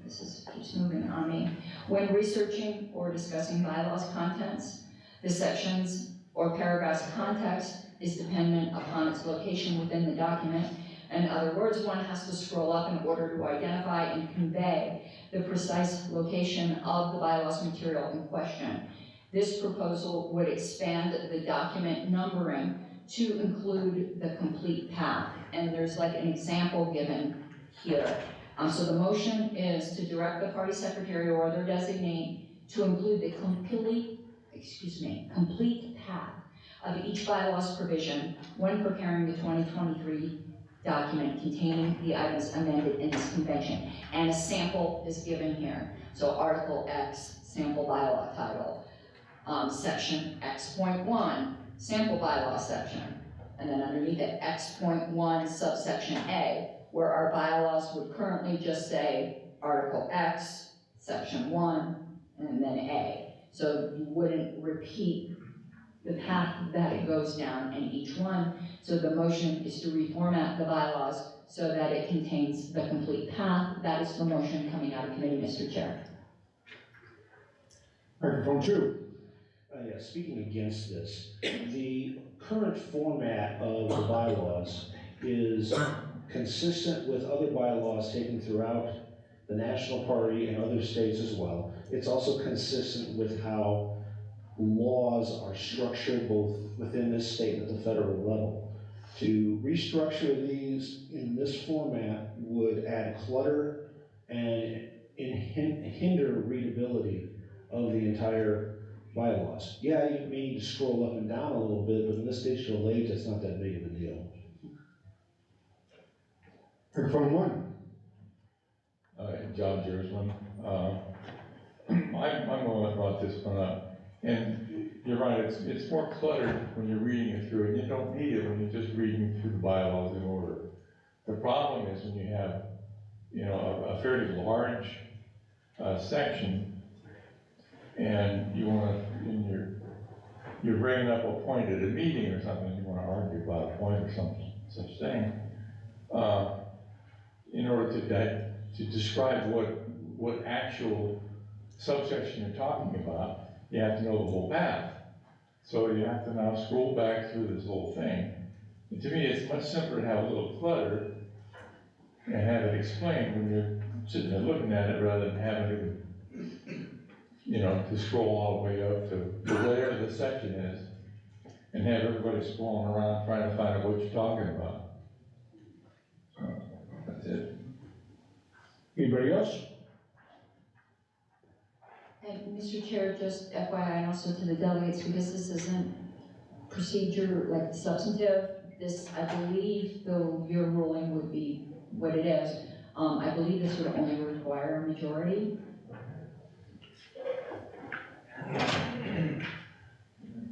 this keeps moving on me. When researching or discussing bylaws contents, the sections or paragraphs context is dependent upon its location within the document. In other words, one has to scroll up in order to identify and convey the precise location of the bylaws material in question. This proposal would expand the document numbering to include the complete path. And there's like an example given here. So the motion is to direct the party secretary or their designee to include the complete path of each bylaws provision when preparing the 2023 document containing the items amended in this convention. And a sample is given here. So Article X, sample bylaw title. Section X.1, sample bylaw section. And then underneath it, X.1 subsection A, where our bylaws would currently just say Article X, Section 1, and then A. So you wouldn't repeat the path that it goes down in each one. So the motion is to reformat the bylaws so that it contains the complete path. That is the motion coming out of committee, Mr. Chair. Microphone 2. Yeah, speaking against this, the current format of the bylaws is consistent with other bylaws taken throughout the national party and other states as well. It's also consistent with how laws are structured both within this state and at the federal level. To restructure these in this format would add clutter and hinder readability of the entire bylaws. Yeah, you may need to scroll up and down a little bit, but in this digital age, that's not that big of a deal. Microphone one. John Jersman. I'm the one that brought this one up. And you're right, it's more cluttered when you're reading it through, and you don't need it when you're just reading through the bylaws in order. The problem is when you have, a fairly large section, and you want to, and you're bringing up a point at a meeting or something, you want to argue about a point or some such thing. In order to describe what actual subsection you're talking about, you have to know the whole path. So you have to now scroll back through this whole thing. And to me, it's much simpler to have a little clutter and have it explained when you're sitting there looking at it rather than having to scroll all the way up to whatever the section is and have everybody scrolling around trying to find out what you're talking about. That's it. Anybody else? And Mr. Chair, just FYI, and also to the delegates, because this isn't procedure, like substantive, this, I believe, though your ruling would be what it is, I believe this would only require a majority.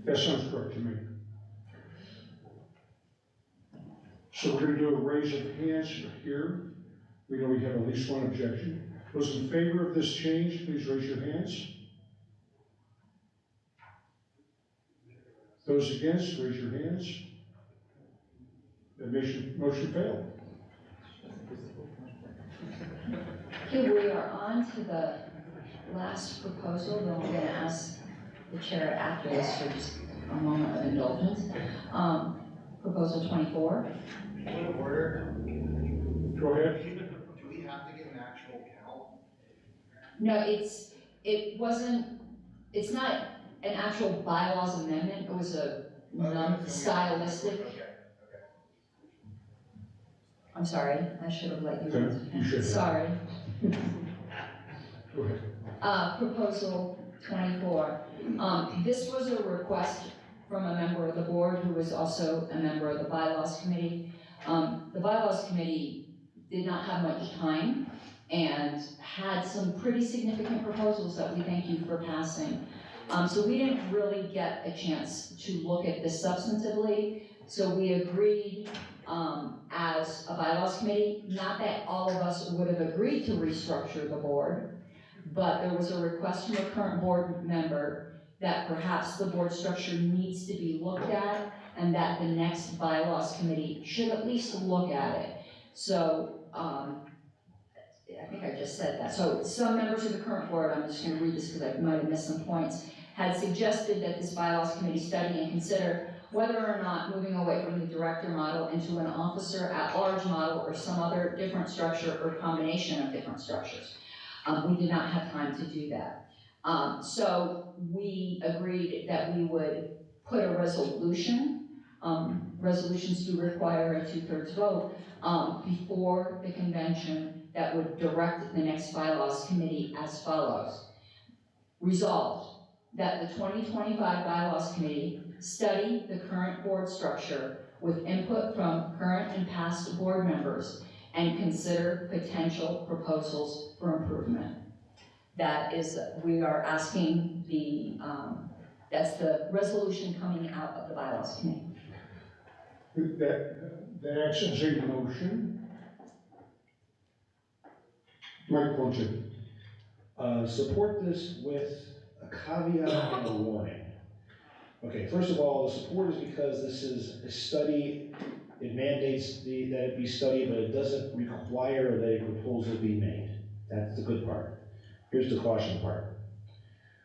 That sounds correct to me. So we're going to do a raise of hands here. We know we have at least one objection. Those in favor of this change, please raise your hands. Those against, raise your hands. That motion failed. Okay, we are on to the last proposal, then we're going to ask the chair after this for just a moment of indulgence. Proposal 24. Point of order. Go ahead. Do we have to get an actual count? No, it's not an actual bylaws amendment, it was a stylistic. Okay. I'm sorry, I should have let you. Okay, you should have. Sorry. Go ahead. Proposal 24. This was a request from a member of the board who was also a member of the bylaws committee. The bylaws committee did not have much time and had some pretty significant proposals that we thank you for passing. So we didn't really get a chance to look at this substantively. So we agreed as a bylaws committee, not that all of us would have agreed to restructure the board, but there was a request from a current board member that perhaps the board structure needs to be looked at and that the next bylaws committee should at least look at it. So I think I just said that. So some members of the current board, I'm just going to read this because I might have missed some points, had suggested that this bylaws committee study and consider whether or not moving away from the director model into an officer at large model or some other different structure or combination of different structures. We did not have time to do that. So we agreed that we would put a resolution. Resolutions do require a 2/3 vote before the convention that would direct the next bylaws committee as follows. Resolved that the 2025 bylaws committee study the current board structure with input from current and past board members and consider potential proposals for improvement. That is, we are asking that's the resolution coming out of the bylaws committee. That acts as a motion. Microphone two. Support this with a caveat and a warning. Okay, first of all, the support is because this is a study. It mandates that it be studied, but it doesn't require that a proposal be made. That's the good part. Here's the caution part.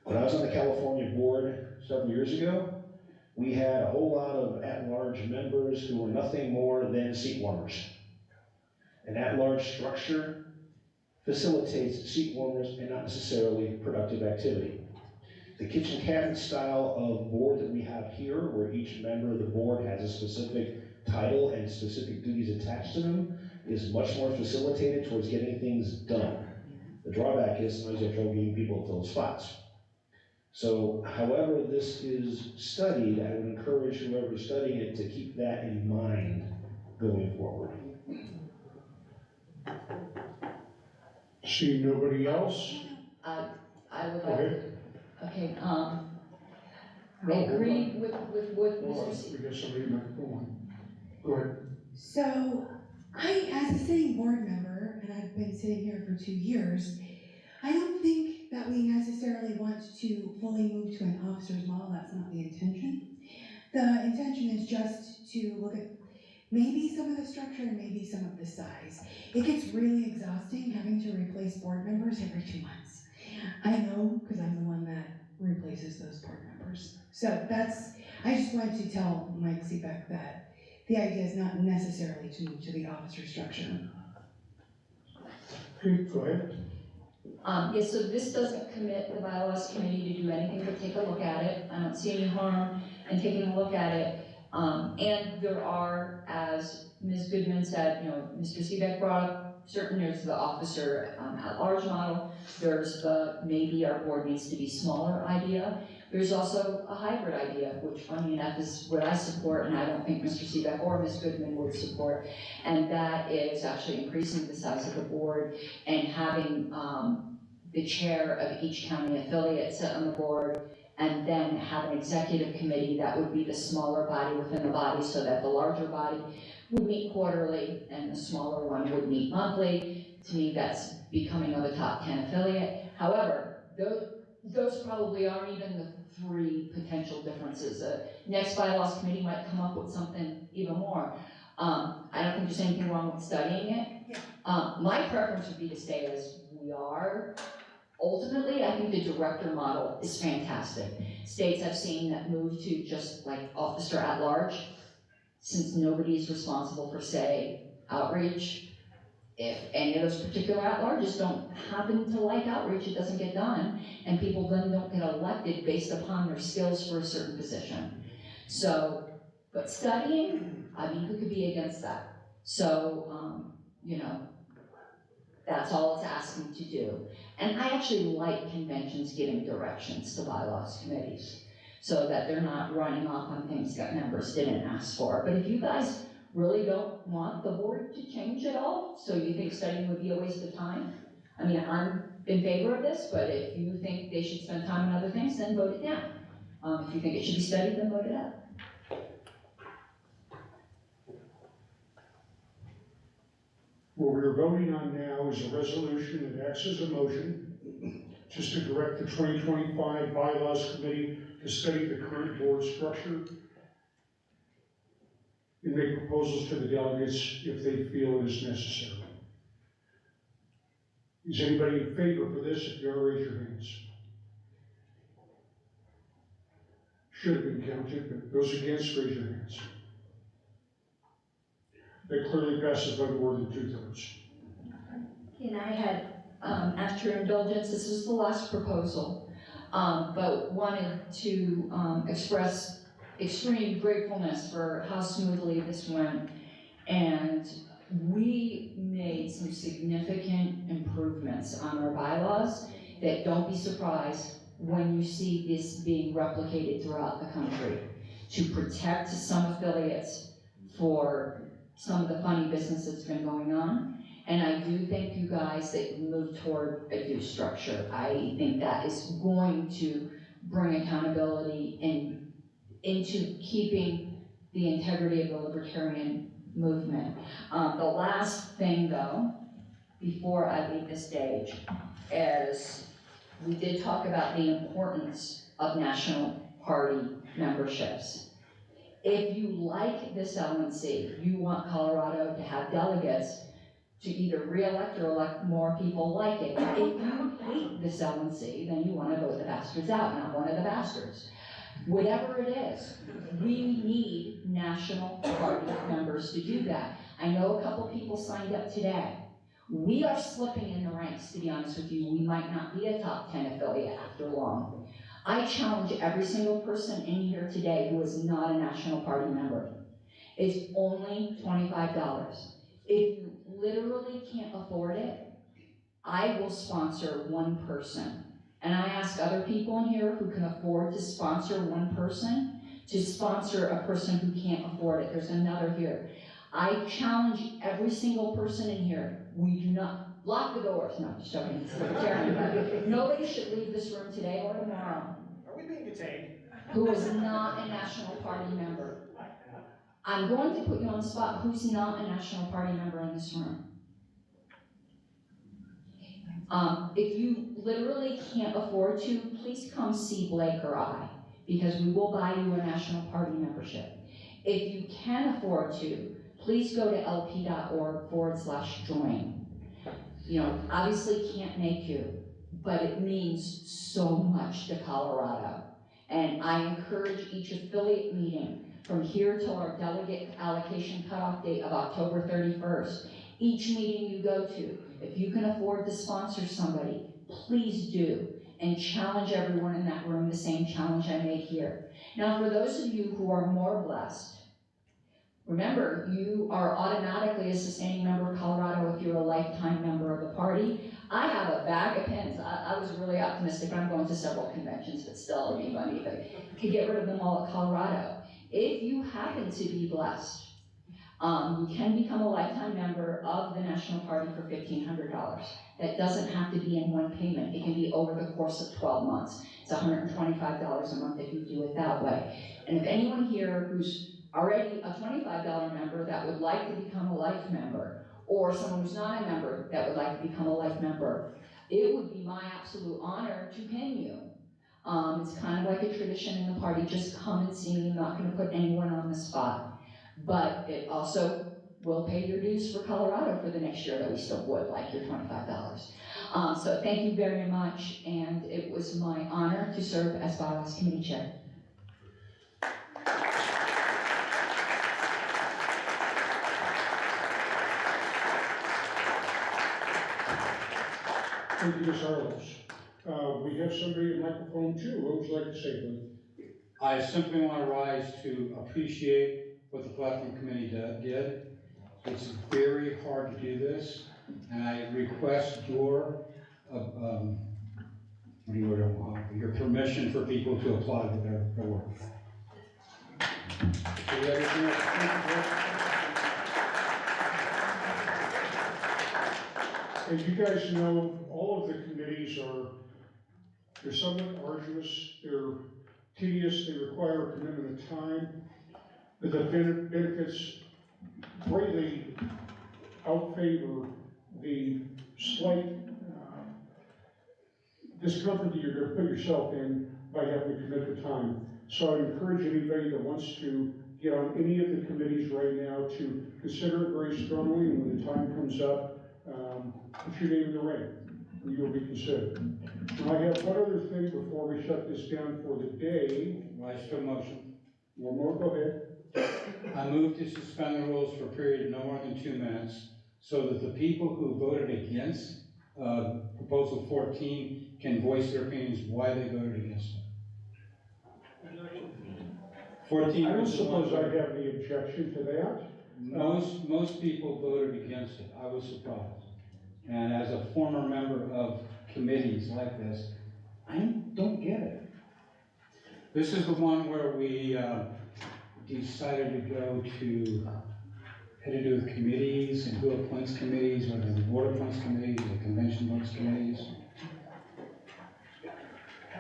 When I was on the California board several years ago, we had a whole lot of at-large members who were nothing more than seat warmers. An at-large structure facilitates seat warmers and not necessarily productive activity. The kitchen cabinet style of board that we have here, where each member of the board has a specific title and specific duties attached to them, is much more facilitated towards getting things done. The drawback is sometimes you have trouble getting people to fill spots. So however this is studied, I would encourage whoever's studying it to keep that in mind going forward. See nobody else? I would Go like, ahead. okay, I No, agree with what hold on, Mr. C. we got somebody in the microphone. Go ahead. So, as a sitting board member, and I've been sitting here for 2 years, I don't think that we necessarily want to fully move to an officer's model. That's not the intention. The intention is just to look at maybe some of the structure and maybe some of the size. It gets really exhausting having to replace board members every 2 months. I know, because I'm the one that replaces those board members. So I just wanted to tell Mike Seebeck that the idea is not necessarily to move to the officer structure. Okay, go ahead. Yes, so this doesn't commit the bylaws committee to do anything but take a look at it. I don't see any harm in taking a look at it. And there are, as Ms. Goodman said, Mr. Seebeck brought up, there's the officer at large model. There's the maybe our board needs to be smaller idea. There's also a hybrid idea, which funny enough is what I support, and I don't think Mr. Seebeck or Ms. Goodman would support. And that is actually increasing the size of the board and having the chair of each county affiliate sit on the board, and then have an executive committee that would be the smaller body within the body, so that the larger body would meet quarterly and the smaller one would meet monthly. To me, that's becoming of a top 10 affiliate. However, those probably aren't even the 3 potential differences. Next bylaws committee might come up with something even more. I don't think there's anything wrong with studying it. My preference would be to stay as we are. Ultimately, I think the director model is fantastic. States I've seen that move to just like officer at large, since nobody is responsible for, say, outreach. If any of those particular at-larges don't happen to like outreach, it doesn't get done, and people then don't get elected based upon their skills for a certain position. So, but studying, I mean, who could be against that? So, that's all it's asking to do. And I actually like conventions giving directions to bylaws committees, so that they're not running off on things that members didn't ask for. But if you guys really don't want the board to change at all, so you think studying would be a waste of time, I mean, I'm in favor of this, but if you think they should spend time on other things, then vote it down. If you think it should be studied, then vote it up. What we're voting on now is a resolution that acts as a motion, just to direct the 2025 Bylaws Committee to study the current board structure and make proposals to the delegates if they feel it is necessary. Is anybody in favor for this? If you are, raise your hands. Should have been counted, but those against, raise your hands. That clearly passes by more than 2/3. And I had asked your indulgence, this is the last proposal, but wanted to express extreme gratefulness for how smoothly this went. And we made some significant improvements on our bylaws that don't be surprised when you see this being replicated throughout the country, to protect some affiliates for some of the funny business that's been going on. And I do thank you guys that moved toward a due structure. I think that is going to bring accountability into keeping the integrity of the libertarian movement. The last thing though, before I leave the stage, is we did talk about the importance of national party memberships. If you like this LNC, you want Colorado to have delegates to either re-elect or elect more people like it. If you hate this LNC, then you want to vote the bastards out, and I'm one of the bastards. Whatever it is, we need national party members to do that. I know a couple people signed up today. We are slipping in the ranks, to be honest with you. We might not be a top 10 affiliate after long. I challenge every single person in here today who is not a national party member. It's only $25. If you literally can't afford it, I will sponsor one person. And I ask other people in here who can afford to sponsor one person to sponsor a person who can't afford it. There's another here. I challenge every single person in here. We do not lock the doors. No, just joking. It's libertarian. Nobody should leave this room today or tomorrow. Are we being detained? Who is not a National Party member. I'm going to put you on the spot. Who's not a National Party member in this room? If you literally can't afford to, please come see Blake or I, because we will buy you a National Party membership. If you can afford to, please go to lp.org/join. You know, obviously can't make you, but it means so much to Colorado. And I encourage each affiliate meeting from here till our delegate allocation cutoff date of October 31st. Each meeting you go to, if you can afford to sponsor somebody, please do, and challenge everyone in that room the same challenge I made here. Now, for those of you who are more blessed, remember, you are automatically a sustaining member of Colorado if you're a lifetime member of the party. I have a bag of pins. I was really optimistic. I'm going to several conventions, but still, it'd be funny if I could get rid of them all at Colorado. If you happen to be blessed, you can become a lifetime member of the National Party for $1,500. That doesn't have to be in one payment. It can be over the course of 12 months. It's $125 a month if you do it that way. And if anyone here who's already a $25 member that would like to become a life member, or someone who's not a member that would like to become a life member, it would be my absolute honor to pin you. It's kind of like a tradition in the party. Just come and see me. I'm not going to put anyone on the spot. But it also will pay your dues for Colorado for the next year that we still would, like your $25. So thank you very much, and it was my honor to serve as Bylaws Committee Chair. Thank you, Ms. Harlows. We have somebody at microphone 2. What would you like to say, Blake? I simply want to rise to appreciate what the platform committee did. It's very hard to do this, and I request your your permission for people to applaud with their work. As you guys know, all of the committees they're somewhat arduous, they're tedious, they require a commitment of time, but the benefits greatly outfavor the slight discomfort that you're going to put yourself in by having to commit the time. So I encourage anybody that wants to get on any of the committees right now to consider it very strongly, and when the time comes up, put your name in the ring, and you'll be considered. Now, I have one other thing before we shut this down for the day. Rise to a motion. One more, go ahead. I move to suspend the rules for a period of no more than 2 minutes so that the people who voted against Proposal 14 can voice their opinions why they voted against it. 14 I don't was the one suppose I have any objection to that. Most people voted against it. I was surprised. And as a former member of committees like this, I don't get it. This is the one where we decided to go to, had to do with committees and who appoints committees, whether the board appoints committees or the convention appoints committees.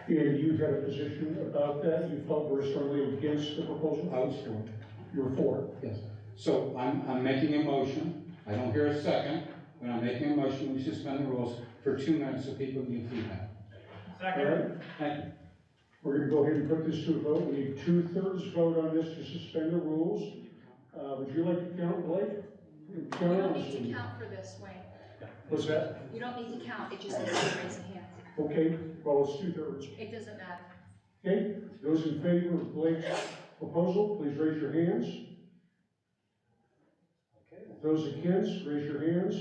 And you had a position about that? You felt very strongly against the proposal? I was for it. You were for it? Yes. So I'm making a motion. I don't hear a second, but I'm making a motion. We suspend the rules for 2 minutes so people can give feedback. Second. All right. Thank you. We're going to go ahead and put this to a vote. We need 2/3 vote on this to suspend the rules. Would you like to count, Blake? You don't need to count for this, Wayne. What's that? You don't need to count, it just needs to raise a hand. Okay, well, it's 2/3. It doesn't matter. Okay, those in favor of Blake's proposal, please raise your hands. Okay. Those against, raise your hands.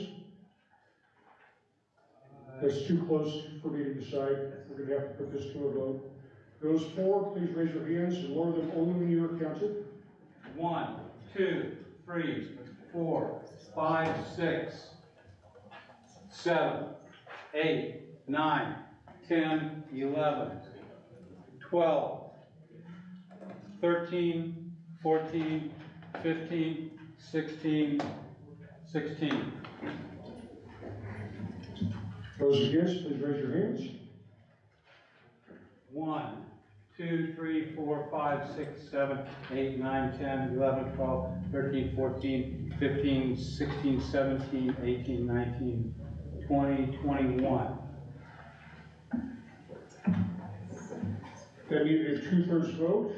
That's too close for me to decide. We're going to have to put this to a vote. Those for, please raise your hands and lower them only when you are counted. 1, 2, 3, 4, 5, 6, 7, 8, 9, 10, 11, 12, 13, 14, 15, 16, 16. Those against, please raise your hands. 1, 2, 3, 4, 5, 6, 7, 8, 9, 10, 11, 12, 13, 14, 15, 16, 17, 18, 19, 20, 21. That needed a 2/3 vote.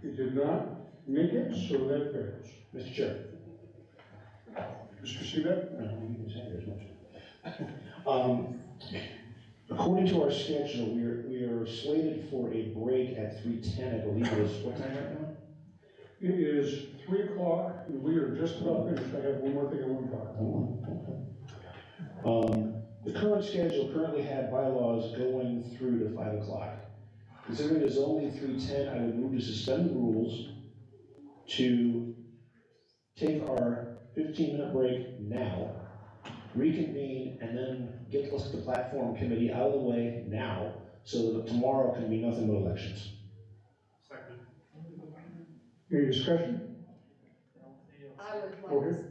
It did not make it, so that fails. Mr. Chair. Mr. Seebeck? According to our schedule, we are slated for a break at 3:10, I believe it is. What time right now? It is 3 o'clock, and we are just about finished. I have one more thing I want to talk about. The current schedule currently had bylaws going through to 5 o'clock. Considering it's only 3:10, I would move to suspend the rules to take our 15-minute break now, reconvene, and then get the platform committee out of the way now, so that tomorrow can be nothing but elections. Second. Any discussion? I would Go like, ahead.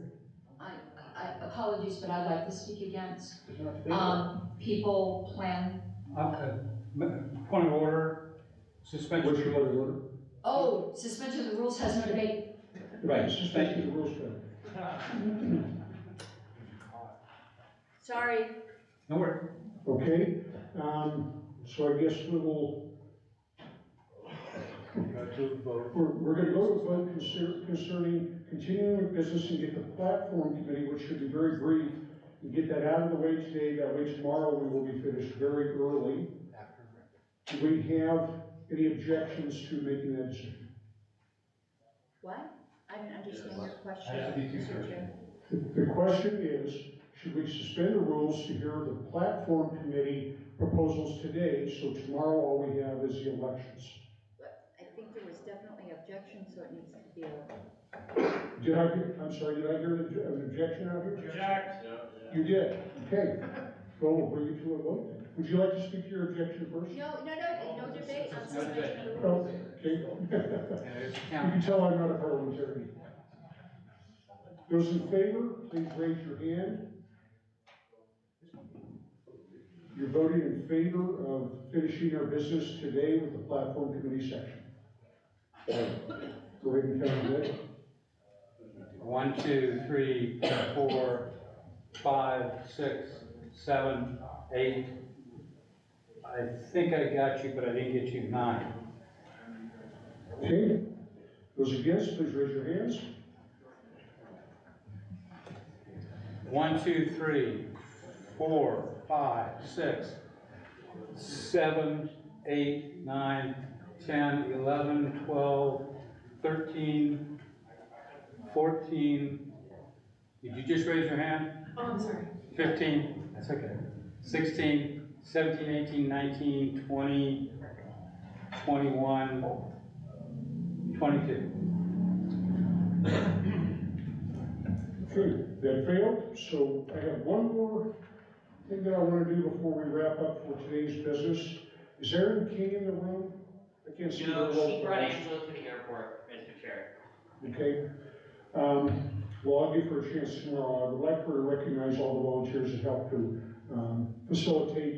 I apologies, but I'd like to speak against, people plan. Point of order, suspension. What's your point of order? Oh, suspension of the rules has no debate. Right, suspension of the rules, Bill. Sorry. No worries. Okay, so I guess we will, we're gonna go to a vote concerning continuing with business and get the platform committee, which should be very brief, and get that out of the way today. That way tomorrow we will be finished very early. Do we have any objections to making that decision? What? I didn't understand your question. I have to be too Mr. Chair. The question is, should we suspend the rules to hear the platform committee proposals today, so tomorrow all we have is the elections? I think there was definitely objection, so it needs to be a. I'm sorry, did I hear an objection out here? Object. You did, okay. Well, we'll bring it to a vote. Would you like to speak to your objection first? No debate on No debate. suspension of the Oh, rules. okay. You can tell I'm not a parliamentarian. Those in favor, please raise your hand. You're voting in favor of finishing our business today with the platform committee section. Go ahead and count it. 1, 2, 3, 4, 5, 6, 7, 8. I think I got you, but I didn't get you 9. Okay. Those against, please raise your hands. 1, 2, 3, 4, 5, 6, 7, 8, 9, 10, 11, 12, 13, 14. Did you just raise your hand? Oh, I'm sorry. 15, that's okay. 16, 17, 18, 19, 20, 21, 22. Okay, that failed. So I have one more thing that I want to do before we wrap up for today's business. Is Erin King in the room? I can't see her. No, roll she brought calls. Angela to the airport, Mr. Chair. Okay. Well, I'll give her a chance tomorrow. I would like her to recognize all the volunteers that helped to facilitate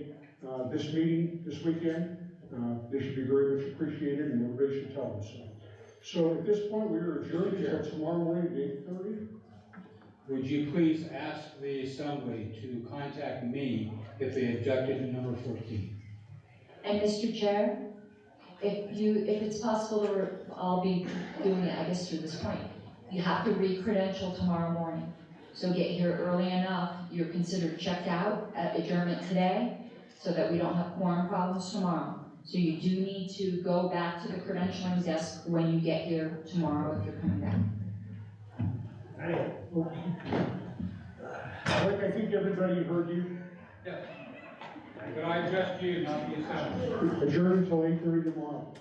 this meeting this weekend. They should be very much appreciated, and everybody should tell them so. So at this point, we are adjourned until tomorrow morning at 8:30. Would you please ask the assembly to contact me if they objected to number 14? And Mr. Chair, if it's possible, I'll be doing it, I guess, through this point. You have to re-credential tomorrow morning. So get here early enough, you're considered checked out at adjournment today, so that we don't have quorum problems tomorrow. So you do need to go back to the credentialing desk when you get here tomorrow if you're coming back. I think everybody heard you. But I addressed you, not the assembly. Adjourned until 8:30 tomorrow.